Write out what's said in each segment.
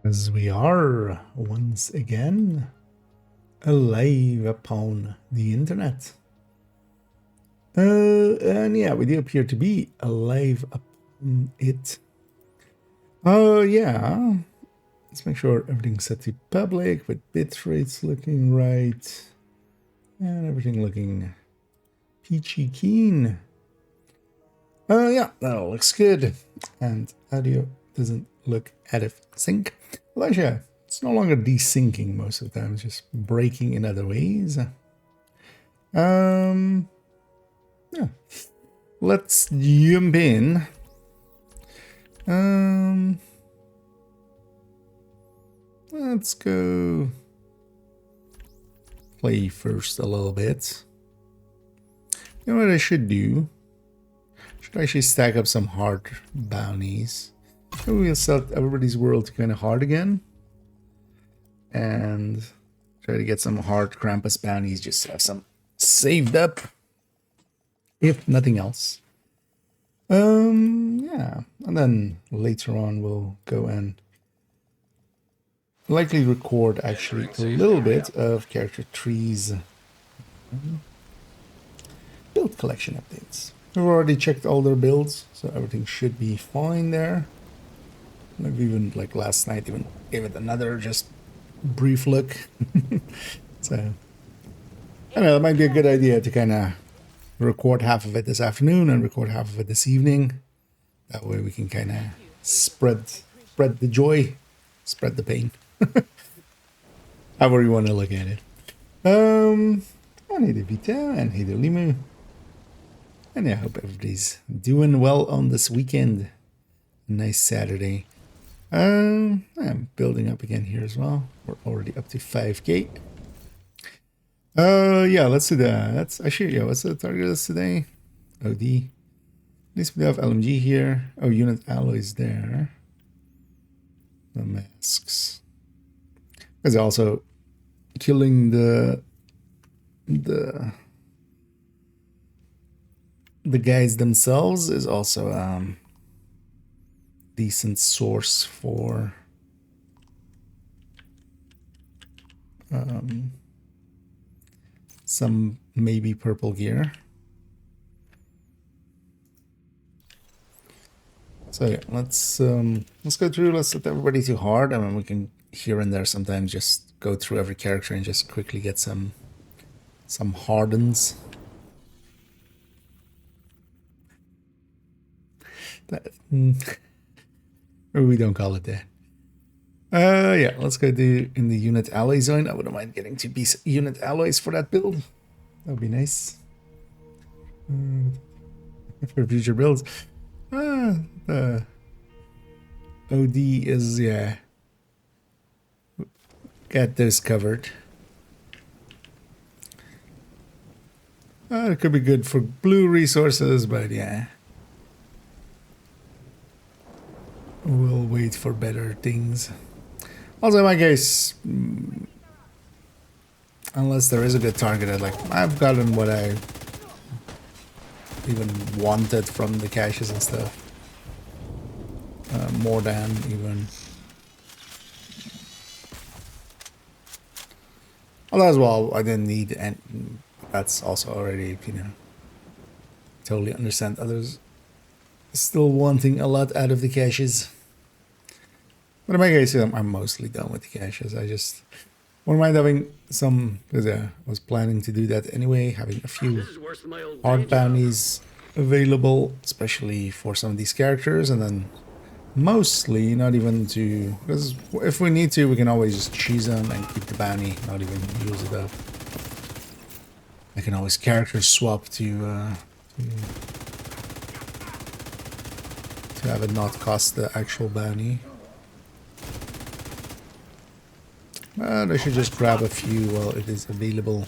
As we are once again alive upon the internet. And yeah, we do appear to be alive upon it. Oh, yeah. Let's make sure everything's set to public with bit rates looking right. And everything looking peachy keen. Yeah, that all looks good. And audio doesn't look out of sync. Well, actually, it's no longer desyncing most of the time. It's just breaking in other ways. Yeah. Let's jump in. Let's go play first a little bit. You know what I should do? Should actually stack up some hard bounties. Maybe we'll set everybody's world to kind of hard again. And try to get some hard Krampus bounties, just have some saved up. If nothing else. Yeah. And then later on we'll go and likely record actually a little bit of character trees. Build collection updates. We've already checked all their builds, so everything should be fine there. Maybe even like last night, even gave it another just brief look. So I don't know, it might be a good idea to kind of record half of it this afternoon and record half of it this evening. That way we can kind of spread the joy, spread the pain. However you want to look at it. And hey there, Vita, and hey there, Limu. And yeah, I hope everybody's doing well on this weekend. Nice Saturday. I'm building up again here as well. We're already up to 5k. Yeah, let's do that. That's actually, yeah, what's the target list today? OD. At least we have LMG here. Oh, unit alloys there. The masks. Because also killing the guys themselves is also decent source for some maybe purple gear. So yeah, let's go through. Let's set everybody to hard. I mean, we can here and there sometimes just go through every character and just quickly get some hardens. That, we don't call it that. Yeah, let's go do in the unit alloy zone. I wouldn't mind getting 2 piece unit alloys for that build. That would be nice. For future builds. The OD is, yeah. Got those covered. It could be good for blue resources, but yeah. We'll wait for better things. Also, in my case, unless there is a good target, I've gotten what I even wanted from the caches and stuff. More than even. Although as well, I didn't need, and that's also already, you know, totally understand others still wanting a lot out of the caches. But in my case, I'm mostly done with the caches. I just wouldn't mind having some, because I was planning to do that anyway, having a few hard bounties available, especially for some of these characters, and then mostly not even to, because if we need to, we can always just choose them and keep the bounty, not even use it up. I can always character swap to have it not cost the actual bounty. But I should just grab a few while it is available.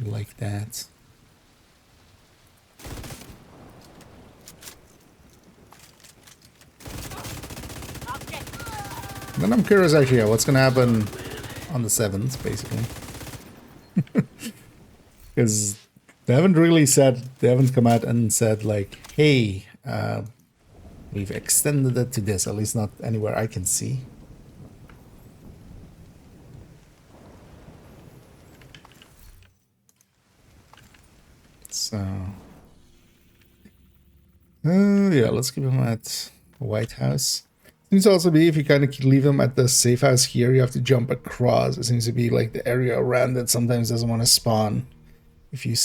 Like that. Then I'm curious actually what's gonna happen on the 7th, basically. Because they haven't really said, they haven't come out and said like, hey, we've extended it to this, at least not anywhere I can see. So, yeah, let's keep him at White House. Seems to also be, if you kind of leave him at the safe house here, you have to jump across. It seems to be like the area around it sometimes doesn't want to spawn. If you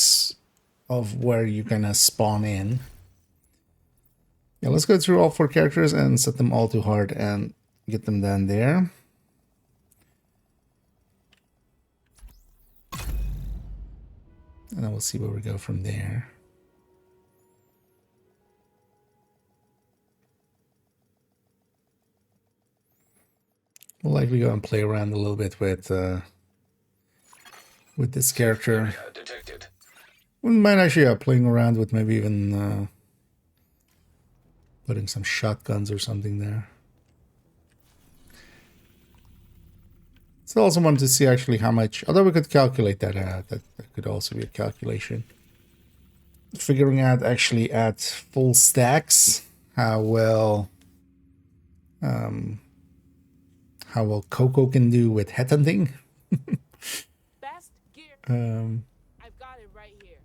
of where you gonna spawn in. Yeah, let's go through all 4 characters and set them all to hard and get them down there. And then we'll see where we go from there. We'll likely go and play around a little bit with this character. Wouldn't mind actually playing around with maybe even putting some shotguns or something there. So I also wanted to see actually how much, although we could calculate that out, that could also be a calculation. Figuring out actually at full stacks how well Coco can do with headhunting. Best gear. I've got it right here.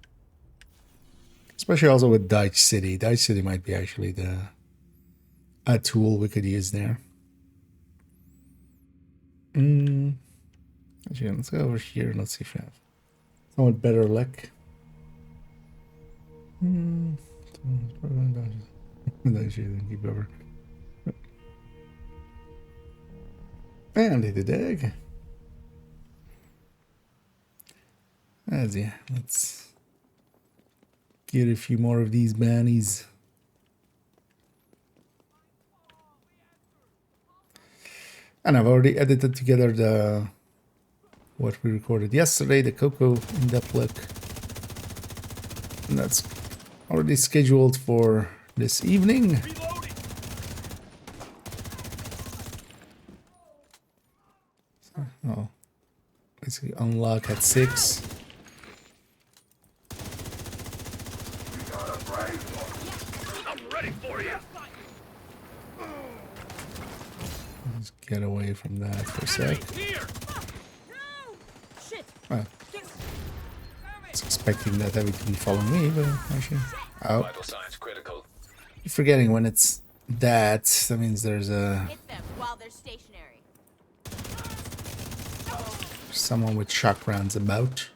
Especially also with Dodge City. Dodge City might be actually a tool we could use there. Actually, let's go over here and let's see if we have somewhat better luck. Keep over. And hit the dig. As yeah, let's get a few more of these bannies. And I've already edited together what we recorded yesterday, the Coco in-depth look. And that's already scheduled for this evening. Oh, basically unlock at 6. I'm ready for you. Let's get away from that for a sec. Oh, I was expecting that would be following me, but actually, oh, Vital signs critical. you're forgetting when it's that means there's Hit them while they're stationary. someone with shock rounds about.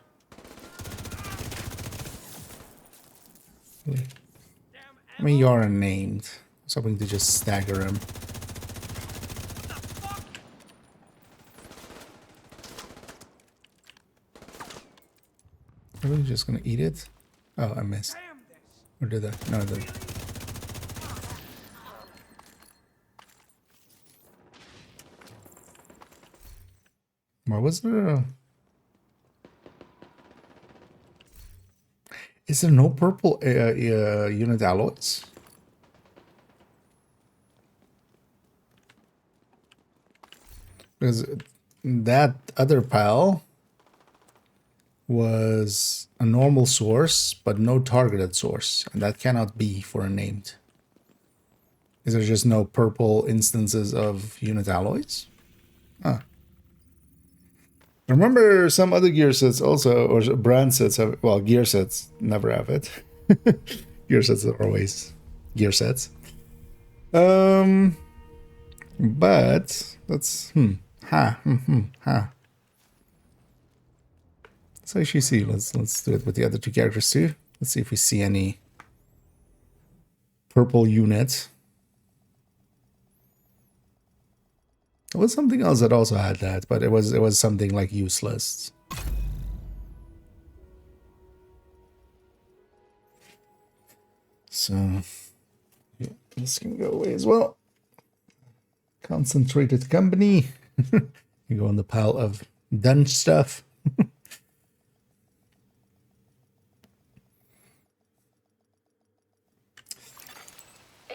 I mean, you are unnamed. I was hoping to just stagger him. Are we just gonna eat it? Oh, I missed. Or did I? No, I didn't. Why was there Is there no purple unit alloys? Because that other pile was a normal source, but no targeted source. And that cannot be for a named. Is there just no purple instances of unit alloys? Huh. I remember some other gear sets also, or brand sets have, well, gear sets never have it. Gear sets are always gear sets. But let's, Let's actually see. Let's do it with the other 2 characters too. Let's see if we see any purple units. There was something else that also had that, but it was something like useless. So yeah, this can go away as well. Concentrated company. You go on the pile of done stuff.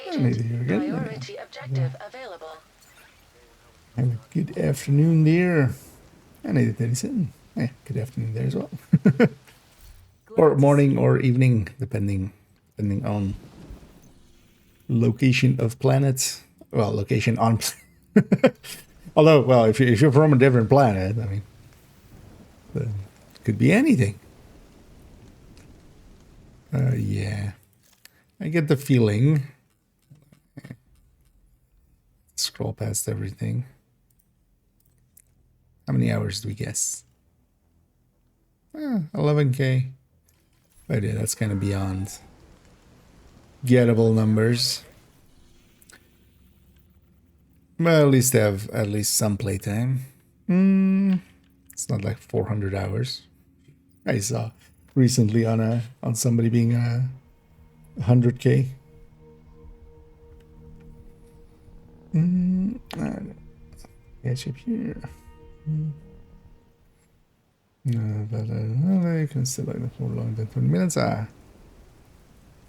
Agent, priority objective available. Have a good afternoon there. And 87. Yeah, good afternoon there as well. Or morning or evening, depending on location of planet. Well, location on. Although, well, if you're from a different planet, I mean, it could be anything. Yeah, I get the feeling. Scroll past everything. How many hours do we guess? 11K. But yeah, that's kind of beyond gettable numbers. Well, at least they have at least some playtime. It's not like 400 hours. I saw recently on somebody being 100K. Airship here. You can still like for longer than 20 minutes.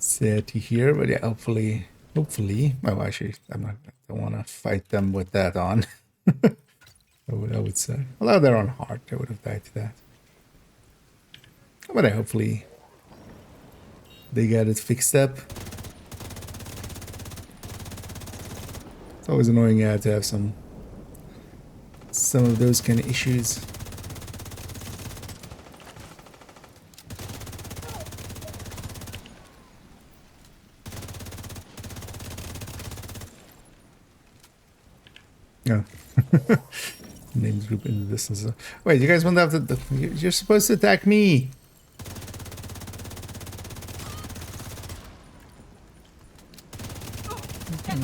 30 here, but yeah, hopefully. Oh, actually, I don't want to fight them with that on. I would say. Although they're on hard, I would have died to that. But hopefully they get it fixed up. It's always annoying to have some of those kind of issues. No. Names group in the distance. Wait, you guys want to have to... You're supposed to attack me. I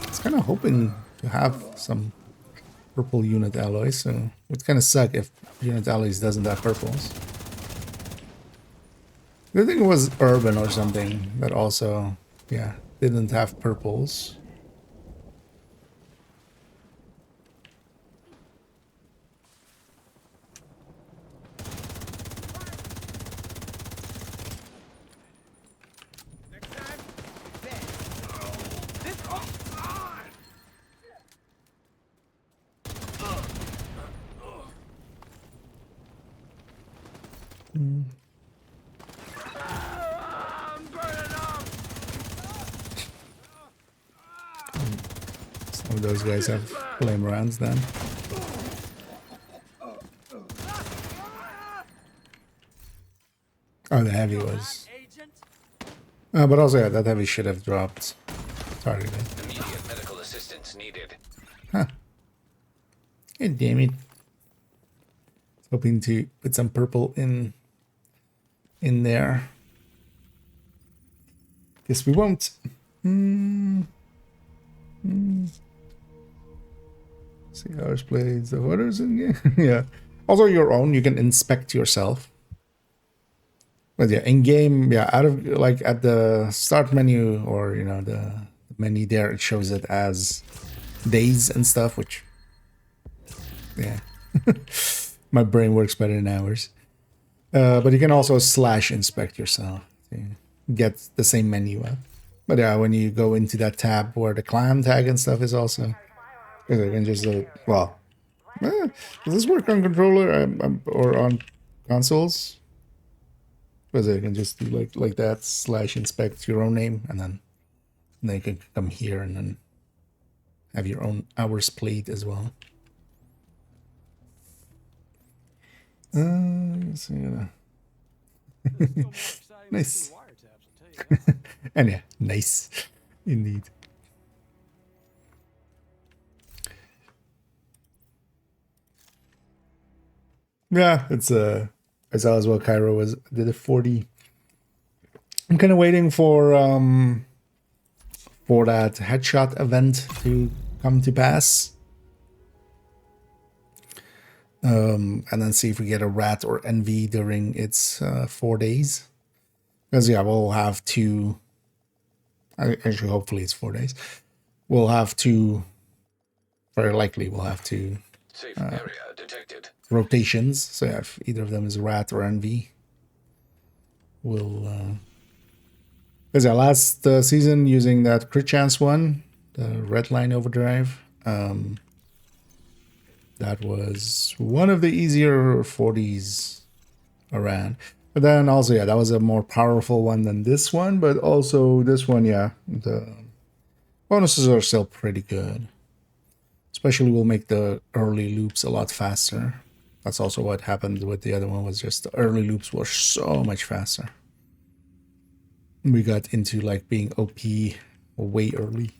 was kind of hoping to have some purple unit alloys, so it would kind of suck if unit alloys doesn't have purples. I think it was urban or something that also, yeah, didn't have purples. Some of those guys have flame rounds then. Oh, the heavy was. But also, yeah, that heavy should have dropped. Targeted. Immediate medical assistance needed. Huh. God damn it. Hoping to put some purple in there. Guess we won't. See ours plays the others in game. Yeah. Also your own, you can inspect yourself. But yeah, in game, yeah, out of like at the start menu or you know the menu there, it shows it as days and stuff, which yeah. My brain works better than ours. But you can also / inspect yourself to get the same menu up. But yeah, when you go into that tab where the clan tag and stuff is also, you can just well, does this work on controller or on consoles? Because you can just do like that / inspect your own name and then you can come here and then have your own hours played as well. So, nice. And yeah, nice indeed. Yeah, it's I saw as well Cairo did a 40. I'm kind of waiting for that headshot event to come to pass. And then see if we get a rat or NV during its 4 days. Because yeah, we'll have to. Actually, hopefully it's 4 days. We'll have to. Very likely, we'll have to. Safe area detected. Rotations. So yeah, if either of them is rat or NV, we'll. Because yeah, last season using that crit chance one, the red line overdrive. That that was one of the easier 40s around. But then also, yeah, that was a more powerful one than this one. But also this one, yeah, the bonuses are still pretty good. Especially will make the early loops a lot faster. That's also what happened with the other one, was just the early loops were so much faster. We got into like being OP way early.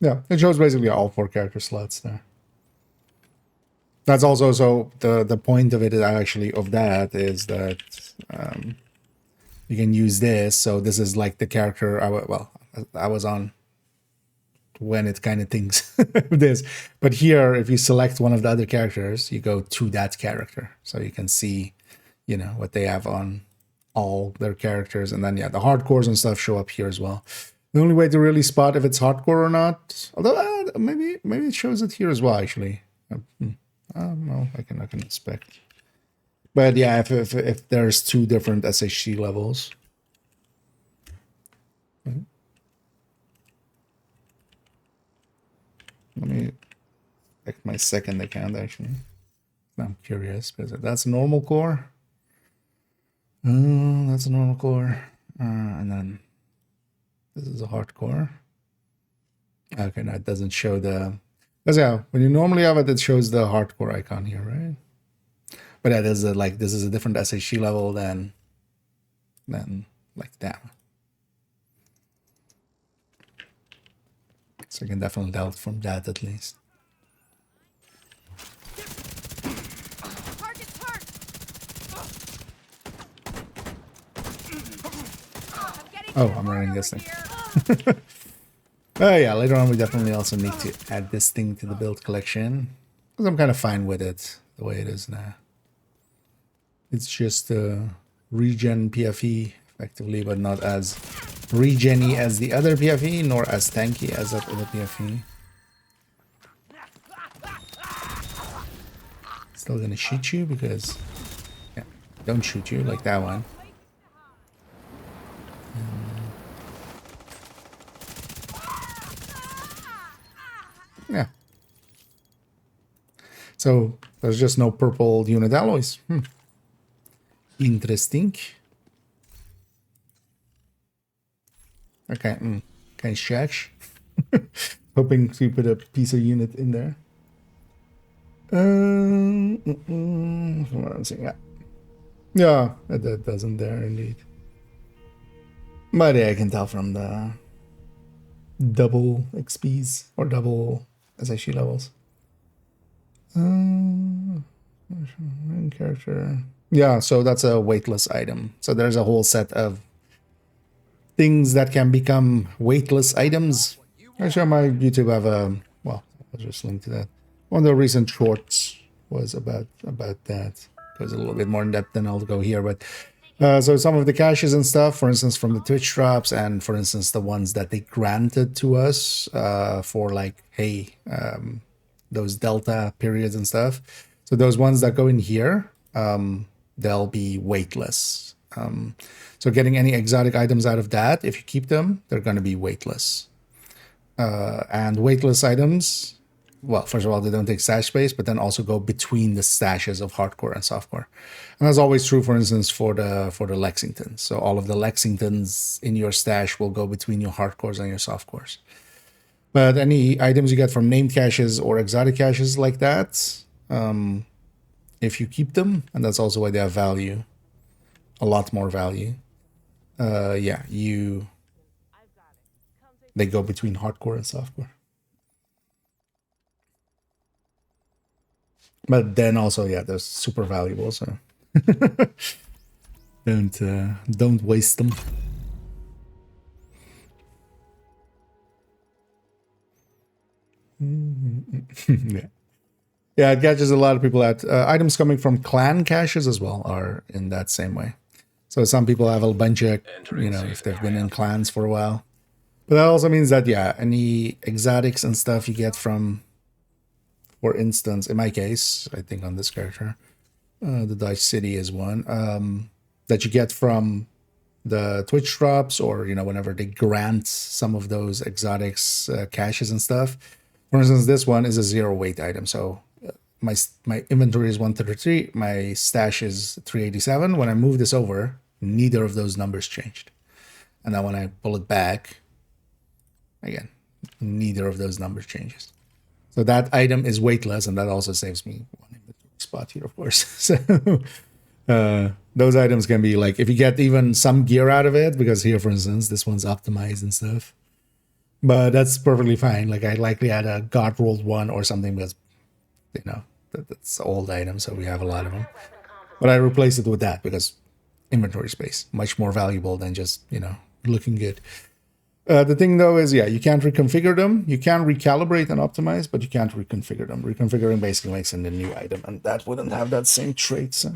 Yeah, it shows basically all 4 character slots there. That's also, so the point of it is actually of that is that you can use this. So this is like the character I was on when it kind of thinks this. But here, if you select one of the other characters, you go to that character. So you can see, you know, what they have on all their characters. And then, yeah, the hardcores and stuff show up here as well. The only way to really spot if it's hardcore or not, although maybe it shows it here as well, actually. No, I can inspect. But yeah, if there's 2 different SHC levels. Let me check my second account, actually. I'm curious, because that's a normal core. That's a normal core. And then this is a hardcore. Okay, no, it doesn't show the... Because yeah, when you normally have it, it shows the hardcore icon here, right? But yeah, this is a different SHC level than like that. So you can definitely tell from that at least. Oh, I'm running this thing. Oh yeah, later on we definitely also need to add this thing to the build collection. Because I'm kind of fine with it, the way it is now. It's just regen PFE, effectively, but not as regen-y as the other PFE, nor as tanky as that other PFE. Still gonna shoot you because... yeah, don't shoot you like that one. Yeah. So there's just no purple unit alloys. Interesting. Okay. Okay, Shash. Hoping to put a piece of unit in there. Yeah, that doesn't there indeed. But yeah, I can tell from the double XPs or double SHC levels. Main character. Yeah, so that's a weightless item. So there's a whole set of things that can become weightless items. Actually, on my YouTube, I have a... well, I'll just link to that. One of the recent shorts was about that. Goes a little bit more in depth than I'll go here, but... so some of the caches and stuff, for instance, from the Twitch drops, and for instance, the ones that they granted to us for like, hey, those delta periods and stuff. So those ones that go in here, they'll be weightless. So getting any exotic items out of that, if you keep them, they're going to be weightless. And weightless items, well, first of all, they don't take stash space, but then also go between the stashes of hardcore and softcore. And that's always true, for instance, for the Lexingtons. So all of the Lexingtons in your stash will go between your hardcores and your softcores. But any items you get from named caches or exotic caches like that, if you keep them, and that's also why they have value, a lot more value, yeah, they go between hardcore and softcore. But then also, yeah, they're super valuable, so don't waste them. Yeah. Yeah, it catches a lot of people out. Items coming from clan caches as well are in that same way. So some people have a bunch of, you know, if they've been in clans for a while. But that also means that, yeah, any exotics and stuff you get from, for instance, in my case, I think on this character, The Dice City is one that you get from the Twitch drops, or whenever they grant some of those exotics caches and stuff. For instance, this one is a 0 weight item, so my inventory is 133, my stash is 387. When I move this over, neither of those numbers changed, and then when I pull it back again, neither of those numbers changes. So that item is weightless, and that also saves me one inventory spot here, of course. So those items can be like, if you get even some gear out of it, because here, for instance, this one's optimized and stuff, but that's perfectly fine. Like, I likely had a God rolled one or something, because that's old item, so we have a lot of them. But I replaced it with that because inventory space, much more valuable than just looking good. The thing though is, yeah, you can't reconfigure them. You can recalibrate and optimize, but you can't reconfigure them. Reconfiguring basically makes it a new item, and that wouldn't have that same trait. So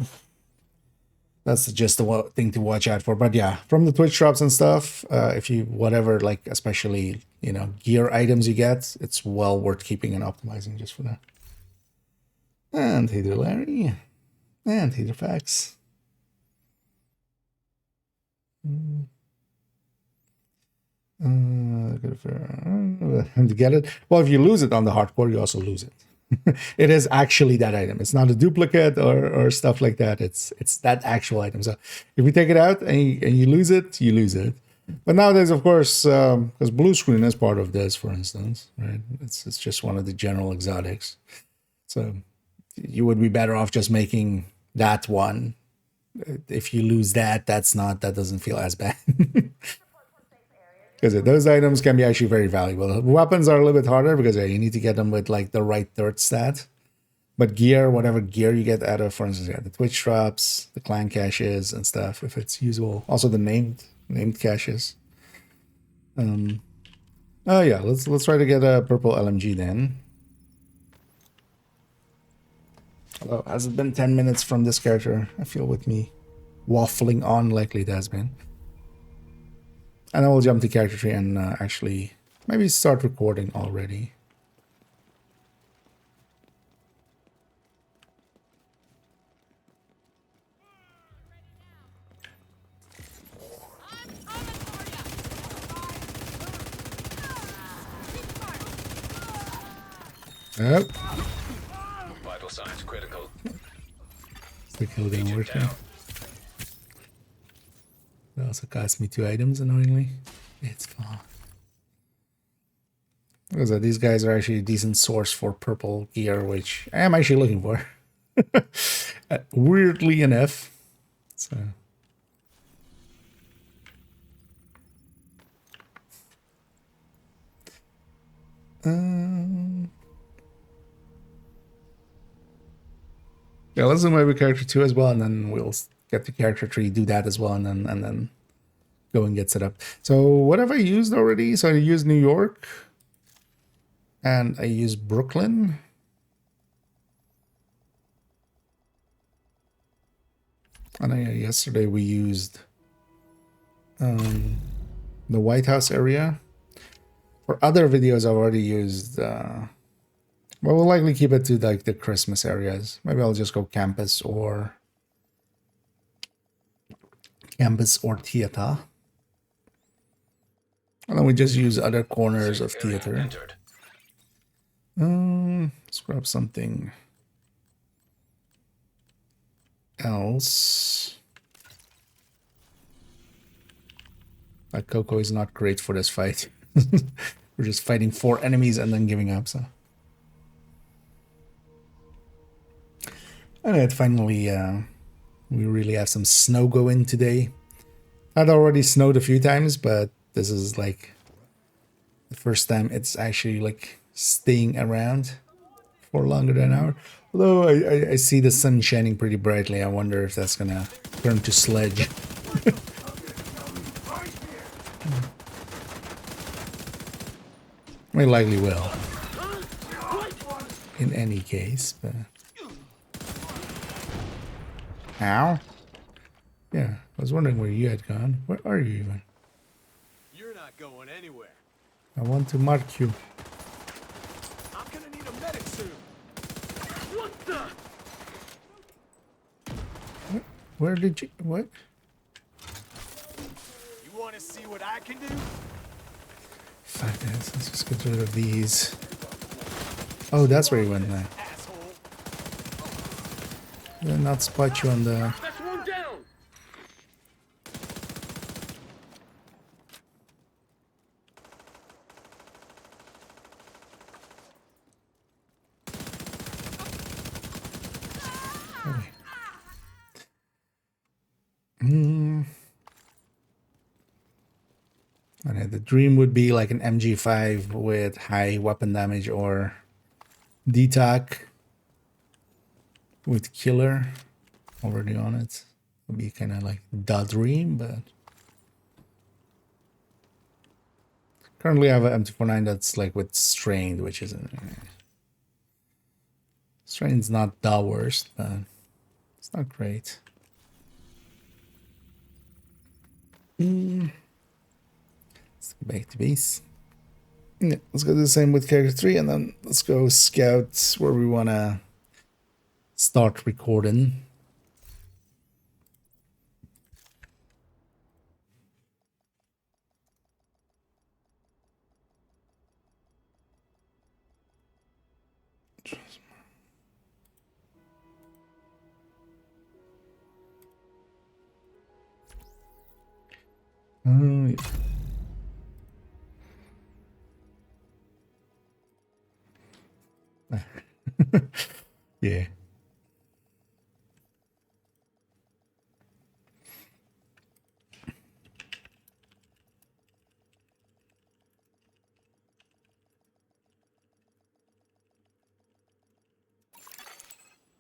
that's just the thing to watch out for. But yeah, from the Twitch drops and stuff, if you whatever, like especially gear items you get, it's well worth keeping and optimizing just for that. And hey there, Larry, and hey there, Fax. To get it. Well, if you lose it on the hardcore, you also lose it. It is actually that item. It's not a duplicate or stuff like that. It's that actual item. So if you take it out and you lose it, you lose it. But nowadays, of course, because blue screen is part of this, for instance, right? It's just one of the general exotics. So you would be better off just making that one. If you lose that, that doesn't feel as bad. Because those items can be actually very valuable. Weapons are a little bit harder because you need to get them with like the right third stat. But gear, whatever gear you get out of, for instance, the Twitch drops, the clan caches and stuff, if it's usable. Also the named caches. Oh yeah, let's try to get a purple LMG then. Although, has it been 10 minutes from this character? I feel with me waffling on likely it has been. And I will jump to character tree and actually maybe start recording already. Yep. Vital signs critical. The kill didn't work now. It also cost me 2 items, annoyingly. It's fine. Because these guys are actually a decent source for purple gear, which I am actually looking for. Weirdly enough. So. Yeah, let's do maybe character 2 as well, and then we'll get the character tree, do that as well, and then go and get set up. So what have I used already? So I used New York, and I used Brooklyn. And yesterday we used the White House area. For other videos, I've already used. Well, we'll likely keep it to like the Christmas areas. Maybe I'll just go campus or theater. And then we just use other corners of theater. Let's grab something else. Like Coco is not great for this fight. We're just fighting 4 enemies and then giving up, so. Alright, finally, we really have some snow going today. I'd already snowed a few times, but this is like the first time it's actually like staying around for longer than an hour. Although I see the sun shining pretty brightly, I wonder if that's gonna turn to sledge. We likely will. In any case, but... Ow. Yeah, I was wondering where you had gone. Where are you even? You're not going anywhere. I want to mark you. I'm gonna need a medic soon. What the? Where did you... What? You want to see what I can do? Fuck this. Let's just get rid of these. Oh, that's where you went now. Asshole. Did I not spot you on the... That's one down. Okay, the dream would be like an MG5 with high weapon damage or DTAC with killer already on it. Would be kind of like the dream, but currently I have an M249 that's like with strained, which isn't... Strained's not the worst, but it's not great. Let's go back to base. Yeah, let's go do the same with character 3, and then let's go scout where we want to start recording. Oh, yeah. Yeah.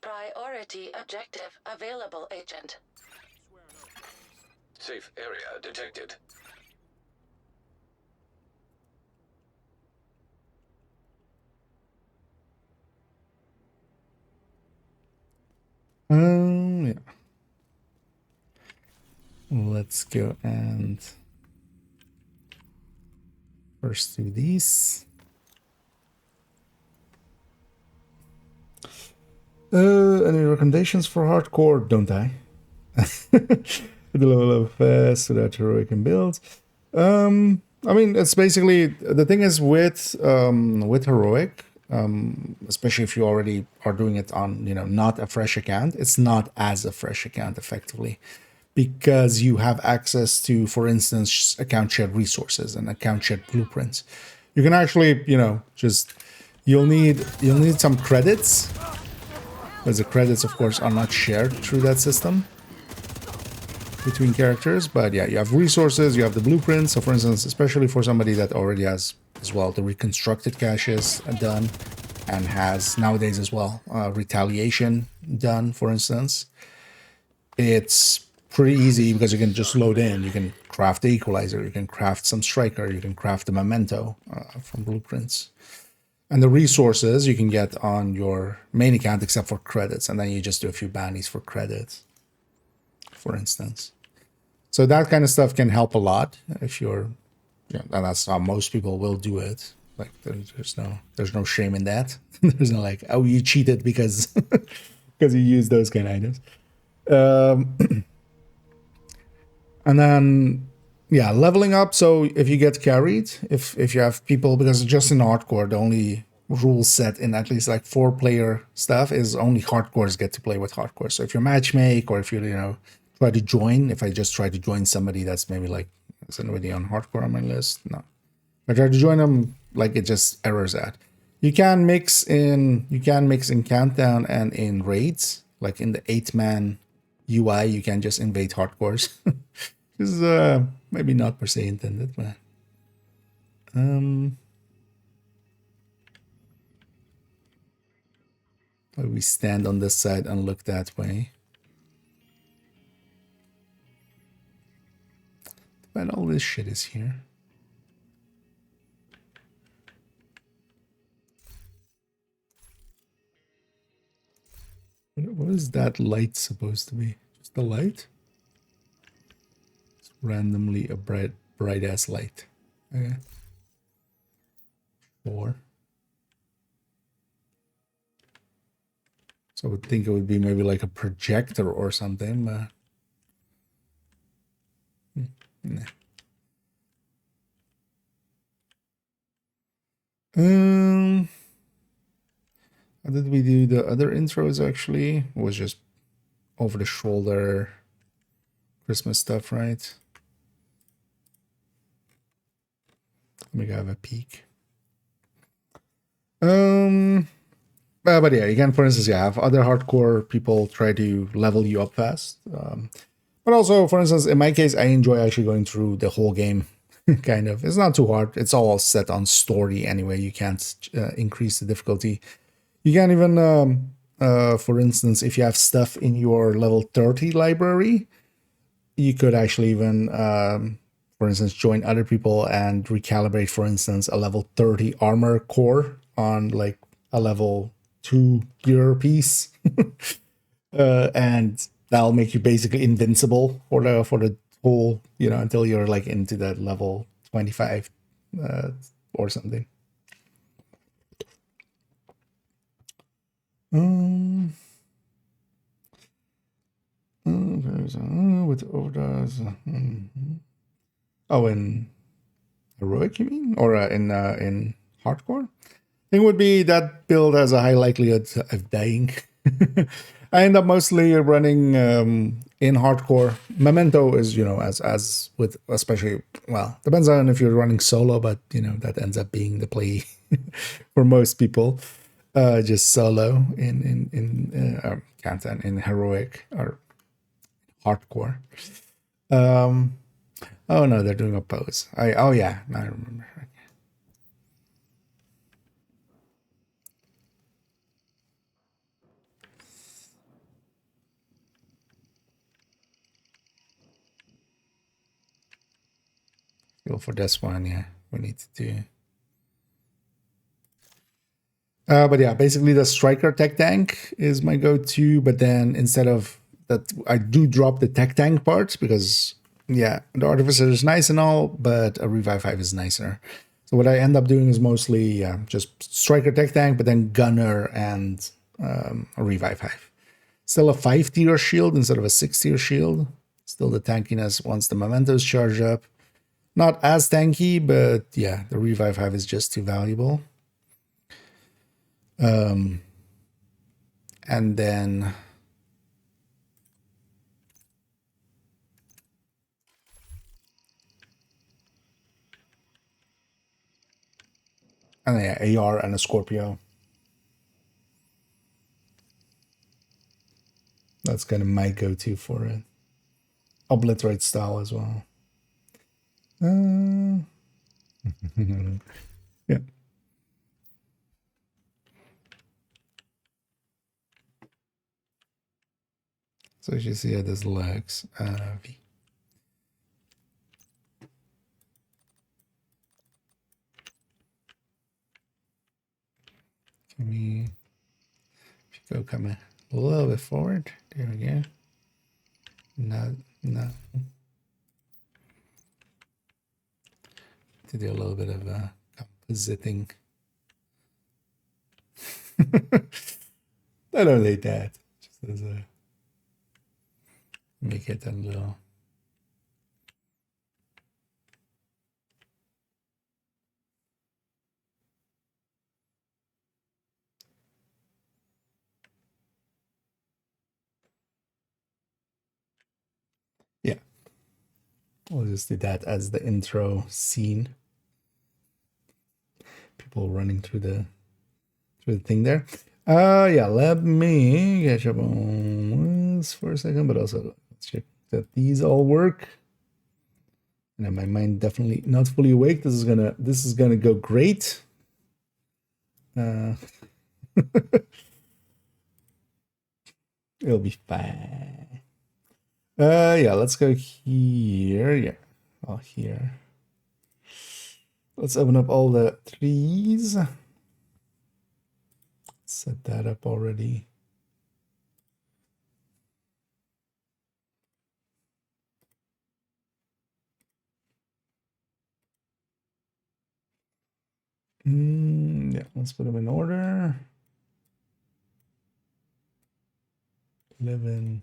Priority objective available, Agent. Safe area detected. Yeah. Let's go and first do these. Any recommendations for hardcore? Don't I? The level of fast so that heroic can build. I mean, it's basically the thing is with heroic, especially if you already are doing it on not a fresh account, it's not as a fresh account effectively, because you have access to, for instance, account shared resources and account shared blueprints. You can actually just you'll need some credits, because the credits of course are not shared through that system between characters, but yeah, you have resources, you have the blueprints. So for instance, especially for somebody that already has as well the reconstructed caches done and has nowadays as well retaliation done, for instance, it's pretty easy because you can just load in, you can craft the equalizer, you can craft some striker, you can craft the memento from blueprints. And the resources you can get on your main account except for credits, and then you just do a few bounties for credits, for instance. So that kind of stuff can help a lot if you're, and that's how most people will do it. Like there's no shame in that. There's no like, oh, you cheated because because you used those kind of items. And then yeah, leveling up. So if you get carried, if you have people, because just in hardcore the only rule set in at least like 4-player stuff is only hardcores get to play with hardcore. So if you're matchmake, or if you try to join, if I just try to join somebody that's maybe like, is anybody on hardcore on my list? No. If I try to join them, like it just errors out. You can mix in countdown and in raids, like in the 8-man UI, you can just invade hardcores. This is maybe not per se intended, but we stand on this side and look that way. But all this shit is here. What is that light supposed to be? Just a light? It's randomly a bright ass light. Okay. 4. So I would think it would be maybe like a projector or something, but Nah. How did we do the other intros actually? It was just over the shoulder Christmas stuff, right? Let me go have a peek. But yeah, you can, for instance, have other hardcore people try to level you up fast. But also, for instance, in my case, I enjoy actually going through the whole game. Kind of. It's not too hard. It's all set on story anyway. You can't increase the difficulty. You can even, for instance, if you have stuff in your level 30 library, you could actually even, for instance, join other people and recalibrate, for instance, a level 30 armor core on like a level 2 gear piece. And that'll make you basically invincible for the whole, until you're like into that level 25 or something. With overdose. Oh, in heroic, you mean, or in hardcore? I think it would be that build has a high likelihood of dying. I end up mostly running in hardcore. Memento is, as with, especially, well, depends on if you're running solo, but that ends up being the play for most people. Just solo in Kantan, in heroic or hardcore. Oh no, they're doing a pose. Oh yeah, I remember. Go for this one, yeah. We need to do. But yeah, basically the striker tech tank is my go-to. But then instead of that, I do drop the tech tank part because yeah, the artificer is nice and all, but a revive 5 is nicer. So what I end up doing is mostly just striker tech tank, but then gunner and a revive 5. Still a 5-tier shield instead of a 6-tier shield. Still the tankiness once the momento's charged up. Not as tanky, but yeah, the revive 5 is just too valuable. And then yeah, AR and a Scorpio. That's kind of my go-to for it. Obliterate style as well. Yeah. So as you see how this looks. V. Can we go come a little bit forward? There we go. No. To do a little bit of compositing. Not only that, just as a make it a little. Yeah, we'll just do that as the intro scene. People running through the thing there. Yeah, let me catch up on this for a second, but also let's check that these all work. And my mind definitely not fully awake. This is gonna go great. It'll be fine. Yeah, let's go here. Yeah, oh here. Let's open up all the trees. Set that up already. Yeah, let's put them in order. 11,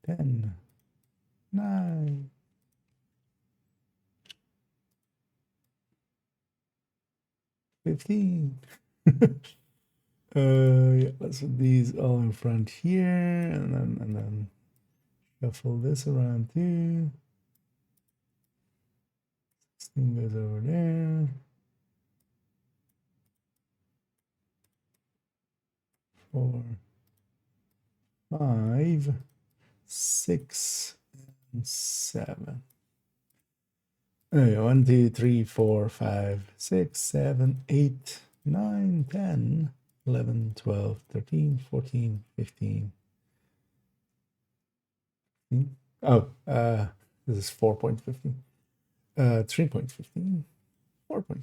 10, 9, 15. Yeah, let's put these all in front here, and then shuffle this around too. 16 goes over there. 4, 5, 6, and 7. Okay, 1, 2, 3, 4, 5, 6, 7, 8, 9, 10, 11, 12, 13, 14, 15. Oh, this is 4.15. 3.15. 4.15.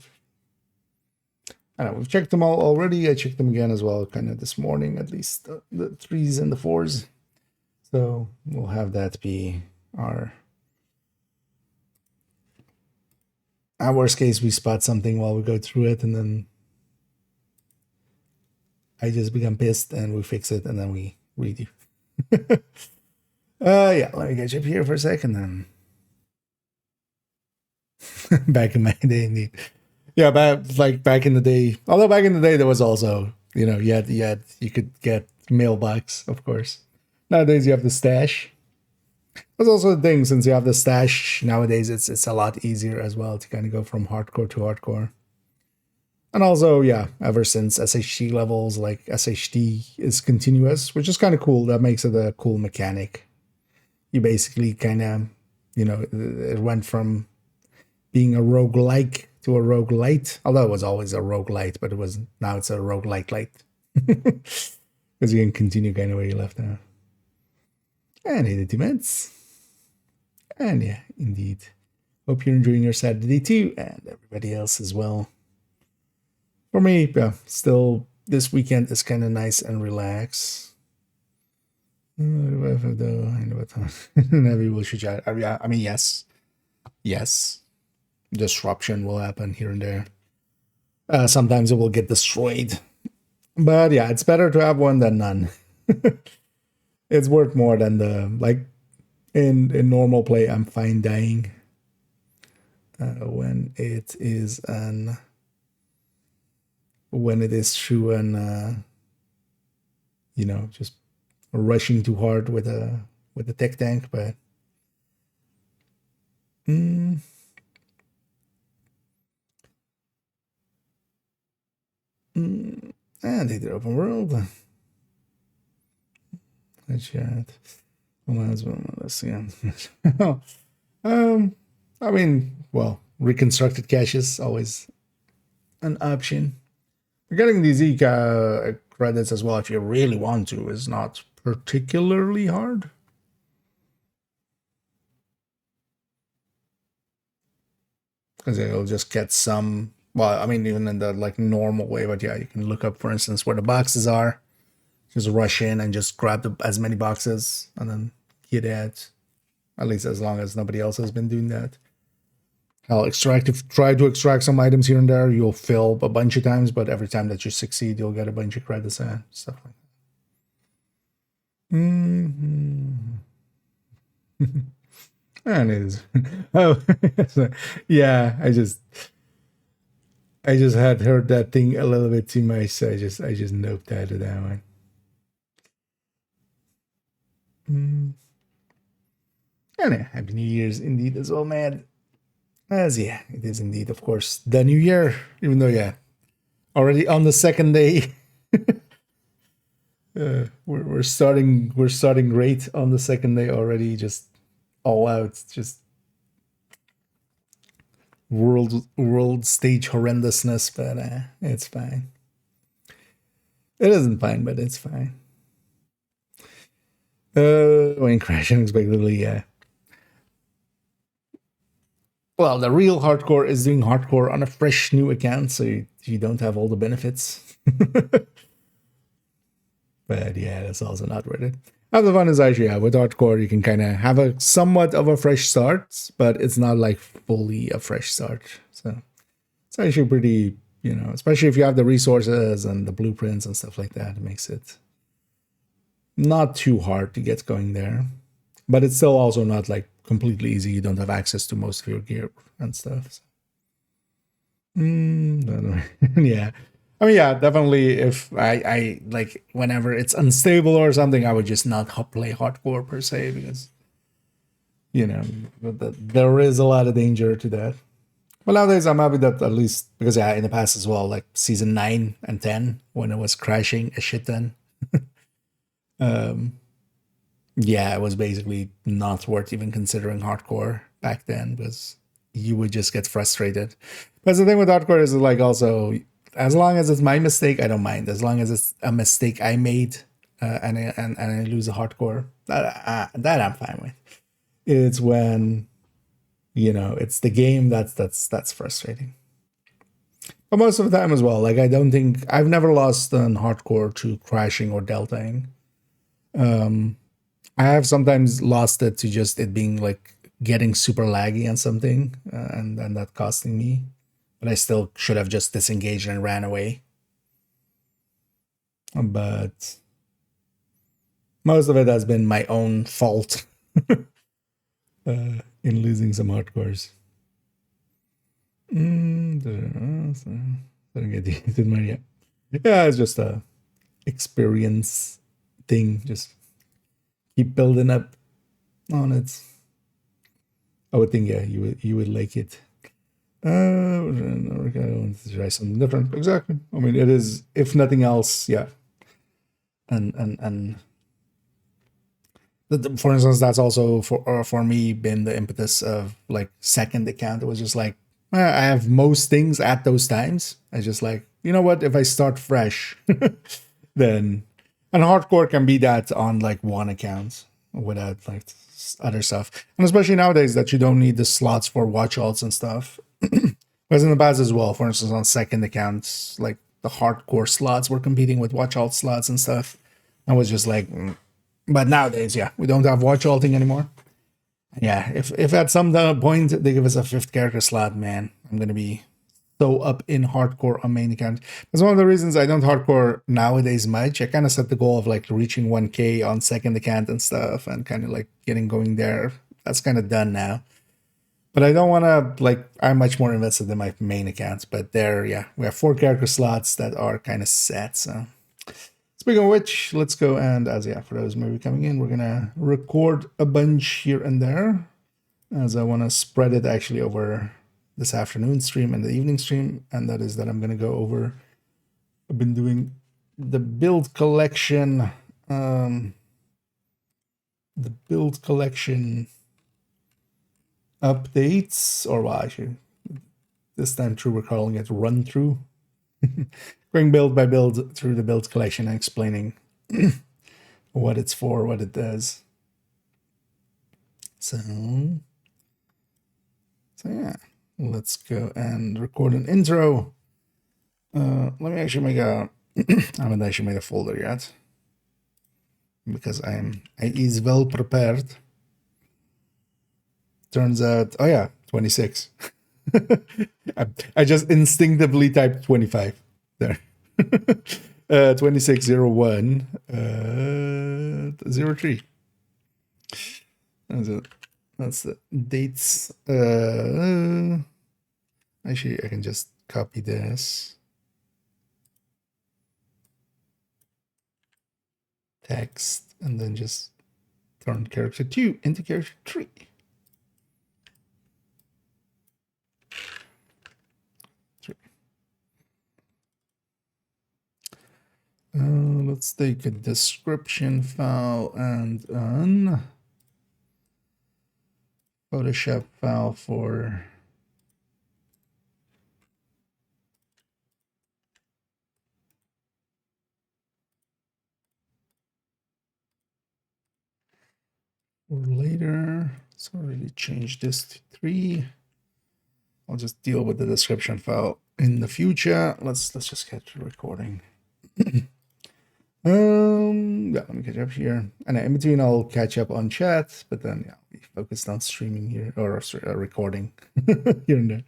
I know, we've checked them all already. I checked them again as well, kind of this morning, at least the 3s and the 4s. So we'll have that be our worst case. We spot something while we go through it, and then I just become pissed and we fix it, and then we redo. Yeah, let me catch up here for a second then. Back in my day, indeed. Yeah, back in the day. Although back in the day, there was also, you could get mailbox, of course. Nowadays, you have the stash. That's also the thing, since you have the stash nowadays, it's a lot easier as well to kind of go from hardcore to hardcore. And also, yeah, ever since SHD levels, like SHD is continuous, which is kind of cool. That makes it a cool mechanic. You basically kind of, it went from being a roguelike to a roguelite, although it was always a roguelite, but now it's a roguelike light. Because you can continue kind of where you left now. And 82 minutes. And yeah, indeed. Hope you're enjoying your Saturday too, and everybody else as well. For me, yeah, still, this weekend is kind of nice and relaxed. Heavy will shoot. I mean, yes. Disruption will happen here and there. Sometimes it will get destroyed. But yeah, it's better to have one than none. It's worth more than in normal play, I'm fine dying. When it is true and just rushing too hard with a tech tank, but and the open world. Chat. Let's see. I mean, well, reconstructed caches always an option. Getting these credits as well, if you really want to, is not particularly hard. Because you'll just get some. Well, I mean, even in the normal way, but yeah, you can look up, for instance, where the boxes are. Just rush in and just grab as many boxes and then get it. At least as long as nobody else has been doing that. I'll try to extract some items here and there. You'll fail a bunch of times, but every time that you succeed, you'll get a bunch of credits and stuff like that. And it is. Oh, yeah. I just had heard that thing a little bit too much, so I just noped out of that one. And Happy New Year's indeed as well, man. As yeah, it is indeed, of course, the new year. Even though, yeah, already on the second day, we're starting great on the second day already. Just all out, just world stage horrendousness. But it's fine. It isn't fine, but it's fine. When crash unexpectedly, yeah. Well, the real hardcore is doing hardcore on a fresh new account, so you don't have all the benefits. But yeah, that's also not worth it. And the fun is actually, yeah, with hardcore, you can kind of have a somewhat of a fresh start, but it's not like fully a fresh start. So it's actually pretty, especially if you have the resources and the blueprints and stuff like that, it makes it not too hard to get going there. But it's still also not completely easy. You don't have access to most of your gear and stuff. So. don't know. Yeah. I mean, yeah, definitely. If I like whenever it's unstable or something, I would just not play hardcore per se because there is a lot of danger to that. Well, nowadays I'm happy that at least because yeah, in the past as well, like season 9 and 10 when it was crashing a shit ton. Yeah, it was basically not worth even considering hardcore back then because you would just get frustrated. But the thing with hardcore is like also, as long as it's my mistake, I don't mind. As long as it's a mistake I made and I lose a hardcore, that I'm fine with. It's when it's the game that's frustrating. But most of the time as well, like I don't think I've never lost on hardcore to crashing or deltaing. I have sometimes lost it to just it being like getting super laggy on something and then that costing me. But I still should have just disengaged and ran away. But most of it has been my own fault in losing some hardcores. Didn't get the money yet. Yeah, it's just a experience thing. Just keep building up on it. I would think yeah, you would like it. I want to try something different. Exactly. I mean, it is if nothing else, yeah. And for instance, that's also for me been the impetus of like second account. It was just like I have most things at those times. I just like you know what if I start fresh, then and hardcore can be that on like one account without like other stuff, and especially nowadays that you don't need the slots for watch alts and stuff. Whereas in the past as well, for instance, on second accounts, like the hardcore slots were competing with watch alt slots and stuff. I was just like, but nowadays, yeah, we don't have watch alting anymore. Yeah, if at some point they give us a 5th character slot, man, I'm gonna be so up in hardcore on main account. That's one of the reasons I don't hardcore nowadays much. I kind of set the goal of like reaching 1K on second account and stuff, and kind of like getting going there. That's kind of done now. But I don't want to, like, I'm much more invested in my main accounts. But there, yeah, we have 4 character slots that are kind of set. So, speaking of which, let's go and, as yeah, for those maybe coming in, we're going to record a bunch here and there. As I want to spread it actually over this afternoon stream and the evening stream. And that is that I'm going to go over, I've been doing the build collection, updates, or well, actually, this time through we're calling it run through. Going build by build through the build collection and explaining what it's for, what it does. So yeah, let's go and record an intro. Let me actually make a I haven't actually made a folder yet because I is well prepared. Turns out, oh yeah, 26. I just instinctively typed 25 there. 2601 03. That's the dates. Actually, I can just copy this text and then just turn character 2 into character 3. Let's take a description file and an Photoshop file for later. So already change this to 3. I'll just deal with the description file in the future. Let's just get to recording. Yeah, let me catch up here. And in between, I'll catch up on chat, but then yeah, we focused on streaming here or recording here and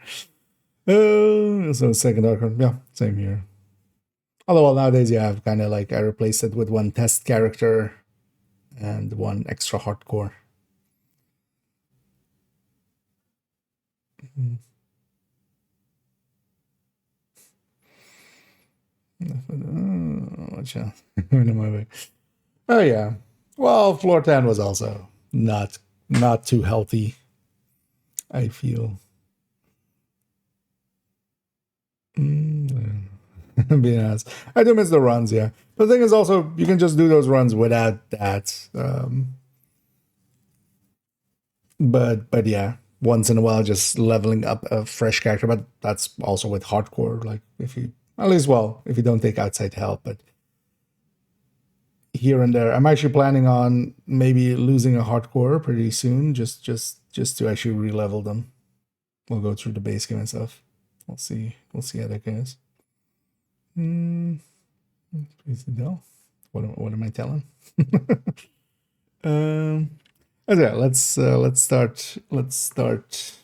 there. So second arc, yeah, same here. Although well, nowadays, yeah, I've kind of like I replaced it with 1 test character and 1 extra hardcore. Watch out. Where am I way? Oh yeah. Well, floor 10 was also not too healthy, I feel. Being honest, I do miss the runs. Yeah, the thing is also you can just do those runs without that. But yeah, once in a while, just leveling up a fresh character. But that's also with hardcore. Like if you at least if you don't take outside help, but here and there, I'm actually planning on maybe losing a hardcore pretty soon, just to actually re-level them. We'll go through the base game and stuff. We'll see how that goes. Please no. What am I telling? Okay, let's start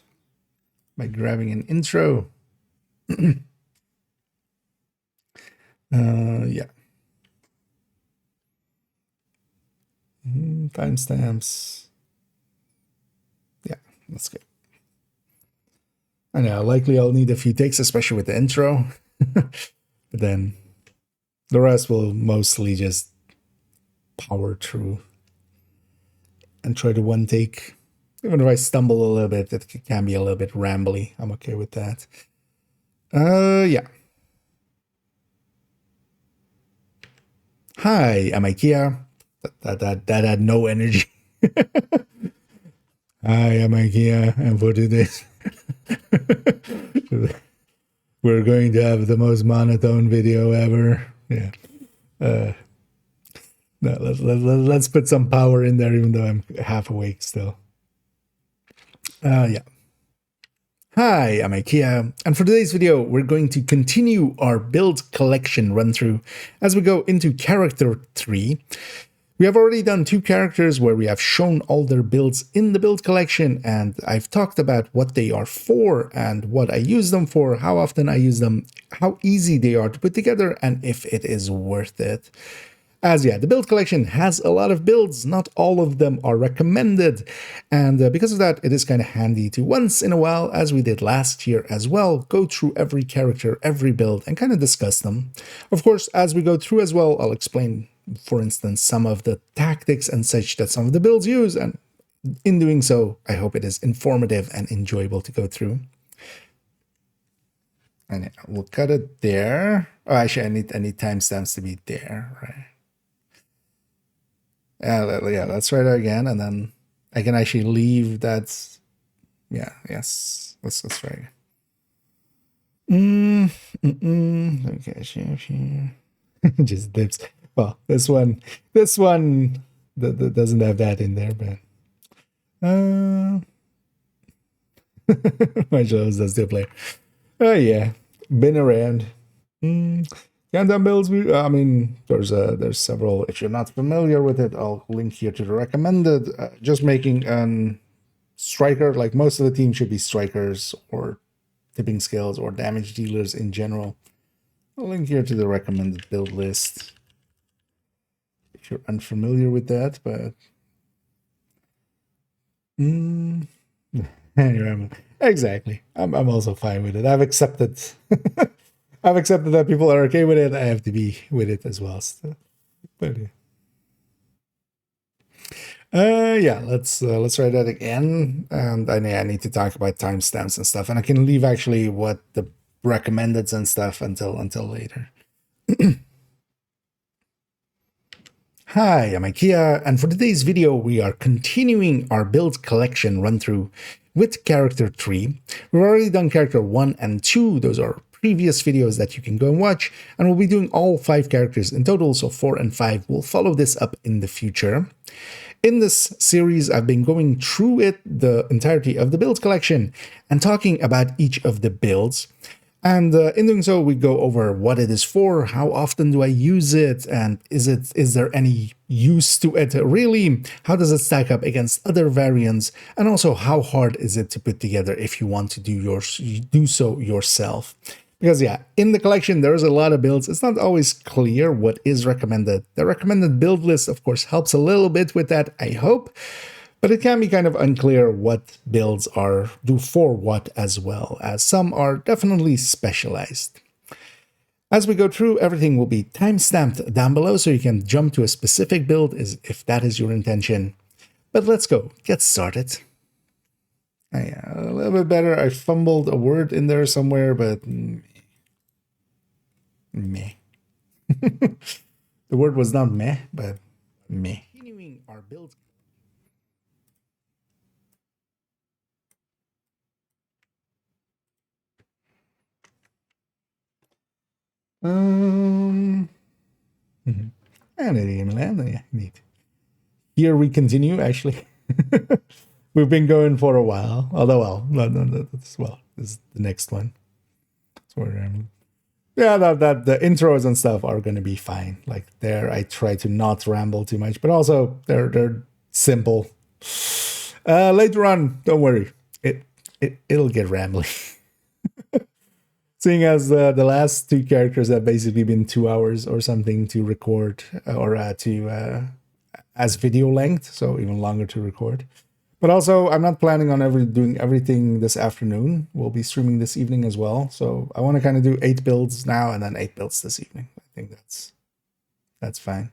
by grabbing an intro. Yeah. Timestamps. Yeah, that's good. I know, likely I'll need a few takes, especially with the intro. But then the rest will mostly just power through and try to one take. Even if I stumble a little bit, it can be a little bit rambly. I'm okay with that. Yeah. Hi, I'm IKEA. That had no energy. Hi, I'm IKEA, and for this, we're going to have the most monotone video ever. Yeah. No, let's put some power in there, even though I'm half awake still. Yeah. Hi, I'm IKEA, and for today's video, we're going to continue our build collection run through as we go into character 3. We have already done 2 characters where we have shown all their builds in the build collection, and I've talked about what they are for and what I use them for, how often I use them, how easy they are to put together, and if it is worth it. As yeah, the build collection has a lot of builds, not all of them are recommended, and because of that, it is kind of handy to once in a while, as we did last year as well, go through every character, every build, and kind of discuss them. Of course, as we go through as well, I'll explain, for instance, some of the tactics and such that some of the builds use, and in doing so, I hope it is informative and enjoyable to go through. And we'll cut it there. Oh, actually, I need timestamps to be there, right? Yeah, let's try that again, and then I can actually leave that. Yeah, yes, let's try. Okay, just dips. Well, this one that doesn't have that in there, but my shows does still play. Oh yeah, been around. Countdown builds. I mean, there's several. If you're not familiar with it, I'll link here to the recommended. Just making an striker, like most of the team should be strikers or tipping scales or damage dealers in general. I'll link here to the recommended build list if you're unfamiliar with that, but anyway, exactly. I'm also fine with it. I've accepted that people are okay with it. I have to be with it as well. So, but yeah, let's try that again. And I need to talk about timestamps and stuff, and I can leave actually what the recommendeds and stuff until later. Hi, I'm IKEA, and for today's video, we are continuing our build collection run through with character 3. We've already done character 1 and 2. Those are previous videos that you can go and watch, and we'll be doing all 5 characters in total, so 4 and 5 will follow this up in the future. In this series, I've been going through the entirety of the build collection and talking about each of the builds. And in doing so, we go over what it is for, how often do I use it, and is there any use to it really? How does it stack up against other variants? And also, how hard is it to put together if you want to do so yourself? Because yeah, in the collection, there's a lot of builds. It's not always clear what is recommended. The recommended build list, of course, helps a little bit with that, I hope. But it can be kind of unclear what builds do for what as well, as some are definitely specialized. As we go through, everything will be time-stamped down below so you can jump to a specific build if that is your intention. But let's go, get started. Yeah, a little bit better. I fumbled a word in there somewhere, but meh. The word was not meh, but meh. Continuing our build. And yeah, neat. Here we continue, actually. We've been going for a while. Although, well, this is the next one. Yeah, that the intros and stuff are going to be fine. Like there, I try to not ramble too much, but also they're simple. Later on, don't worry, it'll get rambling. Seeing as the last two characters have basically been 2 hours or something to record or as video length, so even longer to record. But also, I'm not planning on doing everything this afternoon. We'll be streaming this evening as well. So I want to kind of do 8 builds now and then 8 builds this evening. I think that's fine.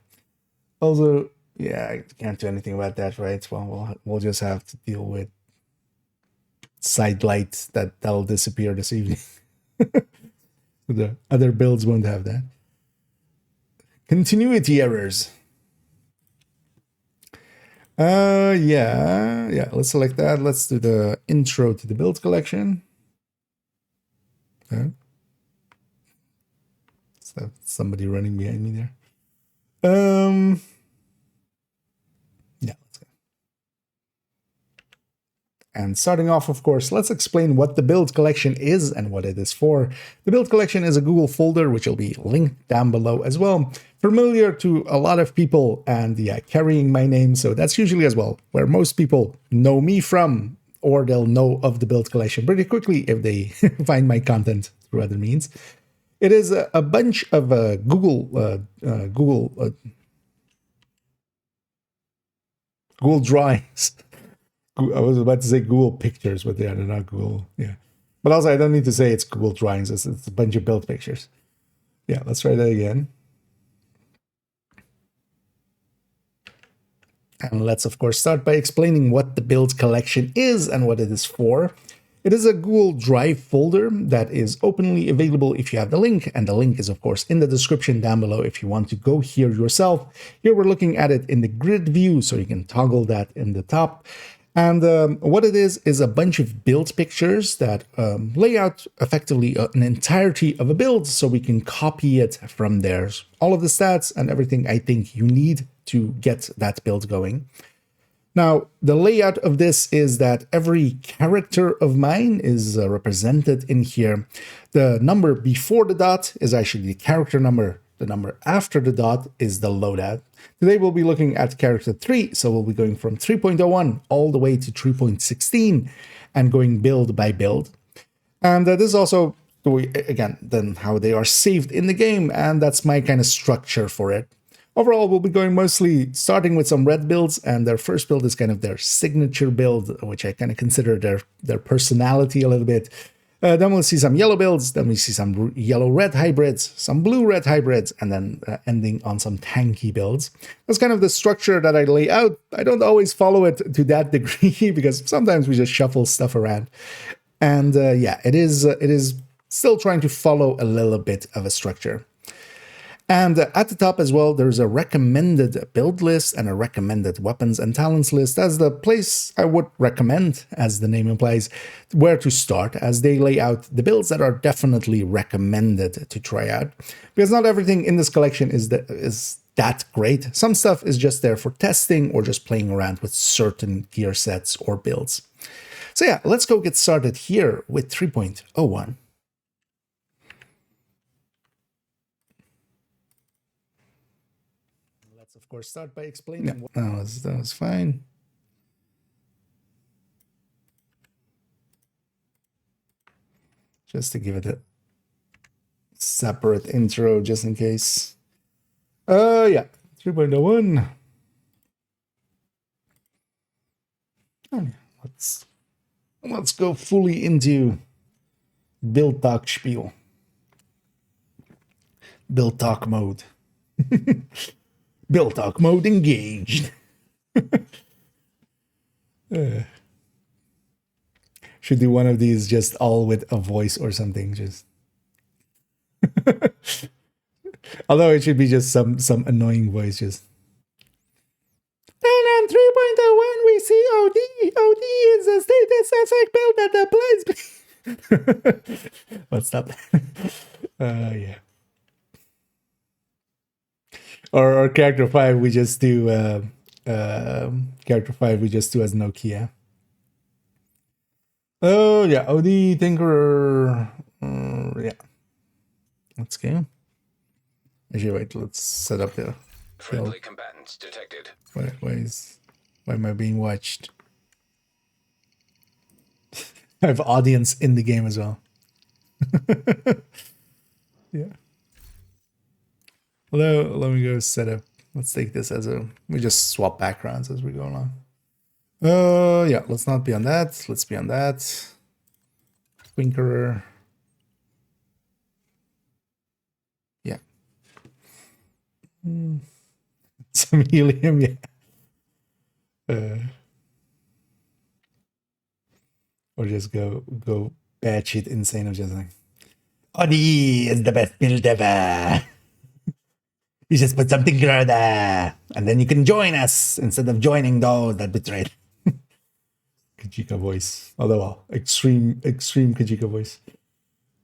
Also, yeah, I can't do anything about that, right? Well, we'll just have to deal with side light that'll disappear this evening. The other builds won't have that. Continuity errors. Yeah, let's select that. Let's do the intro to the build collection. Okay. So somebody running behind me there. Yeah, let's go. And starting off, of course, let's explain what the build collection is and what it is for. The build collection is a Google folder, which will be linked down below as well. Familiar to a lot of people, and yeah, carrying my name, so that's usually as well where most people know me from, or they'll know of the build collection pretty quickly if they find my content through other means. It is a bunch of Google drawings. I was about to say Google Pictures, but yeah, they're not Google. Yeah, but also I don't need to say it's Google Drawings. It's a bunch of build pictures. Yeah, let's try that again. And let's, of course, start by explaining what the build collection is and what it is for. It is a Google Drive folder that is openly available if you have the link, and the link is, of course, in the description down below if you want to go here yourself. Here we're looking at it in the grid view, so you can toggle that in the top. And what it is a bunch of build pictures that lay out effectively an entirety of a build, so we can copy it from there. All of the stats and everything I think you need to get that build going. Now, the layout of this is that every character of mine is represented in here. The number before the dot is actually the character number. The number after the dot is the loadout. Today we'll be looking at character 3, so we'll be going from 3.01 all the way to 3.16 and going build by build. And this is also, again, then how they are saved in the game, and that's my kind of structure for it. Overall, we'll be going mostly starting with some red builds, and their first build is kind of their signature build, which I kind of consider their personality a little bit. Then we'll see some yellow builds, then we see some yellow-red hybrids, some blue-red hybrids, and then ending on some tanky builds. That's kind of the structure that I lay out. I don't always follow it to that degree because sometimes we just shuffle stuff around. And yeah, it is still trying to follow a little bit of a structure. And at the top as well, there's a recommended build list and a recommended weapons and talents list. That's the place I would recommend, as the name implies, where to start, as they lay out the builds that are definitely recommended to try out. Because not everything in this collection is that great. Some stuff is just there for testing or just playing around with certain gear sets or builds. So yeah, let's go get started here with 3.01. Of course, start by explaining what that was fine. Just to give it a separate intro, just in case. Yeah, 3.01. Let's go fully into build talk spiel. Build talk mode. Build talk mode engaged. Should do one of these just all with a voice or something. Just although it should be just some annoying voice. Just and on 3.01 we see OD. OD is a status effect build that applies. Let's stop. Yeah. Or character 5 we just do character 5 we just do as Nokia. Oh yeah, OD Tinkerer. Yeah. Let's go. Actually, wait, let's set up the Friendly combatants detected. why am I being watched? I have audience in the game as well. Yeah. Let me go set up. Let's take this as we just swap backgrounds as we go along. Yeah, let's not be on that. Let's be on that. Twinkerer. Yeah. Some helium, yeah. Or just go batshit insane of just like, Odie is the best build ever. You just put something there, and then you can join us instead of joining those that betrayed. Kajika voice, although extreme Kajika voice.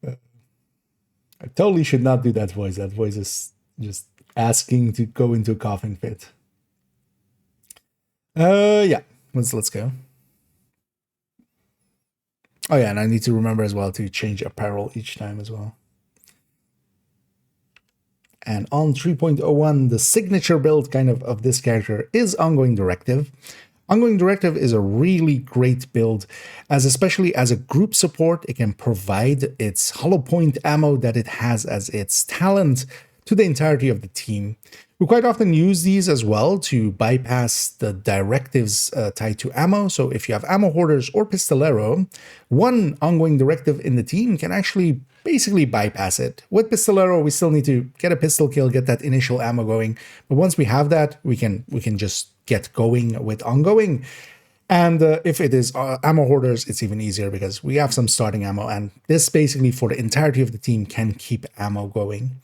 I totally should not do that voice. That voice is just asking to go into a coughing fit. Yeah, let's go. Oh yeah, and I need to remember as well to change apparel each time as well. And on 3.01, the signature build kind of this character is Ongoing Directive. Ongoing Directive is a really great build, as especially as a group support, it can provide its hollow point ammo that it has as its talent to the entirety of the team. We quite often use these as well to bypass the directives tied to ammo. So if you have ammo hoarders or pistolero, one Ongoing Directive in the team can actually basically bypass it. With pistolero, we still need to get a pistol kill, get that initial ammo going. But once we have that, we can just get going with ongoing. And if it is ammo hoarders, it's even easier because we have some starting ammo, and this basically for the entirety of the team can keep ammo going.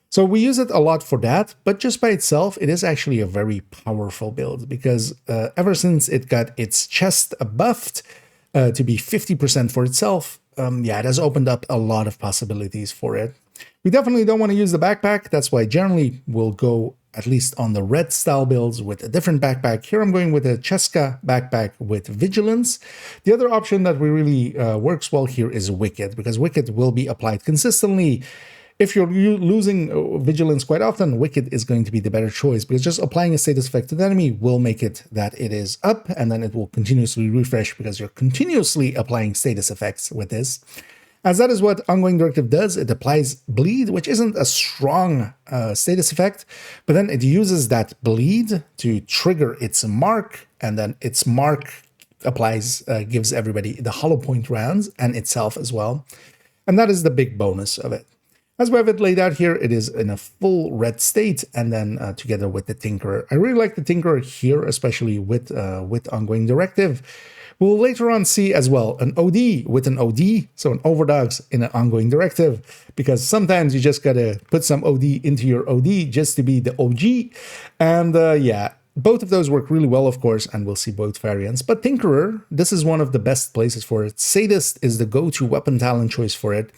So we use it a lot for that, but just by itself, it is actually a very powerful build because ever since it got its chest buffed to be 50% for itself, yeah, it has opened up a lot of possibilities for it. We definitely don't want to use the backpack. That's why generally we'll go at least on the red style builds with a different backpack. Here I'm going with a Cheska backpack with Vigilance. The other option that really works well here is Wicked, because Wicked will be applied consistently. If you're losing Vigilance quite often, Wicked is going to be the better choice because just applying a status effect to the enemy will make it that it is up, and then it will continuously refresh because you're continuously applying status effects with this. As that is what Ongoing Directive does, it applies Bleed, which isn't a strong status effect, but then it uses that Bleed to trigger its mark, and then its mark applies, gives everybody the hollow point rounds and itself as well. And that is the big bonus of it. As we have it laid out here, it is in a full red state, and then together with the Tinkerer. I really like the Tinkerer here, especially with Ongoing Directive. We'll later on see as well an OD with an OD, so an Overdogs in an Ongoing Directive, because sometimes you just gotta put some OD into your OD just to be the OG. And yeah, both of those work really well, of course, and we'll see both variants. But Tinkerer, this is one of the best places for it. Sadist is the go-to weapon talent choice for it.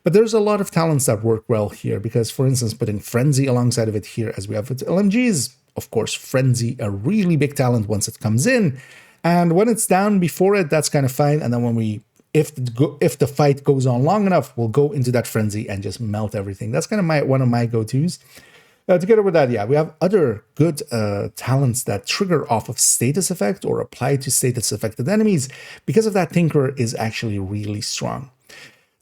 But there's a lot of talents that work well here because, for instance, putting Frenzy alongside of it here as we have with LMGs, of course, Frenzy, a really big talent once it comes in. And when it's down before it, that's kind of fine. And then when if the fight goes on long enough, we'll go into that Frenzy and just melt everything. That's kind of one of my go-tos. Together with that, yeah, we have other good talents that trigger off of status effect or apply to status affected enemies. Because of that, Tinkerer is actually really strong.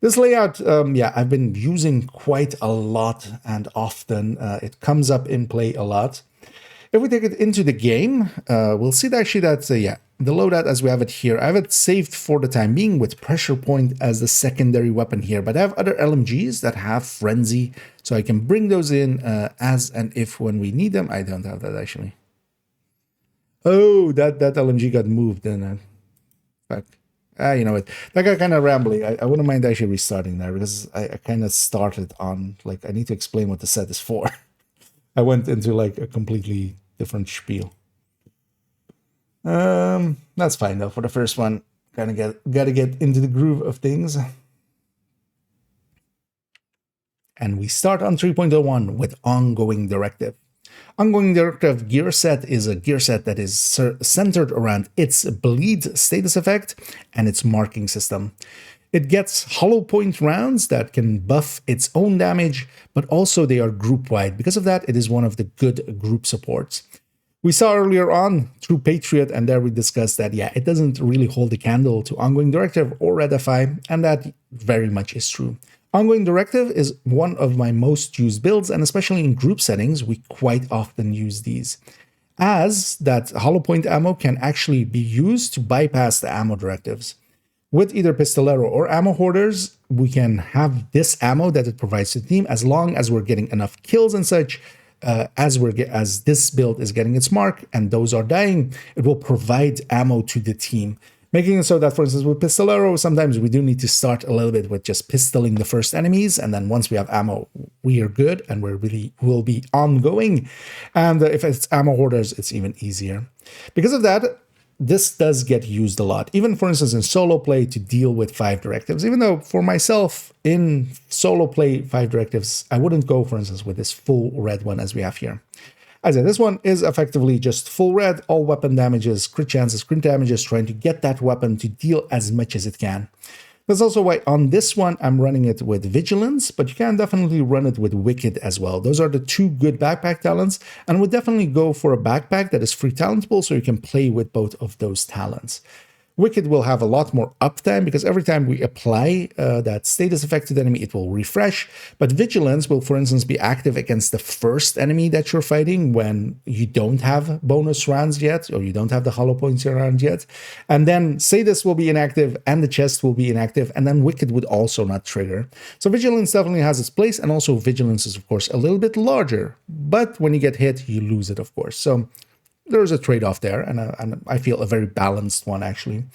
This layout, yeah, I've been using quite a lot and often. It comes up in play a lot. If we take it into the game, we'll see that actually that, yeah, the loadout as we have it here, I have it saved for the time being with Pressure Point as the secondary weapon here, but I have other LMGs that have Frenzy, so I can bring those in as and if when we need them. I don't have that actually. Oh, that LMG got moved, then fuck. You know what, that got kind of rambly. I wouldn't mind actually restarting there, because I kind of started on, like, I need to explain what the set is for. I went into like a completely different spiel. That's fine though. For the first one, gotta get into the groove of things. And we start on 3.01 with Ongoing Directive. Ongoing Directive gear set is a gear set that is centered around its bleed status effect and its marking system. It gets hollow point rounds that can buff its own damage, but also they are group-wide. Because of that, it is one of the good group supports. We saw earlier on through Patriot, and there we discussed that, yeah, it doesn't really hold a candle to Ongoing Directive or Redify, and that very much is true. Ongoing Directive is one of my most used builds, and especially in group settings, we quite often use these, as that hollow point ammo can actually be used to bypass the ammo directives. With either Pistolero or Ammo Hoarders, we can have this ammo that it provides to the team as long as we're getting enough kills and such. As this build is getting its mark and those are dying, it will provide ammo to the team. Making it so that, for instance, with Pistolero, sometimes we do need to start a little bit with just pistoling the first enemies, and then once we have ammo, we are good and will be ongoing. And if it's Ammo Hoarders, it's even easier. Because of that, this does get used a lot, even for instance in solo play to deal with 5 directives, even though for myself in solo play 5 directives, I wouldn't go, for instance, with this full red one as we have here. As I said, this one is effectively just full red, all weapon damages, crit chances, crit damages, trying to get that weapon to deal as much as it can. That's also why on this one, I'm running it with Vigilance, but you can definitely run it with Wicked as well. Those are the 2 good backpack talents, and would definitely go for a backpack that is free talentable, so you can play with both of those talents. Wicked will have a lot more uptime, because every time we apply that status effect to the enemy, it will refresh. But Vigilance will, for instance, be active against the first enemy that you're fighting when you don't have bonus rounds yet, or you don't have the hollow points around yet. And then Status will be inactive, and the chest will be inactive, and then Wicked would also not trigger. So Vigilance definitely has its place, and also Vigilance is, of course, a little bit larger. But when you get hit, you lose it, of course. So there's a trade-off there, and I feel a very balanced one, actually.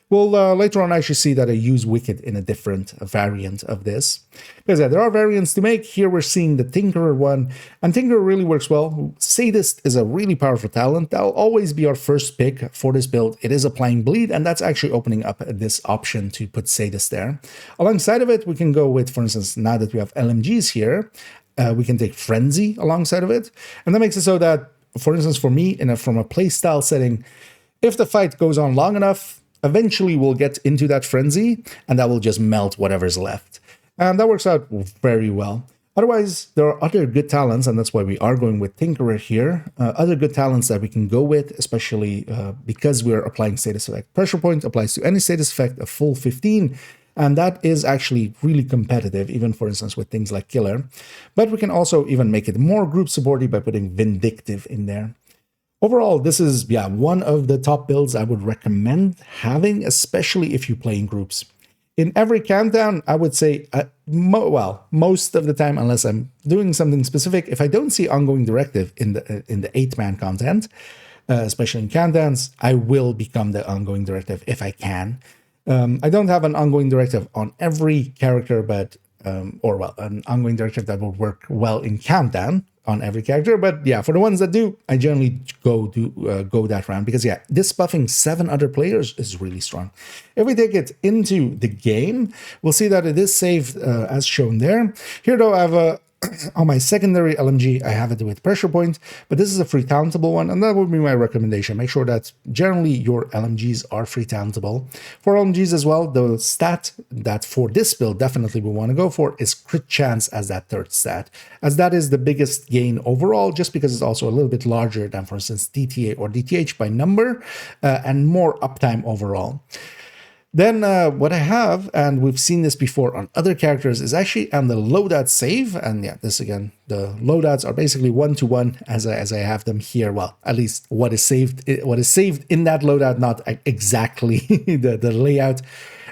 We'll later on actually see that I use Wicked in a different variant of this. Because yeah, there are variants to make. Here we're seeing the Tinkerer one, and Tinkerer really works well. Sadist is a really powerful talent. That'll always be our first pick for this build. It is applying bleed, and that's actually opening up this option to put Sadist there. Alongside of it, we can go with, for instance, now that we have LMGs here, we can take Frenzy alongside of it, and that makes it so that, for instance, for me, from a playstyle setting, if the fight goes on long enough, eventually we'll get into that Frenzy, and that will just melt whatever's left. And that works out very well. Otherwise, there are other good talents, and that's why we are going with Tinkerer here. Other good talents that we can go with, especially because we're applying status effect. Pressure Point applies to any status effect a full 15, and that is actually really competitive, even for instance with things like Killer. But we can also even make it more group supporty by putting Vindictive in there. Overall, this is one of the top builds I would recommend having, especially if you play in groups. In every countdown, I would say, most of the time, unless I'm doing something specific, if I don't see Ongoing Directive in the 8-man content, especially in countdowns, I will become the Ongoing Directive if I can. I don't have an Ongoing Directive on every character, but an Ongoing Directive that will work well in countdown on every character. But yeah, for the ones that do, I generally go that round, because yeah, this buffing 7 other players is really strong. If we take it into the game, we'll see that it is saved as shown there. Here though, I have on my secondary LMG, I have it with Pressure Point, but this is a free talentable one, and that would be my recommendation. Make sure that generally your LMGs are free talentable. For LMGs as well, the stat that for this build definitely we want to go for is crit chance as that 3rd stat, as that is the biggest gain overall, just because it's also a little bit larger than, for instance, DTA or DTH by number, and more uptime overall. Then what I have, and we've seen this before on other characters, is actually on the loadout save. And yeah, this again, the loadouts are basically 1-to-1 as I have them here. Well, at least what is saved in that loadout, not exactly the layout.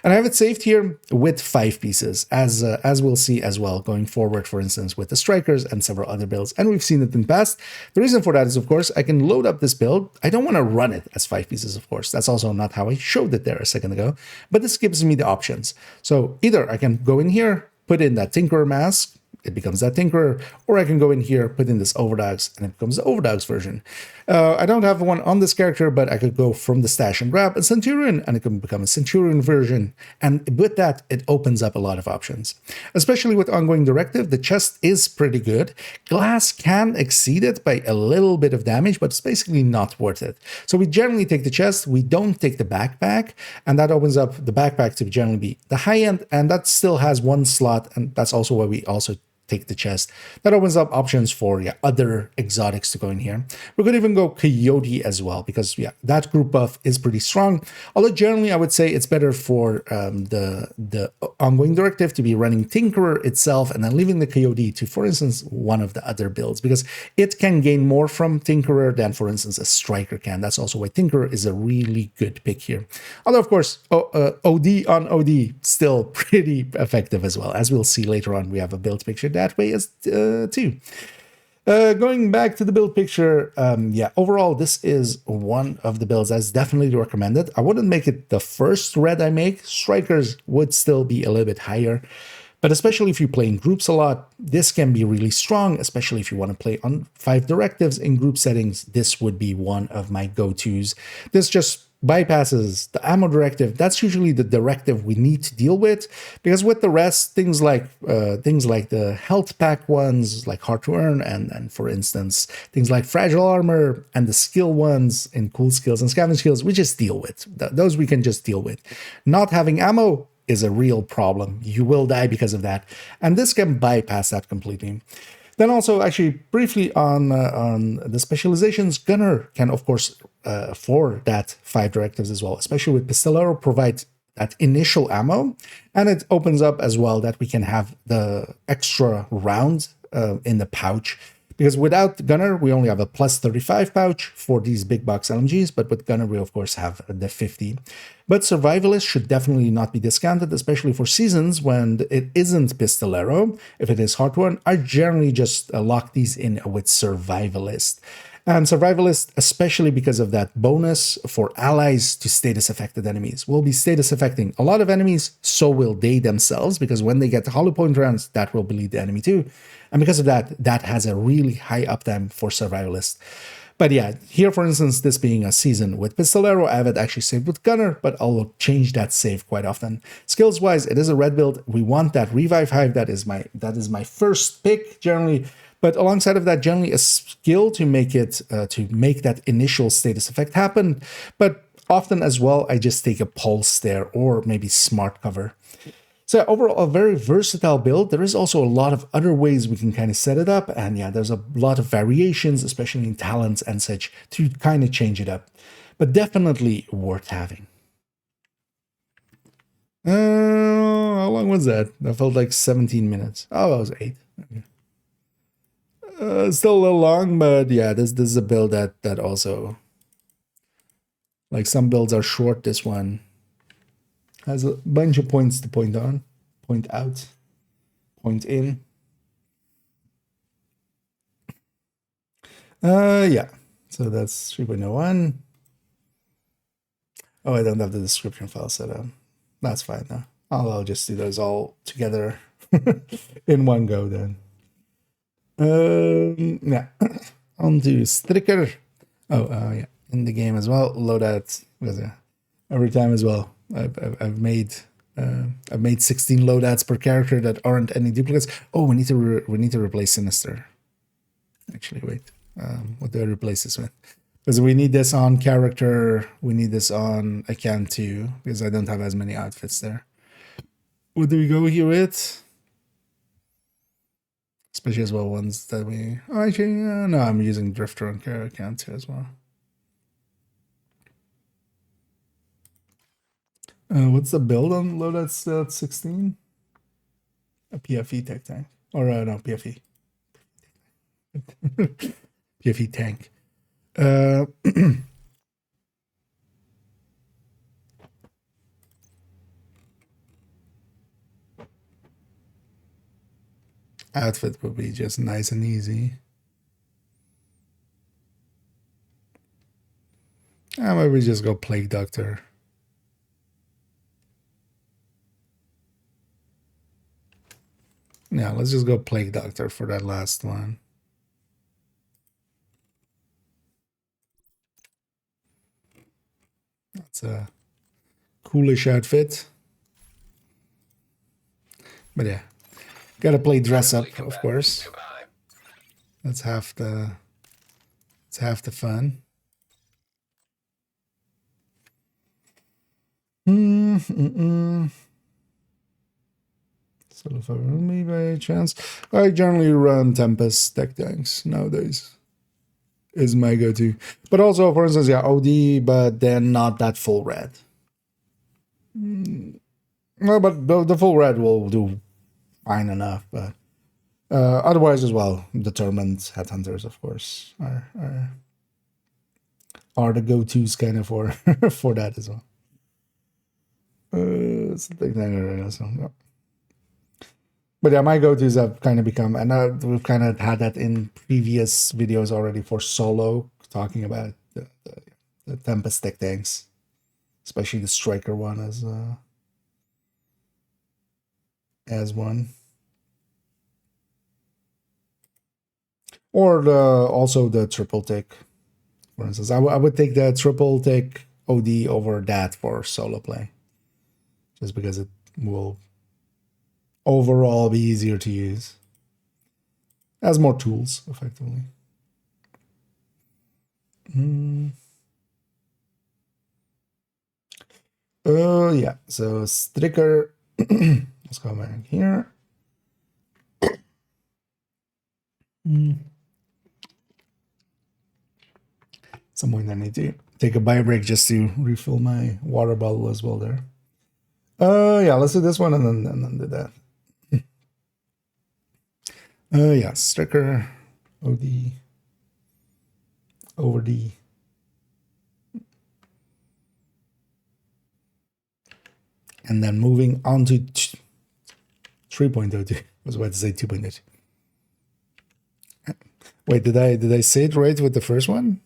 And I have it saved here with 5 pieces, as we'll see as well going forward, for instance, with the strikers and several other builds. And we've seen it in the past. The reason for that is, of course, I can load up this build. I don't want to run it as 5 pieces, of course. That's also not how I showed it there a second ago. But this gives me the options. So either I can go in here, put in that Tinkerer mask, it becomes that Tinkerer, or I can go in here, put in this Overdogs, and it becomes the Overdogs version. I don't have one on this character, but I could go from the stash and grab a Centurion, and it can become a Centurion version. And with that, it opens up a lot of options. Especially with Ongoing Directive, the chest is pretty good. Glass can exceed it by a little bit of damage, but it's basically not worth it. So we generally take the chest, we don't take the backpack, and that opens up the backpack to generally be the high end, and that still has 1 slot, and that's also why we also take the chest. That opens up options for other exotics to go in here. We could even go Coyote as well, because that group buff is pretty strong. Although generally I would say it's better for the Ongoing Directive to be running Tinkerer itself and then leaving the Coyote to, for instance, one of the other builds, because it can gain more from Tinkerer than, for instance, a Striker can. That's also why Tinkerer is a really good pick here. Although, of course, OD on OD still pretty effective as well. As we'll see later on, we have a build picture that way as too. Going back to the build picture, overall, this is one of the builds that's definitely recommended. I wouldn't make it the first red I make. Strikers would still be a little bit higher, but especially if you play in groups a lot, this can be really strong, especially if you want to play on 5 directives in group settings. This would be one of my go-tos. This just bypasses the ammo directive. That's usually the directive we need to deal with, because with the rest, things like the health pack ones, like hard to earn, and for instance, things like fragile armor and the skill ones in cool skills and scavenge skills, we just deal with. Those we can just deal with. Not having ammo is a real problem. You will die because of that, and this can bypass that completely. Then also, actually, briefly on the specializations, Gunner can, of course, for that 5 directives as well, especially with Pistolero, provide that initial ammo, and it opens up as well that we can have the extra round in the pouch. Because without Gunner, we only have a plus 35 pouch for these big box LMGs, but with Gunner, we of course have the 50. But Survivalist should definitely not be discounted, especially for seasons when it isn't Pistolero. If it is hard to earn, I generally just lock these in with Survivalist. And Survivalist, especially because of that bonus for allies to status affected enemies, will be status affecting a lot of enemies, so will they themselves, because when they get the hollow point rounds, that will bleed the enemy too. And because of that, that has a really high uptime for Survivalist. But yeah, here, for instance, this being a season with Pistolero, I have it actually saved with Gunner, but I'll change that save quite often. Skills-wise, it is a red build. We want that Revive Hive. That is my first pick, generally. But alongside of that, generally a skill to make it to make that initial status effect happen. But often as well, I just take a pulse there or maybe smart cover. So overall, a very versatile build. There is also a lot of other ways we can kind of set it up. And yeah, there's a lot of variations, especially in talents and such, to kind of change it up. But definitely worth having. How long was that? That felt like 17 minutes. Oh, that was 8. Okay. Still a little long, but yeah, this is a build that also, like, some builds are short. This one has a bunch of points to point on, point out, point in. Yeah, so that's 3.01. Oh, I don't have the description file set up. That's fine though. I'll just do those all together in one go then. Yeah, on to Striker. Yeah, in the game as well. Loadouts, every time as well. I've made 16 loadouts per character that aren't any duplicates. Oh, we need to replace Sinister. Actually, wait. What do I replace this with? Because we need this on character. We need this on account too, because I don't have as many outfits there. What do we go here with? Especially as well ones that we... Oh, actually, no, I'm using Drifter on character account too as well. What's the build on loadout still at 16? A PFE tech tank. Or no, PFE. PFE tank. Outfit would be just nice and easy. Maybe just go Plague Doctor. Yeah, let's just go Plague Doctor for that last one. That's a coolish outfit. But yeah, gotta play dress up, of course. That's half the fun. So if I me by chance, I generally run Tempest tech tanks nowadays. Is my go-to, but also, for instance, yeah, OD, but then not that full red. No, but the full red will do fine enough. But otherwise, as well, determined headhunters, of course, are the go-tos kind of for for that as well. It's a big thing right now, so yeah. But yeah, my go-tos have kind of become, and we've kind of had that in previous videos already for solo, talking about the Tempest tech tanks, especially the Striker one as one, or also the triple tick. For instance, I would take the triple tick OD over that for solo play, just because it will overall be easier to use. Has more tools, effectively. Yeah, so Stricker, let's go back here. Some point I need to take a bio break just to refill my water bottle as well there. Yeah, let's do this one and then do that. Yeah, Stricker, OD, over D. And then moving on to 3.02. I was about to say 2.02. Wait, did I say it right with the first one?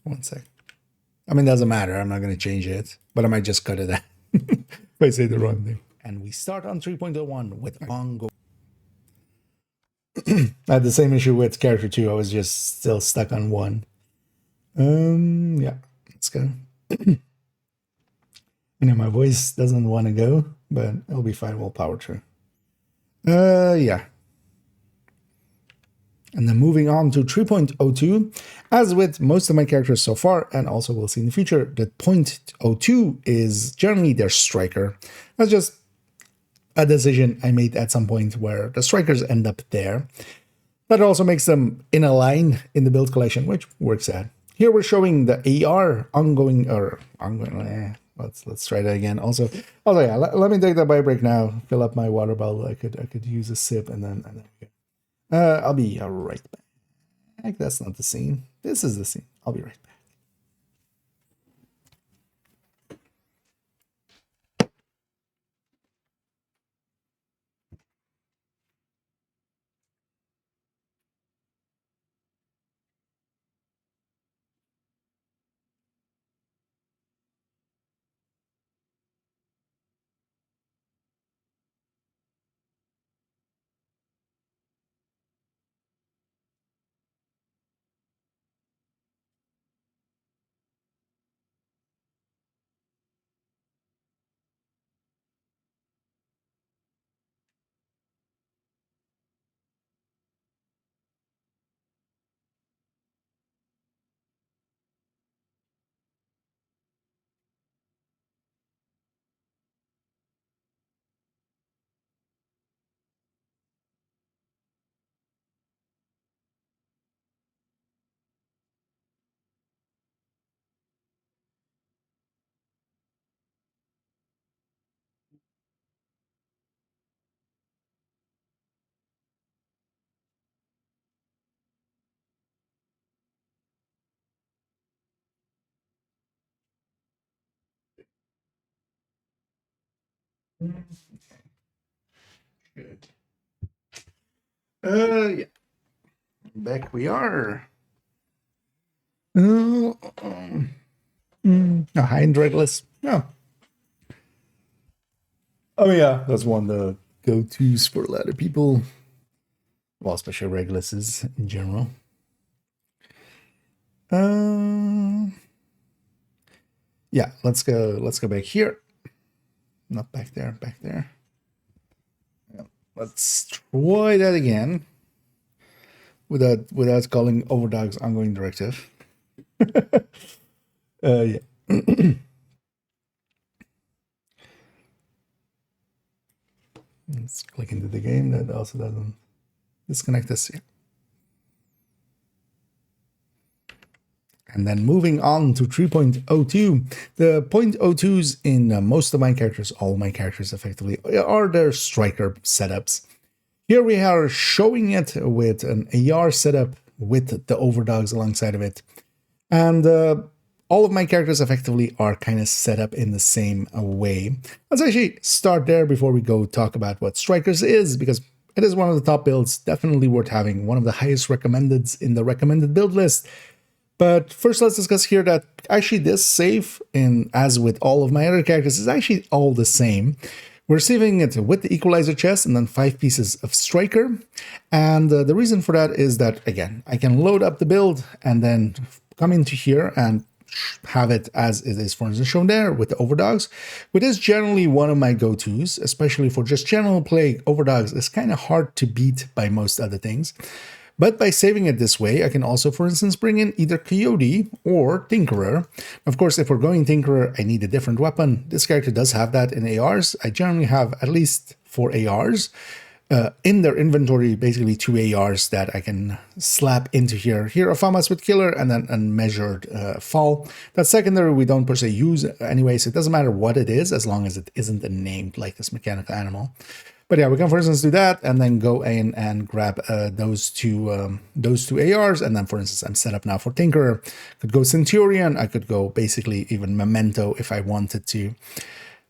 One sec. I mean, doesn't matter. I'm not going to change it, but I might just cut it out if I say the wrong thing. And we start on 3.01 with ongoing. I had the same issue with character 2. I was just still stuck on 1. Yeah, let's go. My voice doesn't want to go, but it'll be fine. We'll power through. Yeah. And then moving on to 3.02, as with most of my characters so far, and also we'll see in the future, that 0.02 is generally their striker. That's just a decision I made at some point where the strikers end up there. That also makes them in a line in the build collection, which works out. Here we're showing the AR ongoing. Let's try that again. Also yeah, let me take that bio break now. Fill up my water bottle. I could use a sip and then I'll be right back. That's not the scene. This is the scene. I'll be right back. Good. Yeah. Back we are. No, high-end Regulus. No. Oh yeah, that's one of the go-tos for a lot of people. Well, especially Reguluses in general. Yeah, let's go back here. Not back there, back there. Yeah, let's try that again. Without calling Overdog's ongoing directive. Yeah. Let's click into the game. That also doesn't disconnect us here. And then moving on to 3.02. The 0.02s in most of my characters, all my characters effectively, are their striker setups. Here we are showing it with an AR setup with the overdogs alongside of it. And all of my characters effectively are kind of set up in the same way. Let's actually start there before we go talk about what strikers is, because it is one of the top builds, definitely worth having, one of the highest recommendeds in the recommended build list. But first, let's discuss here that actually this save, as with all of my other characters, is actually all the same. We're saving it with the equalizer chest and then 5 pieces of striker. And the reason for that is that, again, I can load up the build and then come into here and have it as it is, for instance, shown there with the overdogs, which is generally one of my go-tos, especially for just general play. Overdogs is kind of hard to beat by most other things. But by saving it this way, I can also, for instance, bring in either Coyote or Tinkerer. Of course, if we're going Tinkerer, I need a different weapon. This character does have that in ARs. I generally have at least 4 ARs in their inventory, basically 2 ARs that I can slap into here. Here, a FAMAS with Killer and then a measured fall. That secondary we don't per se use anyway, so it doesn't matter what it is as long as it isn't named like this mechanical animal. But yeah, we can, for instance, do that and then go in and grab those two ARs. And then, for instance, I'm set up now for Tinkerer. Could go Centurion. I could go basically even Memento if I wanted to.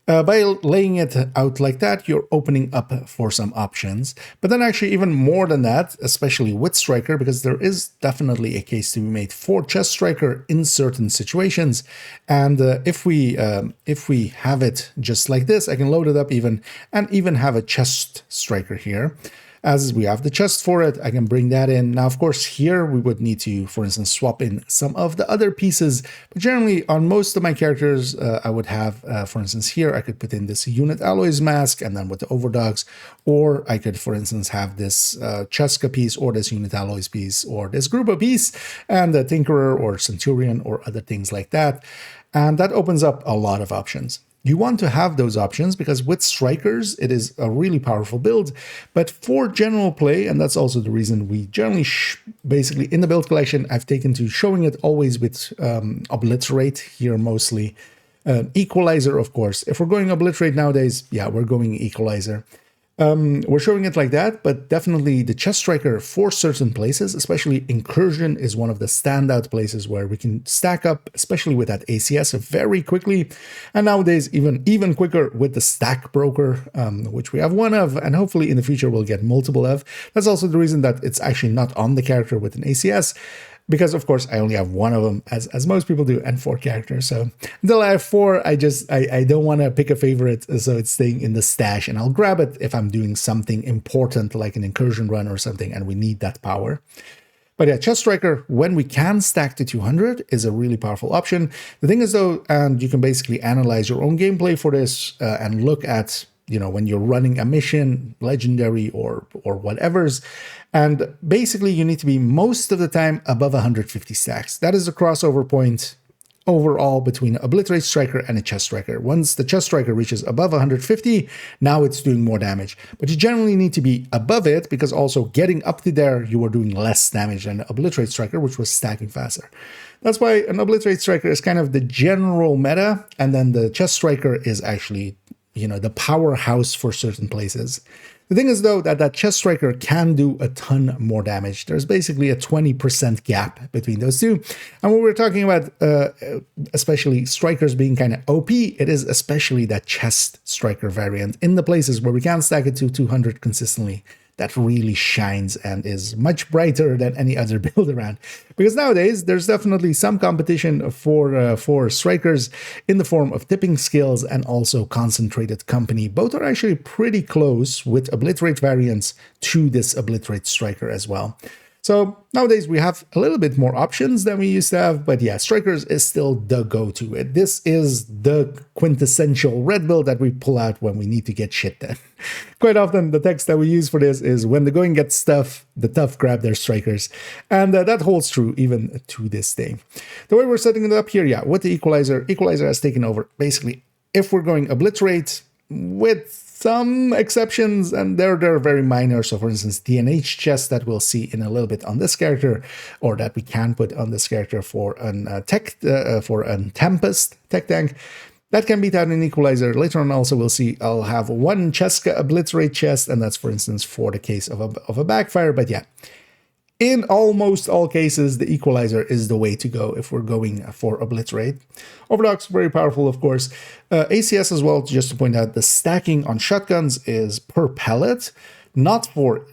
By laying it out like that, you're opening up for some options. But then actually even more than that, especially with Striker, because there is definitely a case to be made for Chest Striker in certain situations. And if we have it just like this, I can load it up even have a Chest Striker here. As we have the chest for it, I can bring that in. Now, of course, here we would need to, for instance, swap in some of the other pieces. But generally, on most of my characters, I would have, for instance, here, I could put in this Unit Alloys mask and then with the overdogs. Or I could, for instance, have this Cheska piece or this Unit Alloys piece or this Gruba piece and the Tinkerer or Centurion or other things like that. And that opens up a lot of options. You want to have those options because with strikers, it is a really powerful build. But for general play, and that's also the reason we generally basically in the build collection, I've taken to showing it always with Obliterate here mostly. Equalizer, of course. If we're going Obliterate nowadays, yeah, we're going Equalizer. We're showing it like that, but definitely the Chest Striker for certain places, especially Incursion is one of the standout places where we can stack up, especially with that ACS very quickly. And nowadays, even quicker with the Stack Broker, which we have one of, and hopefully in the future we'll get multiple of. That's also the reason that it's actually not on the character with an ACS. Because, of course, I only have one of them, as most people do, and 4 characters. So until I have 4, I don't want to pick a favorite, so it's staying in the stash. And I'll grab it if I'm doing something important, like an incursion run or something, and we need that power. But yeah, Chest Striker, when we can stack to 200, is a really powerful option. The thing is, though, and you can basically analyze your own gameplay for this and look at, you know, when you're running a mission, legendary or whatever's, and basically you need to be most of the time above 150 stacks. That is the crossover point overall between Obliterate Striker and a Chest Striker. Once the Chest Striker reaches above 150, now it's doing more damage. But you generally need to be above it because also getting up to there, you are doing less damage than the Obliterate Striker, which was stacking faster. That's why an Obliterate Striker is kind of the general meta, and then the Chest Striker is actually, you know, the powerhouse for certain places. The thing is, though, that that chest striker can do a ton more damage. There's basically a 20% gap between those two. And when we're talking about especially strikers being kind of OP, it is especially that chest striker variant in the places where we can stack it to 200 consistently that really shines and is much brighter than any other build around. Because nowadays, there's definitely some competition for strikers in the form of tipping skills and also concentrated company. Both are actually pretty close with obliterate variants to this obliterate striker as well. So nowadays we have a little bit more options than we used to have, but yeah, strikers is still the go-to. This is the quintessential red build that we pull out when we need to get shit done. Quite often the text that we use for this is when the going gets tough, the tough grab their strikers. And that holds true even to this day. The way we're setting it up here, yeah, with the equalizer has taken over. Basically, if we're going obliterate with some exceptions, and they're very minor. So for instance, the NH chest that we'll see in a little bit on this character, or that we can put on this character for an Tempest tech tank, that can beat out an equalizer. Later on also we'll see I'll have one Cheska obliterate chest, and that's for instance for the case of a backfire. But yeah, in almost all cases, the equalizer is the way to go if we're going for obliterate. Overdogs, very powerful, of course. ACS as well, just to point out, the stacking on shotguns is per pellet, not for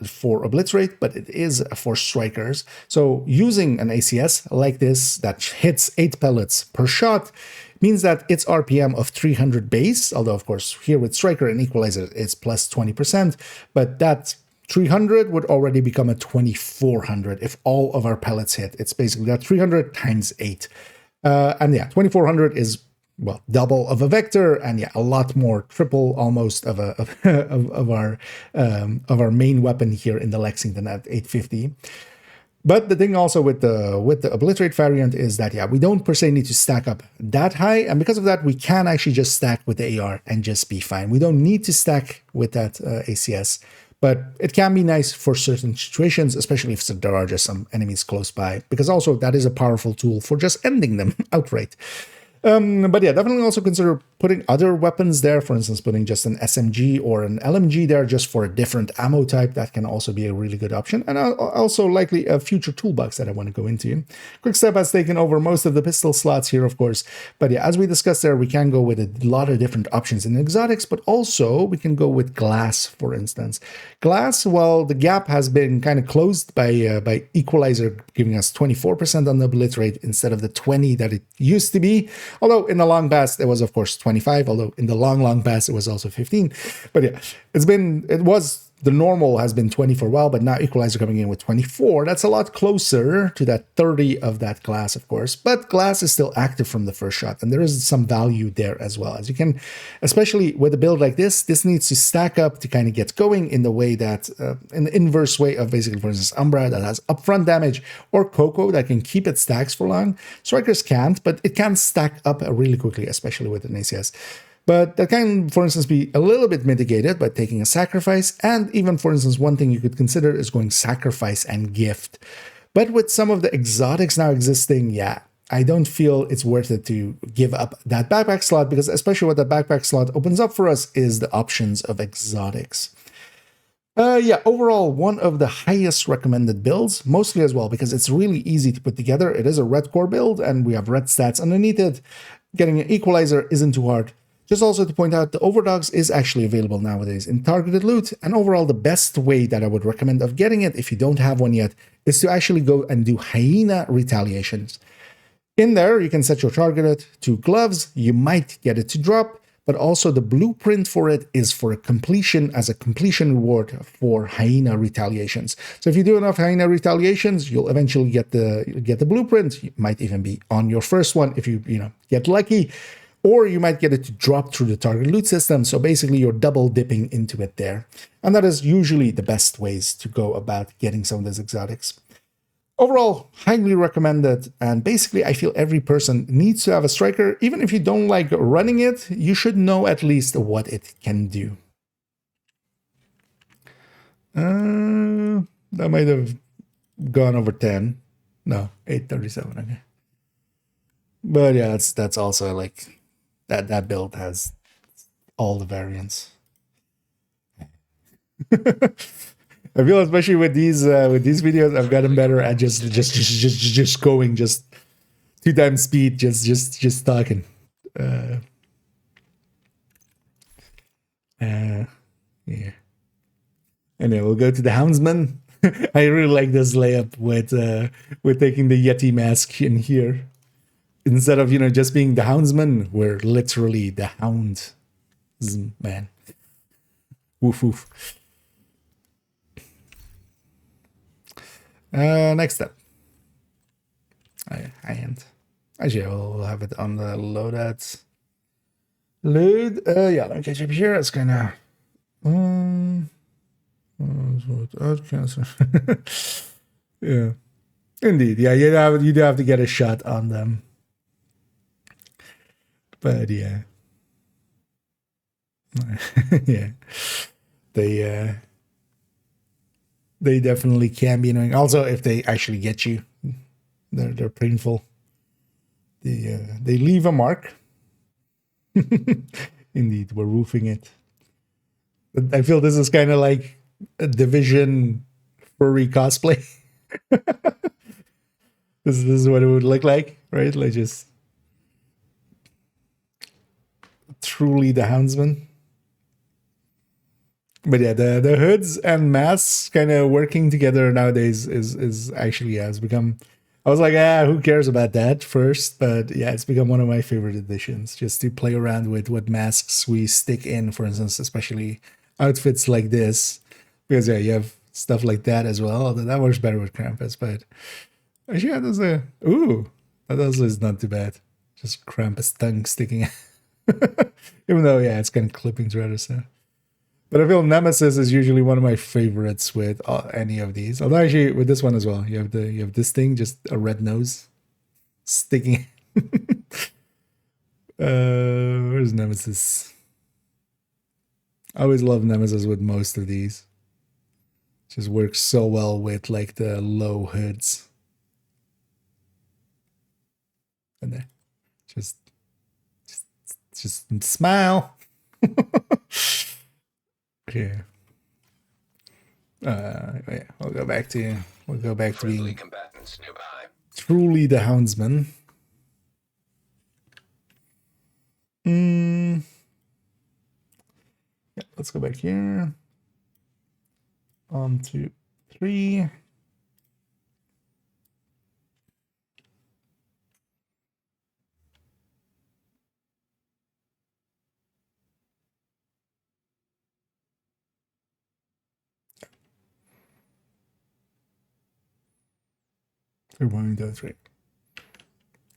obliterate, but it is for strikers. So using an ACS like this that hits 8 pellets per shot means that its RPM of 300 base, although of course here with striker and equalizer it's plus 20%, but that 300 would already become a 2400 if all of our pellets hit. It's basically that 300 times 8. And yeah, 2400 is, well, double of a vector, and yeah, a lot more, triple almost of our main weapon here in the Lexington at 850. But the thing also with the obliterate variant is that, yeah, we don't per se need to stack up that high. And because of that, we can actually just stack with the AR and just be fine. We don't need to stack with that ACS. But it can be nice for certain situations, especially if there are just some enemies close by, because also that is a powerful tool for just ending them outright. But yeah, definitely also consider putting other weapons there. For instance, putting just an SMG or an LMG there just for a different ammo type. That can also be a really good option. And also likely a future toolbox that I want to go into. Quickstep has taken over most of the pistol slots here, of course. But yeah, as we discussed there, we can go with a lot of different options in exotics, but also we can go with glass, for instance. Glass, well, the gap has been kind of closed by Equalizer giving us 24% on the obliterate instead of the 20 that it used to be. Although in the long past, it was, of course, 25. Although in the long past, it was also 15. But yeah, the normal has been 20 for a while, but now Equalizer coming in with 24. That's a lot closer to that 30 of that glass, of course. But glass is still active from the first shot, and there is some value there as well. As you can, especially with a build like this needs to stack up to kind of get going in the way that, in the inverse way of basically, for instance, Umbra that has upfront damage, or Coco that can keep its stacks for long. Strikers can't, but it can stack up really quickly, especially with an ACS. But that can, for instance, be a little bit mitigated by taking a sacrifice. And even, for instance, one thing you could consider is going sacrifice and gift. But with some of the exotics now existing, yeah, I don't feel it's worth it to give up that backpack slot, because especially what that backpack slot opens up for us is the options of exotics. Yeah, overall, one of the highest recommended builds, mostly as well because it's really easy to put together. It is a red core build, and we have red stats underneath it. Getting an equalizer isn't too hard. Just also to point out, the Overdogs is actually available nowadays in targeted loot, and overall the best way that I would recommend of getting it, if you don't have one yet, is to actually go and do Hyena Retaliations. In there, you can set your target to gloves, you might get it to drop, but also the blueprint for it is for a completion as a completion reward for Hyena Retaliations. So if you do enough Hyena Retaliations, you'll eventually get the blueprint. You might even be on your first one if you get lucky. Or you might get it to drop through the target loot system. So basically you're double dipping into it there. And that is usually the best ways to go about getting some of those exotics. Overall, highly recommended. And basically I feel every person needs to have a striker. Even if you don't like running it, you should know at least what it can do. That might have gone over 10. No, 837, okay. But yeah, that's also like... That build has all the variants. I feel especially with these videos, I've gotten better at just going just 2 times speed, just talking. Yeah. Anyway, we'll go to the Houndsman. I really like this layup with taking the Yeti mask in here. Instead of, just being the Houndsman, we're literally the Hound. Man. Woof woof. Next up. High-end. Actually, we'll have it on the loadouts. Load. Yeah, let me catch up here. It's kind of... cancer. Yeah, indeed. Yeah, you do have to get a shot on them. But yeah, yeah, they definitely can be annoying. Also, if they actually get you, they're painful. They leave a mark. Indeed, we're roofing it. But I feel this is kind of like a Division furry cosplay. This is what it would look like, right? Like just truly the Houndsman. But yeah, the hoods and masks kind of working together nowadays is actually has become. I was like, who cares about that first? But yeah, it's become one of my favorite additions, just to play around with what masks we stick in, for instance, especially outfits like this. Because yeah, you have stuff like that as well. Although that works better with Krampus, but actually, yeah, that also is not too bad. Just Krampus tongue sticking out. Even though, yeah, it's kind of clipping through other stuff. But I feel Nemesis is usually one of my favorites with any of these. Although actually with this one as well, you have this thing, just a red nose sticking. Where's Nemesis? I always love Nemesis with most of these. Just works so well with like the low hoods. And there, just smile. Yeah. Yeah. We'll go back to being combatants nearby. Truly the Houndsman. Yeah, let's go back here. 1, 2, 3.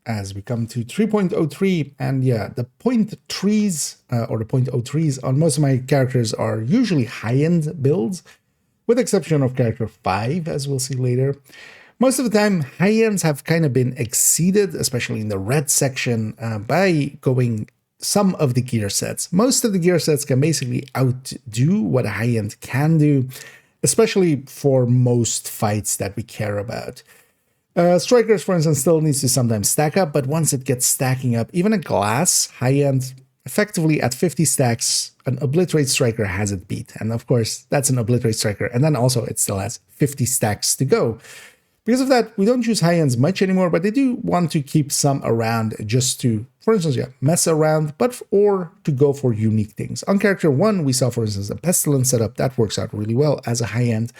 As we come to 3.03, and yeah, the point trees or the 0.03s on most of my characters are usually high-end builds, with the exception of character 5, as we'll see later. Most of the time, high-ends have kind of been exceeded, especially in the red section, by going some of the gear sets. Most of the gear sets can basically outdo what a high-end can do, especially for most fights that we care about. Strikers, for instance, still needs to sometimes stack up, but once it gets stacking up, even a glass high-end, effectively at 50 stacks, an Obliterate Striker has it beat. And of course, that's an Obliterate Striker, and then also it still has 50 stacks to go. Because of that, we don't use high-ends much anymore, but they do want to keep some around just to, for instance, yeah, mess around, or to go for unique things. On character 1, we saw, for instance, a Pestilence setup. That works out really well as a high-end.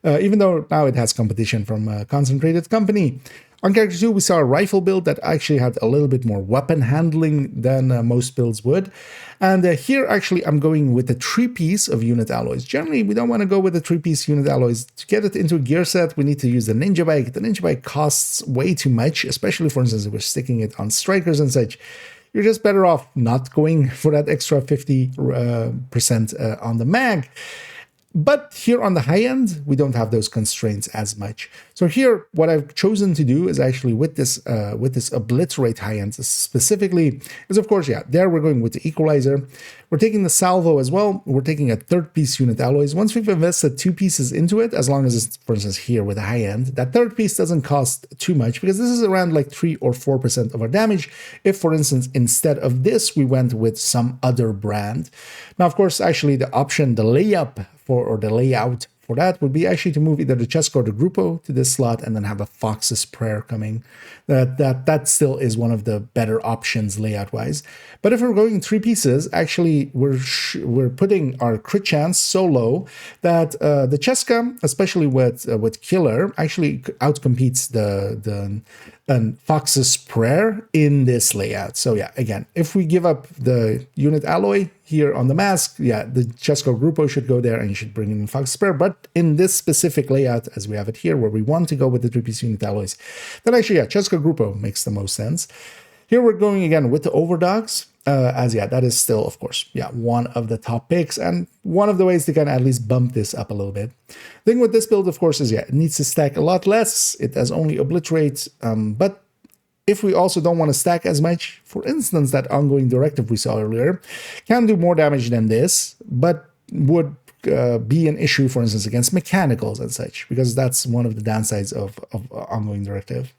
Even though now it has competition from a concentrated company. On character 2, we saw a rifle build that actually had a little bit more weapon handling than most builds would. And here, actually, I'm going with the 3-piece of unit alloys. Generally, we don't want to go with the 3-piece unit alloys. To get it into a gear set, we need to use the Ninja Bike. The Ninja Bike costs way too much, especially, for instance, if we're sticking it on strikers and such. You're just better off not going for that extra 50% on the mag. But here on the high end, we don't have those constraints as much. So here, what I've chosen to do is actually with this Obliterate high end specifically is, of course, yeah, there we're going with the Equalizer. We're taking the Salvo as well. We're taking a 3rd-piece unit alloys. Once we've invested 2 pieces into it, as long as it's, for instance, here with the high end, that 3rd piece doesn't cost too much because this is around like 3 or 4% of our damage. If, for instance, instead of this, we went with some other brand. Now, of course, actually the option, the layup for, or the layout for that would be actually to move either the Cheska or the Grupo to this slot and then have a Fox's Prayer coming. That still is one of the better options layout wise. But if we're going 3 pieces, actually we're putting our crit chance so low that the Cheska, especially with Killer, actually outcompetes the Fox's Prayer in this layout. So yeah, again, if we give up the unit alloy here on the mask, yeah, the Cheska Grupo should go there and you should bring in Fox's Prayer. But in this specific layout, as we have it here, where we want to go with the 3-piece unit alloys, then actually, yeah, Cheska Grupo makes the most sense. Here we're going again with the Overdogs, as yeah, that is still, of course, yeah, one of the top picks and one of the ways to kind of at least bump this up a little bit. The thing with this build, of course, is yeah, it needs to stack a lot less. It has only obliterate, but if we also don't want to stack as much, for instance, that ongoing directive we saw earlier can do more damage than this, but would be an issue, for instance, against mechanicals and such, because that's one of the downsides of ongoing directive.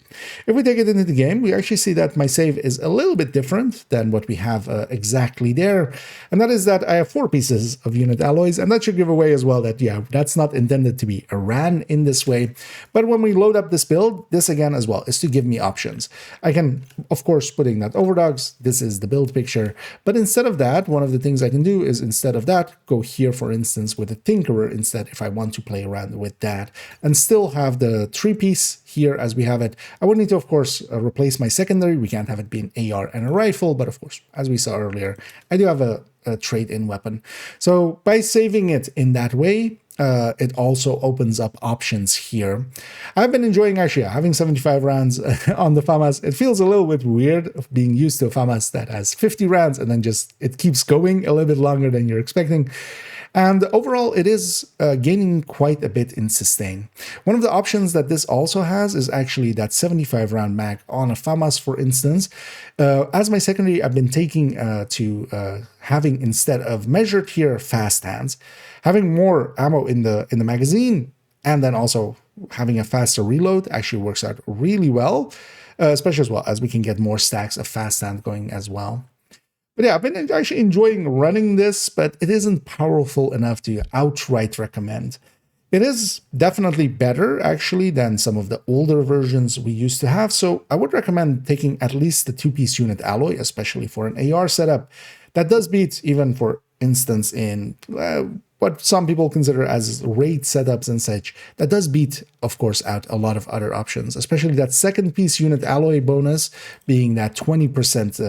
If we take it into the game, we actually see that my save is a little bit different than what we have exactly there, and that is that I have 4 pieces of unit alloys, and that should give away as well that, yeah, that's not intended to be a RAN in this way, but when we load up this build, this again as well is to give me options. I can, of course, put in that Overdogs, this is the build picture, but instead of that, one of the things I can do is, instead of that, go here, for instance, with a Tinkerer instead, if I want to play around with that, and still have the 3-piece here as we have it. I would need to, of course, replace my secondary. We can't have it be an AR and a rifle, but of course, as we saw earlier, I do have a trade-in weapon. So by saving it in that way, it also opens up options here. I've been enjoying actually having 75 rounds on the FAMAS. It feels a little bit weird of being used to a FAMAS that has 50 rounds and then just it keeps going a little bit longer than you're expecting. And overall, it is gaining quite a bit in sustain. One of the options that this also has is actually that 75 round mag on a FAMAS, for instance. As my secondary, I've been taking to having, instead of measured here, fast hands, having more ammo in the magazine, and then also having a faster reload actually works out really well, especially as well as we can get more stacks of fast hand going as well. But yeah, I've been actually enjoying running this, but it isn't powerful enough to outright recommend. It is definitely better, actually, than some of the older versions we used to have, so I would recommend taking at least the 2-piece unit alloy, especially for an AR setup. That does beat, even for instance, in what some people consider as raid setups and such, that does beat, of course, out a lot of other options, especially that 2nd-piece unit alloy bonus being that 20%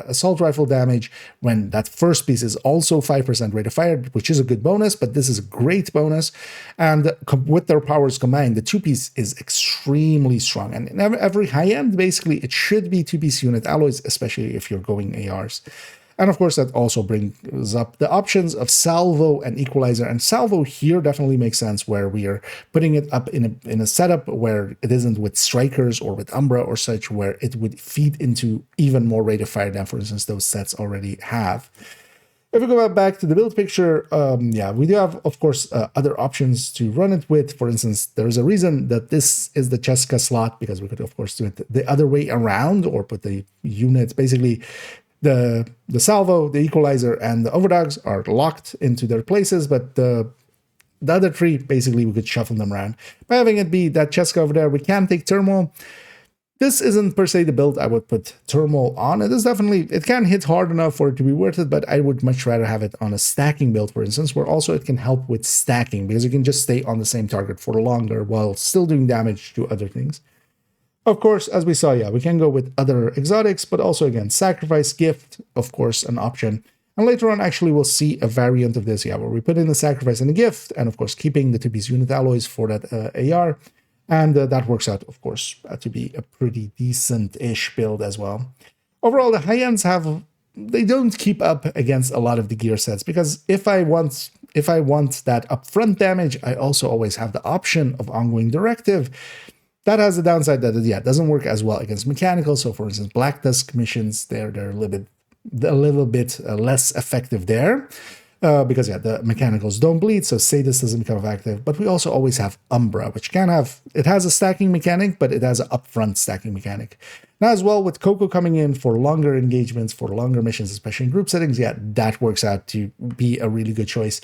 assault rifle damage, when that 1st piece is also 5% rate of fire, which is a good bonus, but this is a great bonus. And with their powers combined, the 2-piece is extremely strong. And in every high-end, basically, it should be 2-piece unit alloys, especially if you're going ARs. And of course, that also brings up the options of salvo and equalizer. And salvo here definitely makes sense, where we are putting it up in a setup where it isn't with strikers or with Umbra or such, where it would feed into even more rate of fire than, for instance, those sets already have. If we go back to the build picture, yeah, we do have, of course, other options to run it with. For instance, there's a reason that this is the Cheska slot, because we could, of course, do it the other way around, or put the units, basically, the salvo, the equalizer, and the overdogs are locked into their places, but the other 3, basically, we could shuffle them around. By having it be that Cheska over there, we can take turmoil. This isn't per se the build I would put turmoil on. It is definitely, it can hit hard enough for it to be worth it, but I would much rather have it on a stacking build, for instance, where also it can help with stacking, because you can just stay on the same target for longer while still doing damage to other things. Of course, as we saw, yeah, we can go with other exotics, but also, again, sacrifice, gift, of course, an option. And later on, actually, we'll see a variant of this, yeah, where we put in the sacrifice and the gift, and of course, keeping the 2-piece unit alloys for that AR. And that works out, of course, to be a pretty decent-ish build as well. Overall, the high-ends they don't keep up against a lot of the gear sets, because if I want that upfront damage, I also always have the option of ongoing directive. That has the downside that it doesn't work as well against mechanical. So, for instance, Black Dusk missions, they're a little bit less effective there, because the mechanicals don't bleed, so Sadist doesn't become effective. But we also always have Umbra, which it has a stacking mechanic, but it has an upfront stacking mechanic. Now, as well, with Coco coming in for longer engagements, for longer missions, especially in group settings, that works out to be a really good choice.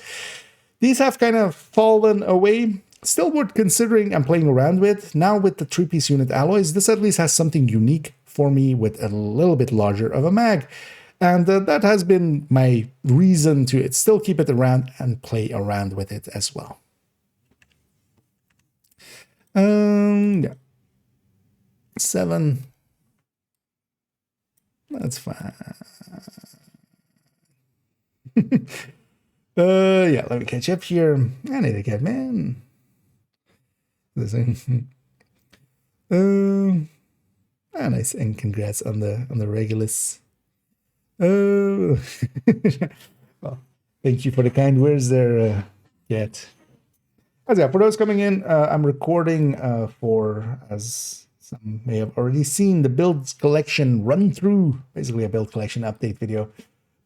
These have kind of fallen away. Still worth considering and playing around with. Now with the 3-piece unit alloys, this at least has something unique for me with a little bit larger of a mag. And that has been my reason to still keep it around and play around with it as well. Yeah. 7. That's fine. Yeah, let me catch up here. I need to get man. Nice, and congrats on the Regulus. Well, thank you for the kind words there, Kat. As yeah, for those coming in, I'm recording for, as some may have already seen, the builds collection run through, basically a build collection update video.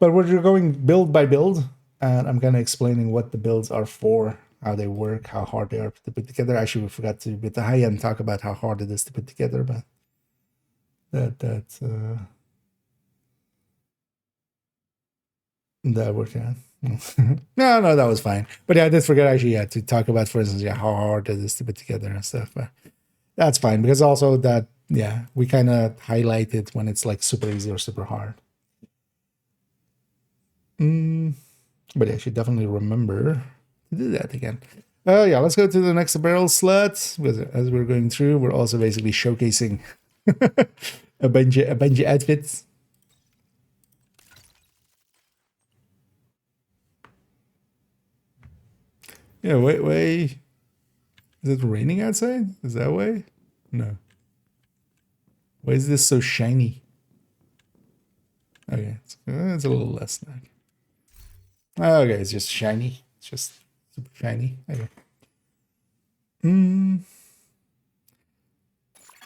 But we're going build by build, and I'm kind of explaining what the builds are for, how they work, how hard they are to put together. Actually, we forgot to, with the high end, talk about how hard it is to put together, but that worked out. No, that was fine. But yeah, I did forget actually, yeah, to talk about, for instance, yeah, how hard it is to put together and stuff. But that's fine, because also that, yeah, we kind of highlight it when it's like super easy or super hard. But yeah, I should definitely remember to do that again. Yeah, let's go to the next barrel slot. Because as we're going through, we're also basically showcasing a bunch of outfits. Yeah, wait. Is it raining outside? Is that why? No. Why is this so shiny? Okay, it's a little less now. Okay, it's just shiny. It's just super shiny. Okay.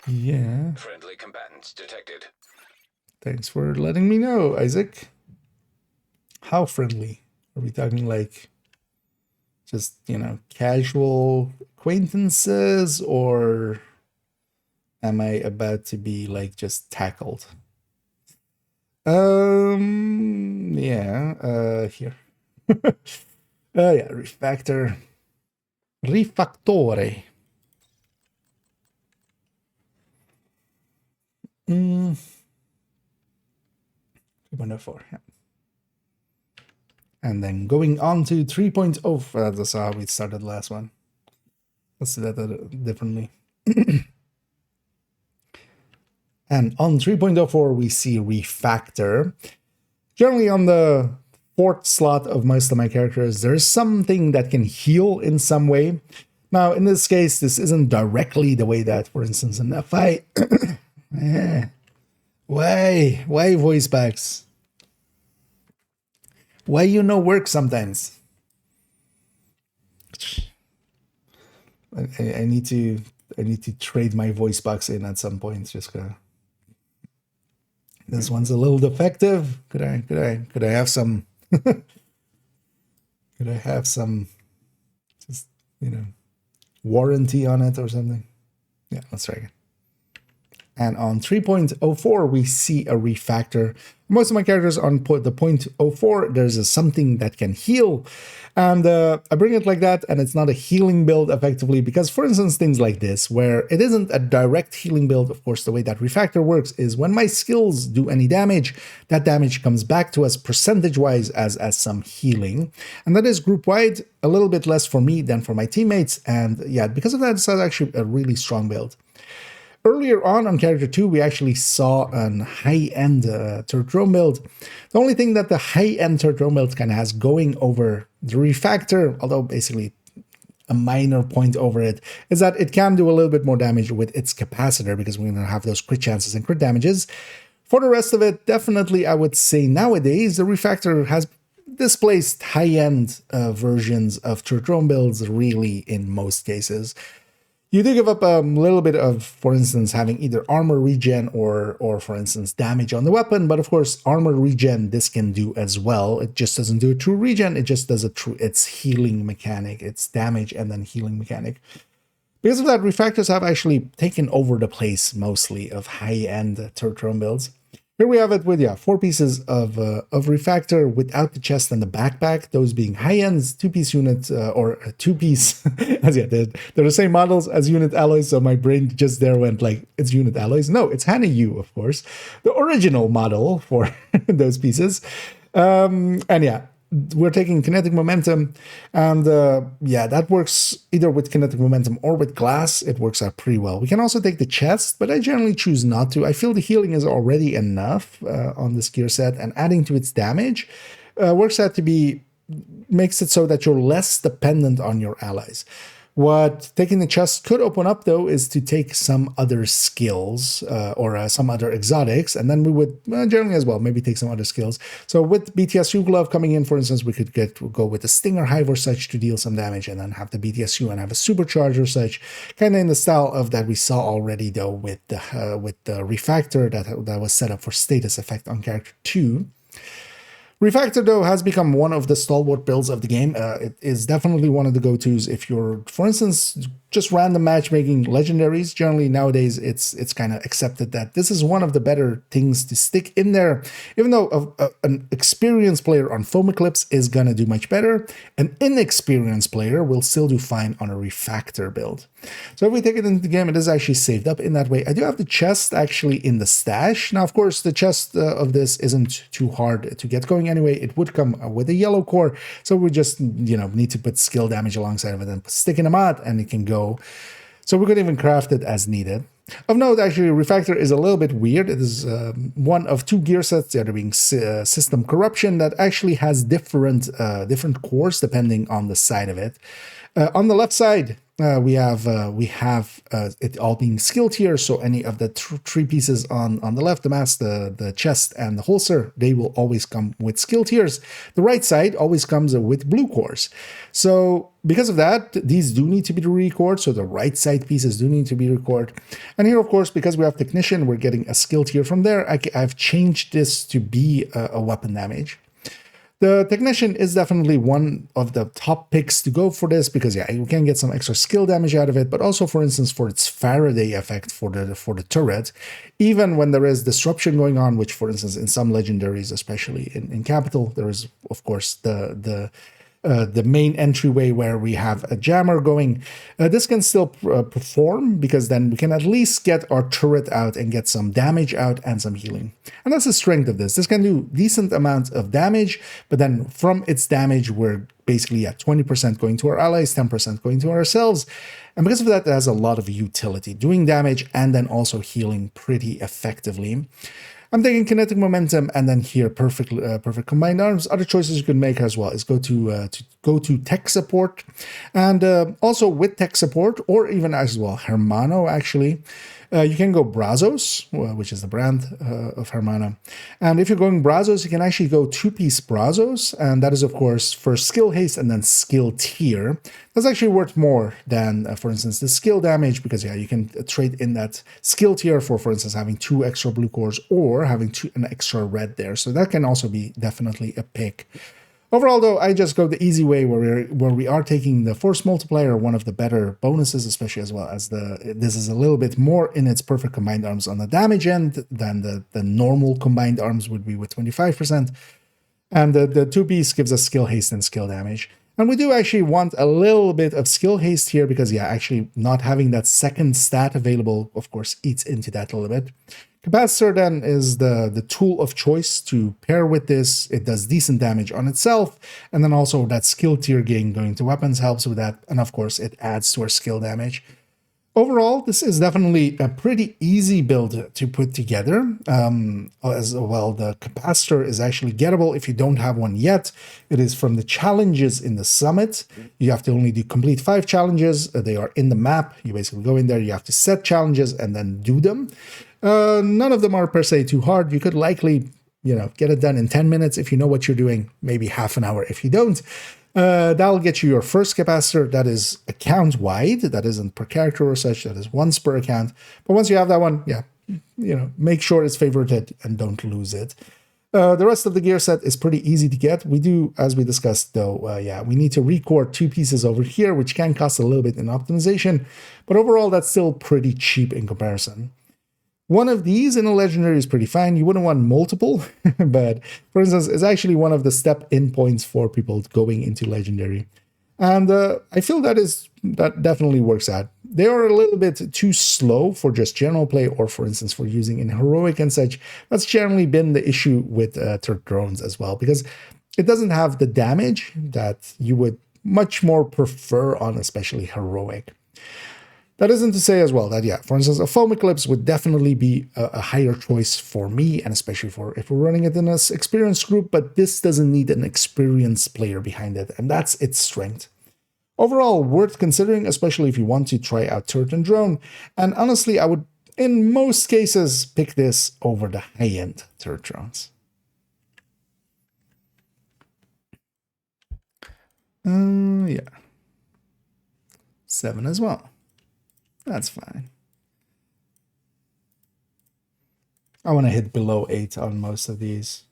Yeah. Friendly combatants detected. Thanks for letting me know, Isaac. How friendly? Are we talking like just, you know, casual acquaintances, or am I about to be like just tackled? Yeah, here. Yeah, refactor. Refactore. 3.04, yeah. And then going on to 3.0, that's how we started the last one. Let's do that differently. And on 3.04, we see refactor. Generally on the 4th slot of most of my characters, there's something that can heal in some way. Now, in this case, this isn't directly the way that, for instance, in FI... Why voice packs? Why you no work sometimes? I need to trade my voice box in at some point. Just this one's a little defective. Could I have some? Could I have some? Just, you know, warranty on it or something? Yeah, let's try again. And on 3.04, we see a refactor. Most of my characters on the 0.04, there's something that can heal. And I bring it like that, and it's not a healing build effectively, because, for instance, things like this, where it isn't a direct healing build. Of course, the way that refactor works is when my skills do any damage, that damage comes back to us percentage-wise as some healing. And that is group-wide, a little bit less for me than for my teammates. And yeah, because of that, it's actually a really strong build. Earlier on character 2, we actually saw an high-end Turtro build. The only thing that the high-end Turtro build kind of has going over the refactor, although basically a minor point over it, is that it can do a little bit more damage with its capacitor, because we're going to have those crit chances and crit damages. For the rest of it, definitely I would say nowadays the refactor has displaced high-end versions of Turtro builds really in most cases. You do give up a little bit of, for instance, having either armor regen or for instance, damage on the weapon. But of course, armor regen, this can do as well. It just doesn't do a true regen. It just does its healing mechanic. It's damage and then healing mechanic. Because of that, refactors have actually taken over the place mostly of high-end Turtron builds. Here we have it with 4 pieces of refactor without the chest and the backpack. Those being high ends, 2-piece unit or a 2-piece. As they're the same models as unit alloys. So my brain just there went like it's unit alloys. No, it's Hana U, of course, the original model for those pieces. And yeah, we're taking kinetic momentum, and that works either with kinetic momentum or with glass. It works out pretty well. We can also take the chest, but I generally choose not to. I feel the healing is already enough on this gear set, and adding to its damage works out to be, makes it so that you're less dependent on your allies. What taking the chest could open up, though, is to take some other skills or some other exotics, and then we would generally as well maybe take some other skills. So with BTSU Glove coming in, for instance, we could go with the Stinger Hive or such to deal some damage, and then have the BTSU and have a Supercharger or such, kind of in the style of that we saw already, though, with the Refactor that was set up for status effect on character 2. Refactor, though, has become one of the stalwart builds of the game. It is definitely one of the go-tos if you're, for instance, just random matchmaking legendaries. Generally, nowadays, it's kind of accepted that this is one of the better things to stick in there. Even though an experienced player on Foam Eclipse is going to do much better, an inexperienced player will still do fine on a Refactor build. So if we take it into the game, it is actually saved up in that way. I do have the chest actually in the stash. Now, of course, the chest of this isn't too hard to get going anyway. It would come with a yellow core, so we just, need to put skill damage alongside of it and stick in a mod, and it can go. So we could even craft it as needed. Of note, actually, Refactor is a little bit weird. It is one of 2 gear sets, the other being System Corruption, that actually has different cores depending on the side of it. On the left side, we have it all being skill tier, so any of the 3 pieces on the left, the mask, the chest, and the holster, they will always come with skill tiers. The right side always comes with blue cores. So because of that, these do need to be recored, so the right side pieces do need to be recored. And here, of course, because we have Technician, we're getting a skill tier from there. I've changed this to be a weapon damage. The Technician is definitely one of the top picks to go for this because, you can get some extra skill damage out of it, but also, for instance, for its Faraday effect for the turret, even when there is disruption going on, which, for instance, in some legendaries, especially in Capital, there is, of course, the main entryway where we have a jammer going. This can still perform because then we can at least get our turret out and get some damage out and some healing. And that's the strength of this. This can do decent amount of damage, but then from its damage, we're basically at 20% going to our allies, 10% going to ourselves. And because of that, it has a lot of utility, doing damage and then also healing pretty effectively. I'm taking kinetic momentum, and then here perfect combined arms. Other choices you can make as well is go to tech support, and also with tech support, or even as well Hermano actually. You can go Brazos, which is the brand of Hermano. And if you're going Brazos, you can actually go 2-piece Brazos. And that is, of course, for skill haste and then skill tier. That's actually worth more than, for instance, the skill damage, because, you can trade in that skill tier for instance, having 2 extra blue cores or having an extra red there. So that can also be definitely a pick. Overall, though, I just go the easy way where we are taking the force multiplier, one of the better bonuses, especially as well as this is a little bit more in its perfect combined arms on the damage end than the normal combined arms would be with 25%. And the 2-piece gives us skill haste and skill damage. And we do actually want a little bit of skill haste here because, actually not having that second stat available, of course, eats into that a little bit. Capacitor then is the tool of choice to pair with this. It does decent damage on itself, and then also that skill tier gain going to weapons helps with that, and of course it adds to our skill damage. Overall, this is definitely a pretty easy build to put together. As well, the capacitor is actually gettable if you don't have one yet. It is from the challenges in the summit. You have to only complete 5 challenges. They are in the map. You basically go in there, you have to set challenges and then do them. None of them are per se too hard. You could likely, get it done in 10 minutes if you know what you're doing, maybe half an hour if you don't. That'll get you your first capacitor. That is account wide. That isn't per character or such. That is once per account. But once you have that one, make sure it's favorited and don't lose it. The rest of the gear set is pretty easy to get. We do, as we discussed, though, we need to record 2 pieces over here, which can cost a little bit in optimization. But overall, that's still pretty cheap in comparison. One of these in a legendary is pretty fine. You wouldn't want multiple, but for instance, it's actually one of the step in points for people going into legendary. And I feel that definitely works out. They are a little bit too slow for just general play, or for instance, for using in heroic and such. That's generally been the issue with turret drones as well, because it doesn't have the damage that you would much more prefer on especially heroic. That isn't to say as well that, yeah, for instance, a foam eclipse would definitely be a higher choice for me, and especially for if we're running it in an experienced group, but this doesn't need an experienced player behind it, and that's its strength. Overall, worth considering, especially if you want to try out turret and drone, and honestly, I would, in most cases, pick this over the high-end turret drones. Yeah. 7 as well. That's fine. I want to hit below 8 on most of these.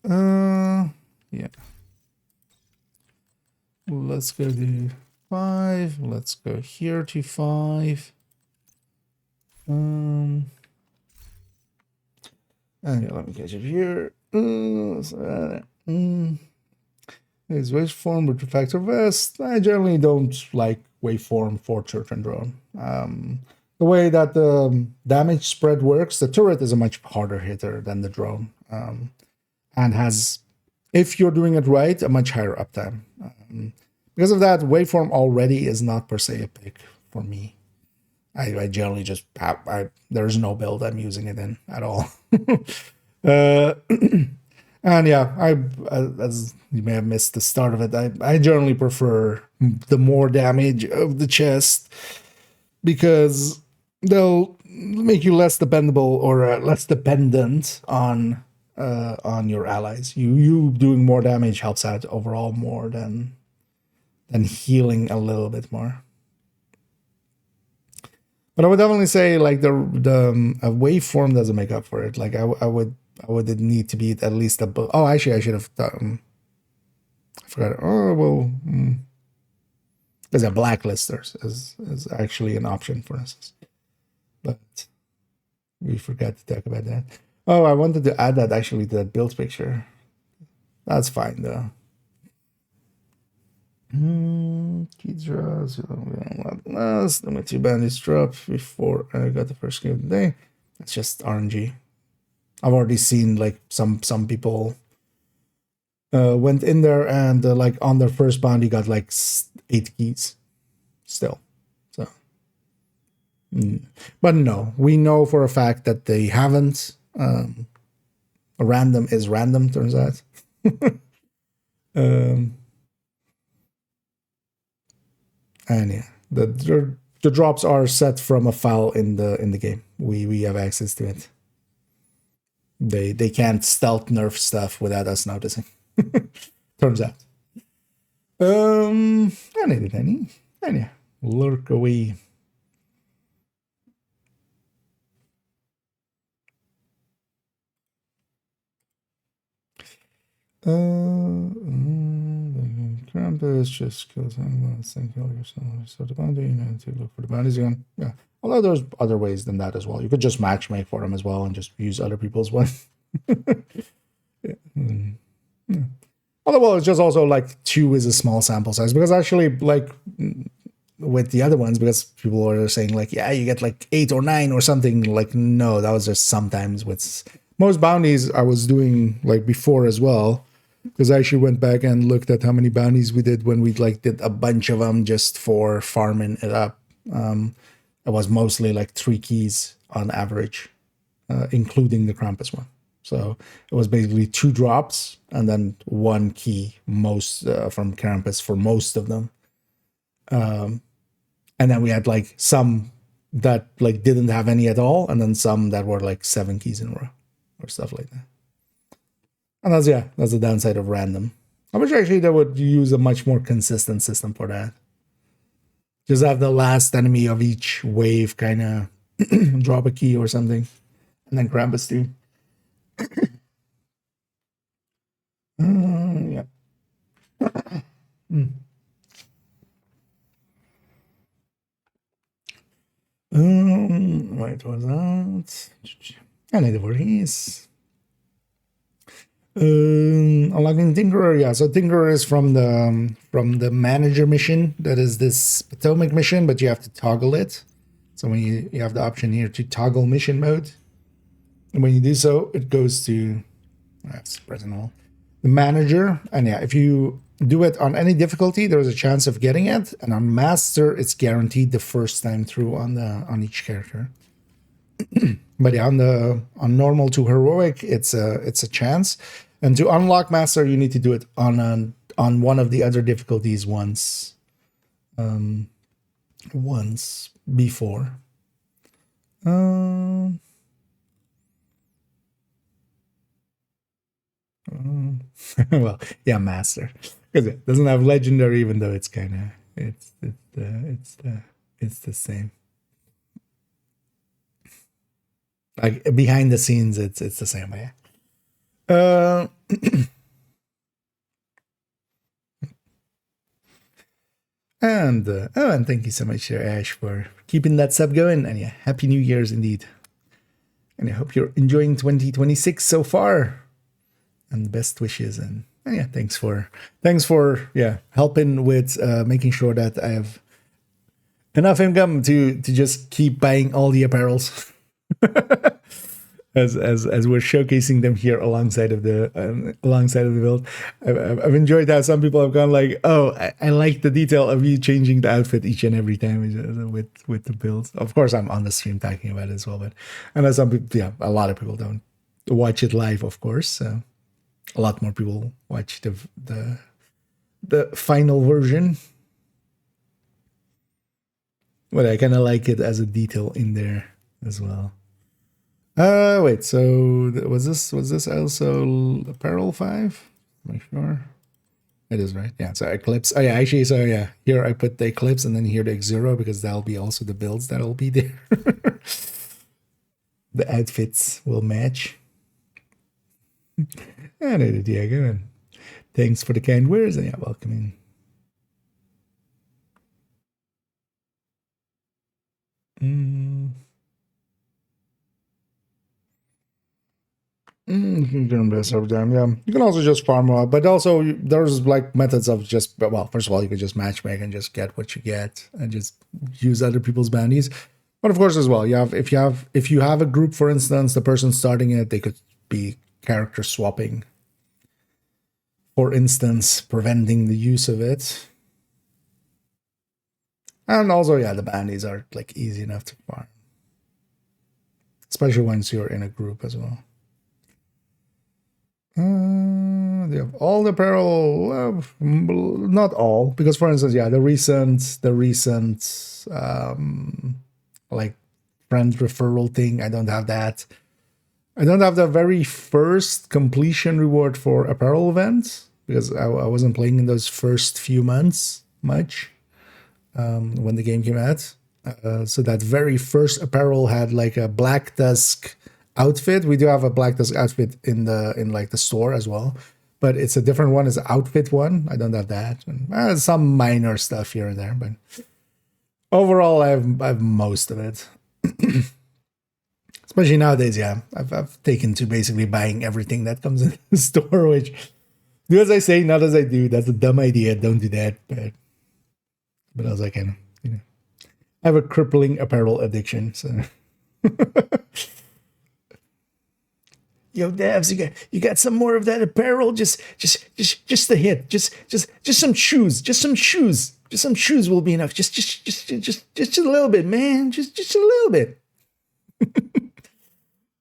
Yeah. Let's go to 5. Let's go here to 5. And yeah, let me catch it here. Is waveform with reflector vest. I generally don't like waveform for turret and drone. The way that the damage spread works, the turret is a much harder hitter than the drone, and has, if you're doing it right, a much higher uptime. Because of that, waveform already is not per se a pick for me. I generally just there's no build I'm using it in at all. And yeah, as you may have missed the start of it, I generally prefer the more damage of the chest, because they'll make you less dependable, or less dependent on your allies. You doing more damage helps out overall more than healing a little bit more. But I would definitely say like the a waveform doesn't make up for it. Like I would need to be at least above. Oh, actually, I should have. I forgot. Oh well, there's a blacklisters is actually an option for us, but we forgot to talk about that. Oh, I wanted to add that actually to that build picture. That's fine though. Key draws. Let me 2 bandits drop before I got the first game of the day. That's just RNG. I've already seen like some people went in there and like on their first bounty got like 8 keys still. So, but no, we know for a fact that they haven't. A random is random, turns out. And yeah, the drops are set from a file in the game. We have access to it. They can't stealth nerf stuff without us noticing. Turns out. And yeah, lurk away. Krampus just kills him. Kill yourself. So the bounty, you know, to look for the bounties again. Yeah. Although there's other ways than that as well. You could just matchmake for them as well and just use other people's one. Yeah. Yeah. Although it's just also like 2 is a small sample size, because actually like with the other ones, because people are saying like, yeah, you get like 8 or 9 or something. Like, no, that was just sometimes. With most bounties I was doing like before as well. Because I actually went back and looked at how many bounties we did when we like did a bunch of them just for farming it up. It was mostly like 3 keys on average, including the Krampus one. So it was basically 2 drops and then 1 key most from Krampus for most of them. And then we had like some that like didn't have any at all, and then some that were like 7 keys in a row or stuff like that. And that's the downside of random. I wish actually they would use a much more consistent system for that. Just have the last enemy of each wave kind of drop a key or something, and then Krampus too. Yeah. Right. Right, was that? And it is. Unlocking Tinkerer, yeah. So Tinkerer is from the manager mission. That is this Potomac mission, but you have to toggle it. So when you have the option here to toggle mission mode, and when you do so, it goes to that's present all the manager. And yeah, if you do it on any difficulty, there is a chance of getting it, and on master, it's guaranteed the first time through on each character. But yeah, on normal to heroic, it's a chance. And to unlock master, you need to do it on one of the other difficulties once before. Well, yeah, master, because it doesn't have legendary, even though it's kind of it's the same. Like behind the scenes, it's the same way. And thank you so much, Ash, for keeping that sub going. And yeah, happy New Year's indeed. And I hope you're enjoying 2026 so far. And best wishes. And yeah, thanks for helping with making sure that I have enough income to just keep buying all the apparels. as we're showcasing them here alongside of the build. I've enjoyed how some people have gone like, oh, I like the detail of you changing the outfit each and every time with the builds. Of course, I'm on the stream talking about it as well, but I know some people, yeah, a lot of people don't watch it live, of course. So a lot more people watch the final version, but I kind of like it as a detail in there as well. Wait, so was this also apparel 5? Make sure it is, right? Yeah, so Eclipse. Oh yeah, actually, so yeah, here I put the Eclipse and then here the X0 because that'll be also the builds that'll be there. The outfits will match. And it, Diego, and thanks for the kind words, and yeah, welcome in. You can invest every time, yeah. You can also just farm up, but also there's like methods of just, well, first of all, you could just matchmake and just get what you get and just use other people's bounties. But of course, as well, if you have a group, for instance, the person starting it, they could be character swapping, for instance, preventing the use of it. And also, yeah, the bounties are like easy enough to farm, especially once you're in a group as well. They have all the apparel, not all, because for instance, yeah, the recent like friend referral thing, I don't have that. I don't have the very first completion reward for apparel events because I wasn't playing in those first few months much when the game came out. So that very first apparel had like a Black Tusk outfit. We do have a Black Tusk outfit in like the store as well, but it's a different one. It's an outfit one. I don't have that. And, some minor stuff here and there, but overall, I have most of it. Especially nowadays, yeah. I've taken to basically buying everything that comes in the store, which do as I say, not as I do. That's a dumb idea. Don't do that. But I was like, I have a crippling apparel addiction. So, yo, devs, you got some more of that apparel? Just a hit. Just some shoes. Just some shoes will be enough. Just a little bit, man. Just a little bit.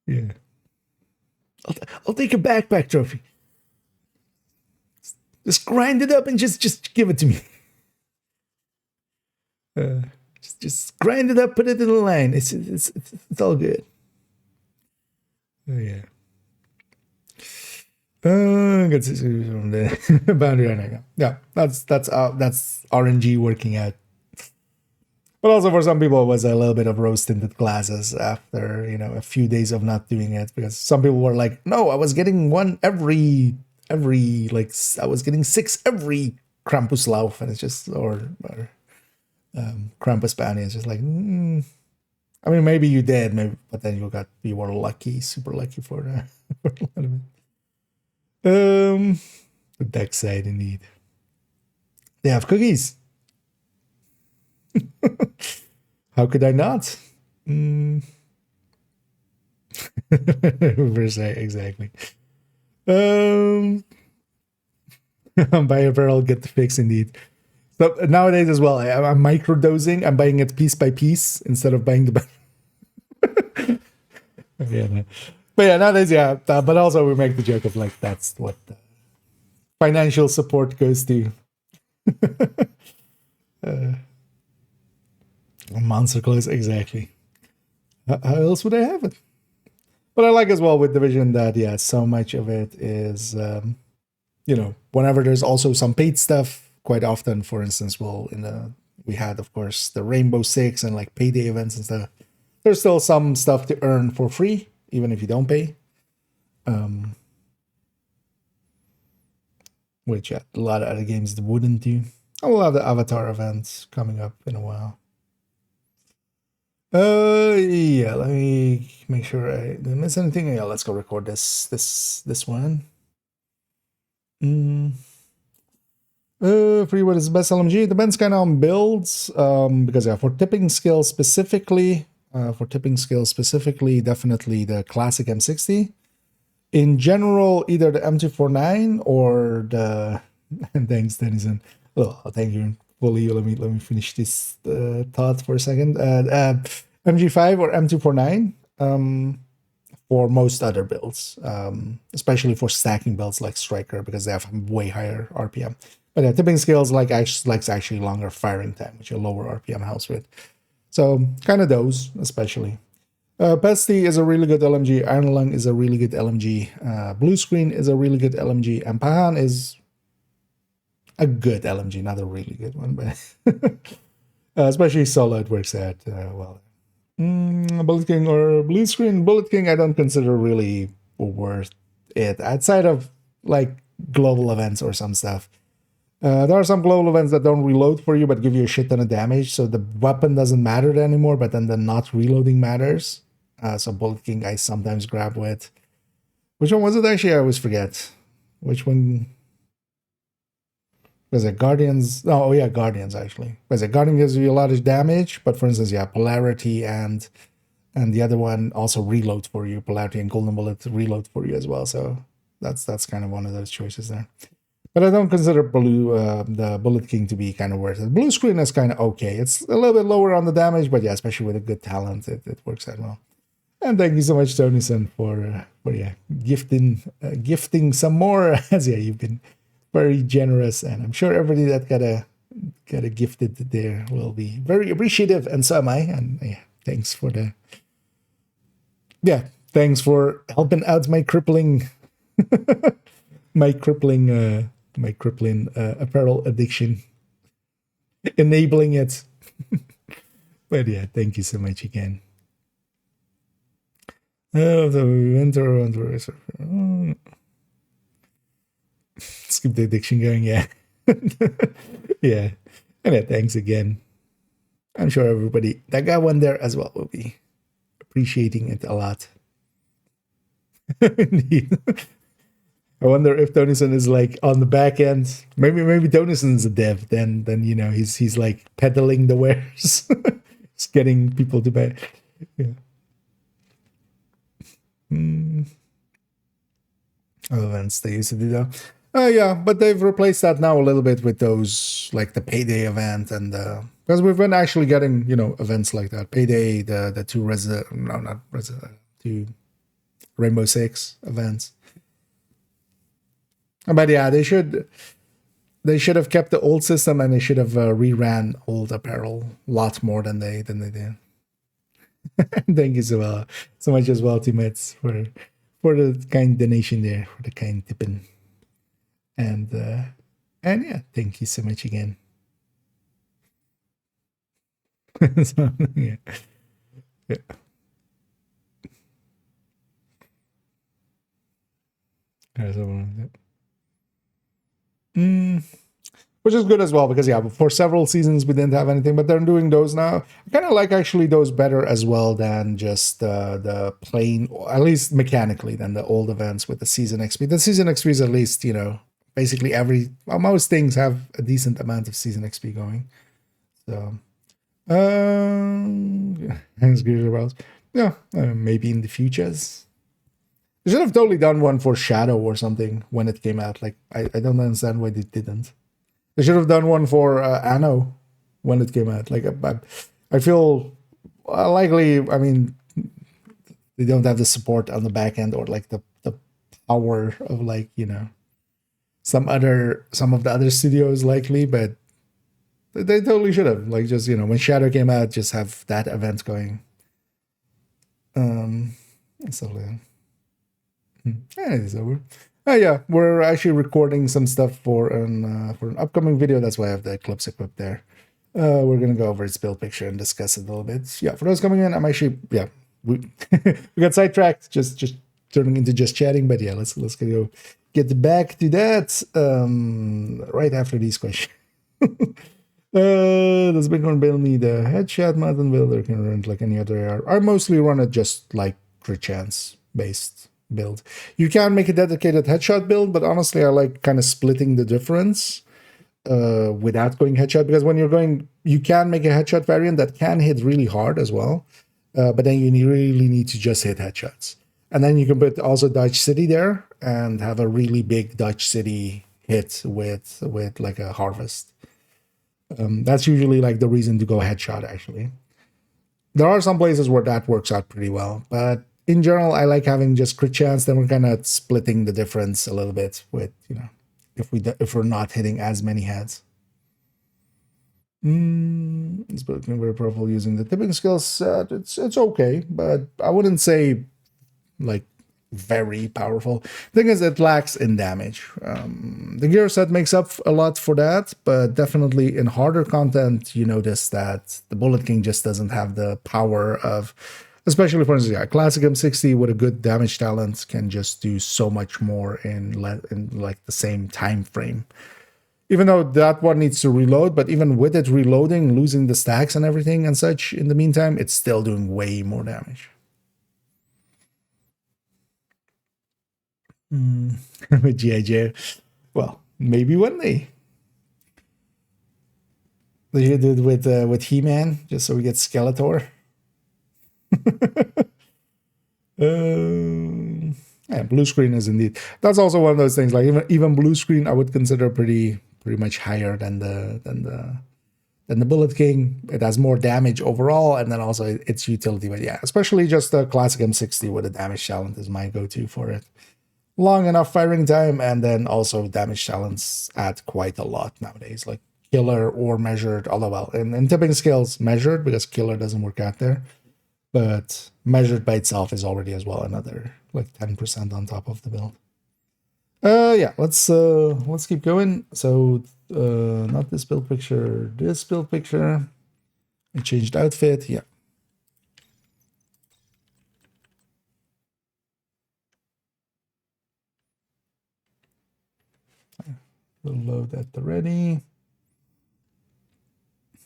Yeah. I'll take a backpack trophy. Just grind it up and just give it to me. Just grind it up, put it in the line. It's all good. Oh yeah. Good from the boundary right now. Yeah, that's RNG working out. But also for some people, it was a little bit of rose-tinted glasses after, a few days of not doing it. Because some people were like, no, I was getting one every I was getting 6 every Krampuslauf. And it's just, or Krampus bounty. It's just like, I mean, maybe you did, maybe, but then you were lucky, super lucky for, for a lot of it. The deck side indeed. They have cookies. How could I not? Versailles, exactly. Buy a barrel, get the fix indeed. So nowadays as well, I'm microdosing. I'm buying it piece by piece instead of buying the barrel. Yeah, no. But yeah, nowadays, yeah. But also we make the joke of like that's what financial support goes to. Monster clothes, exactly. How else would I have it? But I like as well with Division that yeah, so much of it is whenever there's also some paid stuff. Quite often, for instance, we had of course the Rainbow Six and like payday events and stuff. There's still some stuff to earn for free, even if you don't pay. Which a lot of other games wouldn't do. I will have the Avatar events coming up in a while. Yeah, let me make sure I didn't miss anything. Yeah, let's go record this one. Free, what is the best LMG? It depends kind of on builds. Because yeah, for tipping skills specifically, definitely the classic M60. In general, either the M249 or the thanks, Denison. Oh, thank you. Fully, let me finish this thought for a second. MG5 or M249 for most other builds, especially for stacking builds like Striker because they have way higher RPM. But yeah, tipping skills likes actually longer firing time, which a lower RPM helps with. So kind of those, especially. Pesty is a really good LMG. Iron Lung is a really good LMG. Blue Screen is a really good LMG. And Pahan is a good LMG, not a really good one, but especially solo, it works out well. Bullet King or Blue Screen? Bullet King, I don't consider really worth it outside of like global events or some stuff. There are some global events that don't reload for you but give you a shit ton of damage, so the weapon doesn't matter anymore, but then the not reloading matters. So Bullet King I sometimes grab with. Which one was it actually? I always forget. Which one? Was it Guardians? Oh yeah, Guardians actually. Was it Guardian gives you a lot of damage, but for instance, yeah, Polarity and the other one also reload for you. Polarity and Golden Bullet reload for you as well. So that's kind of one of those choices there. But I don't consider the Bullet King to be kind of worth it. Blue Screen is kind of okay. It's a little bit lower on the damage, but yeah, especially with a good talent, it works out well. And thank you so much, Tonison, for gifting some more. As yeah, you've been very generous, and I'm sure everybody that got a gifted there will be very appreciative, and so am I. And yeah, thanks for helping out my crippling apparel addiction, enabling it. But yeah, thank you so much again. Oh, the winter. Let's keep the addiction going, yeah. Yeah. And yeah, thanks again. I'm sure everybody that got one there as well will be appreciating it a lot. Indeed. I wonder if Tonison is like on the back end. Maybe Tonison's a dev. Then he's like peddling the wares, just getting people to buy. Yeah. Events they used to do that. Yeah, but they've replaced that now a little bit with those like the payday event and because we've been actually getting events like that. Payday, the two Rainbow Six events. But yeah, they should have kept the old system and they should have reran old apparel a lot more than they did. Thank you so much as well, teammates, for the kind donation there, for the kind tipping. And yeah, thank you so much again. So, yeah. which is good as well because yeah, for several seasons we didn't have anything, but they're doing those now. I kind of like actually those better as well than just the plain, at least mechanically, than the old events with the season XP. The season XP is at least, you know, basically most things have a decent amount of season XP going. So, yeah, maybe in the futures. They should have totally done one for Shadow or something when it came out. Like, I don't understand why they didn't. They should have done one for Anno when it came out. Like, I feel likely, I mean, they don't have the support on the back end or like the power of like, you know, some of the other studios likely, but they totally should have. Like, just, you know, when Shadow came out, just have that event going. So it is over. Yeah, we're actually recording some stuff for an upcoming video. That's why I have the Eclipse equipped there. We're gonna go over its build picture and discuss it a little bit. Yeah, for those coming in, I'm actually we we got sidetracked, just turning into just chatting. But yeah, let's go get back to that right after these questions. Does Bitcoin build need a headshot mountain build or can run it like any other AR? I mostly run it just like crit chance based build. You can make a dedicated headshot build, but honestly I like kind of splitting the difference without going headshot, because when you're going, you can make a headshot variant that can hit really hard as well, but then you really need to just hit headshots. And then you can put also Dutch City there and have a really big Dutch City hit with like a harvest. That's usually like the reason to go headshot, actually. There are some places where that works out pretty well, but in general, I like having just crit chance. Then we're kind of splitting the difference a little bit with, you know, if we're not hitting as many heads. It's becoming very powerful using the tipping skill set. It's okay, but I wouldn't say like very powerful. Thing is, it lacks in damage. The gear set makes up a lot for that, but definitely in harder content, you notice that the Bullet King just doesn't have the power of, especially for instance, yeah, Classic M60 with a good damage talent can just do so much more in like the same time frame. Even though that one needs to reload, but even with it reloading, losing the stacks and everything and such, in the meantime, it's still doing way more damage. With G.I. Well, maybe one day. They should do it with He-Man, just so we get Skeletor. Yeah, blue screen is indeed. That's also one of those things. Like even blue screen, I would consider pretty much higher than the Bullet King. It has more damage overall, and then also its utility. But yeah, especially just the Classic M60 with a damage talent is my go-to for it. Long enough firing time, and then also damage talents add quite a lot nowadays, like killer or measured, although well, in tipping skills, measured, because killer doesn't work out there, but measured by itself is already as well another like 10% on top of the build. Yeah, let's keep going. So not this build picture, this build picture. I changed outfit, yeah. We'll load that already.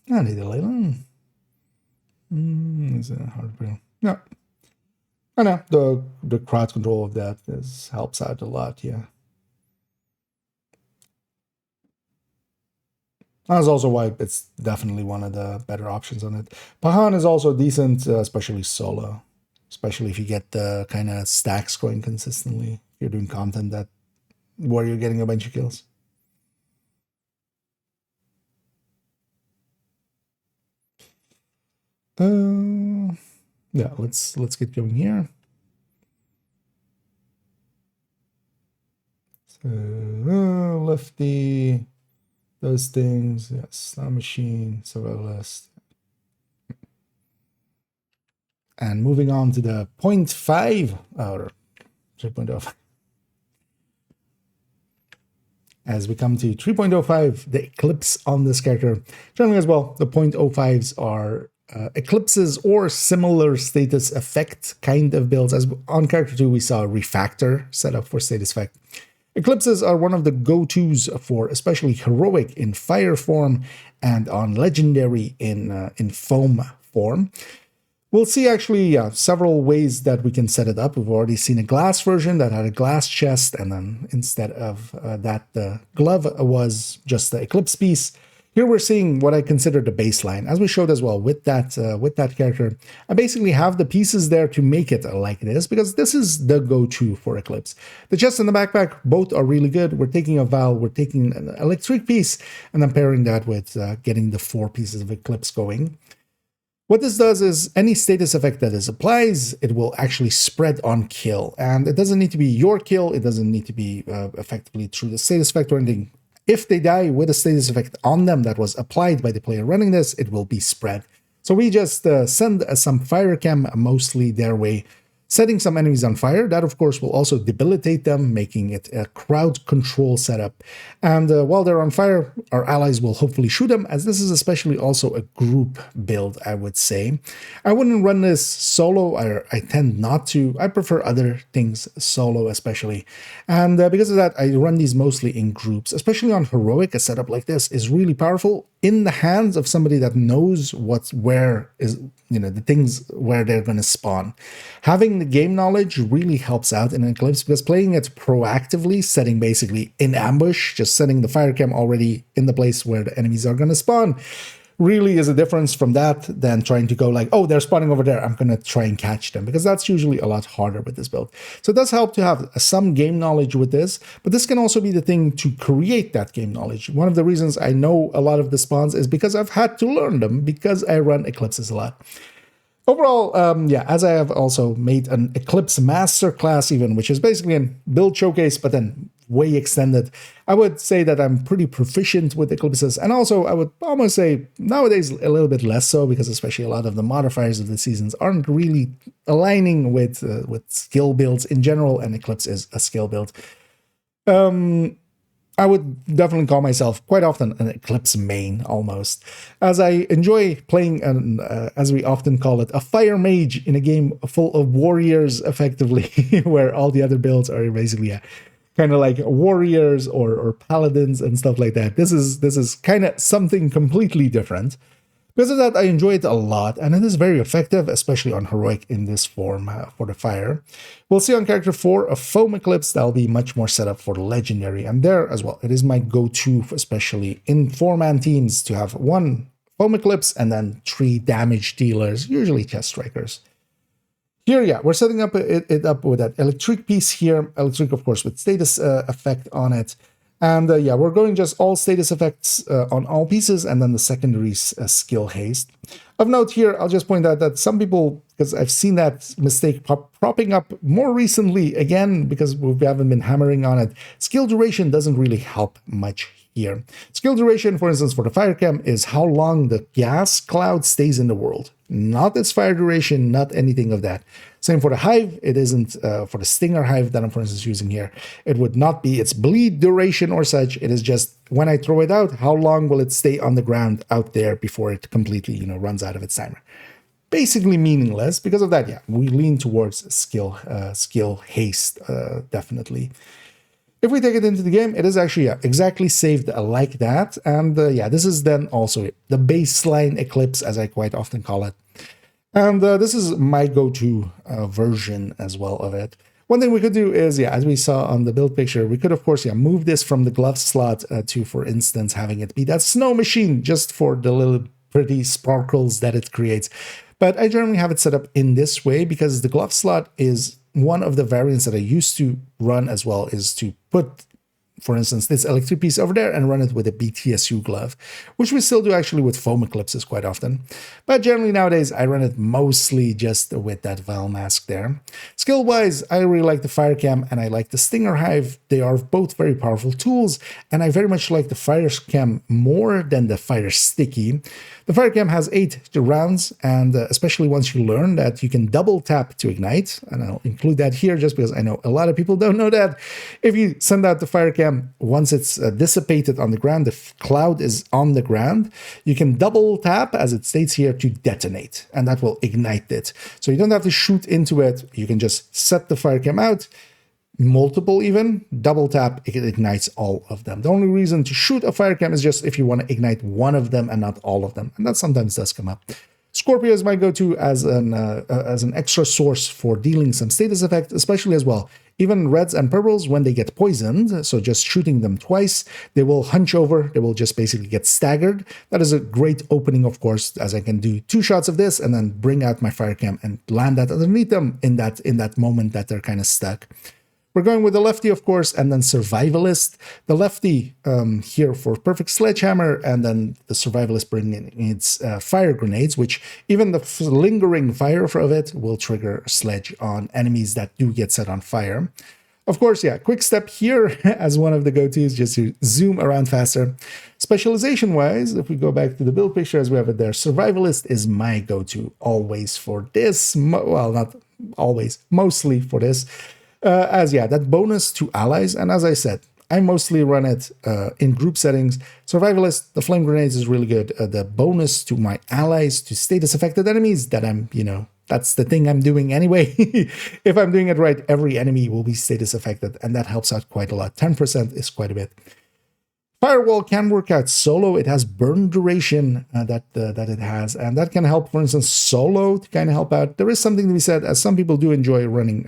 I need a later. Is it hard build? No. I know the crowd control of that helps out a lot, yeah. That's also why it's definitely one of the better options on it. Pahan is also decent, especially solo. Especially if you get the kind of stacks going consistently. If you're doing content where you're getting a bunch of kills. Yeah, let's get going here. So lefty, those things, yes, Slam Machine, Survivalist. And moving on to the 0.5 or 3.05. As we come to 3.05, the Eclipse on this character. Generally as well, the 0.05s are eclipses or similar status effect kind of builds. As on character 2, we saw a refactor set up for status effect. Eclipses are one of the go-tos for especially heroic in fire form and on legendary in foam form. We'll see actually several ways that we can set it up. We've already seen a glass version that had a glass chest, and then instead of that, the glove was just the Eclipse piece. Here we're seeing what I consider the baseline, as we showed as well with that character. I basically have the pieces there to make it like this, because this is the go-to for Eclipse. The chest and the backpack, both are really good. We're taking a valve, we're taking an electric piece, and then pairing that with getting the 4 pieces of Eclipse going. What this does is any status effect that is applies, it will actually spread on kill. And it doesn't need to be your kill, it doesn't need to be effectively through the status effect or anything. If they die with a status effect on them that was applied by the player running this, it will be spread. So we just send some fire chem mostly their way, setting some enemies on fire. That, of course, will also debilitate them, making it a crowd control setup. And while they're on fire, our allies will hopefully shoot them, as this is especially also a group build, I would say. I wouldn't run this solo. I tend not to. I prefer other things solo, especially. And because of that, I run these mostly in groups. Especially on heroic, a setup like this is really powerful in the hands of somebody that knows where is, the things where they're going to spawn. Having the game knowledge really helps out in Eclipse, because playing it proactively, setting basically in ambush, just setting the fire cam already in the place where the enemies are going to spawn, really is a difference from that than trying to go like, oh, they're spawning over there, I'm going to try and catch them, because that's usually a lot harder with this build. So it does help to have some game knowledge with this, but this can also be the thing to create that game knowledge. One of the reasons I know a lot of the spawns is because I've had to learn them, because I run Eclipses a lot. Overall, as I have also made an Eclipse Masterclass even, which is basically a build showcase, but then way extended, I would say that I'm pretty proficient with Eclipses. And also, I would almost say nowadays a little bit less so, because especially a lot of the modifiers of the seasons aren't really aligning with skill builds in general, and Eclipse is a skill build. I would definitely call myself quite often an Eclipse main, almost, as I enjoy playing, as we often call it, a fire mage in a game full of warriors, effectively, where all the other builds are basically kind of like warriors or paladins and stuff like that. This is kind of something completely different. Because of that, I enjoy it a lot, and it is very effective, especially on heroic in this form for the fire. We'll see on character 4 a foam eclipse that'll be much more set up for the legendary, and there as well, it is my go-to, especially in 4-man teams, to have 1 foam eclipse and then 3 damage dealers, usually chest strikers. Here, we're setting up it up with that electric piece here, electric, of course, with status effect on it. And we're going just all status effects on all pieces, and then the secondary skill haste. Of note here, I'll just point out that some people, because I've seen that mistake propping up more recently, again, because we haven't been hammering on it, skill duration doesn't really help much here. Skill duration, for instance, for the fire cam is how long the gas cloud stays in the world. Not its fire duration, not anything of that. Same for the hive, it isn't for the stinger hive that I'm, for instance, using here. It would not be its bleed duration or such. It is just when I throw it out, how long will it stay on the ground out there before it completely, runs out of its timer. Basically meaningless. Because of that, we lean towards skill haste, definitely. If we take it into the game, it is actually exactly saved like that. And this is then also the baseline Eclipse, as I quite often call it. And this is my go-to version as well of it. One thing we could do is, as we saw on the build picture, we could, of course, move this from the glove slot to, for instance, having it be that snow machine just for the little pretty sparkles that it creates. But I generally have it set up in this way because the glove slot is one of the variants that I used to run as well, is to put, for instance, this electric piece over there and run it with a BTSU glove, which we still do actually with foam eclipses quite often. But generally nowadays, I run it mostly just with that Val mask there. Skill-wise, I really like the Fire Cam and I like the Stinger Hive. They are both very powerful tools, and I very much like the Fire Cam more than the Fire Sticky. The Fire Cam has 8 rounds, and especially once you learn that you can double tap to ignite, and I'll include that here just because I know a lot of people don't know that. If you send out the Fire Cam, once it's dissipated on the ground, the cloud is on the ground, you can double tap, as it states here, to detonate, and that will ignite it. So you don't have to shoot into it, you can just set the Fire Cam out, multiple even, double tap, it ignites all of them. The only reason to shoot a fire cam is just if you want to ignite one of them and not all of them. And that sometimes does come up. Scorpio is my go-to as an extra source for dealing some status effect, especially as well. Even reds and purples, when they get poisoned, so just shooting them twice, they will hunch over, they will just basically get staggered. That is a great opening, of course, as I can do 2 shots of this and then bring out my fire cam and land that underneath them in that moment that they're kind of stuck. We're going with the lefty, of course, and then survivalist. The lefty here for perfect sledgehammer, and then the survivalist bringing in its fire grenades, which even the lingering fire of it will trigger sledge on enemies that do get set on fire. Of course, yeah, quick step here as one of the go-tos, just to zoom around faster. Specialization-wise, if we go back to the build picture as we have it there, survivalist is my go-to always for this. Well, not always, mostly for this. That bonus to allies, and as I said, I mostly run it in group settings. Survivalist, the flame grenades is really good. The bonus to my allies, to status affected enemies, that I'm, that's the thing I'm doing anyway. If I'm doing it right, every enemy will be status affected, and that helps out quite a lot. 10% is quite a bit. Firewall can work out solo. It has burn duration that it has, and that can help, for instance, solo to kind of help out. There is something to be said, as some people do enjoy running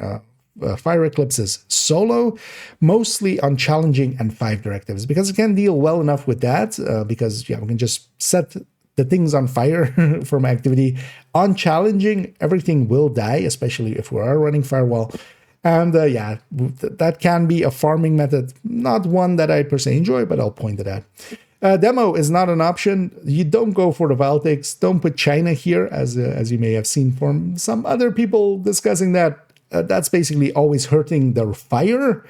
fire eclipses solo, mostly on challenging and 5 directives, because it can deal well enough with that, because we can just set the things on fire from activity. On challenging, everything will die, especially if we are running firewall. And that can be a farming method, not one that I per se enjoy, but I'll point it out. Demo is not an option. You don't go for the Valtics. Don't put China here, as you may have seen from some other people discussing that. That's basically always hurting their fire,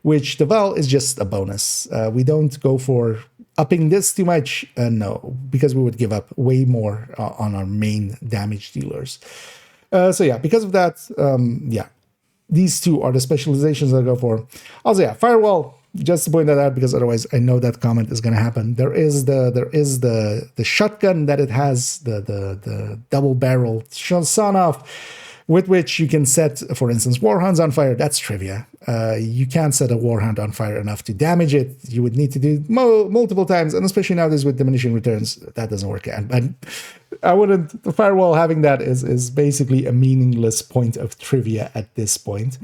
which the Val is just a bonus. We don't go for upping this too much, no, because we would give up way more on our main damage dealers. Because of that, these two are the specializations I go for. Also, firewall, just to point that out, because otherwise I know that comment is going to happen. There is the shotgun that it has, the double barrel sawn-off, with which you can set, for instance, warhounds on fire. That's trivia. You can't set a warhound on fire enough to damage it. You would need to do multiple times, and especially nowadays with diminishing returns, that doesn't work out. But I wouldn't. The firewall having that is basically a meaningless point of trivia at this point.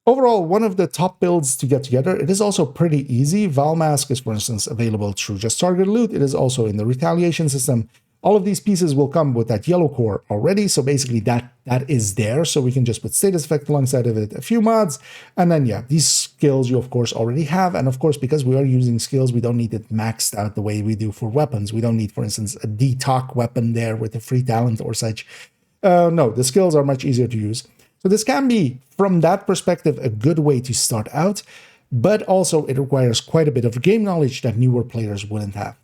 Overall, one of the top builds to get together. It is also pretty easy. Valmask is, for instance, available through just target loot. It is also in the retaliation system. All of these pieces will come with that yellow core already, so basically that is there, so we can just put status effect alongside of it, a few mods, and then these skills you of course already have, and of course because we are using skills, we don't need it maxed out the way we do for weapons. We don't need, for instance, a D-Talk weapon there with a free talent or such. No, the skills are much easier to use. So this can be, from that perspective, a good way to start out, but also it requires quite a bit of game knowledge that newer players wouldn't have.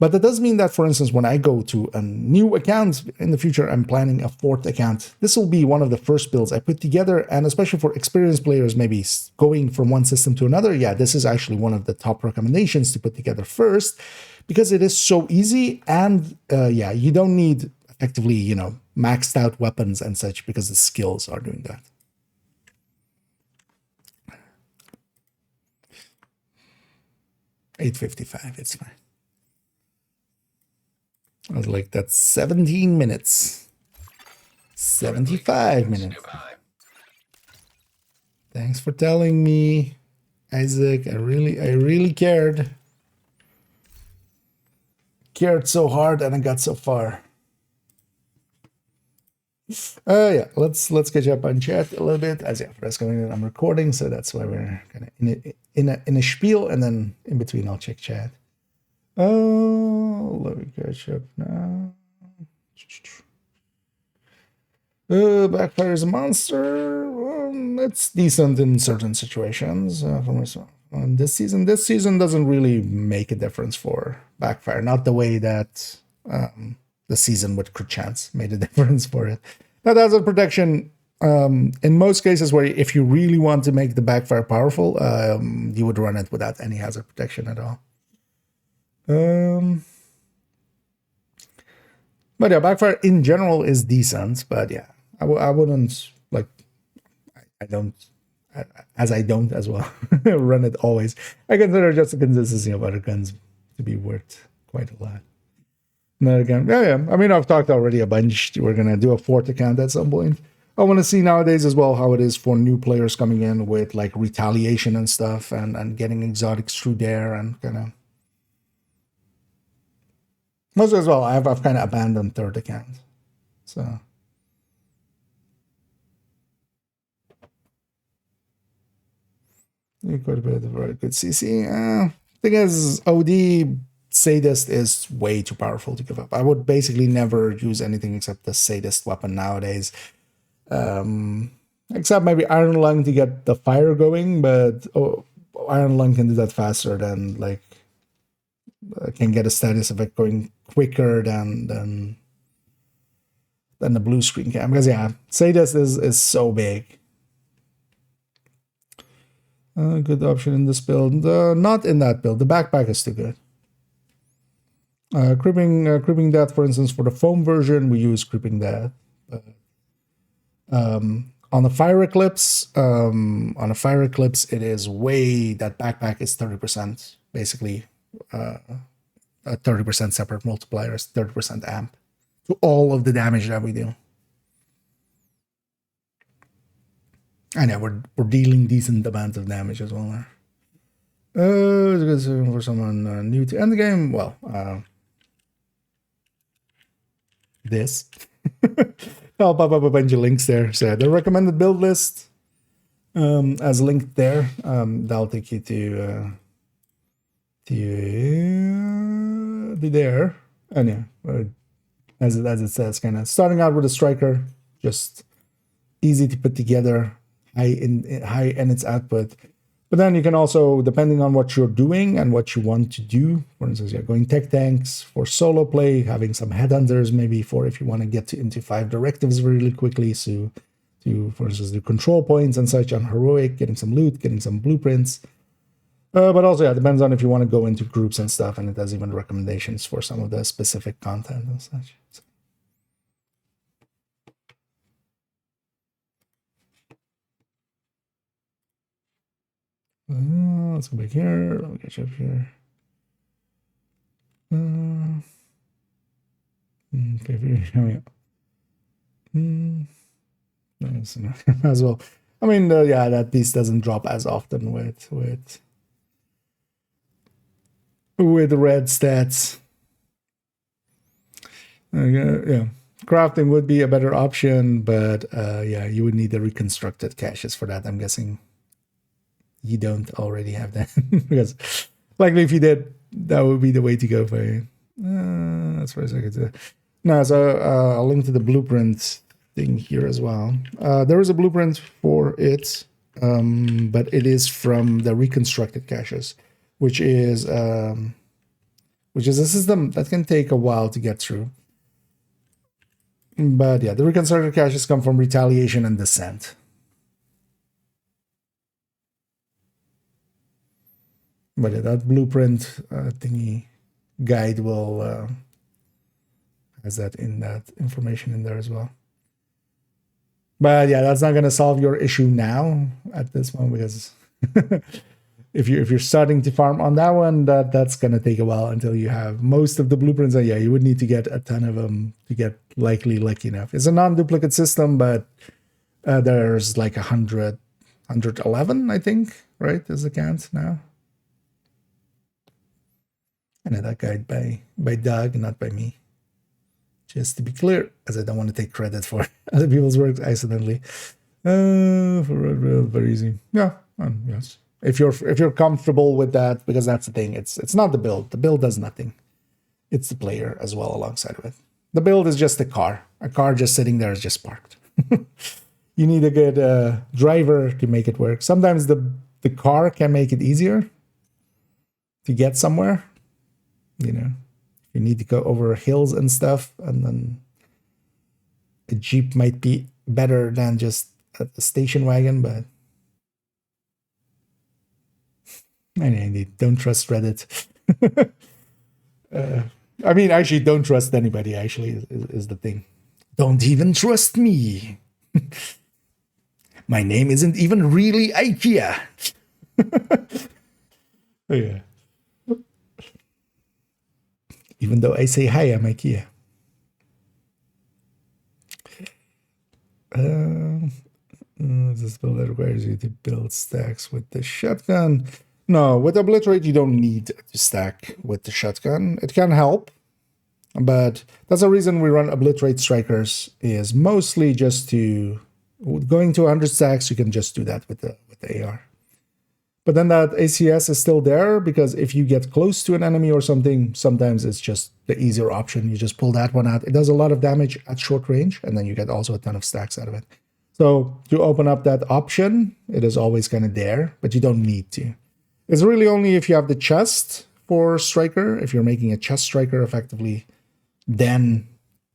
But that does mean that, for instance, when I go to a new account in the future, I'm planning a 4th account. This will be one of the first builds I put together, and especially for experienced players, maybe going from one system to another, this is actually one of the top recommendations to put together first, because it is so easy, and you don't need effectively, maxed out weapons and such, because the skills are doing that. $8.55, it's fine. I was like, that's 17 minutes. 75 minutes. Thanks for telling me, Isaac. I really cared. Cared so hard and I got so far. Let's catch up on chat a little bit. As for us coming in, I'm recording, so that's why we're kind of in a spiel, and then in between I'll check chat. Oh, let me catch up now. Backfire is a monster. It's decent in certain situations for myself. This season doesn't really make a difference for Backfire. Not the way that the season with Crit Chance made a difference for it. Now, Hazard Protection, in most cases where if you really want to make the Backfire powerful, you would run it without any Hazard Protection at all. But Backfire in general is decent, but I wouldn't, like, as I don't as well run it always. I consider just the consistency of other guns to be worth quite a lot. Another gun, yeah. I mean, I've talked already a bunch. We're gonna do a fourth account at some point. I want to see nowadays as well how it is for new players coming in with like retaliation and stuff, and getting exotics through there, and kind of. Most as well, I've kind of abandoned third account, so. Quite a bit of very good CC. Thing is, OD Sadist is way too powerful to give up. I would basically never use anything except the Sadist weapon nowadays. Except maybe Iron Lung to get the fire going, but Iron Lung can do that faster than like can get a status effect going quicker than the blue screen can. Because yeah, Sadist is so big. Good option in this build. Not in that build. The backpack is too good. Creeping Death, for instance, for the foam version, we use Creeping Death. On the Fire Eclipse, it is way, that backpack is 30%, basically a 30% separate multiplier, 30% amp to all of the damage that we do. I know we're dealing decent amounts of damage as well there. For someone new to end the game, well, this. I'll pop up a bunch of links there. So the recommended build list, as linked there, that'll take you to there. And yeah, as it says, kind of starting out with a striker, just easy to put together. High in its output, but then you can also, depending on what you're doing and what you want to do, for instance, you're going tech tanks for solo play, having some headhunters maybe for if you want to get into 5 directives really quickly, so to, for instance, do control points and such on heroic, getting some loot, getting some blueprints. But also, yeah, it depends on if you want to go into groups and stuff, and it has even recommendations for some of the specific content and such. So. Let's go back here. Let me get you up here. Okay, if you're nice as well. I mean, yeah, that piece doesn't drop as often with red stats. Yeah, crafting would be a better option, but yeah, you would need the reconstructed caches for that. I'm guessing you don't already have that because likely if you did, that would be the way to go for you. That's for a second. No, so I'll link to the blueprint thing here as well. There is a blueprint for it, but it is from the reconstructed caches, which is a system that can take a while to get through. But yeah, the reconstructed caches come from retaliation and descent. But yeah, that blueprint thingy guide will has that information in there as well. But yeah, that's not going to solve your issue now at this moment, because if you're starting to farm on that one, that's going to take a while until you have most of the blueprints. And yeah, you would need to get a ton of them to get likely lucky enough. It's a non-duplicate system, but there's like 111, I think, right? Is the count now. And that guide by Doug, not by me. Just to be clear, as I don't want to take credit for other people's work accidentally. Very easy. Yeah, yes. If you're comfortable with that, because that's the thing. It's not the build. The build does nothing. It's the player as well alongside of it. The build is just a car. A car just sitting there is just parked. You need a good driver to make it work. Sometimes the car can make it easier to get somewhere. You know, you need to go over hills and stuff, and then a Jeep might be better than just a station wagon, but I don't trust Reddit. I mean, actually, don't trust anybody, actually, is the thing. Don't even trust me. My name isn't even really IKEA. Yeah. Even though I say hi, I'm IKEA. This build that requires you to build stacks with the shotgun. No, with Obliterate, you don't need to stack with the shotgun. It can help, but that's the reason we run Obliterate Strikers, is mostly just to going to 100 stacks. You can just do that with the AR. But then that ACS is still there, because if you get close to an enemy or something, sometimes it's just the easier option. You just pull that one out. It does a lot of damage at short range, and then you get also a ton of stacks out of it. So to open up that option, it is always kind of there, but you don't need to. It's really only if you have the chest for Striker, if you're making a chest Striker effectively, then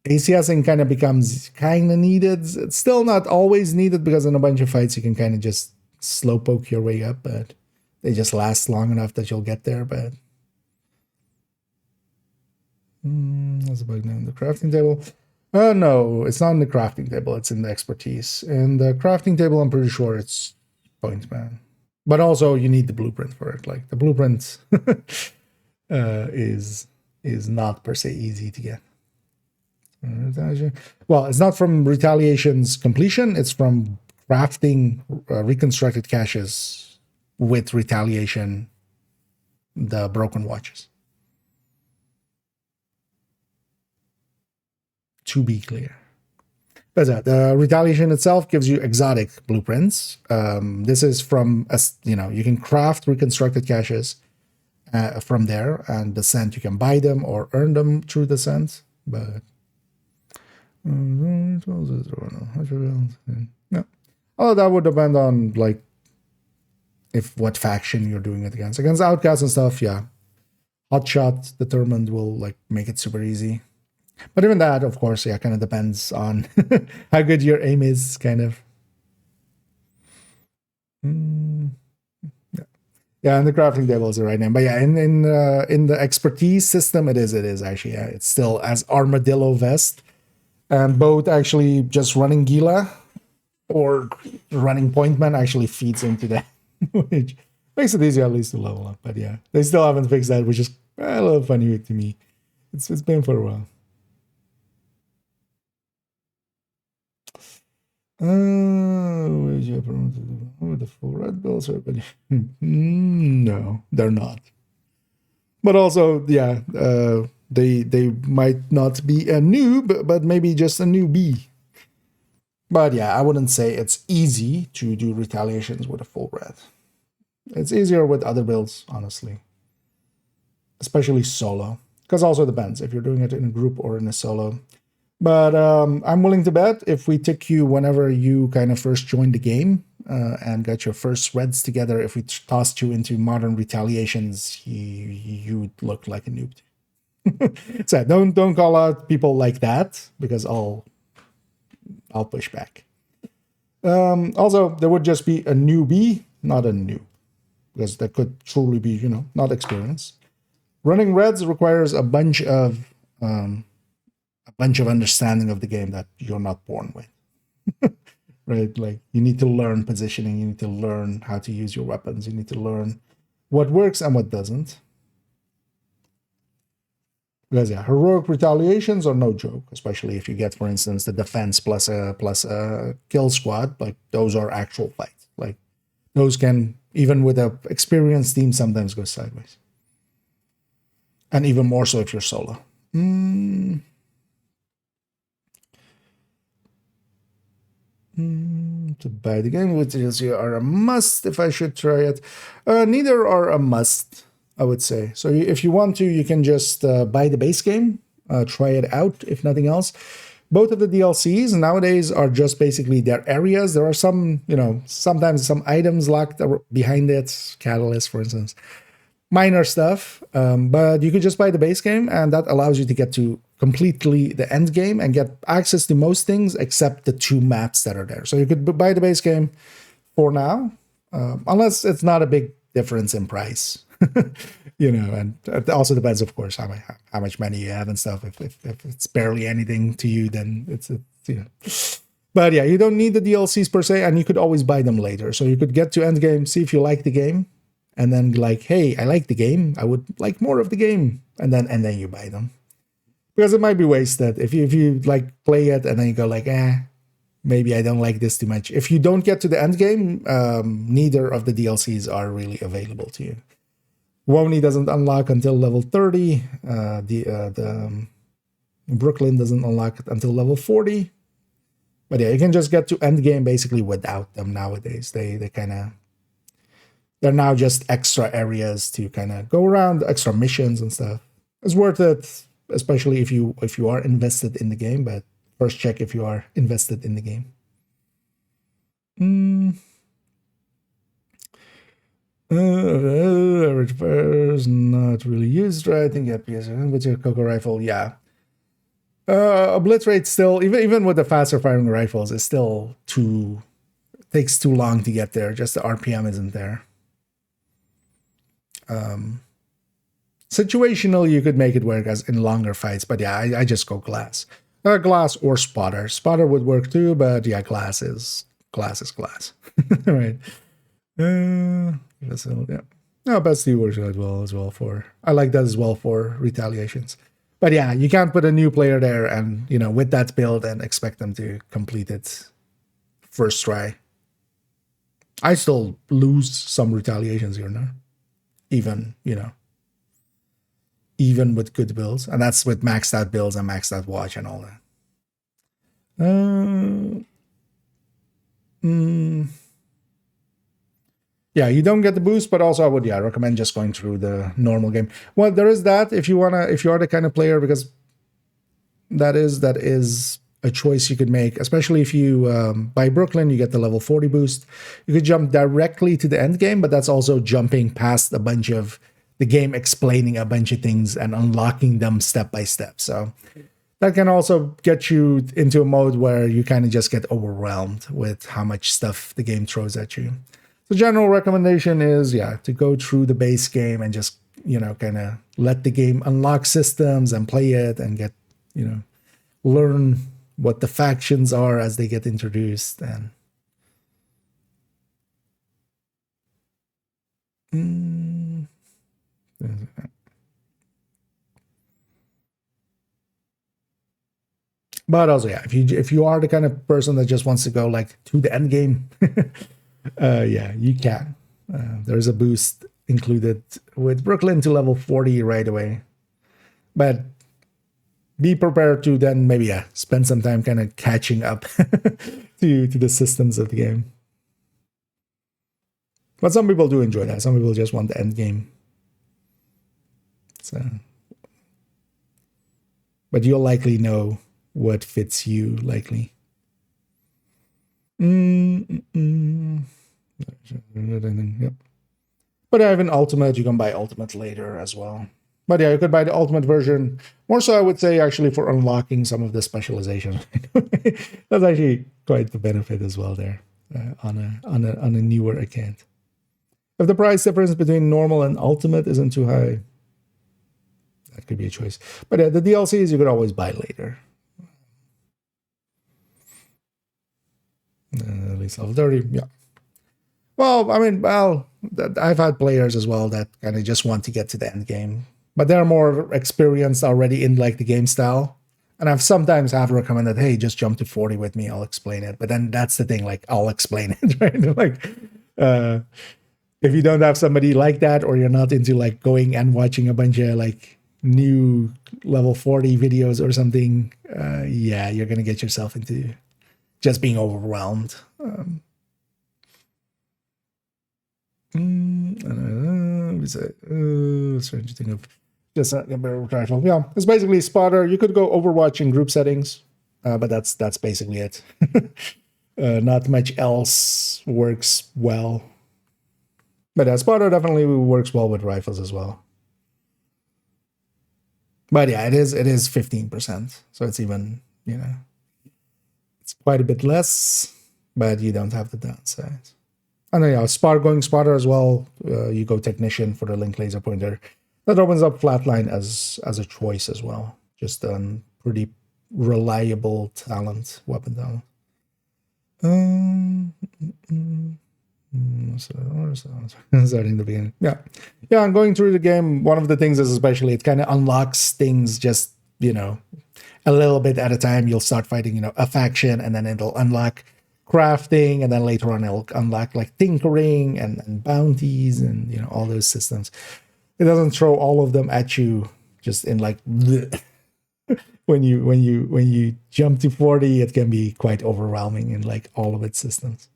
ACSing kind of becomes kind of needed. It's still not always needed, because in a bunch of fights you can kind of just slowpoke your way up, but they just last long enough that you'll get there. But that's a bug now in the crafting table. No, it's not in the crafting table. It's in the expertise. In the crafting table, I'm pretty sure it's points, man. But also, you need the blueprint for it. Like, the blueprint is not per se easy to get. Well, it's not from Retaliation's completion. It's from crafting reconstructed caches with Retaliation, the broken watches. To be clear. But the Retaliation itself gives you exotic blueprints. This is from, you can craft reconstructed caches from there, and Descent, you can buy them or earn them through Descent. But no. Oh, that would depend on like what faction you're doing it against. Against Outcasts and stuff, yeah. Hotshot Determined will like make it super easy. But even that, of course, yeah, kind of depends on how good your aim is, kind of. Yeah, and the crafting table is the right name. But yeah, in the expertise system, it is actually. Yeah, it's still as Armadillo Vest. And both actually just running Gila or running Pointman actually feeds into that, which makes it easier at least to level up. But yeah, they still haven't fixed that, which is a little funny to me. It's been for a while. Where's your problem? Oh, the full red bills are, but no, they're not. But also, yeah, they might not be a noob, but maybe just a newbie. But yeah, I wouldn't say it's easy to do retaliations with a full red. It's easier with other builds, honestly. Especially solo. Because also depends if you're doing it in a group or in a solo. But I'm willing to bet if we took you whenever you kind of first joined the game and got your first reds together, if we tossed you into modern retaliations, you would look like a noob. So don't call out people like that, because I'll push back. Also, there would just be a newbie, not a noob, because that could truly be, not experience. Running reds requires a bunch of understanding of the game that you're not born with. Right? Like, you need to learn positioning, you need to learn how to use your weapons, you need to learn what works and what doesn't. Because yeah, heroic retaliations are no joke, especially if you get, for instance, the defense plus a kill squad. Like, those are actual fights. Like, those can, even with a experienced team, sometimes go sideways. And even more so if you're solo. To buy the game, which are a must if I should try it. Neither are a must, I would say. So if you want to, you can just buy the base game, try it out, if nothing else. Both of the DLCs nowadays are just basically their areas. There are some, sometimes some items locked behind it, Catalyst, for instance. Minor stuff, but you could just buy the base game, and that allows you to get to completely the end game and get access to most things except the 2 maps that are there. So you could buy the base game for now, unless it's not a big difference in price. And it also depends, of course, how much money you have and stuff. If it's barely anything to you, then it's. But yeah, you don't need the DLCs per se, and you could always buy them later. So you could get to endgame, see if you like the game, and then be like, hey, I like the game. I would like more of the game. And then you buy them. Because it might be wasted. If you like play it and then you go like, maybe I don't like this too much. If you don't get to the end game, neither of the DLCs are really available to you. Wony doesn't unlock until level 30. Brooklyn doesn't unlock until level 40. But yeah, you can just get to end game basically without them nowadays. They're now just extra areas to kind of go around, extra missions and stuff. It's worth it, especially if you are invested in the game, but first check if you are invested in the game. Average fires not really used, right? I think FPS with your Coco rifle, yeah. Obliterate still, even with the faster firing rifles, it's still takes too long to get there. Just the RPM isn't there. Situational, you could make it work as in longer fights, but yeah, I just go glass. Glass or spotter. Spotter would work too, but yeah, glass is glass. Right. Yeah. No, but Steve works as well for. I like that as well for retaliations. But yeah, you can't put a new player there and with that build and expect them to complete it first try. I still lose some retaliations here and there. Even with good builds, and that's with maxed out builds and maxed out watch and all that. Yeah, you don't get the boost, but also I would recommend just going through the normal game. Well, there is that if you are the kind of player, because that is a choice you could make, especially if you buy Brooklyn, you get the level 40 boost. You could jump directly to the end game, but that's also jumping past a bunch of the game, explaining a bunch of things and unlocking them step by step. So that can also get you into a mode where you kind of just get overwhelmed with how much stuff the game throws at you. The general recommendation is, to go through the base game and just, kind of let the game unlock systems and play it and get, learn what the factions are as they get introduced. And but also, if you are the kind of person that just wants to go like to the end game, you can. There's a boost included with Brooklyn to level 40 right away. But be prepared to then maybe spend some time kind of catching up to the systems of the game. But some people do enjoy that. Some people just want the end game. So, but you'll likely know what fits you, likely. Yep. But I have an ultimate. You can buy ultimate later as well. But yeah, you could buy the ultimate version. More so, I would say, actually, for unlocking some of the specialization. That's actually quite the benefit as well there on a newer account. If the price difference between normal and ultimate isn't too high, that could be a choice. But yeah, the DLCs you could always buy later. At least level 30, yeah. Well, I mean, I've had players as well that kind of just want to get to the end game, but they're more experienced already in like the game style. And I've sometimes recommended, hey, just jump to 40 with me, I'll explain it. But then that's the thing, like, I'll explain it, right? Like, if you don't have somebody like that, or you're not into like going and watching a bunch of like new level 40 videos or something, you're going to get yourself into just being overwhelmed. Strange thing of just yeah, it's basically spotter. You could go Overwatch in group settings, but that's basically it. Not much else works well. But spotter definitely works well with rifles as well. But yeah, it is 15%, so it's even it's quite a bit less, but you don't have the downside. And then going spotter as well. You go technician for the link laser pointer. That opens up flatline as a choice as well. Just a pretty reliable weapon talent. Um, Starting the beginning. Yeah. I'm going through the game. One of the things is especially it kind of unlocks things just, a little bit at a time. You'll start fighting, a faction, and then it'll unlock crafting, and then later on it'll unlock like tinkering and bounties and all those systems. It doesn't throw all of them at you just in like bleh. when you jump to 40, it can be quite overwhelming in like all of its systems.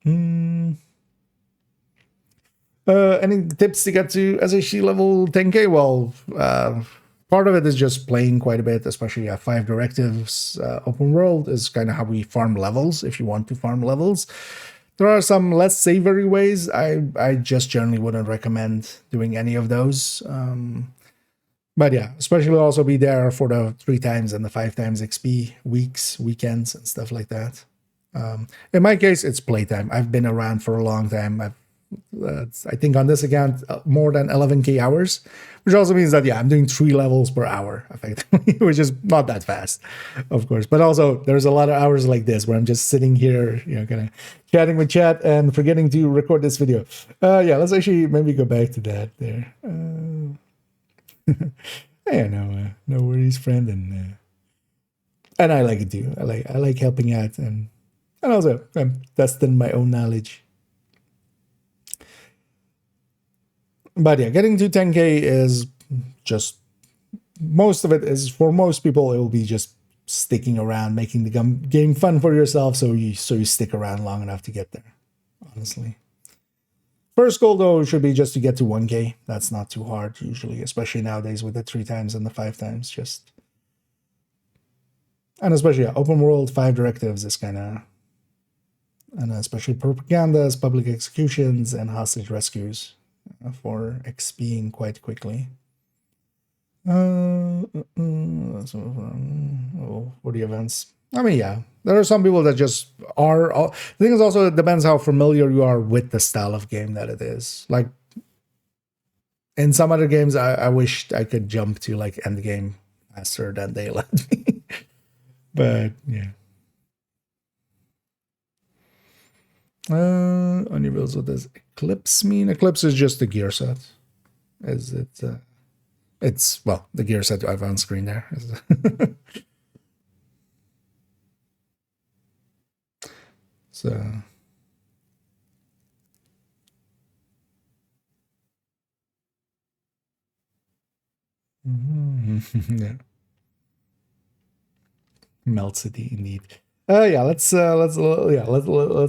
Any tips to get to SHC level 10k? Well, part of it is just playing quite a bit, especially at 5 directives. Open world is kind of how we farm levels, if you want to farm levels. There are some less savory ways. I just generally wouldn't recommend doing any of those. But yeah, especially also be there for the 3 times and the 5 times XP weeks, weekends, and stuff like that. In my case, it's playtime. I've been around for a long time. I think on this account, more than 11k hours, which also means that, I'm doing 3 levels per hour, effectively, which is not that fast, of course. But also, there's a lot of hours like this where I'm just sitting here, kind of chatting with chat and forgetting to record this video. Let's actually maybe go back to that there. No worries, friend. And I like it too. I like helping out and also I'm testing my own knowledge. But getting to 10k is just, most of it is, for most people, it will be just sticking around, making the game fun for yourself, so you stick around long enough to get there, honestly. First goal, though, should be just to get to 1k. That's not too hard, usually, especially nowadays with the 3 times and the 5 times. And especially open world, 5 directives is kind of, and especially propagandas, public executions, and hostage rescues for XPing quite quickly. For the events. I mean, there are some people that just are. The thing is also, it depends how familiar you are with the style of game that it is. Like, in some other games, I wished I could jump to like end game faster than they let me. But on your builds, what does Eclipse mean? Eclipse is just the gear set. Is it? It's, well, the gear set I have on screen there. So. Yeah. Melt City, indeed. Let's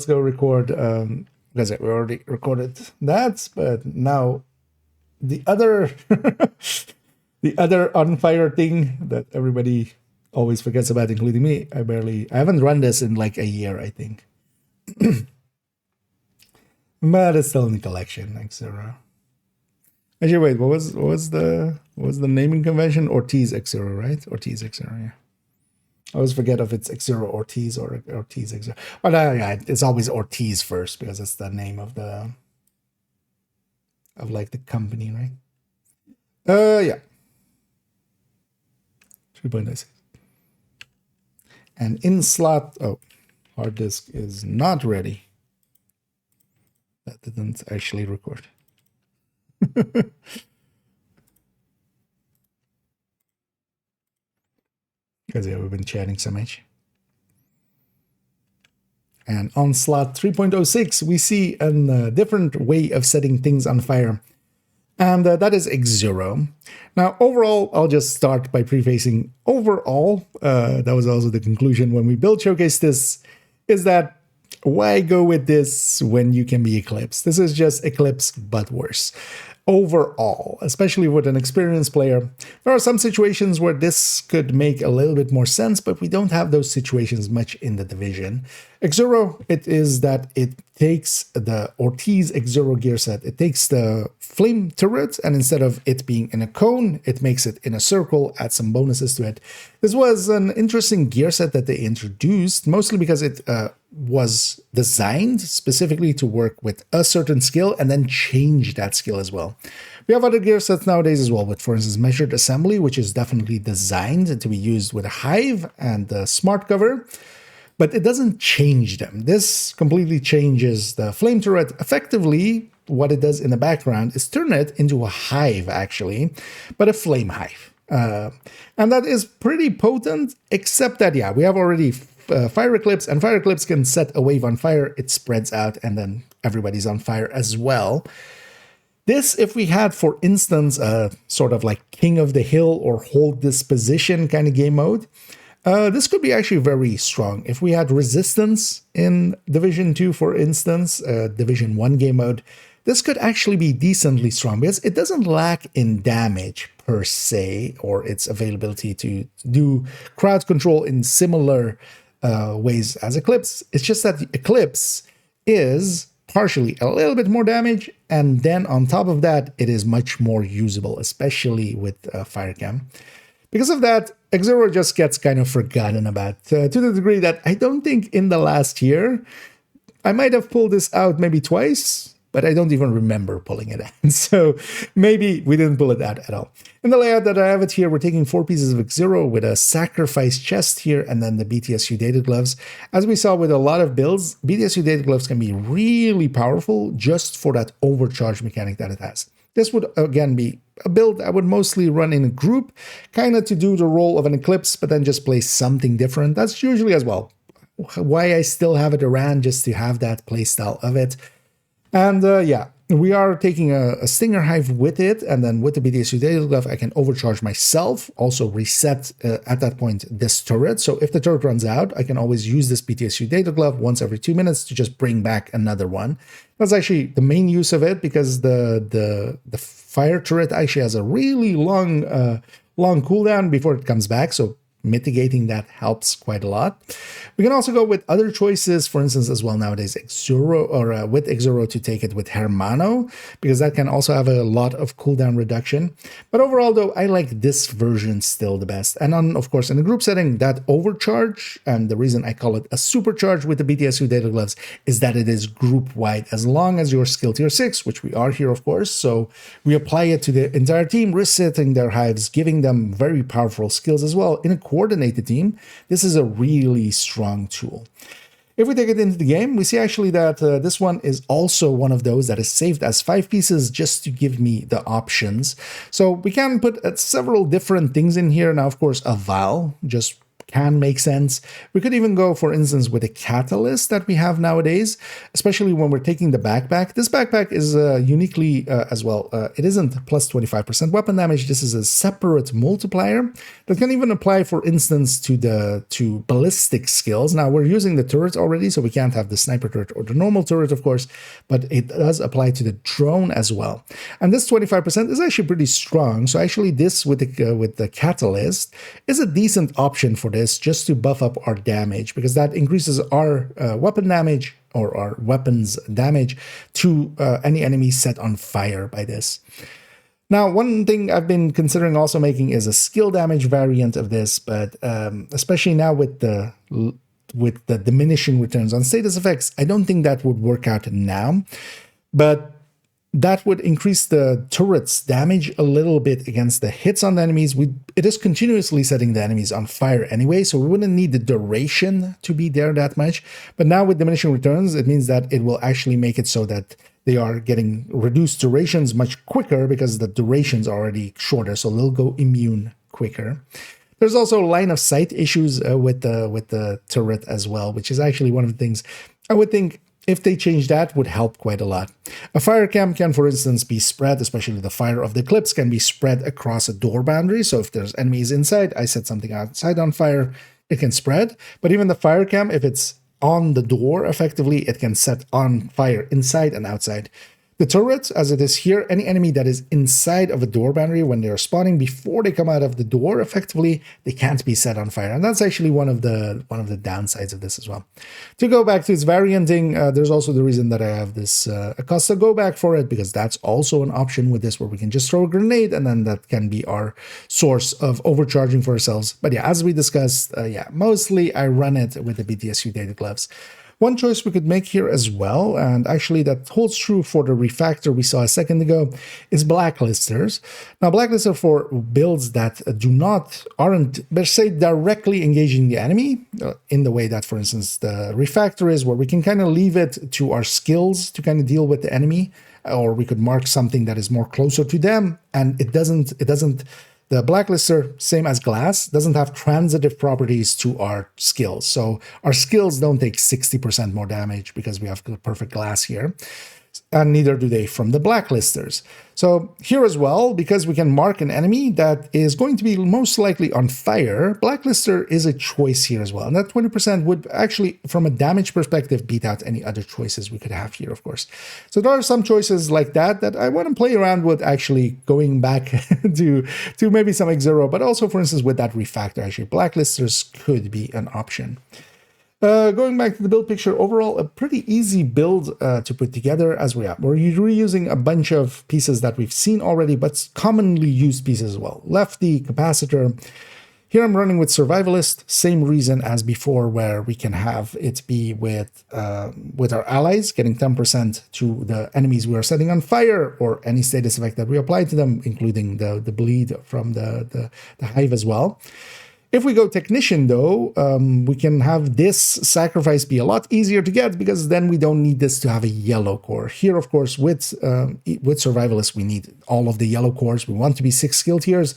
go record. Because we already recorded that, but now the other the other on fire thing that everybody always forgets about, including me. I haven't run this in like a year, I think. But it's still in the collection, etc. Actually, wait, what was the naming convention? Ortiz X0, right? Ortiz X0, yeah. I always forget if it's X0 Ortiz or Ortiz X0. But it's always Ortiz first because it's the name of the company, right? 3.96. And in slot, hard disk is not ready. That didn't actually record. Because we've been chatting so much. And on slot 3.06, we see a different way of setting things on fire. And that is X0. Now, overall, I'll just start by prefacing. Overall, that was also the conclusion when we build showcase this, is that why go with this when you can be Eclipse? This is just Eclipse, but worse. Overall, especially with an experienced player, there are some situations where this could make a little bit more sense, but we don't have those situations much in the division. X0, it is that it takes the Ortiz X0 gear set. It takes the flame turret, and instead of it being in a cone, it makes it in a circle, adds some bonuses to it. This was an interesting gear set that they introduced, mostly because it was designed specifically to work with a certain skill and then change that skill as well. We have other gear sets nowadays as well, with, for instance, measured assembly, which is definitely designed to be used with a hive and the smart cover. but it doesn't change them. This completely changes the flame turret. Effectively, what it does in the background is turn it into a hive, actually, but a flame hive. And that is pretty potent, except that, yeah, we have already Fire Eclipse, and Fire Eclipse can set a wave on fire. It spreads out, and then everybody's on fire as well. This, if we had, for instance, a sort of like King of the Hill or Hold This Position kind of game mode, this could be actually very strong. If we had Resistance in Division 2, for instance, Division 1 game mode, this could actually be decently strong because it doesn't lack in damage per se, or its availability to do crowd control in similar ways as Eclipse. It's just that the Eclipse is partially a little bit more damage, and then on top of that, it is much more usable, especially with Firecam. Because of that, X-Zero just gets kind of forgotten about, to the degree that I don't think in the last year, I might have pulled this out maybe twice, but I don't even remember pulling it out. So maybe we didn't pull it out at all. In the layout that I have it here, we're taking 4 pieces of X-Zero with a sacrifice chest here, and then the BTSU data gloves. As we saw with a lot of builds, BTSU data gloves can be really powerful just for that overcharge mechanic that it has. This would, again, be a build I would mostly run in a group, kind of to do the role of an Eclipse, but then just play something different. That's usually as well why I still have it around, just to have that playstyle of it. And yeah, we are taking a Stinger Hive with it, and then with the BTSU data glove, I can overcharge myself, also reset at that point this turret. So if the turret runs out, I can always use this BTSU data glove once every 2 minutes to just bring back another one. That's actually the main use of it, because the fire turret actually has a really long cooldown before it comes back. So mitigating that helps quite a lot. We can also go with other choices, for instance, as well nowadays, X-Zero, or with X-Zero to take it with Hermano, because that can also have a lot of cooldown reduction. But overall, though, I like this version still the best. And on, of course, in the group setting, that overcharge, and the reason I call it a supercharge with the BTSU data gloves, is that it is group-wide. As long as you're skill tier 6, which we are here, of course, so we apply it to the entire team, resetting their hives, giving them very powerful skills as well. In a coordinated team, this is a really strong tool. If we take it into the game, we see actually that this one is also one of those that is saved as 5 pieces just to give me the options. So we can put several different things in here. Now, of course, a vial just can make sense. We could even go, for instance, with a catalyst that we have nowadays, especially when we're taking the backpack. This backpack is uniquely as well. It isn't plus 25% weapon damage. This is a separate multiplier that can even apply, for instance, to ballistic skills. Now, we're using the turret already, so we can't have the sniper turret or the normal turret, of course, but it does apply to the drone as well. And this 25% is actually pretty strong. So actually, this with the catalyst is a decent option for this, just to buff up our damage, because that increases our weapon damage, or our weapons damage, to any enemy set on fire by this. Now, one thing I've been considering also making is a skill damage variant of this, but especially now with the diminishing returns on status effects, I don't think that would work out now, but that would increase the turret's damage a little bit against the hits on the enemies. It is continuously setting the enemies on fire anyway, so we wouldn't need the duration to be there that much. But now with diminishing returns, it means that it will actually make it so that they are getting reduced durations much quicker, because the duration's already shorter, so they'll go immune quicker. There's also line of sight issues with the turret as well, which is actually one of the things I would think, if they change that, would help quite a lot. A fire cam can, for instance, be spread, especially the fire of the Eclipse can be spread across a door boundary. So if there's enemies inside, I set something outside on fire, it can spread. But even the fire cam, if it's on the door, effectively, it can set on fire inside and outside. The turret, as it is here, any enemy that is inside of a door boundary when they're spawning before they come out of the door, effectively, they can't be set on fire. And that's actually one of the downsides of this as well. To go back to its varianting, there's also the reason that I have this Acosta go back for it, because that's also an option with this, where we can just throw a grenade, and then that can be our source of overcharging for ourselves. But yeah, as we discussed, yeah, mostly I run it with the BTSU data gloves. One choice we could make here as well, and actually that holds true for the refactor we saw a second ago, is blacklisters. Now, blacklister for builds that aren't per se directly engaging the enemy in the way that, for instance, the refactor is, where we can kind of leave it to our skills to kind of deal with the enemy, or we could mark something that is more closer to them, and it doesn't. The blacklister, same as glass, doesn't have transitive properties to our skills. So our skills don't take 60% more damage because we have the perfect glass here. And neither do they from the blacklisters. So here as well, because we can mark an enemy that is going to be most likely on fire, blacklister is a choice here as well. And that 20% would actually, from a damage perspective, beat out any other choices we could have here, of course. So there are some choices like that I want to play around with, actually going back to maybe some X0, but also, for instance, with that refactor, actually, blacklisters could be an option. Going back to the build picture, overall, a pretty easy build to put together as we are. We're reusing a bunch of pieces that we've seen already, but commonly used pieces as well. Lefty, capacitor. Here I'm running with survivalist, same reason as before, where we can have it be with our allies, getting 10% to the enemies we are setting on fire, or any status effect that we apply to them, including the bleed from the hive as well. If we go technician, though, we can have this sacrifice be a lot easier to get, because then we don't need this to have a yellow core. Here, of course, with survivalist, we need all of the yellow cores. We want to be 6 skill tiers.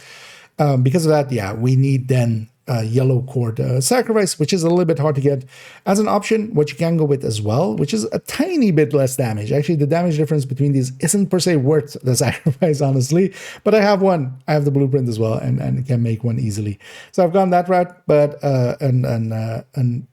Because of that, yeah, we need then yellow core sacrifice, which is a little bit hard to get. As an option, what you can go with as well, which is a tiny bit less damage. Actually, the damage difference between these isn't per se worth the sacrifice, honestly. But I have one. I have the blueprint as well, and can make one easily. So I've gone that route, but an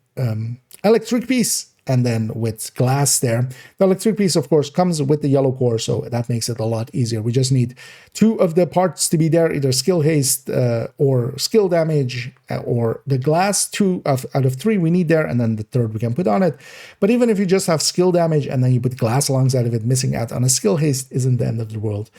electric piece. And then with glass there, the electric piece, of course, comes with the yellow core, so that makes it a lot easier. We just need 2 of the parts to be there, either skill haste or skill damage, or the glass. 2 out of 3 we need there, and then the third we can put on it. But even if you just have skill damage and then you put glass alongside of it, missing out on a skill haste isn't the end of the world.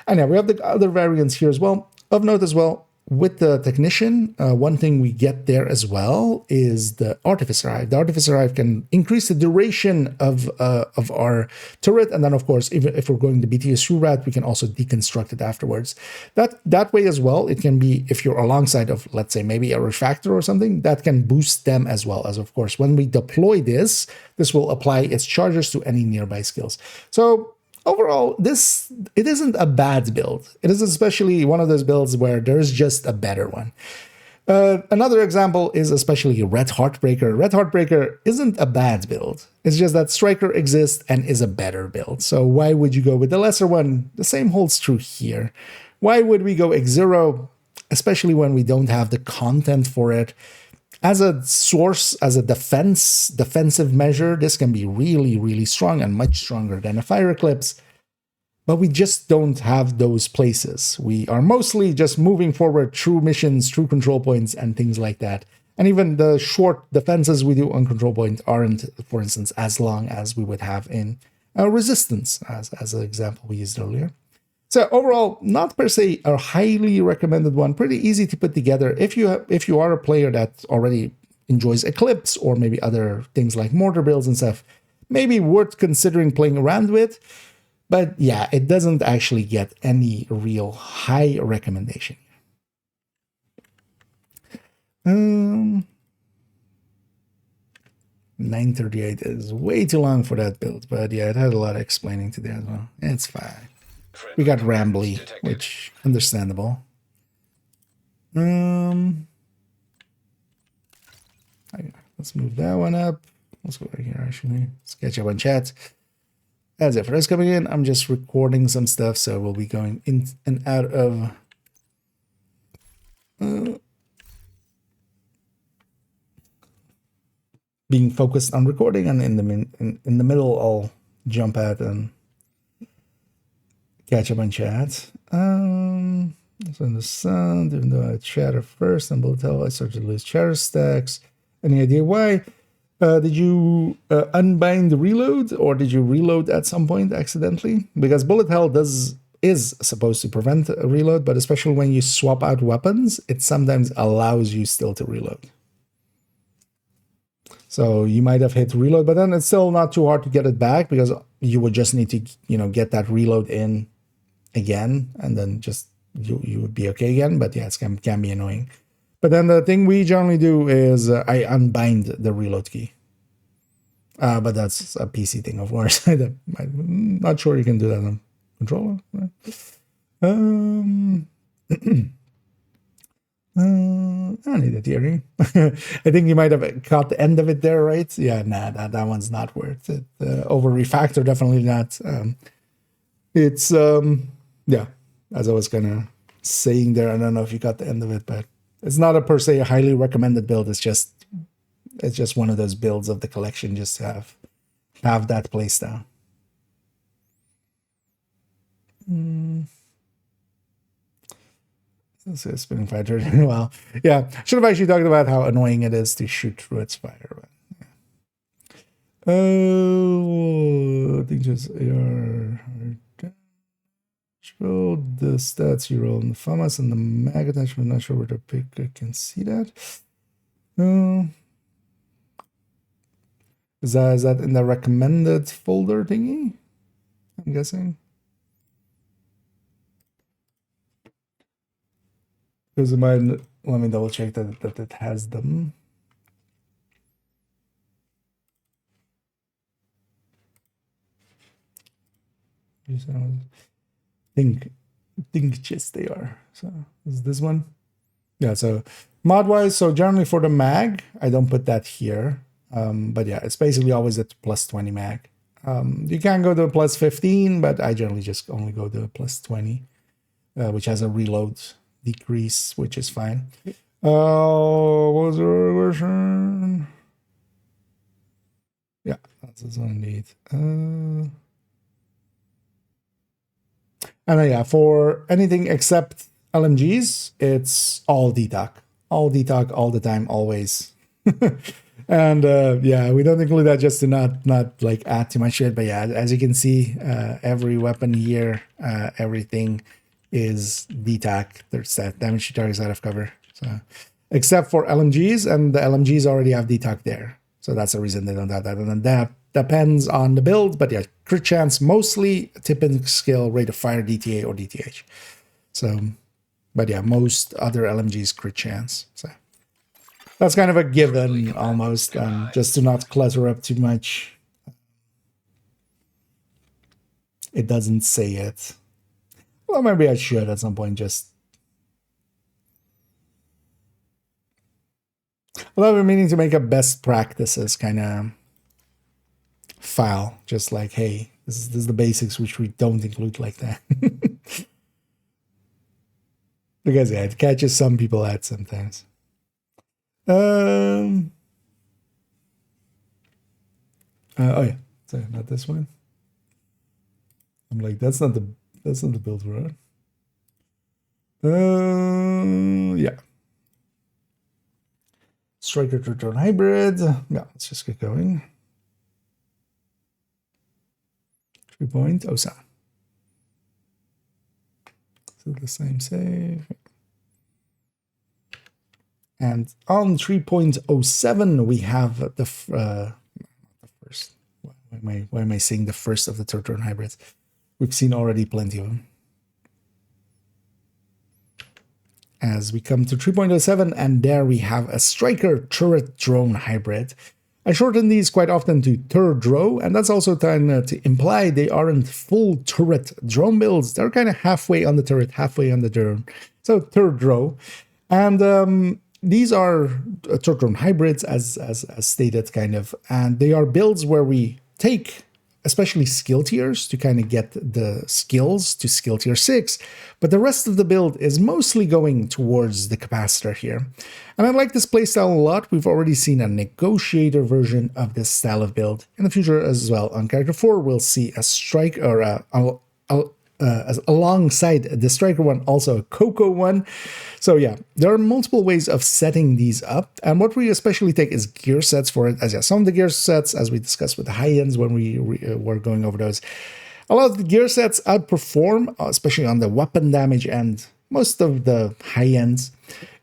And yeah, we have the other variants here as well. Of note as well, with the technician, one thing we get there as well is the artificer hive. The artificer hive can increase the duration of our turret, and then of course, if we're going the BTS route, we can also deconstruct it afterwards. That way as well, it can be, if you're alongside of, let's say, maybe a refactor or something, that can boost them as well. As of course, when we deploy this will apply its charges to any nearby skills. So overall, it isn't a bad build. It is especially one of those builds where there's just a better one. Another example is especially Red Heartbreaker. Red Heartbreaker isn't a bad build. It's just that Striker exists and is a better build. So why would you go with the lesser one? The same holds true here. Why would we go X0, especially when we don't have the content for it? As a source, as a defensive measure, this can be really, really strong and much stronger than a Fire Eclipse. But we just don't have those places. We are mostly just moving forward through missions, through control points, and things like that. And even the short defenses we do on control point aren't, for instance, as long as we would have in Resistance, as an example we used earlier. So overall, not per se a highly recommended one. Pretty easy to put together if you are a player that already enjoys Eclipse or maybe other things like mortar builds and stuff. Maybe worth considering playing around with. But yeah, it doesn't actually get any real high recommendation. 938 is way too long for that build, but yeah, it had a lot of explaining to do as well. It's fine. We got Rambly, which understandable. Let's move that one up. Let's go right here, actually. Let's catch up on chat. That's it for us coming in. I'm just recording some stuff, so we'll be going in and out of being focused on recording, and in the middle I'll jump out and catch up on chat. So in the sound, even though I chatter first, and will tell I started to lose chatter stacks. Any idea why? Did you unbind the reload, or did you reload at some point accidentally? Because bullet hell is supposed to prevent a reload, but especially when you swap out weapons, it sometimes allows you still to reload. So you might have hit reload, but then it's still not too hard to get it back because you would just need to, get that reload in again, and then just you would be okay again. But yeah, it can be annoying. But then the thing we generally do is I unbind the reload key. But that's a PC thing, of course. I'm not sure you can do that on controller. I need a theory. I think you might have caught the end of it there, right? Yeah, nah, that one's not worth it. Over refactor, definitely not. It's yeah, as I was kind of saying there. I don't know if you got the end of it, but it's not a per se a highly recommended build. It's just one of those builds of the collection. Just to have that playstyle. So spinning fighter. Well, yeah. Should have actually talked about how annoying it is to shoot through its fire. But, yeah. I think just AR. Show the stats you roll in the FAMAS and the mag attachment. I'm not sure where to pick. I can see that. Is that in the recommended folder thingy? I'm guessing. Because it might, let me double check that it has them. Think just they are. So is this one? Yeah, so mod wise, so generally for the mag, I don't put that here. But yeah, it's basically always at plus 20 mag. You can go to plus 15, but I generally just only go to plus 20, which has a reload decrease, which is fine. What was the version? Yeah, that's this one indeed. And yeah, for anything except LMGs, it's all DTOC. All DTOC all the time, always. And yeah, we don't include that just to not like add too much shit. But yeah, as you can see, every weapon here, everything is DTOC. There's that damage to targets out of cover. So except for LMGs, and the LMGs already have DTOC there. So that's the reason they don't have that. And then that depends on the build, but yeah, crit chance mostly, tipping skill, rate of fire, DTA or DTH. So, but yeah, most other LMGs crit chance. So that's kind of a given almost, just to not clutter up too much. It doesn't say it. Well, maybe I should at some point just. Although we're meaning to make a best practices kind of file, just like, hey, this is the basics, which we don't include like that. Because yeah, it catches some people out sometimes. Oh yeah, sorry, not this one. I'm like, that's not the build we're on. Yeah. Striker to turn hybrid. Yeah, let's just get going. 3.07. So the same save. And on 3.07, we have the first. Why am I saying the first of the third turn hybrids? We've seen already plenty of them. As we come to 3.07, and there we have a striker turret drone hybrid. I shorten these quite often to Turdro, and that's also trying to imply they aren't full turret drone builds. They're kind of halfway on the turret, halfway on the drone. So Turdro. And these are turret drone hybrids, as stated, kind of. And they are builds where we take especially skill tiers to kind of get the skills to skill tier 6, but the rest of the build is mostly going towards the capacitor here. And I like this playstyle a lot. We've already seen a negotiator version of this style of build. In the future as well, on character 4, we'll see a strike, or alongside the striker one, also a Coco one. So yeah, there are multiple ways of setting these up, and what we especially take is gear sets for it. As yeah, some of the gear sets, as we discussed with the high ends when we were going over those, a lot of the gear sets outperform, especially on the weapon damage and most of the high ends.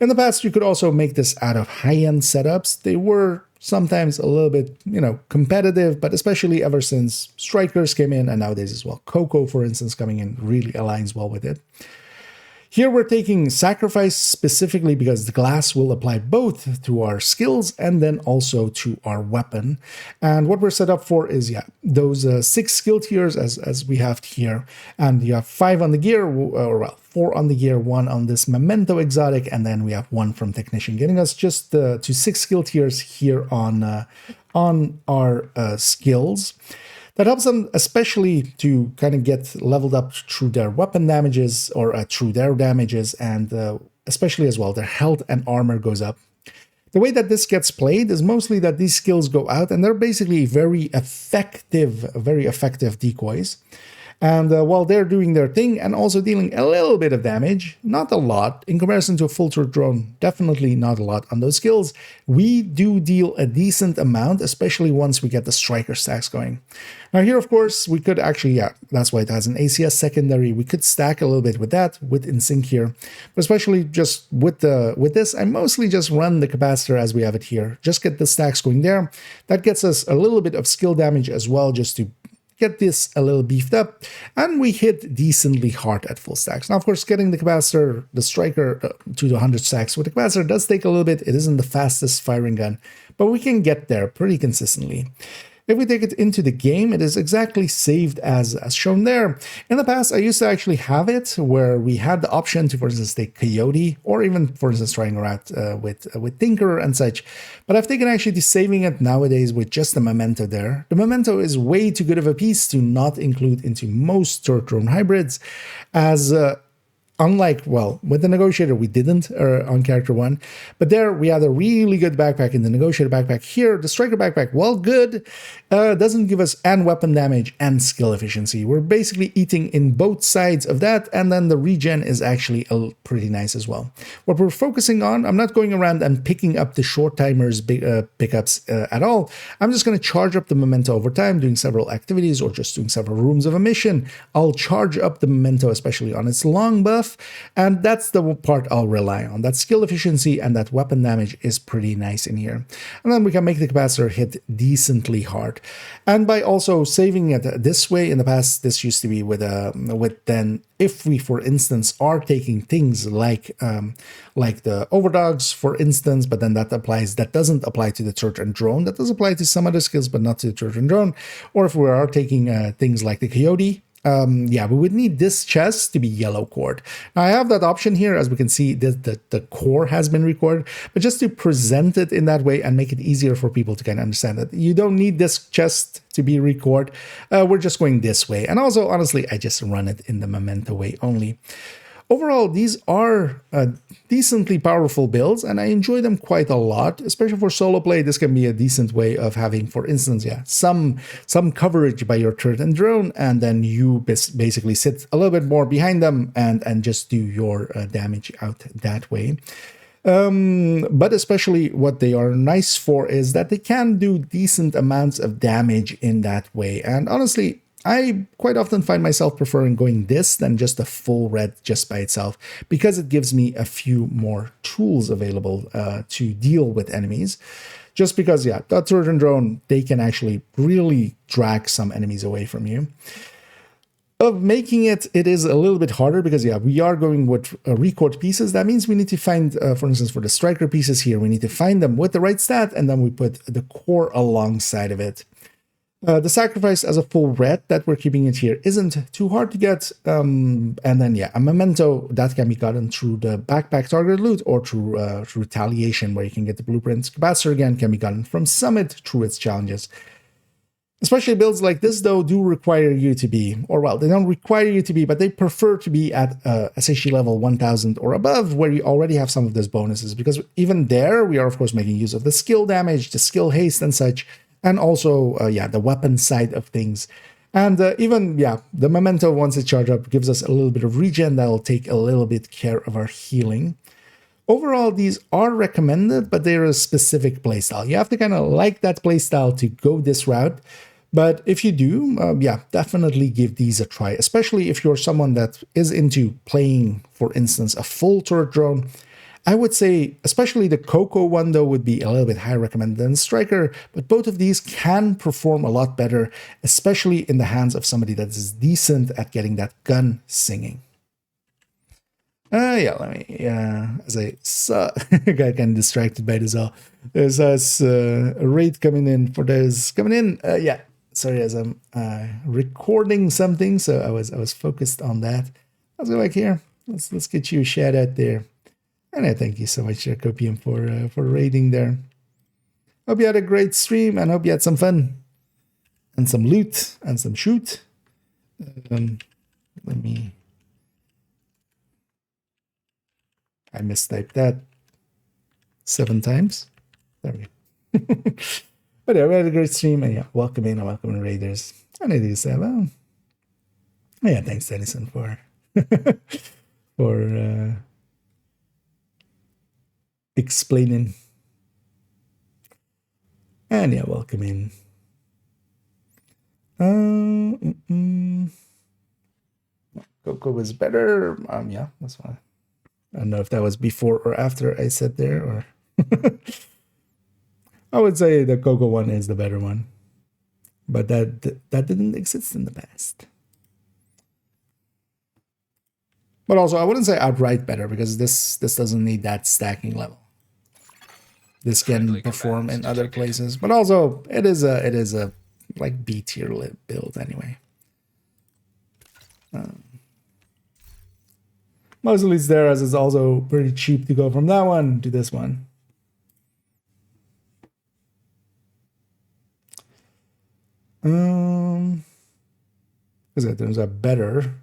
In the past, you could also make this out of high end setups. They were sometimes a little bit, competitive, but especially ever since strikers came in, and nowadays as well, Coco, for instance, coming in really aligns well with it. Here we're taking sacrifice specifically because the glass will apply both to our skills and then also to our weapon. And what we're set up for is, those 6 skill tiers as we have here. And you have 5 on the gear, or well, 4 on the gear, 1 on this memento exotic, and then we have 1 from technician, getting us just to 6 skill tiers here on our skills. That helps them especially to kind of get leveled up through their weapon damages or through their damages, and especially as well, their health and armor goes up. The way that this gets played is mostly that these skills go out and they're basically very effective decoys. And while they're doing their thing and also dealing a little bit of damage, not a lot, in comparison to a full turret drone, definitely not a lot on those skills, we do deal a decent amount, especially once we get the striker stacks going. Now here, of course, we could actually, that's why it has an ACS secondary, we could stack a little bit with that, with InSync here, but especially just with this, I mostly just run the capacitor as we have it here, just get the stacks going there. That gets us a little bit of skill damage as well, just to get this a little beefed up, and we hit decently hard at full stacks. Now, of course, getting the capacitor, the striker, to the 100 stacks with the capacitor does take a little bit. It isn't the fastest firing gun, but we can get there pretty consistently. If we take it into the game, it is exactly saved as shown there. In the past, I used to actually have it where we had the option to, for instance, take Coyote, or even, for instance, trying around with Tinkerer and such. But I've taken actually to saving it nowadays with just the Memento there. The Memento is way too good of a piece to not include into most turret drone hybrids, as unlike, well, with the Negotiator, we didn't on Character 1. But there, we had a really good backpack in the Negotiator backpack. Here, the Striker backpack, while good, doesn't give us and weapon damage and skill efficiency. We're basically eating in both sides of that, and then the regen is actually pretty nice as well. What we're focusing on, I'm not going around and picking up the short timers pickups at all. I'm just going to charge up the Memento over time, doing several activities or just doing several rooms of a mission. I'll charge up the Memento, especially on its long buff, and that's the part I'll rely on. That skill efficiency and that weapon damage is pretty nice in here. And then we can make the capacitor hit decently hard. And by also saving it this way, in the past, this used to be with then if we, for instance, are taking things like the overdogs, for instance, but then that doesn't apply to the turret and drone. That does apply to some other skills, but not to the turret and drone. Or if we are taking things like the Coyote, we would need this chest to be yellow cored. Now I have that option here, as we can see, the core has been recorded, but just to present it in that way and make it easier for people to kind of understand that you don't need this chest to be recorded. We're just going this way. And also, honestly, I just run it in the Memento way only. Overall, these are decently powerful builds, and I enjoy them quite a lot, especially for solo play. This can be a decent way of having, for instance, some coverage by your turret and drone, and then you basically sit a little bit more behind them and just do your damage out that way. But especially what they are nice for is that they can do decent amounts of damage in that way. And honestly, I quite often find myself preferring going this than just a full red just by itself, because it gives me a few more tools available to deal with enemies. Just because, that turret and drone, they can actually really drag some enemies away from you. Of making it is a little bit harder because, we are going with record pieces. That means we need to find, for instance, for the striker pieces here, we need to find them with the right stat, and then we put the core alongside of it. The sacrifice as a full red that we're keeping it here isn't too hard to get. And then, a Memento that can be gotten through the backpack target loot or through retaliation, where you can get the blueprints. Capacitor again can be gotten from Summit through its challenges. Especially builds like this, though, do require you to be, or well, they don't require you to be, but they prefer to be at SHE level 1000 or above, where you already have some of those bonuses. Because even there, we are, of course, making use of the skill damage, the skill haste and such. And also, the weapon side of things. And even, the Memento, once it's charged up, gives us a little bit of regen that will take a little bit care of our healing. Overall, these are recommended, but they're a specific playstyle. You have to kind of like that playstyle to go this route. But if you do, definitely give these a try, especially if you're someone that is into playing, for instance, a full turret drone. I would say, especially the Coco one, though, would be a little bit higher recommended than Striker, but both of these can perform a lot better, especially in the hands of somebody that is decent at getting that gun singing. Yeah, let me, as I saw, I got kind of distracted by this all. There's a raid coming in for those coming in. Yeah, sorry, as I'm recording something, so I was focused on that. Let's go back here. Let's get you a shout out there. And I thank you so much, Copium, for raiding there. Hope you had a great stream and hope you had some fun and some loot and some shoot. Let me. I mistyped that 7 times. There we go. But yeah, we had a great stream, and yeah, welcome in raiders. And I do say, well, yeah, thanks, Denison, for for explaining. And yeah, welcome in. Coco was better. Yeah, that's fine. I don't know if that was before or after I said there, or I would say the Coco one is the better one, but that didn't exist in the past. But also, I wouldn't say outright better because this doesn't need that stacking level. This can perform in other places, but also it is a like B tier build anyway. Mostly it's there as it's also pretty cheap to go from that one to this one. Because it turns out better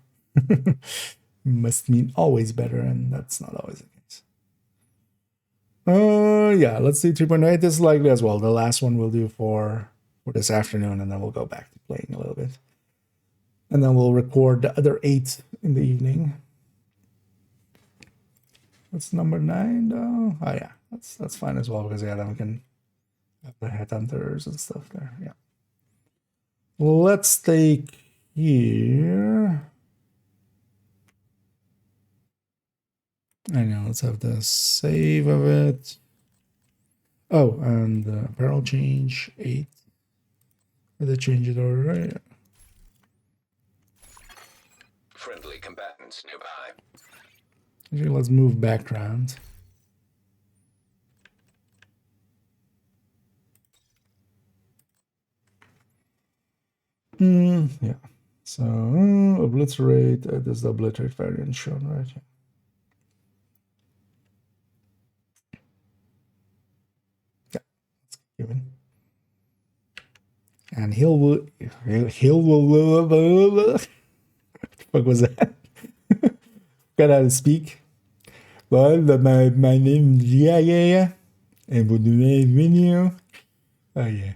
must mean always better, and that's not always the case. Yeah, let's do 3.8. This is likely as well. The last one we'll do for this afternoon, and then we'll go back to playing a little bit. And then we'll record the other 8 in the evening. That's number 9 though. Oh yeah, that's fine as well, because yeah, then we can have the headhunters and stuff there. Yeah. Let's take here. I know, let's have the save of it. Oh, and the apparel change 8. Did I change it already? Friendly combatants nearby. Actually, let's move background. Yeah. So obliterate. This is the obliterate variant shown right here. Yeah, let's keep going. And he'll what was that? Got how to speak. Well, my name is yeah. And we'll do a video. Oh yeah.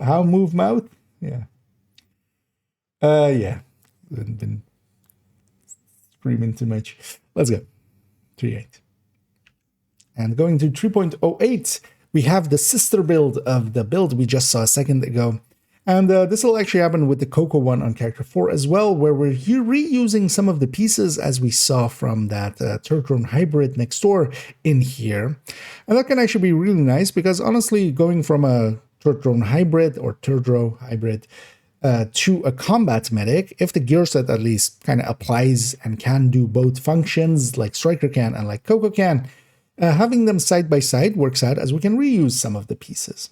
How move mouth? Yeah. Yeah. Been screaming too much. Let's go. 3.8. And going to 3.08, we have the sister build of the build we just saw a second ago. And this will actually happen with the Coco one on character 4 as well, where we're here reusing some of the pieces as we saw from that turret drone hybrid next door in here. And that can actually be really nice because honestly, going from a turret drone hybrid or Turdro hybrid to a combat medic, if the gear set at least kind of applies and can do both functions like Striker can and like Coco can, having them side by side works out as we can reuse some of the pieces.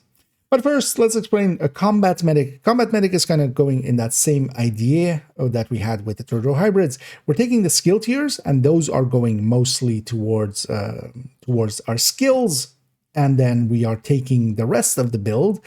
But first, let's explain a combat medic. Combat medic is kind of going in that same idea that we had with the Turdro hybrids. We're taking the skill tiers, and those are going mostly towards our skills, and then we are taking the rest of the build,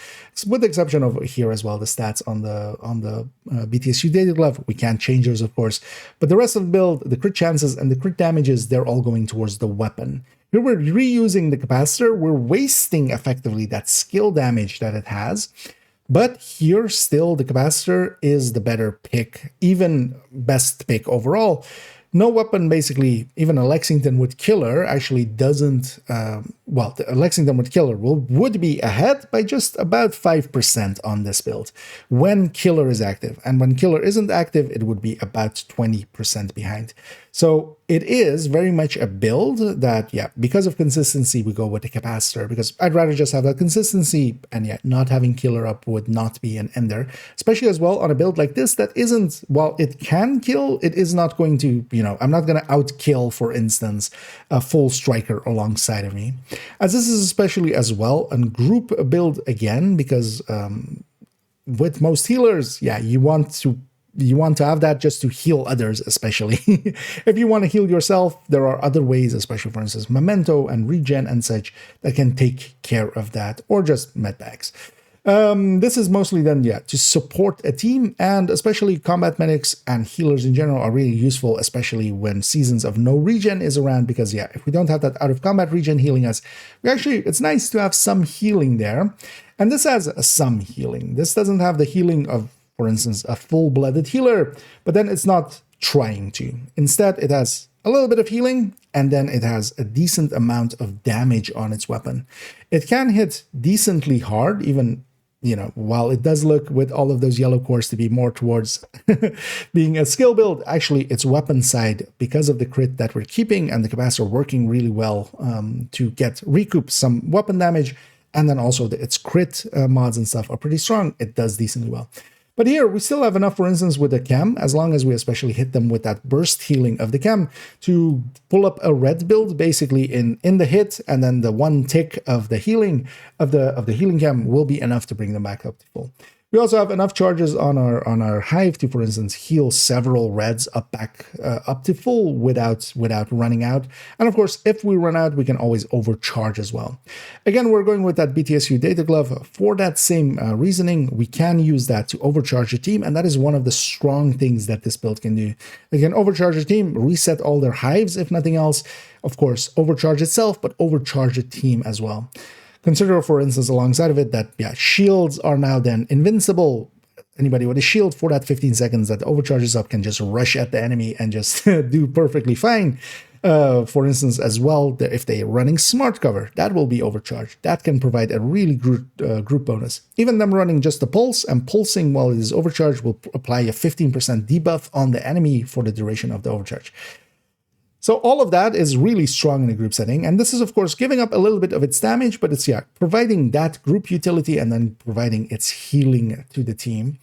with the exception of here as well, the stats on the BTSU data glove. We can't change those, of course, but the rest of the build, the crit chances and the crit damages, they're all going towards the weapon. Here we're reusing the capacitor, we're wasting effectively that skill damage that it has, but here still the capacitor is the better pick, even best pick overall. No weapon, basically, even a Lexington with Killer actually doesn't, well, the Lexington with Killer would be ahead by just about 5% on this build when Killer is active. And when Killer isn't active, it would be about 20% behind. So it is very much a build that, yeah, because of consistency, we go with the capacitor, because I'd rather just have that consistency, and yeah, not having killer up would not be an ender, especially as well on a build like this that isn't, while it can kill, it is not going to, you know, I'm not going to outkill, for instance, a full striker alongside of me. As this is especially as well a group build again, because with most healers, yeah, you want to have that just to heal others, especially. If you want to heal yourself, there are other ways, especially, for instance, memento and regen and such, that can take care of that, or just medpacks. This is mostly then, yeah, to support a team, and especially combat medics and healers in general are really useful, especially when seasons of no regen is around, because, yeah, if we don't have that out of combat regen healing us, it's nice to have some healing there. And this has some healing. This doesn't have the healing of, for instance, a full-blooded healer, but then it's not trying to. Instead, it has a little bit of healing, and then it has a decent amount of damage on its weapon. It can hit decently hard, even, you know, while it does look with all of those yellow cores to be more towards being a skill build, actually its weapon side, because of the crit that we're keeping and the capacitor working really well to recoup some weapon damage, and then also its crit mods and stuff are pretty strong, it does decently well. But here, we still have enough, for instance, with the chem, as long as we especially hit them with that burst healing of the chem, to pull up a red build, basically in the hit, and then the one tick of the healing of the healing chem will be enough to bring them back up to full. We also have enough charges on our hive to, for instance, heal several reds up to full without running out. And of course, if we run out, we can always overcharge as well. Again, we're going with that BTSU data glove for that same reasoning. We can use that to overcharge a team, and that is one of the strong things that this build can do. It can overcharge a team, reset all their hives, if nothing else. Of course, overcharge itself, but overcharge a team as well. Consider, for instance, alongside of it that, yeah, shields are now then invincible. Anybody with a shield for that 15 seconds that overcharges up can just rush at the enemy and just do perfectly fine. For instance, as well, if they're running smart cover, that will be overcharged. That can provide a really good group bonus. Even them running just the pulse and pulsing while it is overcharged will apply a 15% debuff on the enemy for the duration of the overcharge. So all of that is really strong in a group setting, and this is, of course, giving up a little bit of its damage, but it's, yeah, providing that group utility and then providing its healing to the team.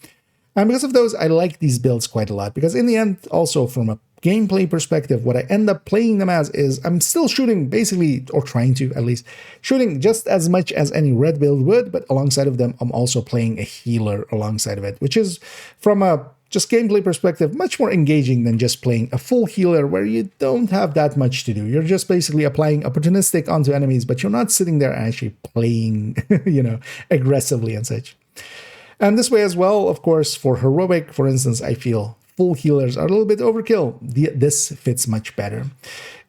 And because of those, I like these builds quite a lot, because in the end, also from a gameplay perspective, what I end up playing them as is I'm still shooting basically, or trying to at least, shooting just as much as any red build would, but alongside of them, I'm also playing a healer alongside of it, which is, from a just gameplay perspective, much more engaging than just playing a full healer where you don't have that much to do. You're just basically applying opportunistic onto enemies, but you're not sitting there and actually playing, you know, aggressively and such. And this way as well, of course, for heroic, for instance, I feel full healers are a little bit overkill. This fits much better.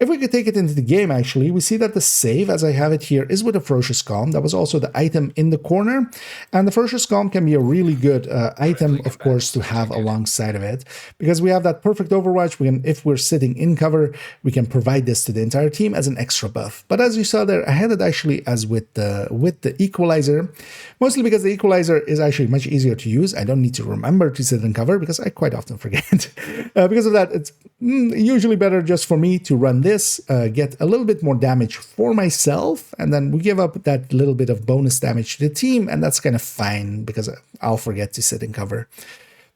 If we could take it into the game, actually, we see that the save, as I have it here, is with a Ferocious Calm. That was also the item in the corner. And the Ferocious Calm can be a really good item, of course, to have alongside of it. Because we have that perfect Overwatch. If we're sitting in cover, we can provide this to the entire team as an extra buff. But as you saw there, I had it actually as with the Equalizer. Mostly because the Equalizer is actually much easier to use. I don't need to remember to sit in cover because I quite often forget. Because of that, it's usually better just for me to run this, get a little bit more damage for myself, and then we give up that little bit of bonus damage to the team, and that's kind of fine because I'll forget to sit in cover.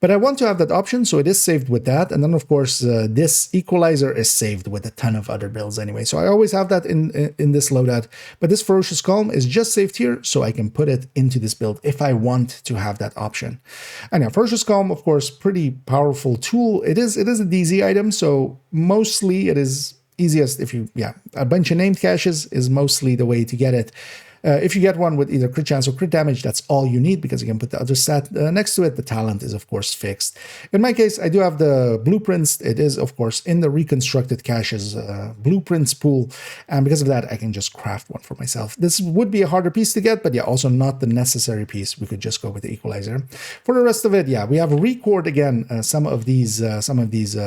But I want to have that option, so it is saved with that. And then, of course, this Equalizer is saved with a ton of other builds anyway. So I always have that in this loadout. But this Ferocious Calm is just saved here, so I can put it into this build if I want to have that option. And yeah, Ferocious Calm, of course, pretty powerful tool. It is a DZ item, so mostly it is easiest if you, yeah, a bunch of named caches is mostly the way to get it. If you get one with either crit chance or crit damage, that's all you need because you can put the other stat next to it. The talent is, of course, fixed. In my case, I do have the blueprints. It is, of course, in the reconstructed caches blueprints pool. And because of that, I can just craft one for myself. This would be a harder piece to get, but yeah, also not the necessary piece. We could just go with the Equalizer. For the rest of it, yeah, we have record again some of these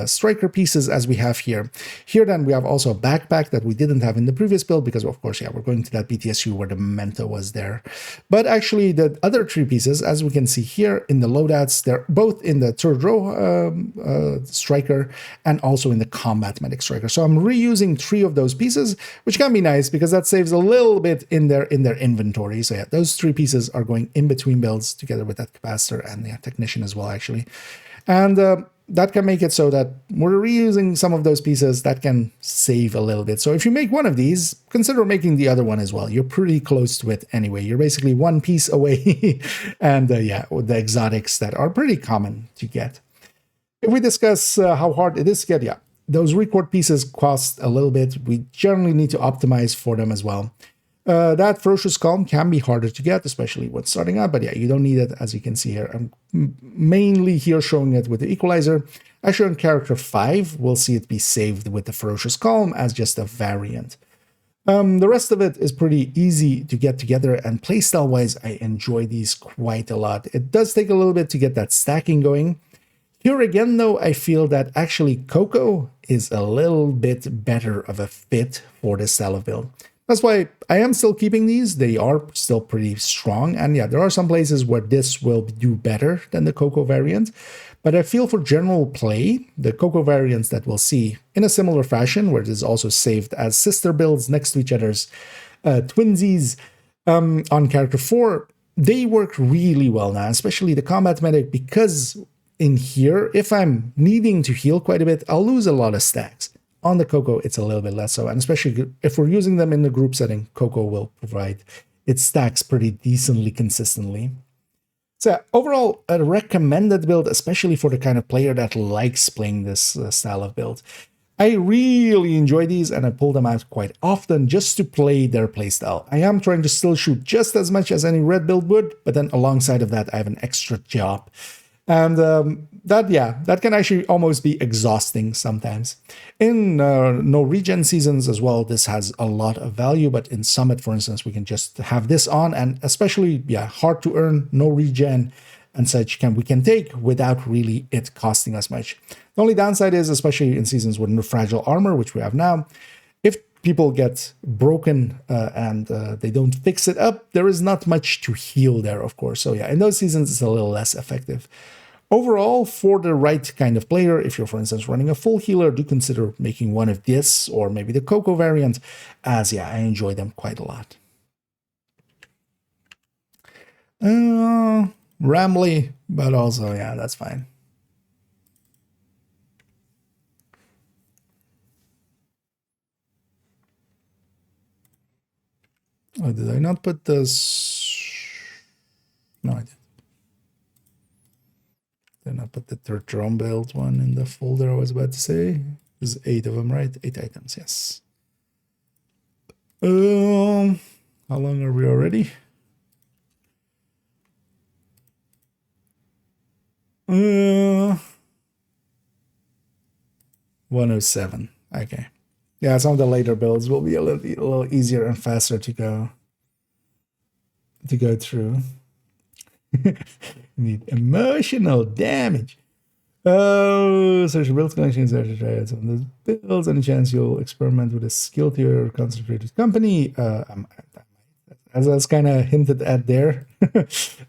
striker pieces as we have here. Here then we have also a backpack that we didn't have in the previous build because, of course, yeah, we're going to that BTSU where the Memento was there. But actually, the other 3 pieces, as we can see here in the loadouts, they're both in the Turbo Striker and also in the Combat Medic Striker. So I'm reusing 3 of those pieces, which can be nice because that saves a little bit in their inventory. So yeah, those 3 pieces are going in between builds together with that Capacitor and the Technician as well, actually. And that can make it so that we're reusing some of those pieces. That can save a little bit. So if you make one of these, consider making the other one as well. You're pretty close to it anyway. You're basically 1 piece away. And yeah, with the exotics that are pretty common to get. If we discuss how hard it is to get, yeah, those record pieces cost a little bit. We generally need to optimize for them as well. That Ferocious Calm can be harder to get, especially when starting out, but yeah, you don't need it, as you can see here. I'm mainly here showing it with the Equalizer. Actually, on character 5, we'll see it be saved with the Ferocious Calm as just a variant. The rest of it is pretty easy to get together, and playstyle-wise, I enjoy these quite a lot. It does take a little bit to get that stacking going. Here again, though, I feel that actually Coco is a little bit better of a fit for this style of build. That's why I am still keeping these. They are still pretty strong. And yeah, there are some places where this will do better than the Coco variant. But I feel for general play, the Coco variants that we'll see in a similar fashion, where it is also saved as sister builds next to each other's twinsies on character 4, they work really well now, especially the Combat Medic, because in here, if I'm needing to heal quite a bit, I'll lose a lot of stacks. On the Coco, it's a little bit less so, and especially if we're using them in the group setting, Coco will provide its stacks pretty decently consistently. So overall, a recommended build, especially for the kind of player that likes playing this style of build. I really enjoy these, and I pull them out quite often just to play their playstyle. I am trying to still shoot just as much as any red build would, but then alongside of that, I have an extra job. And that can actually almost be exhausting sometimes. In no regen seasons as well, this has a lot of value, but in Summit, for instance, we can just have this on, and especially, yeah, hard to earn, no regen and such we can take without really it costing us much. The only downside is, especially in seasons with no fragile armor, which we have now, if people get broken and they don't fix it up, there is not much to heal there, of course. So yeah, in those seasons, it's a little less effective. Overall, for the right kind of player, if you're, for instance, running a full healer, do consider making one of this or maybe the Coco variant, as yeah, I enjoy them quite a lot. Rambly, but also, yeah, that's fine. Oh, did I not put this? No, I did. Then I put the third drum build one in the folder I was about to say. There's 8 of them, right? 8 items, yes. How long are we already? 107. Okay. Yeah, some of the later builds will be a little easier and faster to go through. Need emotional damage. Oh, social build collections are to try out some of those builds. Any chance you'll experiment with a skill tier concentrated company? As I was kind of hinted at there,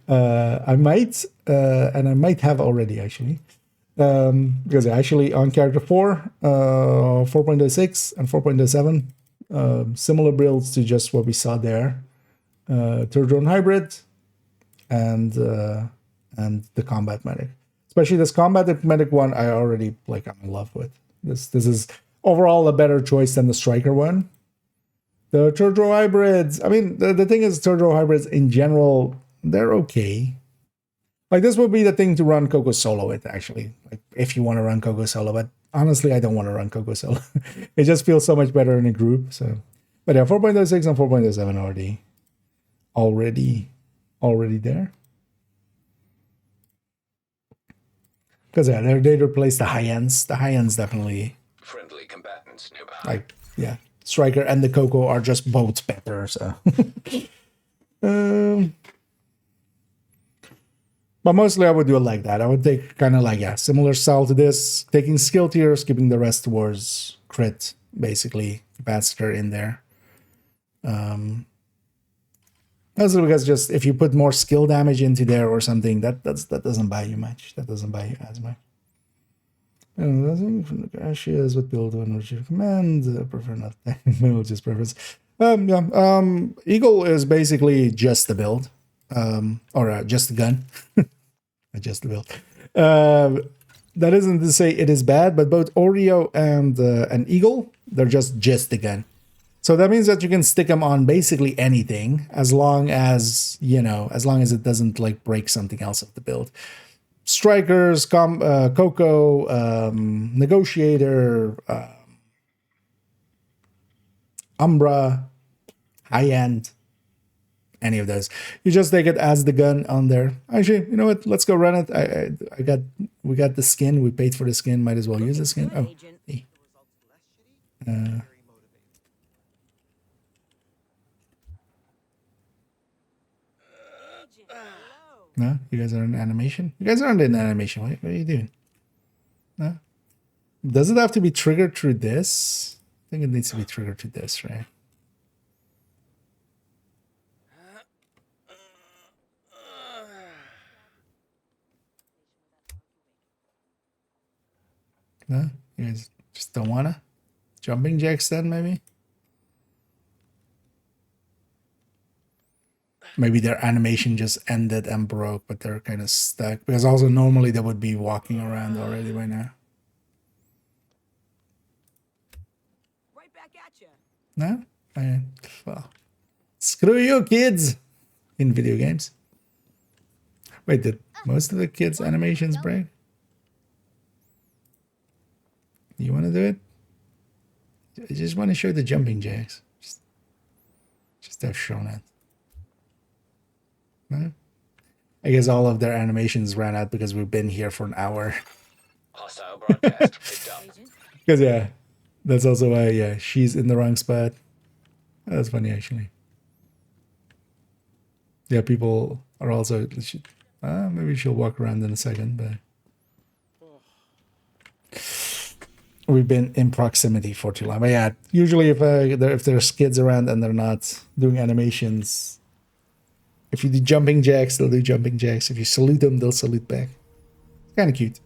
I might, and I might have already actually. Because actually on character 4, 4.06 and 4.07, similar builds to just what we saw there. Third drone hybrid and the combat medic. Especially this combat medic one, I already I'm in love with. This is overall a better choice than the striker one. The Turbo hybrids, I mean, the thing is, Turbo hybrids in general, they're okay. Like, this would be the thing to run Coco solo with, actually. Like, if you want to run Coco solo, but honestly, I don't want to run Coco solo. It just feels so much better in a group. So, but yeah, 4.06 and 4.07 already there. Because yeah, they replace the high ends. The high ends definitely. Friendly combatants nearby. Like, yeah, Striker and the Coco are just both better. So, but mostly I would do it like that. I would take kind of similar style to this, taking skill tiers, keeping the rest towards crit, basically capacitor in there. That's because just if you put more skill damage into there or something, that doesn't buy you much. That doesn't buy you as much. From the caches, what build one would you recommend? Prefer not. No, just preference. Eagle is basically just the build, or just the gun, just the build. That isn't to say it is bad, but both Oreo and Eagle, they're just the gun. So that means that you can stick them on basically anything, as long as it doesn't like break something else of the build. Strikers, Coco, Negotiator, Umbra, High End, any of those. You just take it as the gun on there. Actually, you know what? Let's go run it. We got the skin. We paid for the skin. Might as well use the skin. Oh, hey. No, you guys are in animation. You guys aren't in animation. What are you doing? No. Does it have to be triggered through this? I think it needs to be triggered to this, right? No, you guys just don't wanna jumping jacks then maybe. Maybe their animation just ended and broke, but they're kind of stuck. Because also normally they would be walking around already by now. Right back at you. No? Well, screw you, kids! In video games. Wait, did most of the kids' animations break? You want to do it? I just want to show the jumping jacks. Just have shown it. No? I guess all of their animations ran out because we've been here for an hour. Hostile broadcast picked up. Because, yeah, that's also why, yeah, she's in the wrong spot. That's funny, actually. Yeah, people are also... maybe she'll walk around in a second, but... We've been in proximity for too long. But yeah, usually if there's kids around and they're not doing animations... If you do jumping jacks, they'll do jumping jacks. If you salute them, they'll salute back. Kind of cute.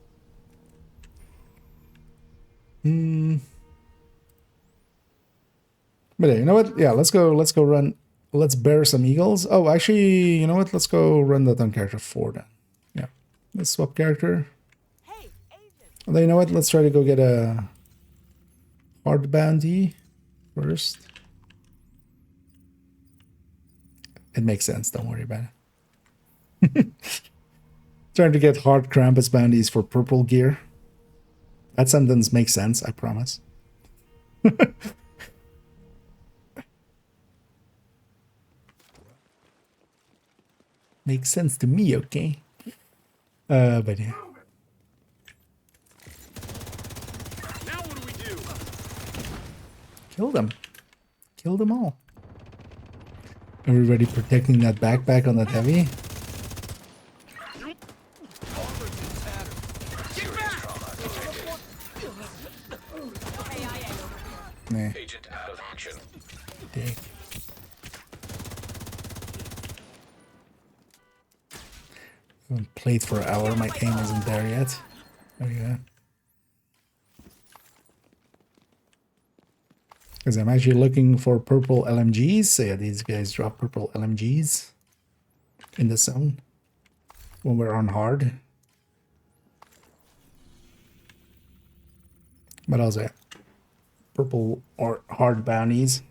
But yeah, you know what? Yeah, let's go run. Let's bear some eagles. Oh, actually, you know what? Let's go run that on character 4 then. Yeah. Let's swap character. Hey, agent. Although, you know what? Let's try to go get a hard bounty first. It makes sense. Don't worry about it. Trying to get hard Krampus bounties for purple gear. That sentence makes sense, I promise. Makes sense to me, okay? But yeah. Now what do we do? Kill them. Kill them all. Everybody protecting that backpack on that heavy. Nah. Agent out of action. Dick. I haven't played for an hour. My aim isn't there yet. There you go. Because I'm actually looking for purple LMGs. So yeah, these guys drop purple LMGs in the zone when we're on hard. But also, yeah, purple or hard bounties.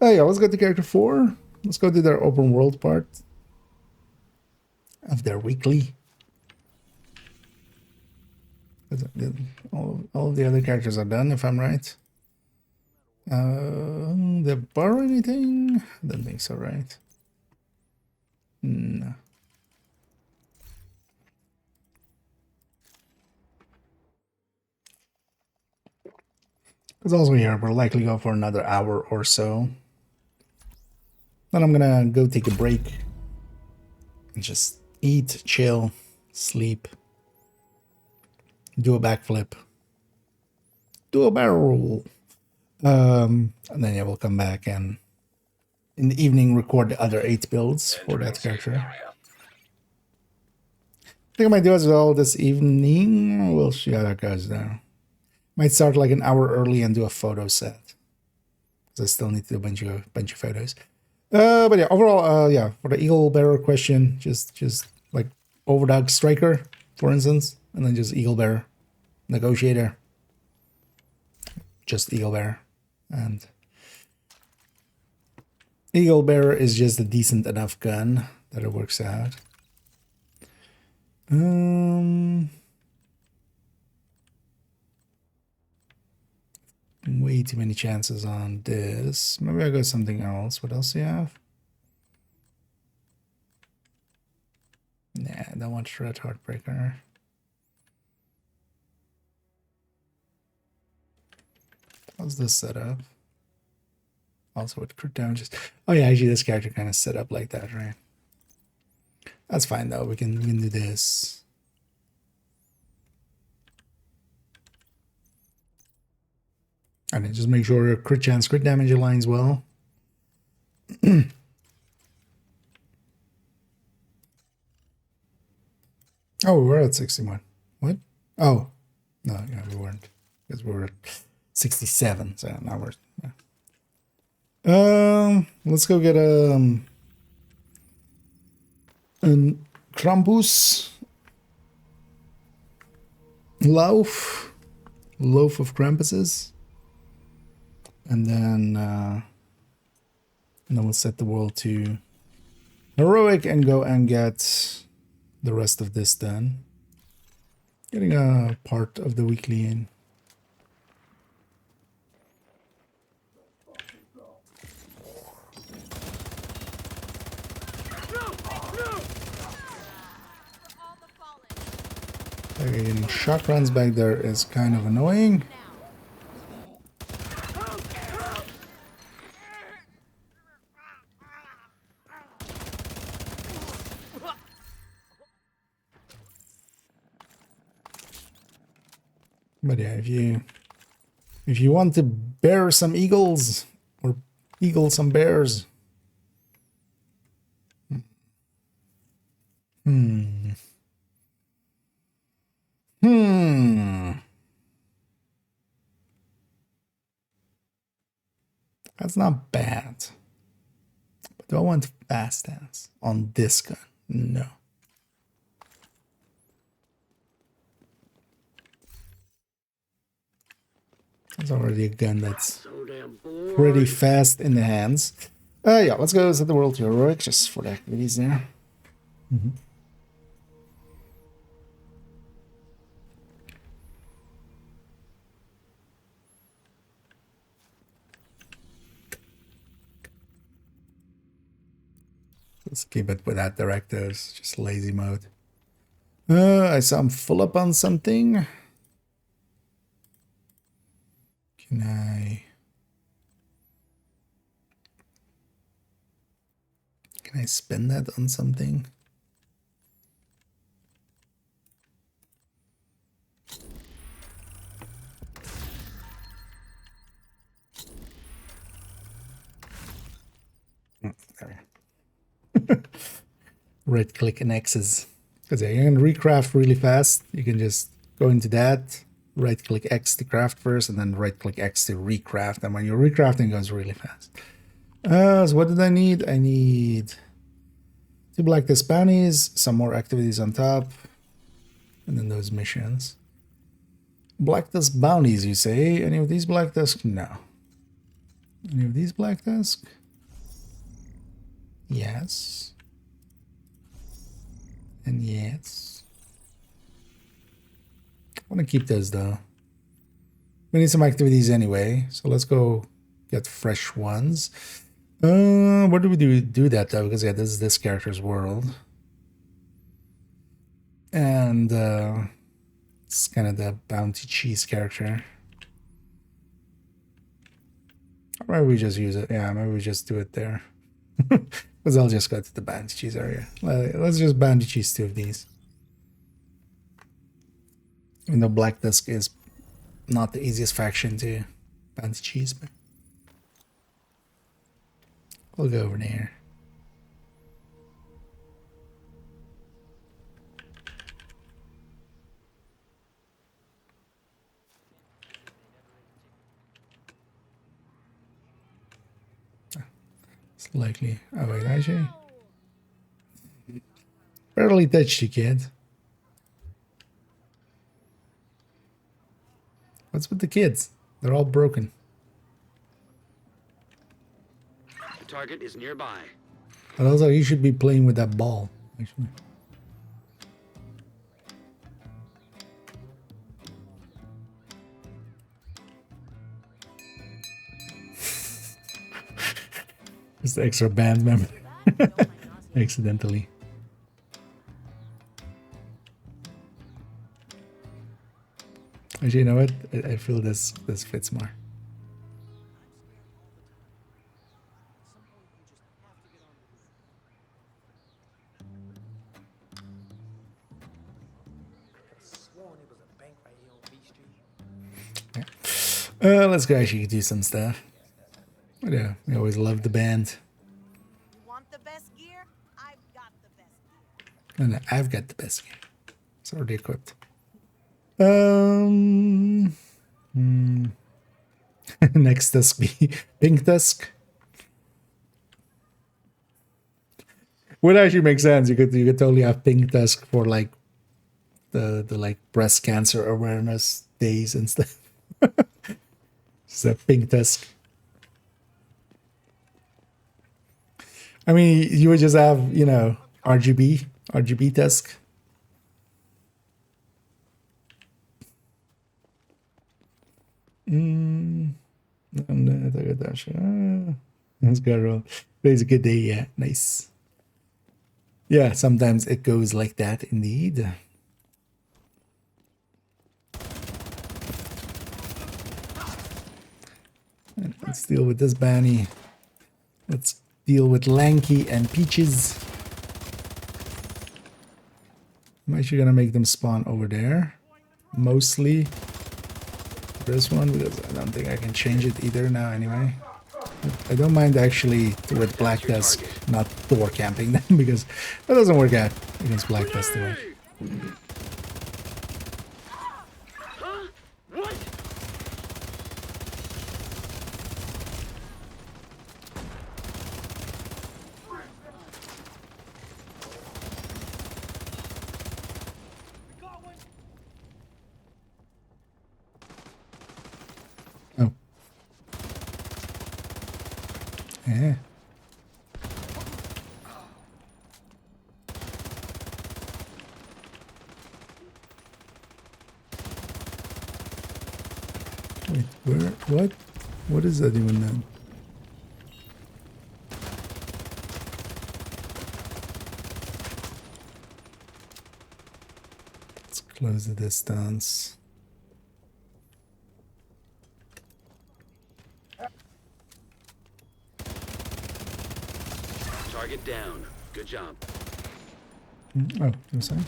Oh yeah, let's go to character 4. Let's go to their open world part of their weekly. All the other characters are done, if I'm right. Did they borrow anything? I don't think so, right? No. Because also here, we'll likely go for another hour or so. Then I'm gonna go take a break. And just eat, chill, sleep. Do a backflip. Do a barrel roll. And then yeah, we'll come back and in the evening record the other 8 builds for that character. Area. I think I might do as well this evening. We'll see how that goes though. Might start like an hour early and do a photo set. Because I still need to do a bunch of photos. But yeah, overall, yeah, for the Eagle Bearer question, just like Overdog Striker, for instance, and then just Eagle Bearer, Negotiator, just Eagle Bearer, and Eagle Bearer is just a decent enough gun that it works out. Way too many chances on this. Maybe I'll go something else. What else do you have? Nah, I don't want Shred Heartbreaker. How's this set up? Also with crit damages. Oh yeah, actually this character kind of set up like that, right? That's fine though. We can do this. And then just make sure your crit chance, crit damage aligns well. Oh, we're at 61. What? Oh, no, yeah, we weren't. Because we were at 67. So now we're, yeah. Let's go get a Krampus loaf of Krampuses. And then we'll set the world to heroic and go and get the rest of this done. Getting a part of the weekly in. Okay, getting shotguns back there is kind of annoying. But yeah, if you want to bear some eagles or eagle some bears. That's not bad. But do I want fast stance on this gun? No. It's already a gun that's So damn bored. pretty fast in the hands. Yeah, let's go set the world to heroic just for the activities there. Let's keep it without directives, just lazy mode. I saw I'm full up on something. Can I spend that on something? There. Right click and X's. Because you can recraft really fast. You can just go into that, right click X to craft first, and then right click X to recraft. And when you're recrafting, it goes really fast. So what did I need? I need 2 Black Desk bounties, some more activities on top, and then those missions. Black Desk bounties, you say? Any of these Black Desk? No. Any of these Black Desk? Yes. And yes. I want to keep those though. We need some activities anyway, so let's go get fresh ones. Where do we do that though? Because yeah, this is this character's world. And it's kind of the bounty cheese character. Or maybe we just use it. Yeah, maybe we just do it there. Because I'll just go to the bounty cheese area. Let's just bounty cheese 2 of these. Even though Black Dusk is not the easiest faction to bounty cheese, but We'll go over there. It's likely. Oh wait, actually, barely touched you, kid. What's with the kids? They're all broken. The target is nearby. But also, you should be playing with that ball. Actually. Just the extra band member. Accidentally. Actually, you know what? I feel this fits more. Yeah. Let's go actually do some stuff. But yeah, we always love the band. Want the best gear? I've got the best gear. And I've got the best gear. It's already equipped. Next tusk be pink tusk. Would actually make sense. You could totally have pink tusk for like the like breast cancer awareness days and stuff. Just a pink tusk. I mean, you would just have, you know, RGB tusk. Let's go roll. Today's a good day, yeah. Nice. Yeah, sometimes it goes like that indeed. And let's deal with this Banny. Let's deal with Lanky and Peaches. I'm actually gonna make them spawn over there. Mostly this one, because I don't think I can change it either now anyway. I don't mind actually with Black Tusk not door camping them, because that doesn't work out against Black Tusk too much. Huh? What? Oh. Yeah. Wait, where? What? What is that even then? Let's close the distance. Target down. Good job. Oh, you're saying?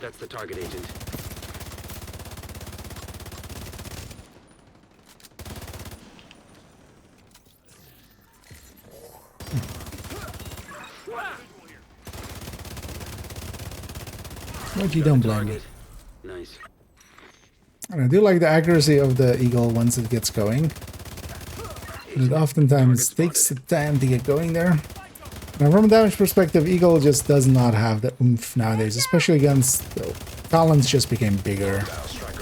That's the target, agent. What you don't blame me. Nice. And I do like the accuracy of the eagle once it gets going. It oftentimes takes the time to get going there. Now, from a damage perspective, eagle just does not have the oomph nowadays, especially against talons. Just became bigger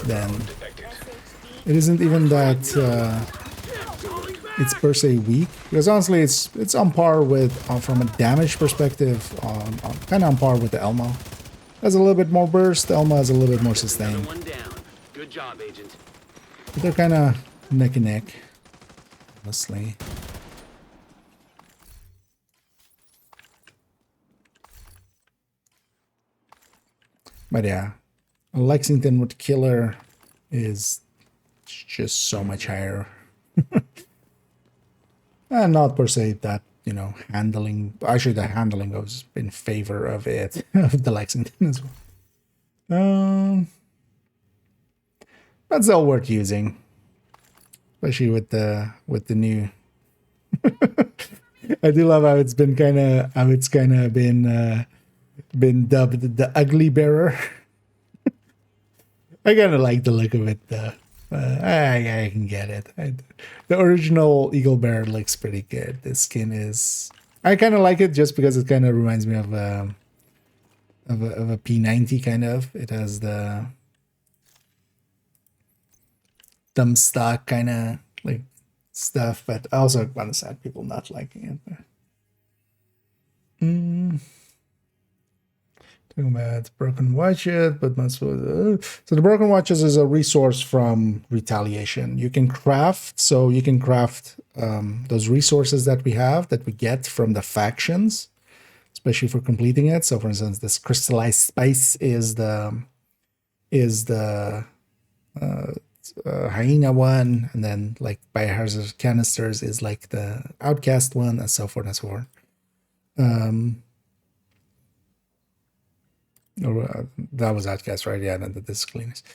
than. It isn't even that it's per se weak, because honestly, it's on par with from a damage perspective, kind of on par with the Elmo. Has a little bit more burst. The Elmo has a little bit more sustain. Another one down. Good job, agent. But they're kind of neck and neck, honestly. But yeah, a Lexington with killer is just so much higher. And not per se that, you know, handling. Actually, the handling goes in favor of it, of the Lexington as well. But still worth using. especially with the new. I do love how it's been kind of been dubbed the ugly bearer. I kind of like the look of it though. I can get it. The original eagle bear looks pretty good. The skin is. I kind of like it just because it kind of reminds me of a P90 kind of. It has the thumb stock kind of like stuff, but I also understand people not liking it. Talking about broken watches, but so the broken watches is a resource from retaliation. You can craft, those resources that we have that we get from the factions, especially for completing it. So, for instance, this crystallized spice is the hyena one, and then like biohazard canisters is like the outcast one, and so forth and so forth. That was outcast, right? Yeah, and this is cleanest.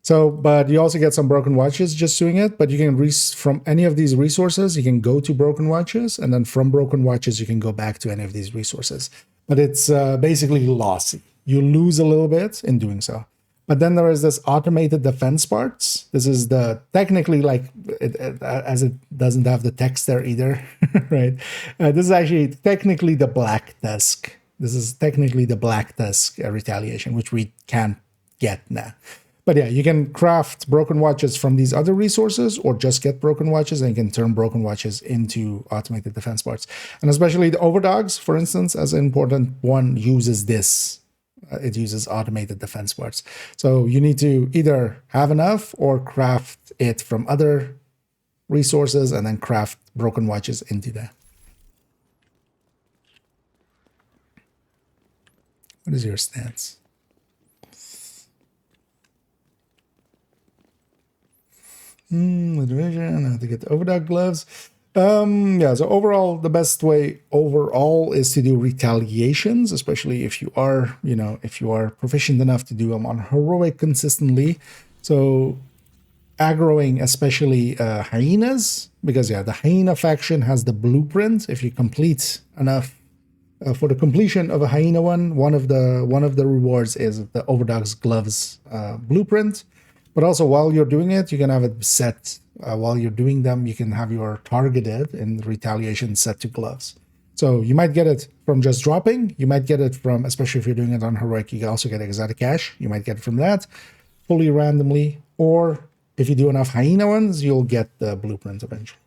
So, but you also get some broken watches just doing it. But you can from any of these resources, you can go to broken watches, and then from broken watches, you can go back to any of these resources. But it's basically lossy. You lose a little bit in doing so. But then there is this automated defense parts. This is the technically like as it doesn't have the text there either, right? This is actually technically the Black Tusk. This is technically the Black Tusk retaliation, which we can't get now. But yeah, you can craft broken watches from these other resources or just get broken watches, and you can turn broken watches into automated defense parts. And especially the overdogs, for instance, as an important one, uses this. It uses automated defense parts. So you need to either have enough or craft it from other resources and then craft broken watches into that. What is your stance? The division, I have to get the overdog gloves. Yeah, so overall, the best way overall is to do retaliations, especially if you are, if you are proficient enough to do them on heroic consistently. So aggroing, especially hyenas, because yeah, the hyena faction has the blueprint. If you complete enough for the completion of a hyena one of the rewards is the overdog's gloves blueprint. But also while you're doing it, you can have it set. While you're doing them, you can have your targeted in retaliation set to gloves. So you might get it from just dropping. You might get it from, especially if you're doing it on heroic, you can also get exotic cash. You might get it from that fully randomly. Or if you do enough hyena ones, you'll get the blueprint eventually.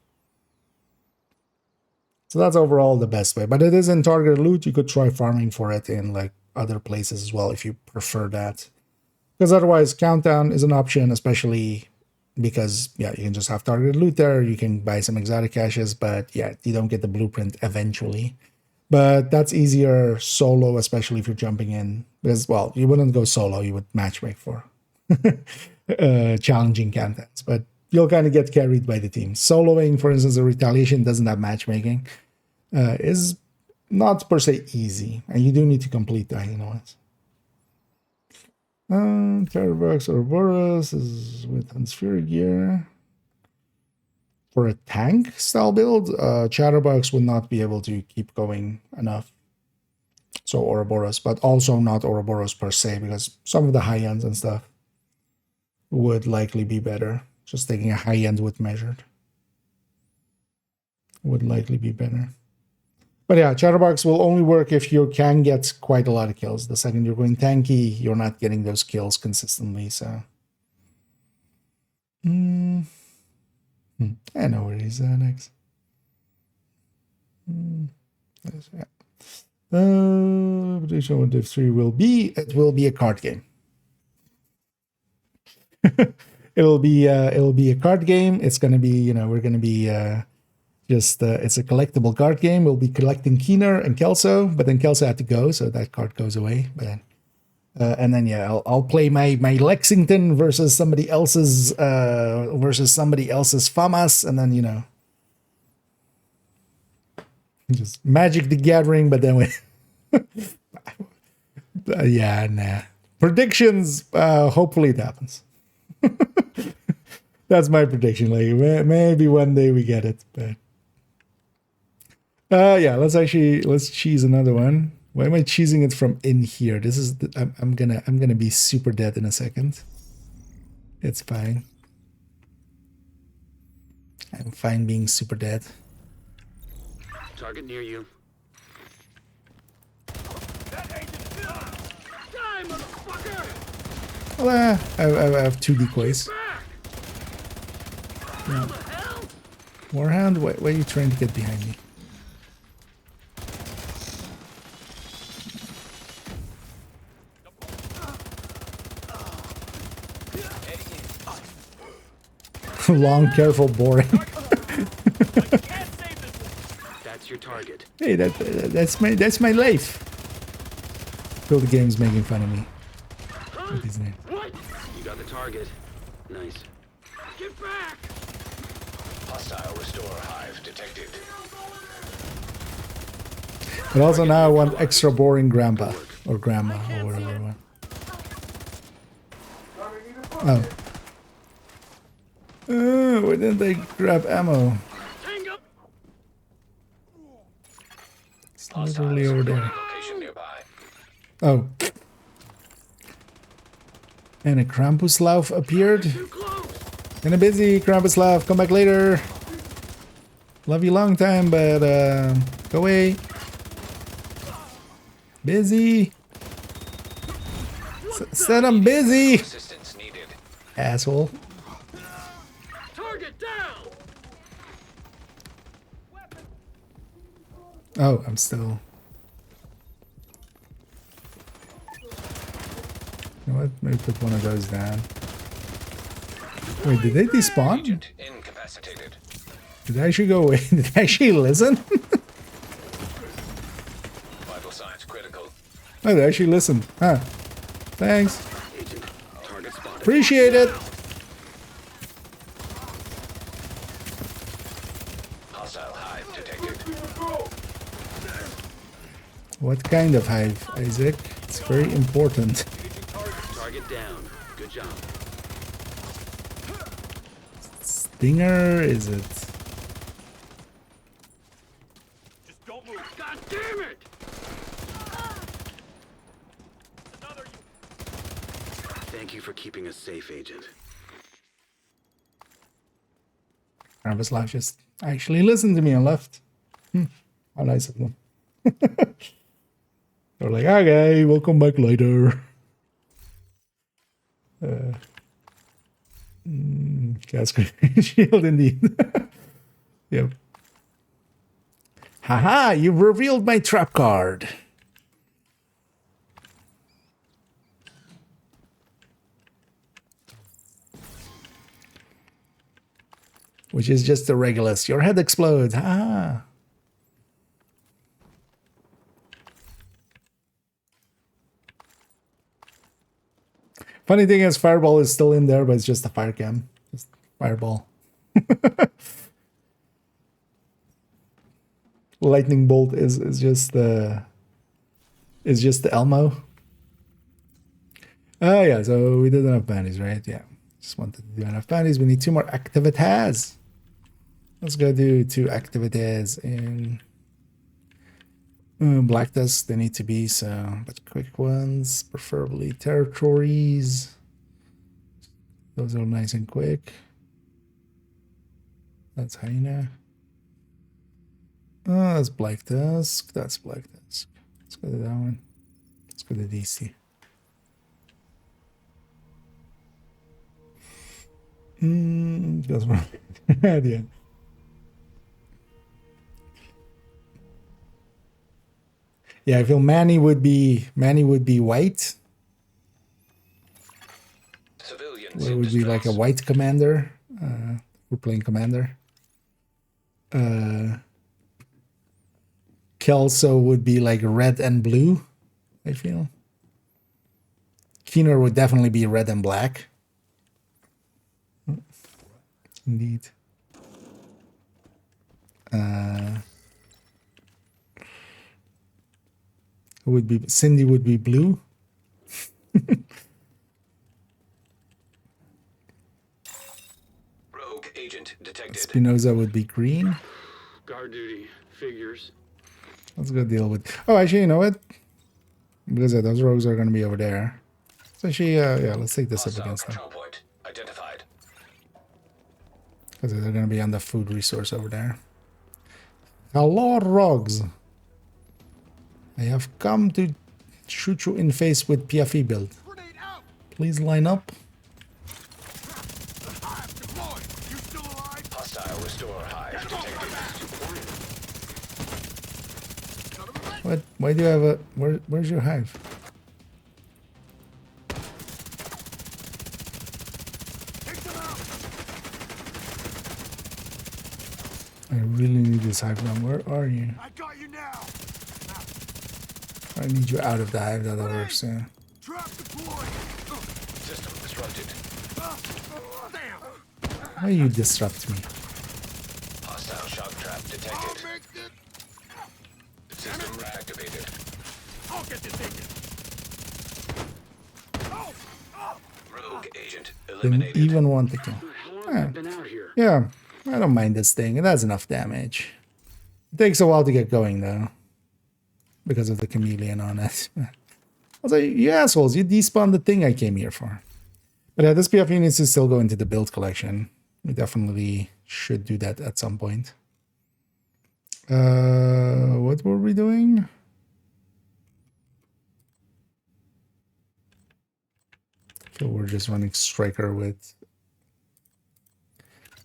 So that's overall the best way. But it is in targeted loot. You could try farming for it in like other places as well if you prefer that. Because otherwise, countdown is an option, especially because, yeah, you can just have targeted loot there. You can buy some exotic caches, but yeah, you don't get the blueprint eventually. But that's easier solo, especially if you're jumping in. Because, well, you wouldn't go solo. You would matchmake for challenging countdowns. But you'll kind of get carried by the team. Soloing, for instance, a retaliation doesn't have matchmaking. Is not per se easy. And you do need to complete the hyena ones. Terrorbox Ouroboros is with Unspheric gear. For a tank style build, Chatterbox would not be able to keep going enough. So Ouroboros, but also not Ouroboros per se, because some of the high ends and stuff would likely be better. Just taking a high end with measured would likely be better. But yeah, Chatterbox will only work if you can get quite a lot of kills. The second you're going tanky, you're not getting those kills consistently. So, I know where he's next. Prediction what Div 3 will be. It will be a card game. It'll be a card game. It's gonna be, we're gonna be. It's a collectible card game. We'll be collecting Keener and Kelso, but then Kelso had to go, so that card goes away. But then, and then yeah, I'll play my Lexington versus somebody else's FAMAS, and then just Magic the Gathering. But then we, yeah, nah. Predictions. Hopefully it happens. That's my prediction. Like maybe one day we get it, but yeah. Let's cheese another one. Why am I cheesing it from in here? This is I'm gonna be super dead in a second. It's fine. I'm fine being super dead. Target near you. Die, motherfucker! Well, I have two decoys. Back! Yeah. What the hell? Warhound, why are you trying to get behind me? Long, careful, boring. That's your target. Hey, that's my life. Till the game's making fun of me. With his name. What? You got the target. Nice. Get back! Hostile restore hive detected. But also now I want extra boring grandpa or grandma or whatever I want. Oh. Why didn't I grab ammo? Hang up! It's literally over there. Location nearby. Oh. And a Krampuslauf appeared. Too close! Kinda busy, Krampuslauf. Come back later. Love you long time, but go away. Busy. Said I'm busy. Assistance needed. Asshole. Target down! Oh, I'm still. You know what? Maybe put one of those down. Wait, did they despawn? Agent incapacitated. Did they actually go away? Did they actually listen? Vital signs critical. Oh, they actually listened. Huh. Thanks. Agent, target spotted. Appreciate it. Hostile hive detected. What kind of hive, Isaac? It's very important. Target down. Good job. Stinger, is it? Just don't move. God damn it! Thank you for keeping us safe, Agent. Krampuslauf just actually listened to me and left. How nice of them. They're like, okay, we'll come back later. Gas shield indeed. Yep. Haha, you've revealed my trap card. Which is just the Regulus. Your head explodes. Ha! Funny thing is, Fireball is still in there, but it's just a fire cam. Just Fireball. Lightning Bolt is just the Elmo. Oh yeah, so we did enough bandies, right? Yeah. Just wanted to do enough bandies. We need 2 more activities. Let's go do 2 activities in Black Dust. They need to be but quick ones, preferably territories. Those are nice and quick. That's Hyena. Oh, that's Black Dusk. That's Black Dusk. Let's go to that one. Let's go to DC. That's one idea. Yeah, I feel Manny would be white. Civilians It in would be like a distress. white commander. We're playing commander. Kelso would be like red and blue, I feel. Keener would definitely be red and black. Indeed. Would be Cindy would be blue. Rogue agent detected. Spinoza would be green. Guard duty. Figures. Let's go deal with... Oh, actually, you know what? Because those rogues are going to be over there. So actually, yeah, let's take this up Hostile against them. control point identified. Because they're going to be on the food resource over there. Hello, rogues. I have come to shoot you in face with PFE build. Please line up. Hostile restore hive detected. What? Why do you have a... Where's your hive? I really need this hive now. Where are you? I got you now. I need you out of the hive. That works. Yeah. Trap deployed. System disrupted. Damn. Why you disrupt me? Hostile shock trap I'll detected. make it. System reactivated. I'll get this agent. Oh, oh. Rogue agent Didn't eliminated. even want to kill. How long have you been out here? Yeah, I don't mind this thing. It has enough damage. It takes a while to get going though, because of the chameleon on it. I was like, you assholes, you despawned the thing I came here for. But yeah, this PFE needs to still go into the build collection. We definitely should do that at some point. What were we doing? So we're just running Striker with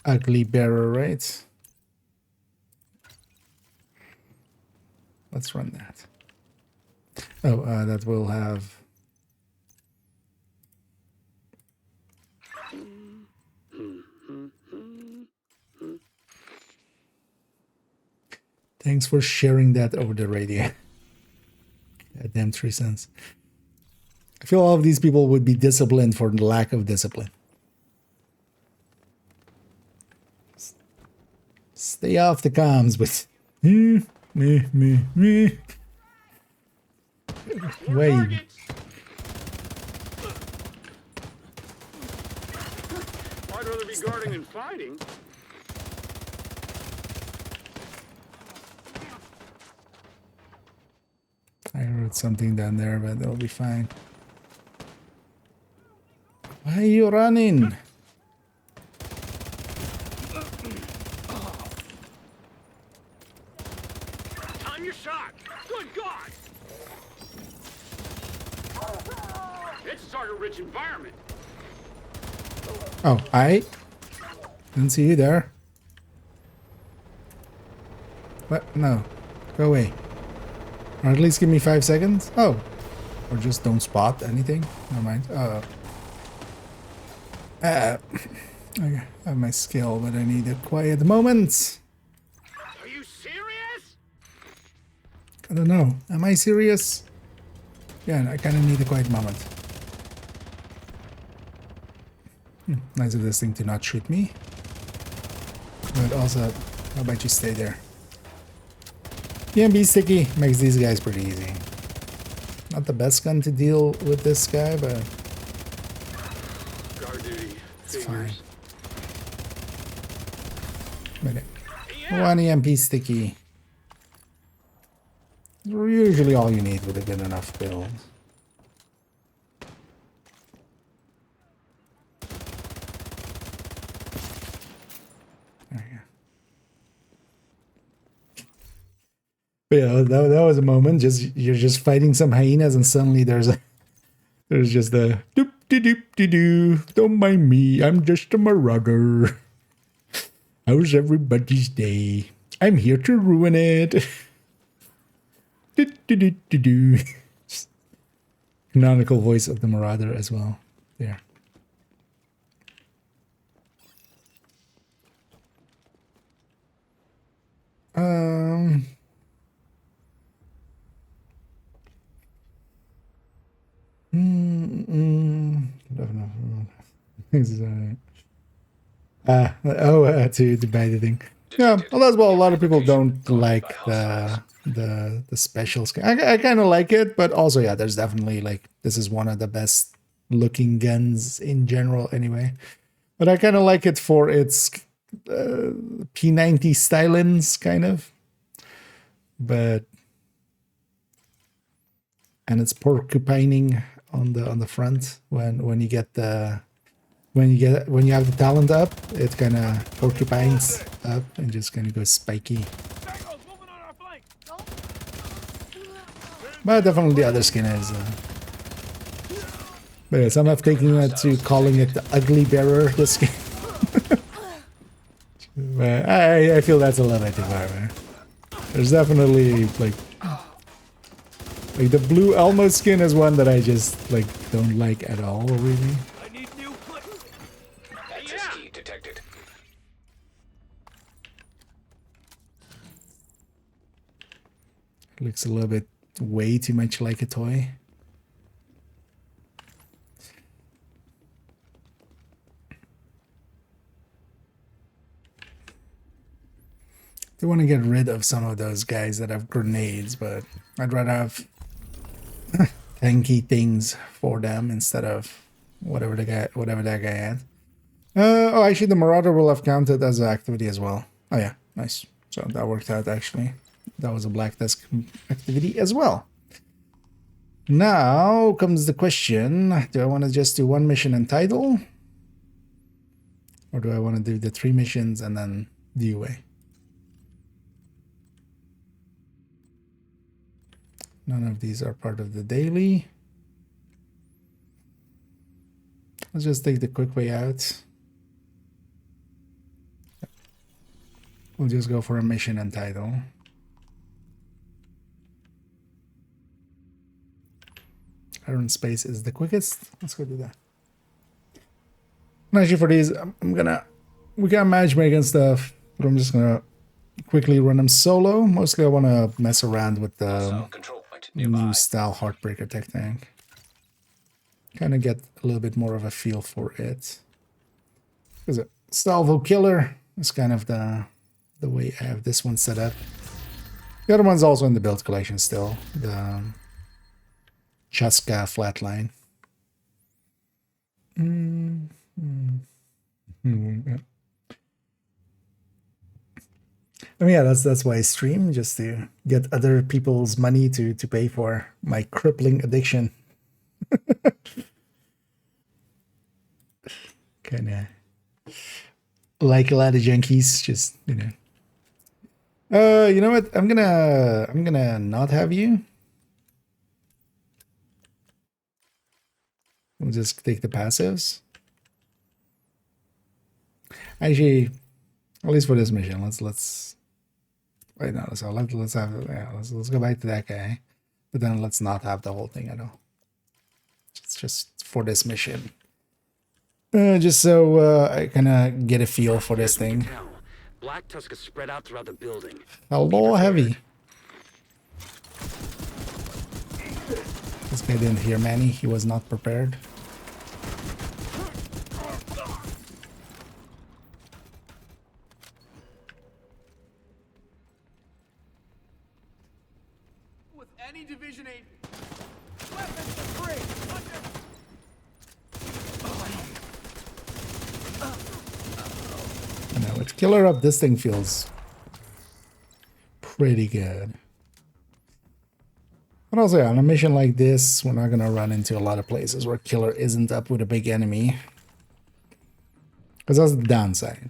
Ugly Bearer, right? Let's run that. Oh, that will have... Thanks for sharing that over the radio. Goddamn 3 cents. I feel all of these people would be disciplined for the lack of discipline. Stay off the comms with me. Wait. I'd rather be guarding than fighting. I heard something down there, but that'll be fine. Why are you running? Time your shot. Good God. It's a target-rich environment. Oh, I didn't see you there. What? No. Go away. Or at least give me 5 seconds. Oh. Or just don't spot anything. Never mind. I have my skill, but I need a quiet moment. Are you serious? I don't know. Am I serious? Yeah, I kind of need a quiet moment. Nice of this thing to not shoot me. But also, how about you stay there? EMB sticky makes these guys pretty easy. Not the best gun to deal with this guy, but Guard duty. it's fine. Figures. But one EMP sticky. Is usually all you need with a good enough build. But yeah, that was a moment. You're just fighting some hyenas, and suddenly there's just a doop de doop de doo. Don't mind me, I'm just a marauder. How's everybody's day? I'm here to ruin it. Do do do do do. Canonical voice of the marauder as well. There. To buy the thing. Yeah, well, that's well. A lot of people don't like the special skin. I kind of like it, but also yeah, there's definitely like this is one of the best looking guns in general anyway. But I kind of like it for its P90 stylings, kind of. But and it's porcupining on the front when you get the when you have the talent up, it kind of porcupines up and just kind of goes spiky. Tango's moving on our flank. But definitely the other skin is. But yeah, some have taken it to calling it the ugly bearer. The skin. But I feel that's a little bit too far, man. There's definitely like the blue Elmo skin is one that I just like don't like at all, really. I need new clips. Access key detected. Looks a little bit way too much like a toy. I want to get rid of some of those guys that have grenades, but I'd rather have tanky things for them instead of whatever that guy had. Oh, actually, the Marauder will have counted as an activity as well. Oh yeah, nice. So that worked out actually. That was a black desk activity as well. Now comes the question: do I want to just do one mission and title, or do I want to do the 3 missions and then DUA? None of these are part of the daily. Let's just take the quick way out. We'll just go for a mission and title. Iron Space is the quickest. Let's go do that. And actually for these, we can matchmake and stuff, but I'm just gonna quickly run them solo. Mostly I want to mess around with the Hostile control point nearby. new style Heartbreaker tech tank. Kind of get a little bit more of a feel for it. Because a Salvo Killer is kind of the way I have this one set up. The other one's also in the build collection still. The Chaska Flatline. Yeah. I mean, yeah, that's why I stream, just to get other people's money to pay for my crippling addiction. Kind of like a lot of junkies, just you know. You know what? I'm gonna not have you. We'll just take the passives. Actually, at least for this mission, let's wait. No, let's go back to that guy, but then let's not have the whole thing at all. It's just for this mission, just so I kind of get a feel for this thing. Black Tusk is spread out throughout the building. Hello, heavy. This guy didn't hear Manny. He was not prepared. With any division 8 weapons for free. I know, with Killer up, this thing feels pretty good. But also, yeah, on a mission like this, we're not going to run into a lot of places where Killer isn't up with a big enemy. Because that's the downside.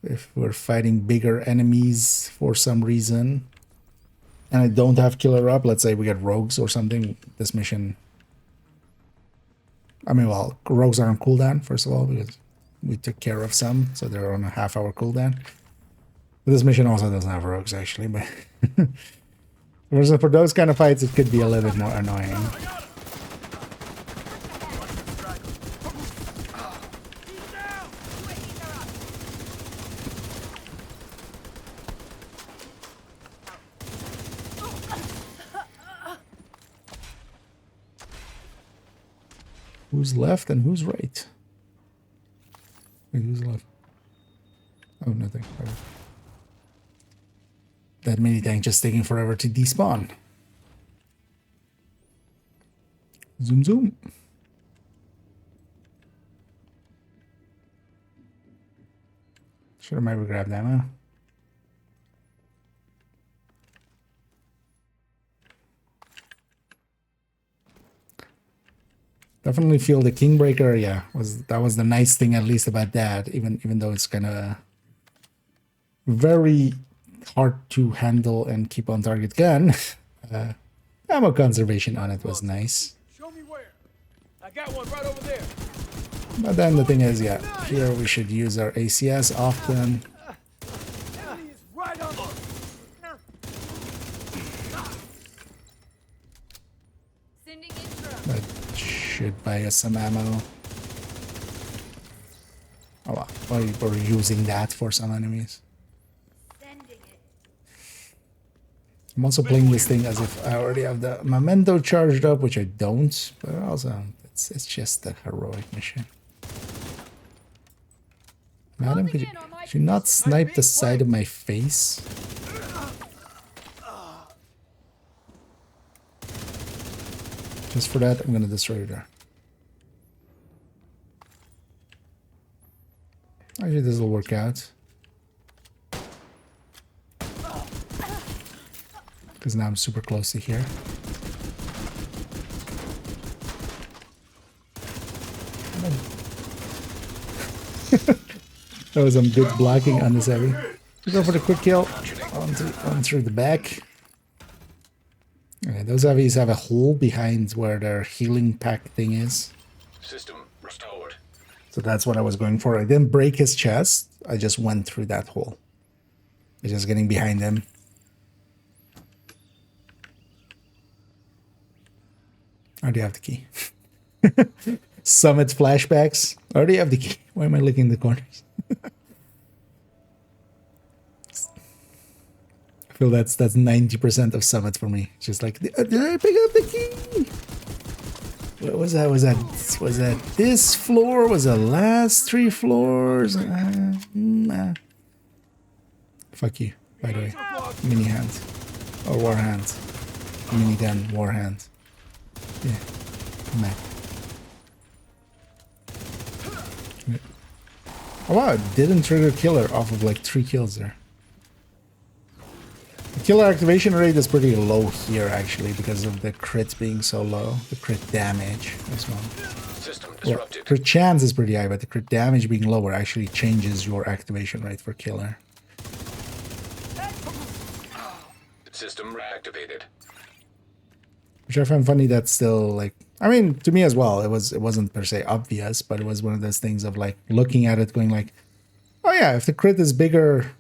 If we're fighting bigger enemies for some reason, and I don't have Killer up, let's say we get Rogues or something, this mission... I mean, well, Rogues are on cooldown, first of all, because we took care of some, so they're on a half-hour cooldown. But this mission also doesn't have Rogues, actually, but... for those kind of fights, it could be a little bit more annoying. Who's left and who's right? Wait, who's left? Oh, nothing. Okay. That mini tank just taking forever to despawn. Zoom, zoom. Should have maybe grabbed ammo. Definitely feel the Kingbreaker, yeah, that was the nice thing at least about that, even though it's kinda very hard to handle and keep on target gun. Ammo conservation on it was nice. Show me where. I got one right over there. But then the thing is, yeah, here we should use our ACS often. Enemy is right on. Sending intro. That should buy us some ammo. Oh wow, we're using that for some enemies. Sending it. I'm also playing this thing as if I already have the memento charged up, which I don't, but also it's just a heroic mission. Madam, could you not snipe the side of my face? Just for that, I'm gonna destroy her. Actually, this will work out. Because now I'm super close to here. That was some good blocking on this heavy. Go for the quick kill on through the back. Okay, those heavies have a hole behind where their healing pack thing is. System restored. So that's what I was going for. I didn't break his chest. I just went through that hole. I'm just getting behind him. I already have the key. Summit flashbacks. I already have the key. Why am I looking in the corners? I feel that's 90% of Summit for me. Just like, did I pick up the key? What was that? Was that this floor? Was the last 3 floors? Fuck you, by the way. Mini hand. Or war hand. Mini gun, war hand. Yeah. Come back. Oh wow, it didn't trigger killer off of like 3 kills there. The killer activation rate is pretty low here actually because of the crit being so low. The crit damage as well. System Well, disrupted. crit chance is pretty high, but the crit damage being lower actually changes your activation rate for killer. System reactivated. Which I find funny that's still like, I mean, to me as well, it wasn't per se obvious, but it was one of those things of like looking at it going like, oh yeah, if the crit is bigger,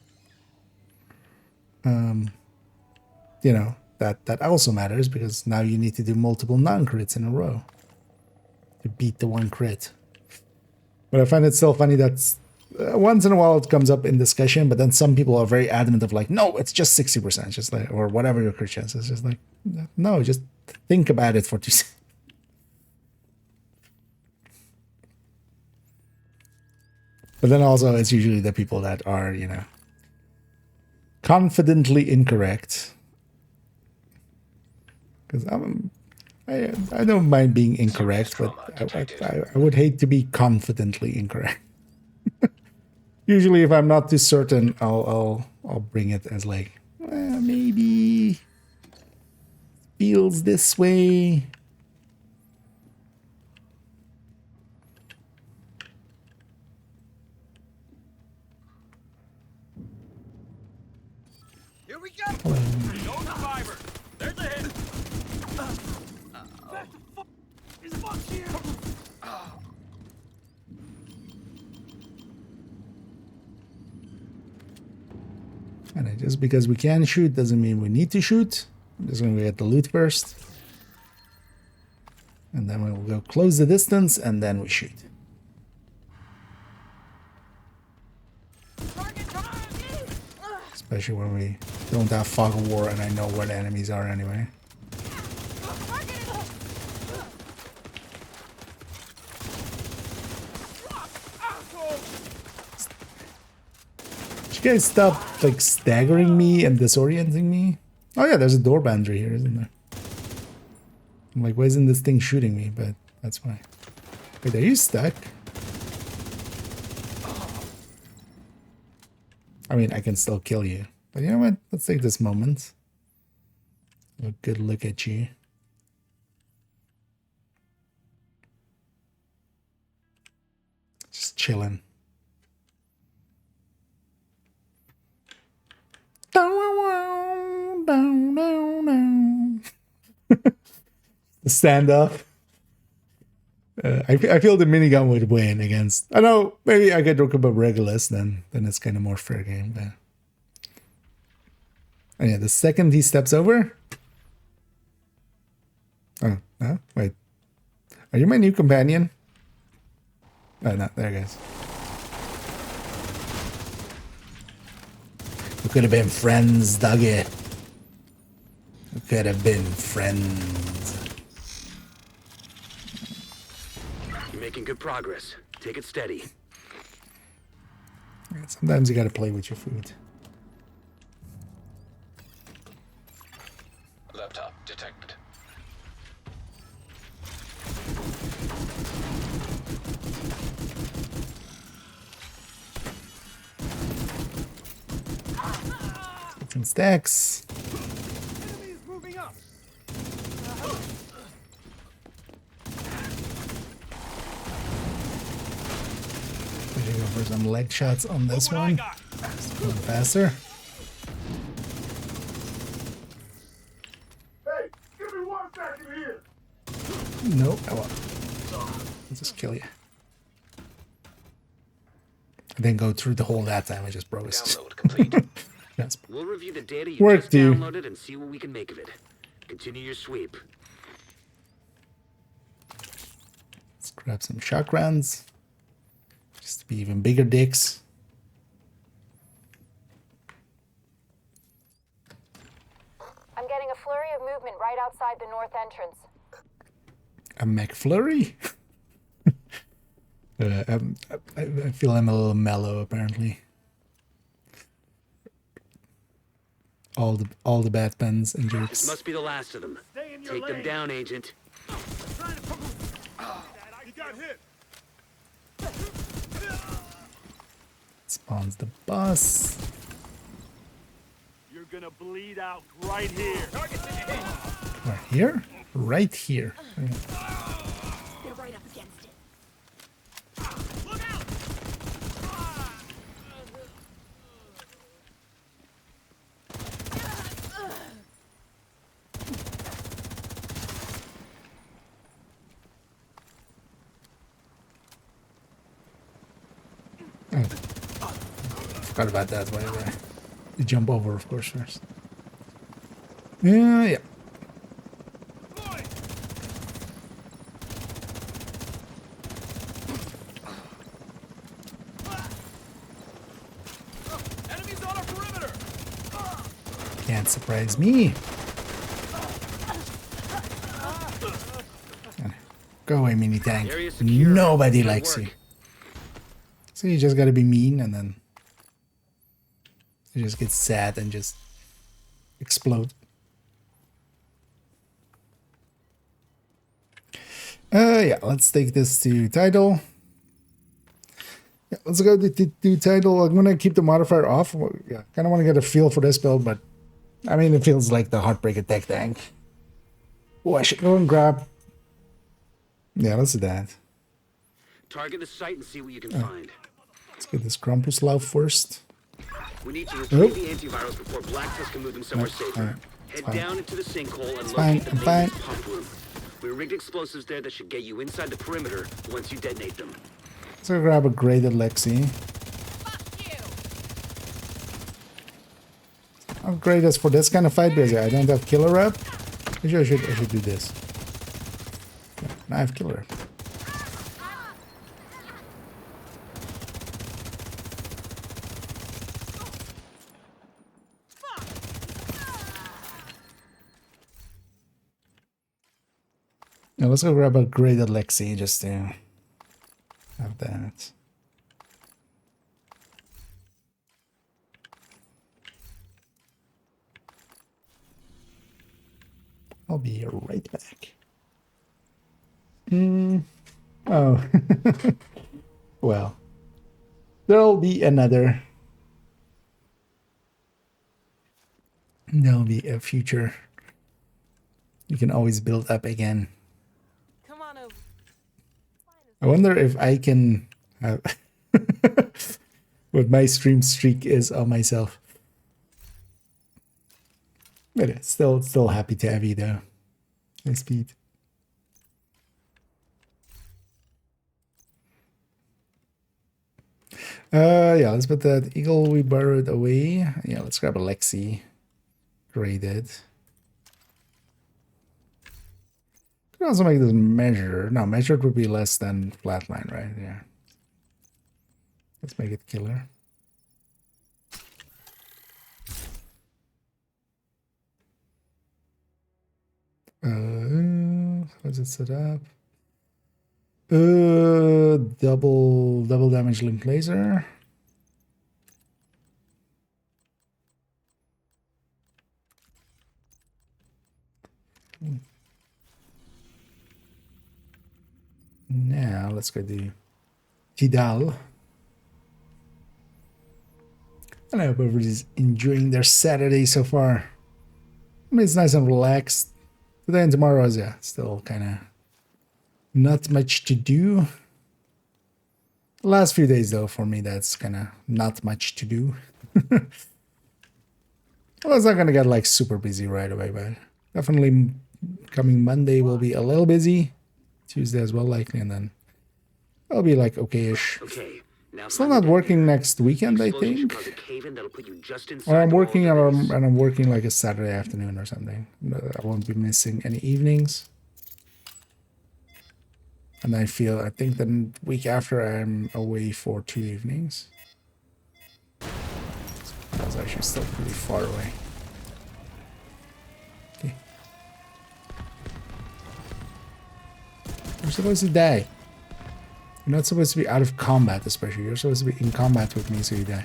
you know, that also matters because now you need to do multiple non-crits in a row to beat the one crit. But I find it still funny that once in a while it comes up in discussion, but then some people are very adamant of like, no, it's just 60%, just like, or whatever your crit chance is. Just like, no, just think about it for 2 seconds. But then also it's usually the people that are, you know, confidently incorrect. Because I don't mind being incorrect, but I would hate to be confidently incorrect. Usually, if I'm not too certain, I'll bring it as like, well, maybe feels this way. Here we go. Hello. No survivor. There's a hit. Is a box here. And just because we can shoot doesn't mean we need to shoot. I'm just going to get the loot first. And then we'll go close the distance and then we shoot. Especially when we don't have fog of war and I know where the enemies are anyway. You guys stop like staggering me and disorienting me? Oh yeah, there's a door boundary here, isn't there? I'm like, why isn't this thing shooting me? But that's why. Wait, are you stuck? I mean, I can still kill you. But you know what? Let's take this moment. A good look at you. Just chilling. The standoff. I feel the minigun would win against. I know maybe I could look about Regulus, then it's kind of more fair game. But and yeah, the second he steps over. Oh no! Wait, are you my new companion? Oh no! There it goes. We could have been friends, Dougie. We could have been friends. You're making good progress. Take it steady. Yeah, sometimes you gotta play with your food. Laptop detected. Some stacks. Enemies moving up. We should go for some leg shots on this What I one. got. Going faster. Hey, give me 1 second here. Nope, I won't. I'll just kill you. I didn't go through the hole that time. I just broke it. Download complete. Yes. We'll review the data you Work, just dude. downloaded and see what we can make of it. Continue your sweep. Let's grab some shock rounds. Just to be even bigger dicks. I'm getting a flurry of movement right outside the north entrance. A McFlurry? I feel I'm a little mellow apparently. All the bad puns and This jokes. must be the last of them. Stay in your Take them lane. down, Agent. Trying to poke him. You got hit. Spawns the boss. You're gonna bleed out right here. Right here? Right here. They're right up against it. Look out! Forgot about that, by the way. You jump over, of course, first. Yeah. Boy! Enemies on our perimeter. Can't surprise me. Go away, mini tank. Area secure. Nobody Good likes work. you. So you just gotta be mean and then you just get sad and just explode. Yeah, let's take this to title. Yeah, let's go to title. I'm gonna keep the modifier off. Well, yeah, kind of want to get a feel for this build, but I mean, it feels like the Heartbreak Attack tank. Oh, I should go and grab. Yeah, let's do that. Target the site and see what you can find. Let's get this Krumpuslav first. We need to Nope. retrieve the antivirals before Blacktest can move them somewhere Nope. safer. Alright, it's Head fine. down into the sinkhole and fine, locate the I'm fine. maintenance pump room. We rigged explosives there that should get you inside the perimeter once you detonate them. Let's go grab a graded Lexi. Fuck you. How great is for this kind of fight because I don't have killer rep. Maybe I should do this. Yeah, now I have killer rep. Now let's go grab a graded Lexi just to have that. I'll be right back. Oh. Well. There'll be another There'll be a future. You can always build up again. Come on over. I wonder if I can have what my stream streak is on myself. But it's still happy to have you though. Nice speed. Yeah, let's put that eagle we borrowed away. Yeah, let's grab a Lexi. Graded. Could also make this measure. No, measured would be less than flatline, right? Yeah. Let's make it killer. How's it set up? Double damage link laser. Now let's go do Tidal. And I hope everybody's enjoying their Saturday so far. I mean, it's nice and relaxed. Today and tomorrow is, yeah, still kind of not much to do. The last few days, though, for me, that's kind of not much to do. Well, it's not going to get, like, super busy right away, but definitely coming Monday will be a little busy. Tuesday as well, likely, and then I'll be, like, okay-ish. Okay. Now Still not working next weekend, I think. Or I'm working and I'm working like a Saturday afternoon or something. I won't be missing any evenings. And I think the week after I'm away for 2 evenings. That's actually still pretty far away. Okay. You're supposed to die. You're not supposed to be out of combat, especially. You're supposed to be in combat with me, so you die.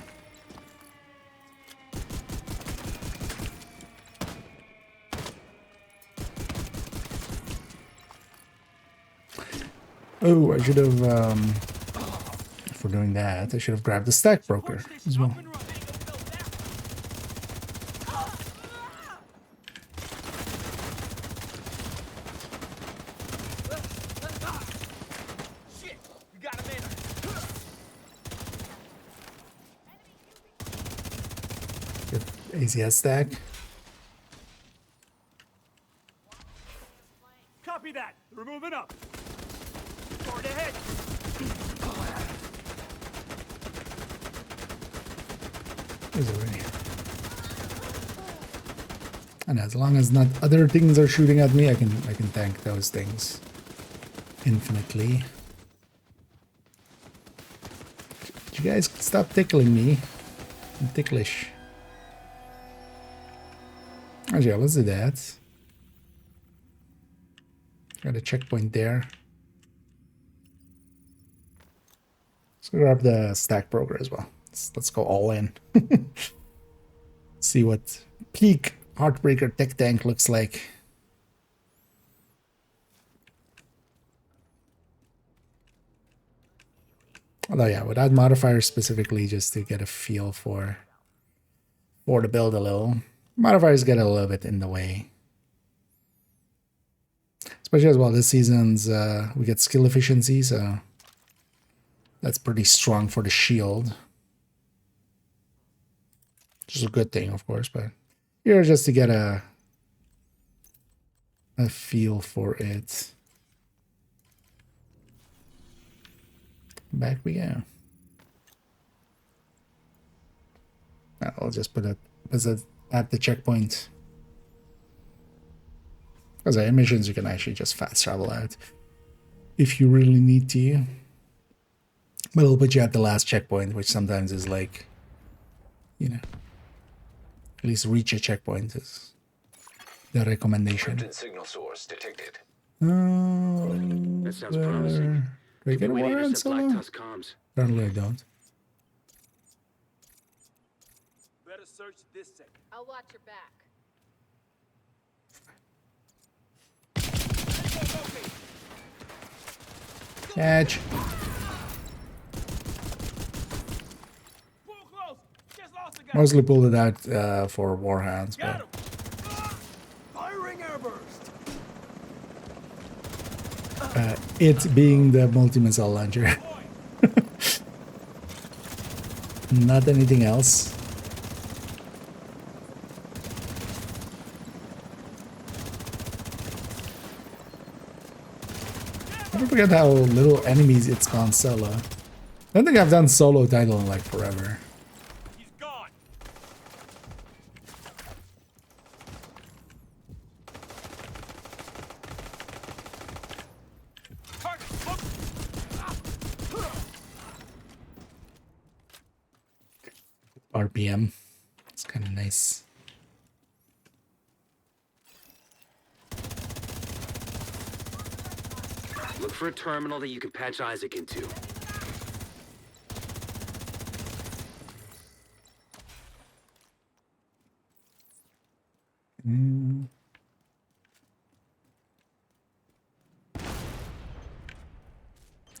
Oh, I should have, for doing that, I should have grabbed the stack broker as well. ACS stack. Copy that. We're moving up. Forward ahead. There's already. And as long as not other things are shooting at me, I can tank those things infinitely. Could you guys stop tickling me? I'm ticklish. Actually, yeah, let's do that. Got a checkpoint there. Let's grab the stack broker as well. Let's go all in. See what peak Heartbreaker tech tank looks like. Although yeah, without modifiers specifically, just to get a feel for the build a little. Modifiers get a little bit in the way. Especially as well, this season's we get skill efficiency, so that's pretty strong for the shield. Which is a good thing, of course, but here just to get a feel for it. Back we go. I'll just put it at the checkpoint. Because missions you can actually just fast travel out if you really need to. But it'll put you at the last checkpoint, which sometimes is like, you know, at least reach a checkpoint is the recommendation. Encrypted signal source detected. That sounds promising. Do I get a Way to wire on intercept Black solo? Tusk comms. Apparently I don't. Better search this sector. I'll watch your back. Catch. Pull close. Just lost a guy. Mostly pulled it out for Warhounds, Got but him. It being the multi-missile launcher. Not anything else. I don't forget how little enemies it spawns solo. I don't think I've done solo title in like forever. He's gone. Target. RPM. It's kind of nice. Look for a terminal that you can patch Isaac into.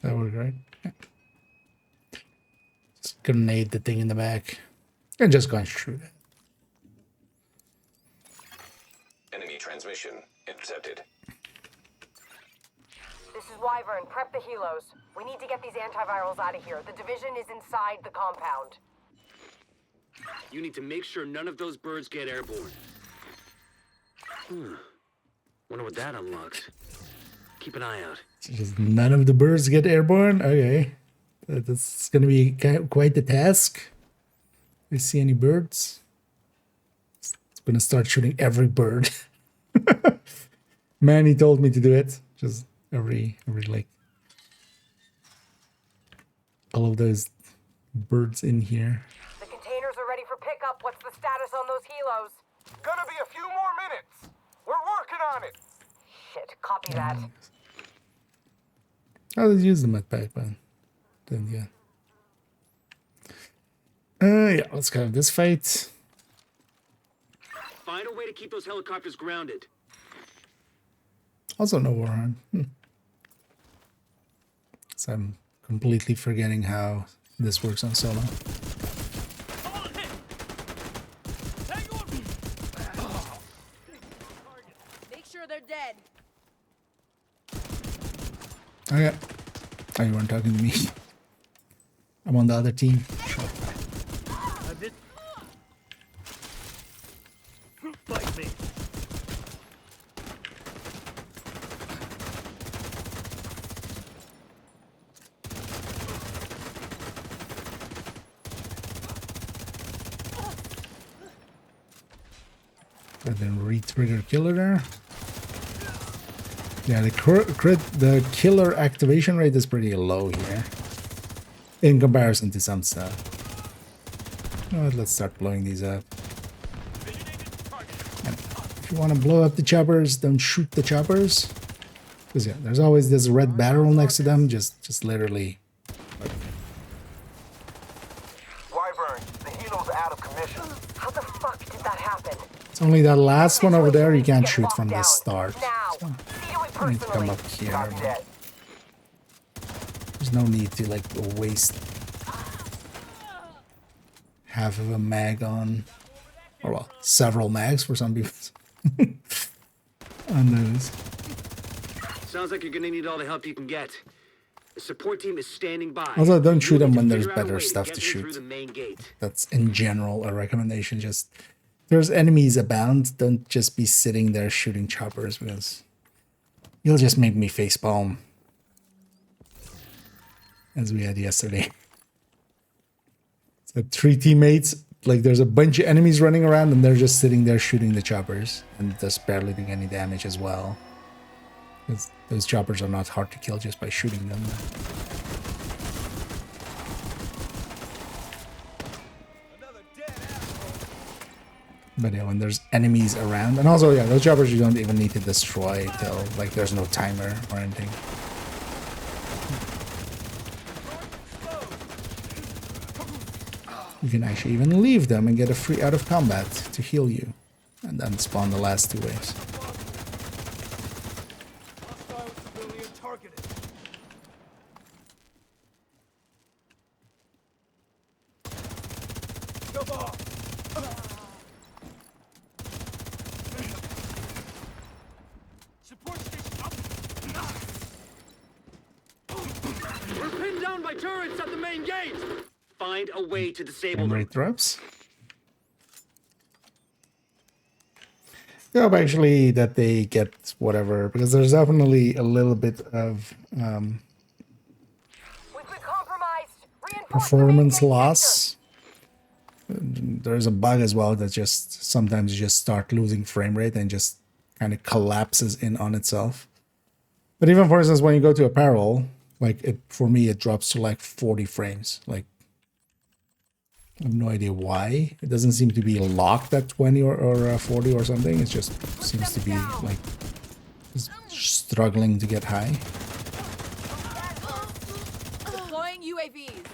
That worked, right? Yeah. Just grenade the thing in the back. And just go and shoot it. Enemy transmission intercepted. This is Wyvern. Prep the helos. We need to get these antivirals out of here. The division is inside the compound. You need to make sure none of those birds get airborne. Wonder what that unlocks. Keep an eye out. Just none of the birds get airborne? Okay. That's going to be quite the task. I see any birds? It's going to start shooting every bird. Manny told me to do it. Just every like all of those birds in here. The containers are ready for pickup. What's the status on those helos? Gonna be a few more minutes. We're working on it. Shit, copy that. I'll use the med pack, but then yeah, let's go this fight. Find a way to keep those helicopters grounded. Also no warhorn. So I'm completely forgetting how this works on solo. Make sure they're dead. Okay. Oh, you weren't talking to me. I'm on the other team. Bite me. And then re-trigger killer there. Yeah, the killer activation rate is pretty low here in comparison to some stuff. You know what, let's start blowing these up. And if you want to blow up the choppers, don't shoot the choppers. Because yeah, there's always this red barrel next to them. Just literally. Wyvern, the helo's out of commission. How the fuck did that happen? It's only that last one over there you can't shoot from the start. Now, So feel it I need to come personally. up here. Not dead. There's no need to like waste half of a mag on, or well, several mags for some people on those. Sounds like you're gonna need all the help you can get. The support team is standing by. Also, don't shoot You them need when to there's figure out a better way stuff get to them shoot. through the main gate. That's in general a recommendation. Just there's enemies abound. Don't just be sitting there shooting choppers because you'll just make me facepalm, as we had yesterday. So 3 teammates, like there's a bunch of enemies running around and they're just sitting there shooting the choppers and just barely doing any damage as well. Because those choppers are not hard to kill just by shooting them. But yeah, when there's enemies around, and also yeah, those choppers you don't even need to destroy till like there's no timer or anything. You can actually even leave them and get a free out of combat to heal you, and then spawn the last 2 waves. Hostile civilian targeted. Come on. Support station up. turrets at the main gate! Find a way to disable Frame them. rate drops. Yeah, but actually that they get whatever, because there's definitely a little bit of We've been compromised. Reinforce the main performance gate loss. There's a bug as well that just sometimes you just start losing frame rate and just kind of collapses in on itself. But even for instance, when you go to apparel, like it for me, it drops to like 40 frames. Like I have no idea why. It doesn't seem to be locked at 20 or 40 or something. It just seems to be like struggling to get high. Deploying UAVs.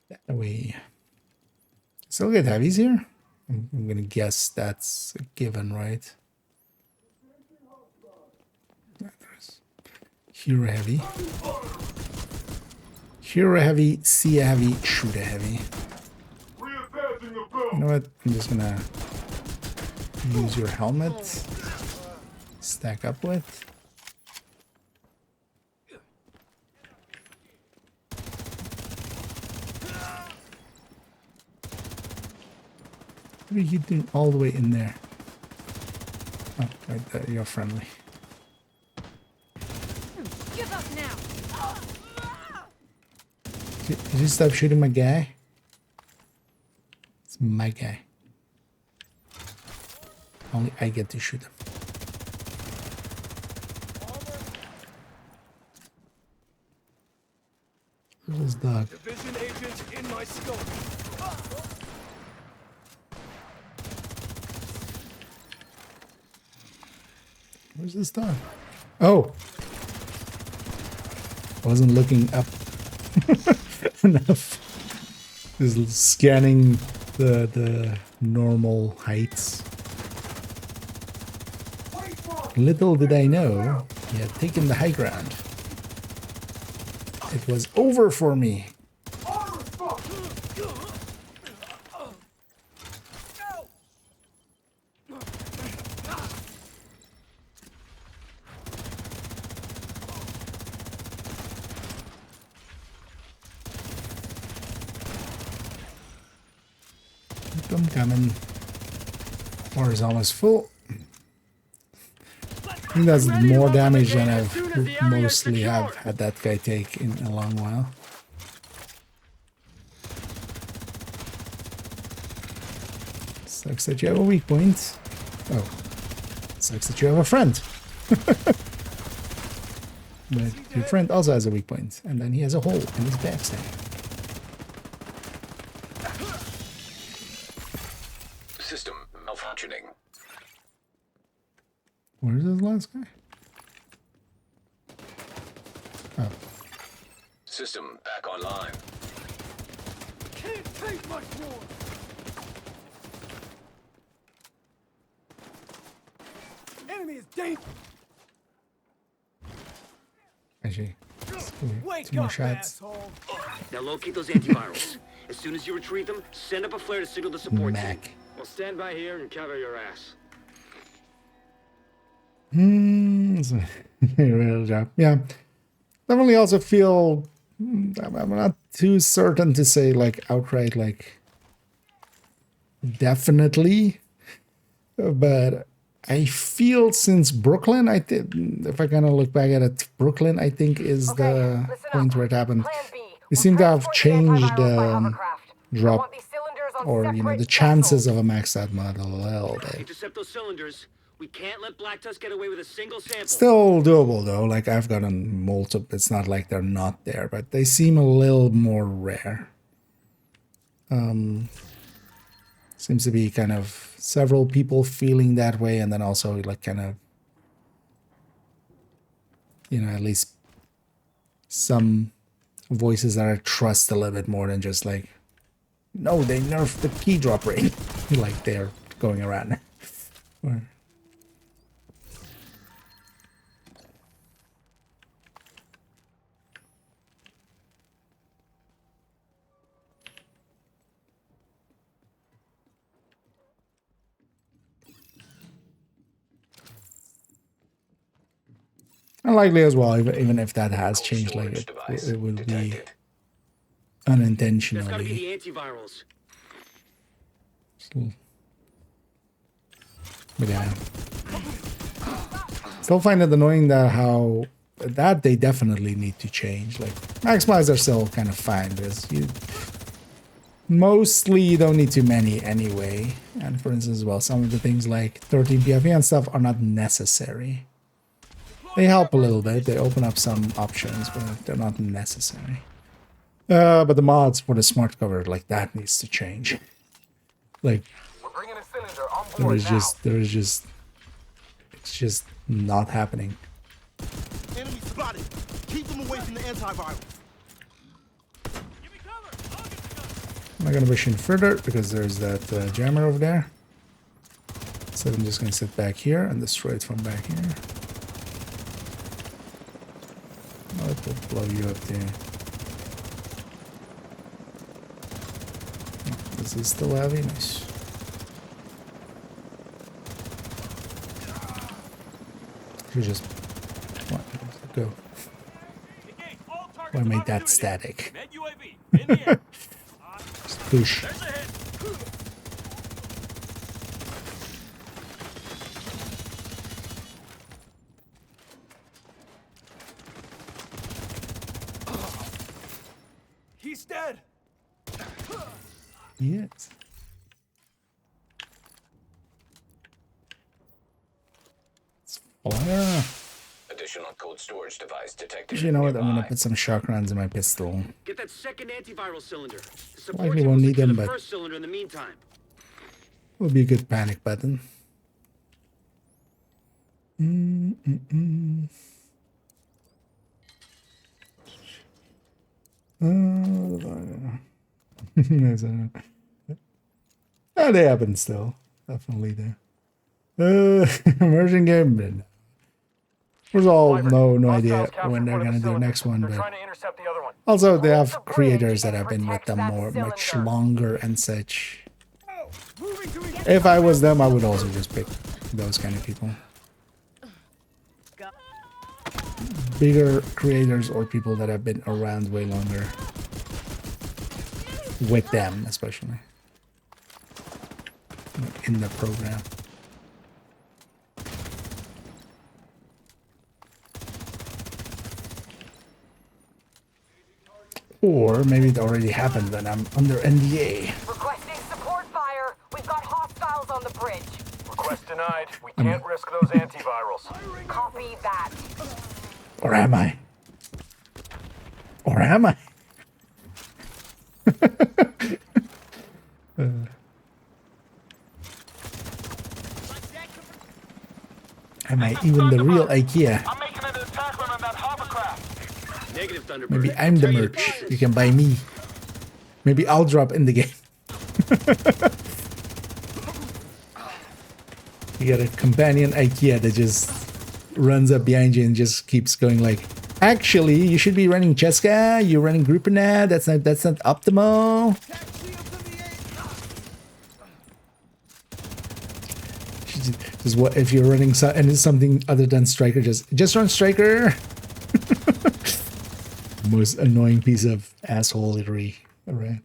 That way. Still get heavies here? I'm gonna guess that's a given, right? There's hero heavy. Hero heavy, see a heavy, shoot a heavy. You know what? I'm just gonna use your helmet. Stack up with. What are you doing all the way in there? Oh, right there, you're friendly. Give up now. Did you stop shooting my guy? It's my guy. Only I get to shoot him. Where's this dog? Division agent in my scope. Where's this dog? Oh! Wasn't looking up enough. Just scanning the normal heights. Little did I know he had taken the high ground. It was over for me. I'm coming. War is almost full. He does more damage than I've mostly have had that guy take in a long while. Sucks that you have a weak point. Oh. Sucks that you have a friend. But your friend also has a weak point, and then he has a hole in his backstab. System malfunctioning. Where's this last guy? Oh. System back online. Can't take much more. Enemy is dangerous. Actually, Wake two more up, shots. asshole. Now locate those antivirals. As soon as you retrieve them, send up a flare to signal the support team. Mac. We'll stand by here and cover your ass. It's a real job. Yeah. Definitely also feel I'm not too certain to say like outright like definitely, but I feel since Brooklyn, I did if I kind of look back at it, Brooklyn I think is the listen point up. where it happened. Plan B. They seem to have Transport the changed antivirals by hovercraft. I drop want these cylinders on or separate the chances vessels. of a maxed out mod a little bit. Intercept those cylinders. We can't let Black Tusk get away with a single sample. Still doable though. Like I've gotten multiple. It's not like they're not there, but they seem a little more rare. Seems to be kind of several people feeling that way, and then also like kind of, at least some voices that I trust a little bit more than just like, no, they nerfed the key drop rate, like they're going around. Or, Unlikely as well, even if that has changed, like Storage device it will be detected. That's gotta be unintentionally. the antivirals. But yeah, still find it annoying that how that they definitely need to change. Like maximize are still kind of fine because you mostly you don't need too many anyway. And for instance, well, some of the things like 13 PFE and stuff are not necessary. They help a little bit. They open up some options, but they're not necessary. But the mods for the smart cover, like that needs to change. Like We're bringing a cylinder on board it's just not happening. Enemy spotted. Keep them away from the antiviral. Give me cover. I'll get the gun. I'm not gonna push in further because there's that jammer over there. So I'm just gonna sit back here and destroy it from back here. Oh, it will blow you up there. Oh, this is still heavy. Nice. Should just go. Engage all targets Why of made that opportunity. static? Med UAV. In the air. Just push. There's a hit. He's dead. Yes. It's fire. Additional cold storage device detected. You know what? I'm gonna nearby. put some shock rounds in my pistol. Get that second antiviral cylinder. The support Likely team won't will need secure them, the but- first cylinder in the meantime. Would be a good panic button. There's a- Yeah, they happen still. Definitely there. Immersion game. But there's all no idea when they're gonna do the next one, They're but trying to intercept the other one. also they have Hold the bridge creators that and have been with protect them that much cylinder. longer and such. Moving to engage. If I was them, I would also just pick those kind of people. Bigger creators or people that have been around way longer. With them, especially. Like in the program. Or maybe it already happened and I'm under NDA. Requesting support fire. We've got hostiles on the bridge. Request denied. We can't risk those antivirals. Copy that. Or am I? Or am I? Am I even the real IKEA? I'm making an attack run on that hovercraft. Negative, Thunderbird. Maybe I'm the Tear you to merch. pieces. You can buy me. Maybe I'll drop in the game. You got a companion IKEA that just runs up behind you and just keeps going like, actually, you should be running Cheska. You're running Groupernet. That's not optimal. Just what if you're running and it's something other than Striker? Just run Striker. Most annoying piece of assholery. All right.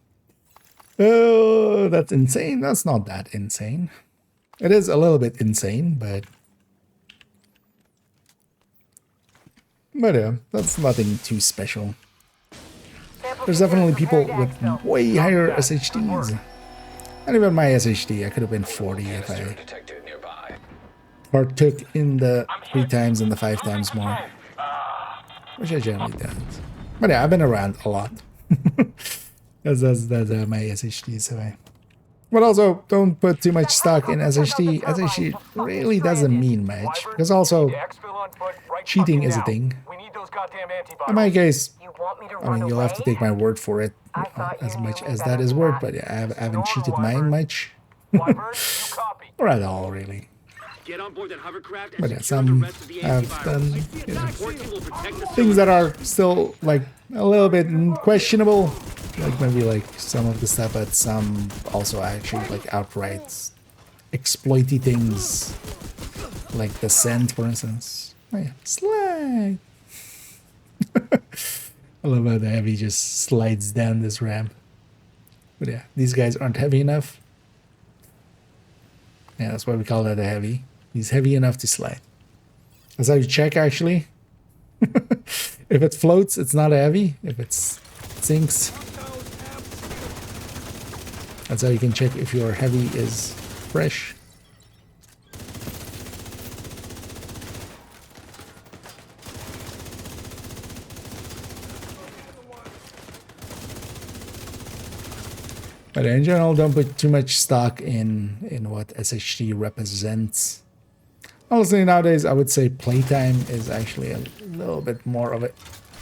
Oh, that's insane. That's not that insane. It is a little bit insane, but yeah, that's nothing too special. There's definitely people with way higher SHDs. And even my SHD, I could have been 40 if Canister I detected nearby. partook in the 3 times and the 5 times more. Which I generally don't. But yeah, I've been around a lot. that's my SHD, so but also, don't put too much stock in SHD. SHD really doesn't mean much. Because also, cheating is a thing. We need those goddamn in antivirals. my case, You want me to I run mean, you'll have to away? take my word for it. I thought As you much knew me as better that is than word, that. but yeah, I haven't cheated mine much. Wyvern, you copy. Or at all, really. Get on board that hovercraft and But yeah, secure the some rest of the have antivirals. done you know, Support team will protect the things that cylinder. are still like a little bit questionable, like maybe like some of the stuff, but some also actually like outright exploity things, like the scent, for instance. Oh yeah, slide. right. I love how the heavy just slides down this ramp. But yeah, these guys aren't heavy enough. Yeah, that's why we call that a heavy. He's heavy enough to slide. That's how you check, actually. If it floats, it's not a heavy. If it sinks, that's how you can check if your heavy is fresh. But in general, don't put too much stock in what SHD represents. Honestly, nowadays, I would say playtime is actually a little bit more of a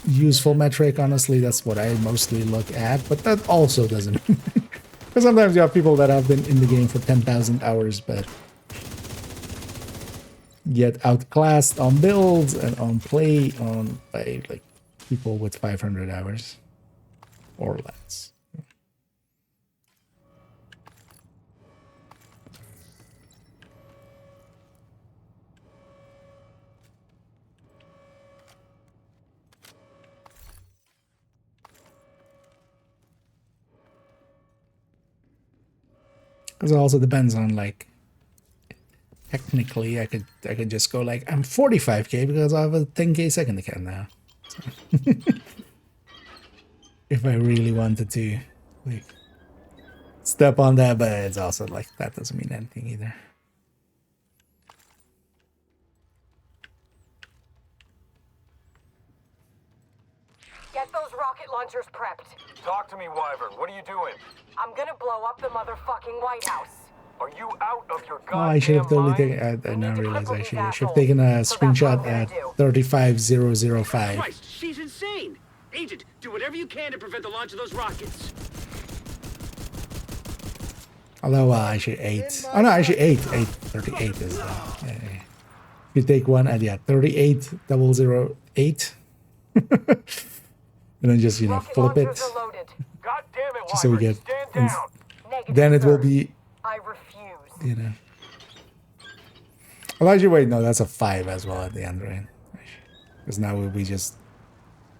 useful metric. Honestly, that's what I mostly look at. But that also doesn't mean... Because sometimes you have people that have been in the game for 10,000 hours, but get outclassed on builds and on play by like people with 500 hours or less. Because it also depends on, like, technically I could just go like, I'm 45k because I have a 10k second account now. So if I really wanted to, like, step on that, but it's also like, that doesn't mean anything either. Get those rocket launchers prepped. Talk to me, Wyvern. What are you doing? I'm gonna blow up the motherfucking White House. Are you out of your goddamn Oh, I should have totally mind? taken... I now realize, cripple actually, these I should have assholes. taken a So that's what I'm screenshot gonna at do. 35005. Christ, she's insane. Agent, do whatever you can to prevent the launch of those rockets. Although, actually 8. Oh, no, actually 8. 38 is... yeah. You take one at, yeah, 38008. And then just, you know, Rocket flip it. launchers are loaded. God damn it, Just so we Wyvern. get... Stand and down. Negative, then it will sir. be, I refuse. you know... Well, actually, wait, no, that's a 5 as well at the end, right? Because now we just...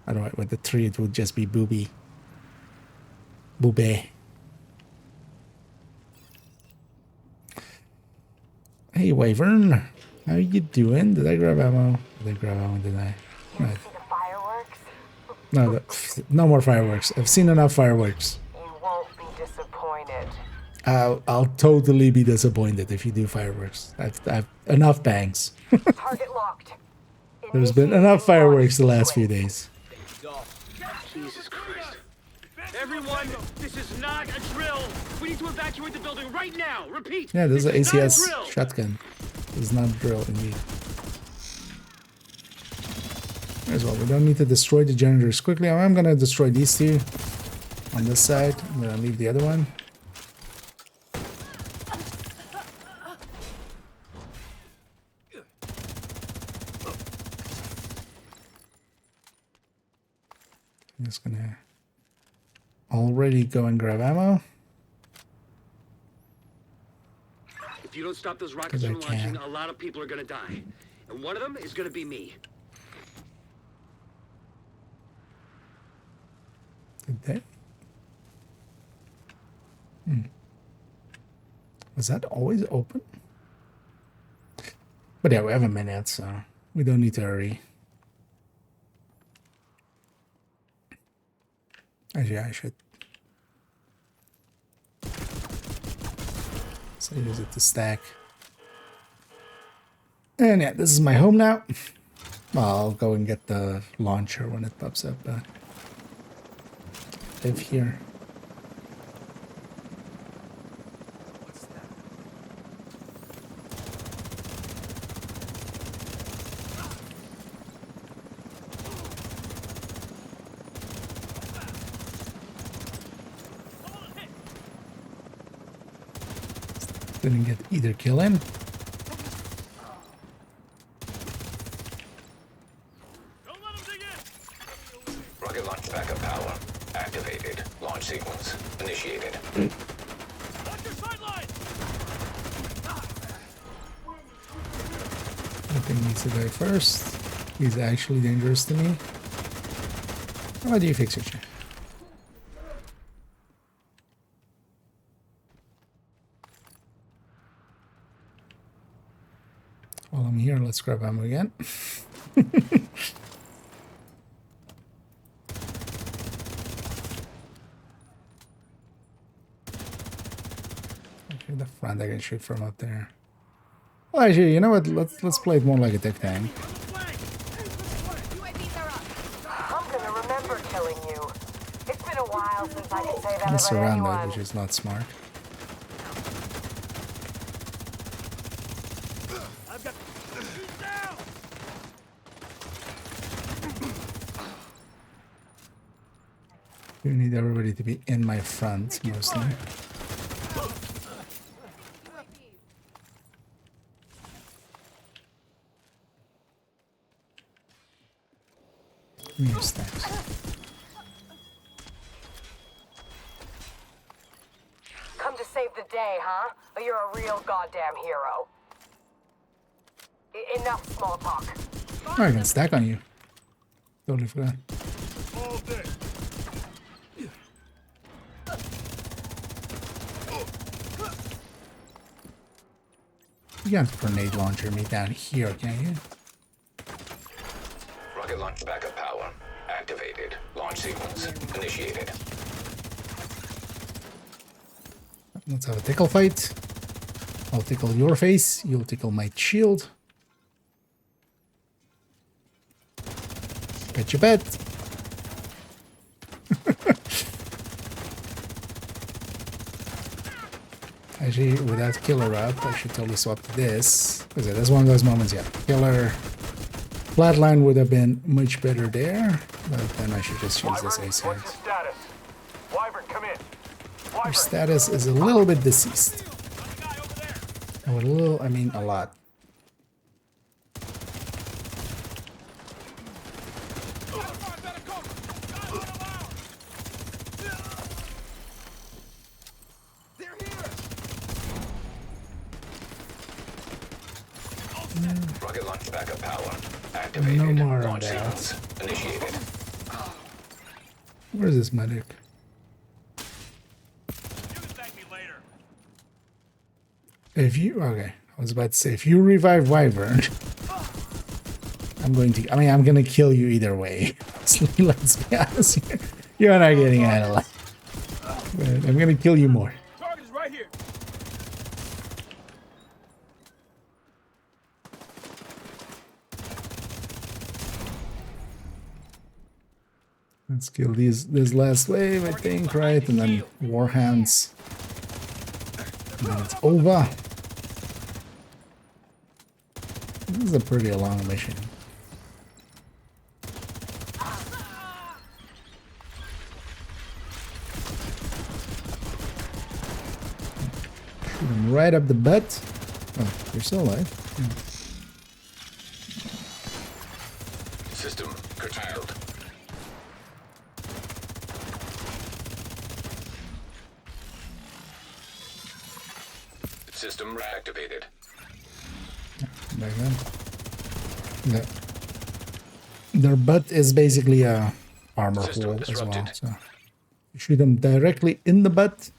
I don't know, with the 3 it would just be booby. Boobay. Hey, Wyvern. How you doing? Did I grab ammo? Did I grab ammo, did I? You Right. see the fireworks? No, no more fireworks. I've seen enough fireworks. You won't be disappointed. I'll totally be disappointed if you do fireworks. I've enough bangs. Target locked. There's been enough fireworks the last few days. Jesus Christ. Everyone, this is not a drill. We need to evacuate the building right now. Repeat. Yeah, this is an not a ACS drill. shotgun. This is not a drill, indeed. As well, we don't need to destroy the generators quickly. I'm gonna destroy these two on this side. I'm gonna leave the other one. I'm just gonna already go and grab ammo. If you don't stop those rockets 'Cause I from launching, can. a lot of people are gonna die. And one of them is gonna be me. Did they? Was that always open? But yeah, we have a minute, so we don't need to hurry. Actually, I should. So use it to stack. And yeah, this is my home now. Well, I'll go and get the launcher when it pops up. Live here. Didn't get either kill in. Rocket launch backup power activated. Launch sequence initiated. I think needs to die first. He's actually dangerous to me. How do you fix your chair? While I'm here, let's grab ammo again. Okay, the front I can shoot from up there. Well, actually, you know what? Let's play it more like a tech tank. I'm gonna remember killing you. It's been a while since I could say that I'm about surrounded, anyone. which is not smart. You need everybody to be in my front, mostly. New stacks. Come to save the day, huh? But you're a real goddamn hero. Enough small talk. Oh, I can stack on you. Totally forgot. All day. You can't grenade launcher me down here, can you? Rocket launch backup power activated. Launch sequence initiated. Let's have a tickle fight. I'll tickle your face. You'll tickle my shield. Bet you bet. Actually, without killer up, I should totally swap to this. Because that's one of those moments, yeah. Killer flatline would have been much better there, but then I should just use this Wyvern, ace what's hand. your status? Wyvern, come in. Your Wyvern, status is a little bit deceased. Oh, a little, I mean a lot. Rocket launch backup power activated. No more of Launch that. sequence initiated. Where's this medic? you can thank me later. If you, okay, I was about to say, if you revive Wyvern, I'm going to, I mean, I'm going to kill you either way. Let's be honest here. You're not getting out alive. But I'm going to kill you more. Target is right here. Let's kill this last wave, I think, right? And then Warhounds. And then it's over. This is a pretty long mission. Shoot him right up the butt. Oh, you're still alive. Yeah. System curtailed. System reactivated. Back then. Yeah. Their butt is basically a armor System hole as well. disrupted. So you shoot them directly in the butt.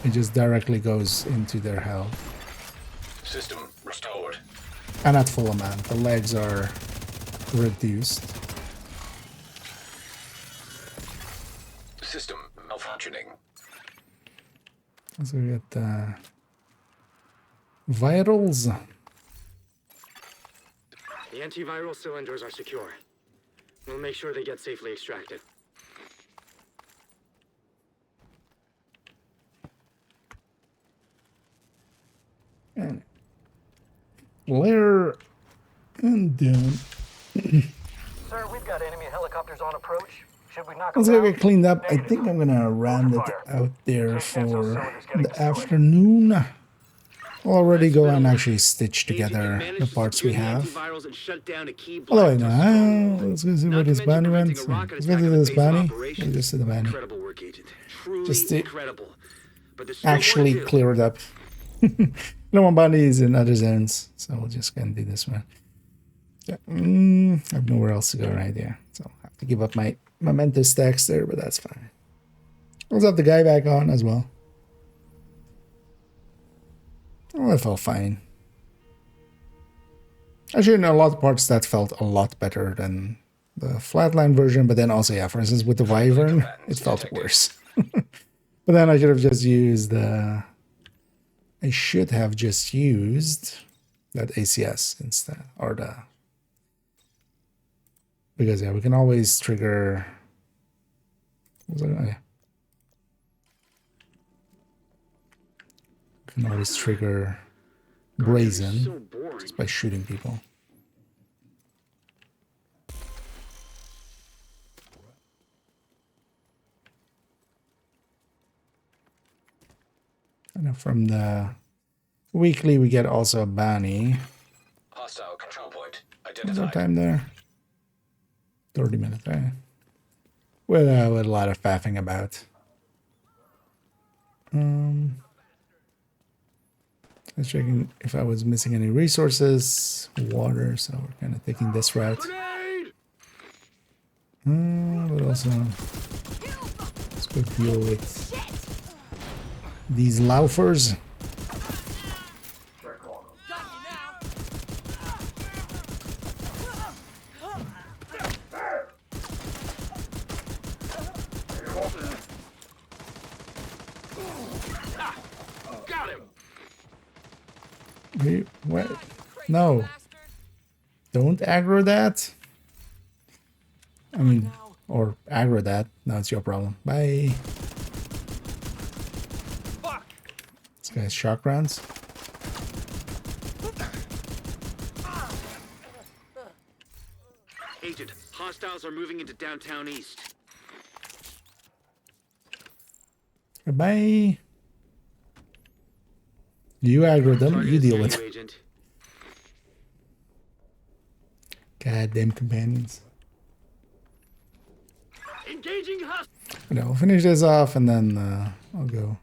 It just directly goes into their health. System restored. And not full amount. The legs are reduced. System malfunctioning. So we got virals. The antiviral cylinders are secure. We'll make sure they get safely extracted. And flare and down. Sir, we've got enemy helicopters on approach. Should we knock Let's them go down? get cleaned up. I Negative. think I'm gonna round it Fire. out there Can't for cancel cylinders getting the destroyed. afternoon. I'll already go and actually stitch The agent together managed the to parts we secure the have. antivirals and shut down a key Oh, wait, block no. to stronghold. Let's go see Not where to this mention bunny went. preventing a rocket Let's go attack to on the this base bunny. operation. Let's just see the bunny. Incredible work, Agent. Truly Just to incredible. But there's still more to Actually do. clear it up. No more bunnies in other zones, so we'll just go and do this one. Yeah, I have nowhere else to go right there, so I have to give up my memento stacks there, but that's fine. Let's have the guy back on as well. Oh, that felt fine. Actually, in a lot of parts, that felt a lot better than the flatline version, but then also, yeah, for instance, with the Wyvern, it felt worse. But then I should have just used I should have just used that ACS instead, or because yeah, we can always trigger. What was it? Oh, yeah. We can always trigger Brazen just by shooting people. And from the weekly, we get also a bounty. Hostile control point What's our identified. time there? 30 minutes, right? With a lot of faffing about. I was checking if I was missing any resources, water, so we're kind of taking this route. But also, let's go deal with these loafers. Got him. What? No. Don't aggro that. I mean, or aggro that. Now it's your problem. Bye. Fuck. This guy's shock rounds. Agent, hostiles are moving into downtown east. Goodbye. You aggro them, you deal with it. Agent. Goddamn companions. Engaging But yeah, we'll finish this off and then I'll go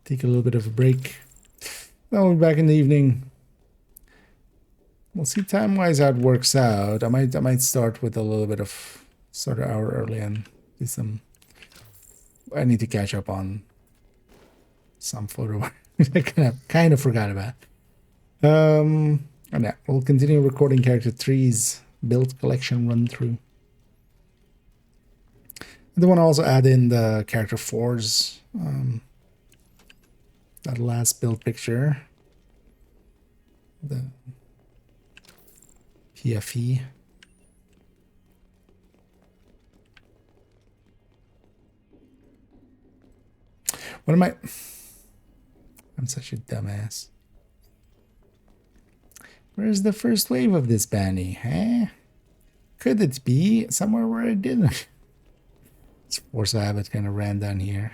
take a little bit of a break. Then we'll be back in the evening. We'll see time-wise how it works out. I might start with a little bit of start an hour early and do some. I need to catch up on some photo I kind of forgot about. And yeah, we'll continue recording character 3's build collection run through. I want to also add in the character 4's that last build picture, the PFE. What am I? I'm such a dumbass. Where's the first wave of this bandy, huh? Could it be somewhere where I didn't? This force habit kind of ran down here.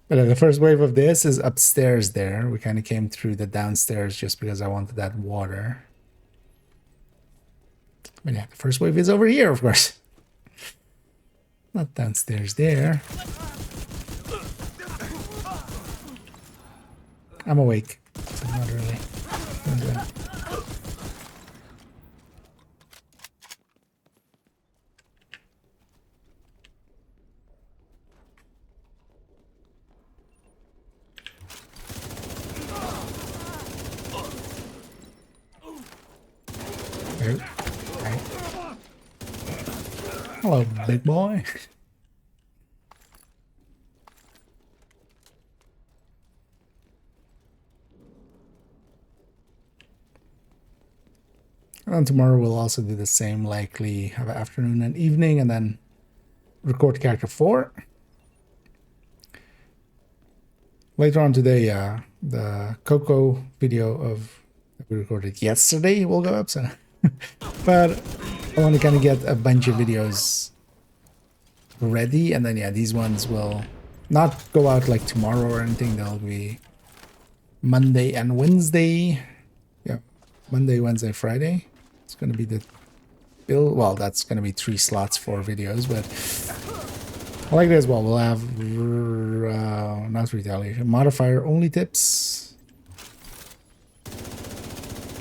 But the first wave of this is upstairs there. We kind of came through the downstairs just because I wanted that water. But yeah, the first wave is over here, of course. Not downstairs there. I'm awake. So not really. Hello, big boy. And then tomorrow we'll also do the same, likely have an afternoon and evening, and then record character 4. Later on today, the Coco video of that we recorded yesterday will go up, so but I want to kind of get a bunch of videos ready, and then yeah, these ones will not go out like tomorrow or anything. They'll be Monday and Wednesday. Yeah, Monday, Wednesday, Friday. It's going to be the build. Well, that's going to be 3 slots for videos, but I like it as well. We'll have not retaliation, modifier only tips.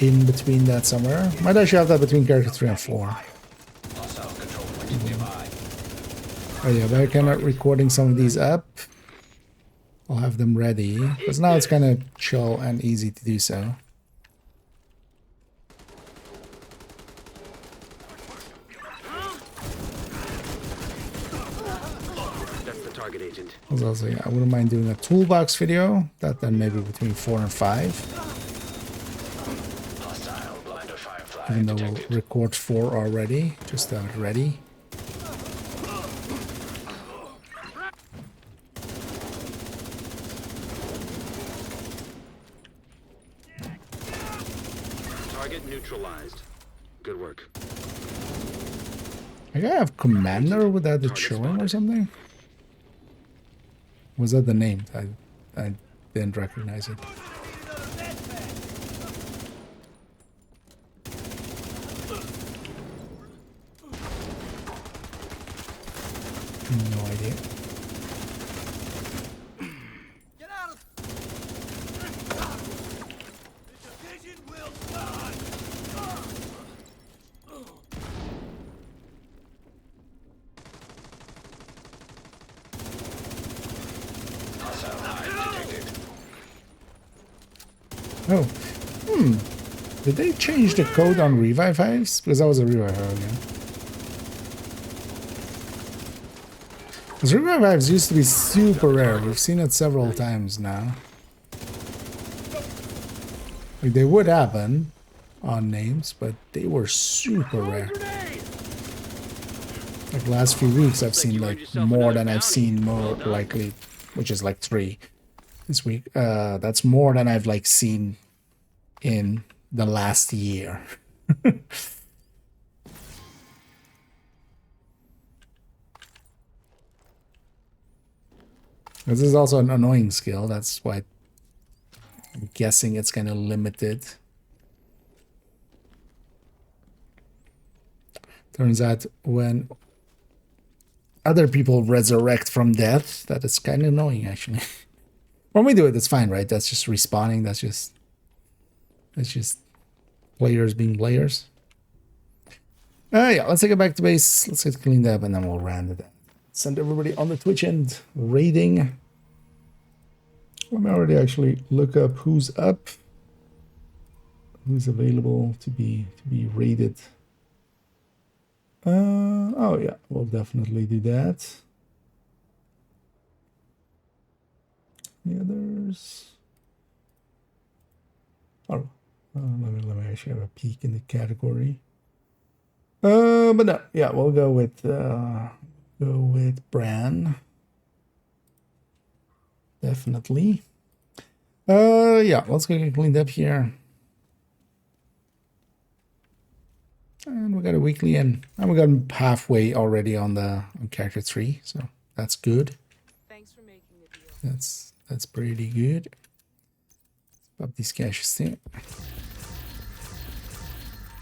in between that somewhere. Might actually have that between character 3 and 4. Hostile control point nearby. Oh yeah, but I'm kind of recording some of these up. I'll have them ready, because now it's kind of chill and easy to do so. That's the target agent. Also, yeah, I wouldn't mind doing a toolbox video. That then maybe between 4 and 5. Hostile blind or firefly Even though we'll detected. record 4 already, just to have it ready. Target neutralized. Good work. I gotta have Commander without it showing or something? Was that the name? I didn't recognize it. No idea. Get out of... The division will die! Hostile hive detected. Oh. Did they change the code on revive hives? Because that was a revive hive again. Because revive hives used to be super rare. We've seen it several times now. Like, they would happen on names, but they were super rare. Like last few weeks I've seen like more than I've seen more likely, which is like 3 this week. That's more than I've like seen in the last year. This is also an annoying skill. That's why I'm guessing it's kind of limited. Turns out when other people resurrect from death, that is kind of annoying actually. When we do it, it's fine, right? That's just respawning. That's just players being players. Yeah, let's take it back to base. Let's get cleaned up and then we'll round it out. Send everybody on the Twitch end raiding. Let me already actually look up who's up, who's available to be raided. Oh yeah, we'll definitely do that. The others. Oh, let me actually have a peek in the category. But no, yeah, we'll go with Bran. Definitely. Yeah, let's get cleaned up here. And we got a weekly in. And we got halfway already on character 3, so that's good. Thanks for making the deal. That's pretty good. Let's pop these caches too.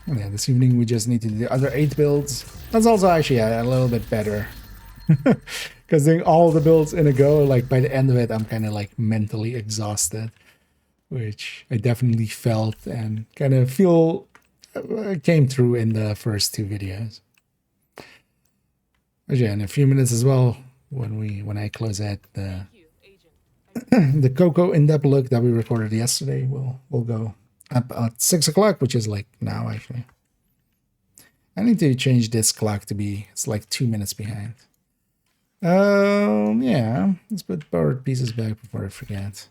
And yeah, this evening we just need to do the other 8 builds. That's also actually a little bit better. Because doing all the builds in a go, like by the end of it, I'm kind of like mentally exhausted. Which I definitely felt and kind of feel came through in the first 2 videos. Actually, in a few minutes as well, when I close out the Thank you, Agent. the Coco in-depth look that we recorded yesterday, we'll go up at 6 o'clock, which is like now actually. I need to change this clock to be, it's like 2 minutes behind. Yeah, let's put borrowed pieces back before I forget.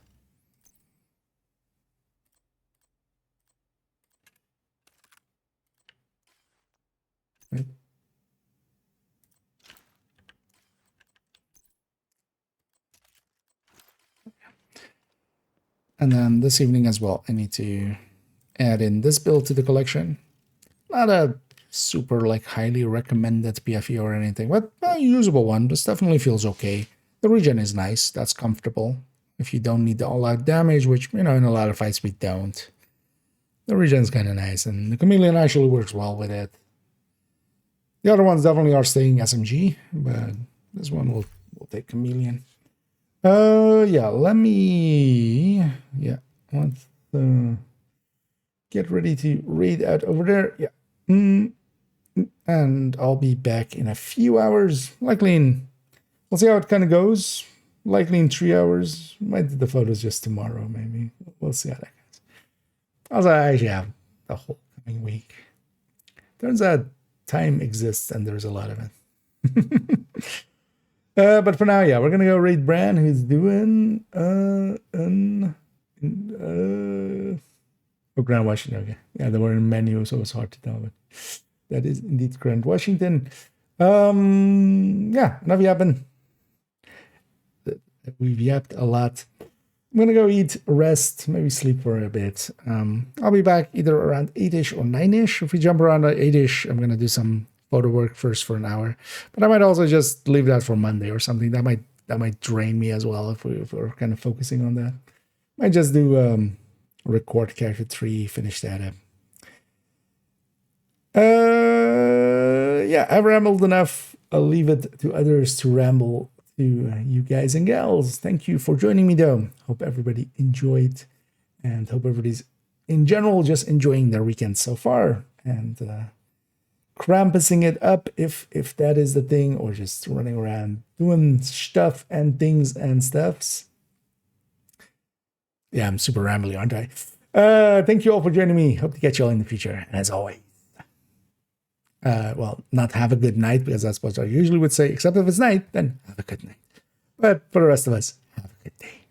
Right. And then this evening as well, I need to add in this build to the collection. Not a super like highly recommended PFE or anything, but a usable one. This definitely feels okay. The regen is nice. That's comfortable. If you don't need the all-out damage, which, you know, in a lot of fights we don't. The regen is kind of nice, and the chameleon actually works well with it. The other ones definitely are staying SMG, but this one will take chameleon. Yeah, let me... Yeah, let's get ready to read out over there. Yeah. And I'll be back in a few hours, likely in, we'll see how it kind of goes. Likely in 3 hours. Might do the photos just tomorrow, maybe. We'll see how that goes. Also, I actually have the whole coming week. Turns out time exists and there's a lot of it. But for now, yeah, we're gonna go raid Bran, who's doing Grand Washington. Okay, yeah, they were in menu, so it's hard to tell, but that is indeed Grand Washington. Yeah, enough yapping. We've yapped a lot. I'm gonna go eat, rest, maybe sleep for a bit. I'll be back either around 8ish or 9ish. If we jump around at 8ish, I'm gonna do some photo work first for an hour, but I might also just leave that for Monday or something. That might drain me as well if we're kind of focusing on that. Might just do record character 3, finish that up. Yeah, I've rambled enough. I'll leave it to others to ramble, to you guys and gals. Thank you for joining me though. Hope everybody enjoyed, and hope everybody's in general just enjoying their weekend so far, and Krampusing it up if that is the thing, or just running around doing stuff and things and stuffs. Yeah, I'm super rambly, aren't I? Thank you all for joining me. Hope to catch you all in the future. And as always, well, not have a good night, because that's what I usually would say, except if it's night, then have a good night. But for the rest of us, have a good day.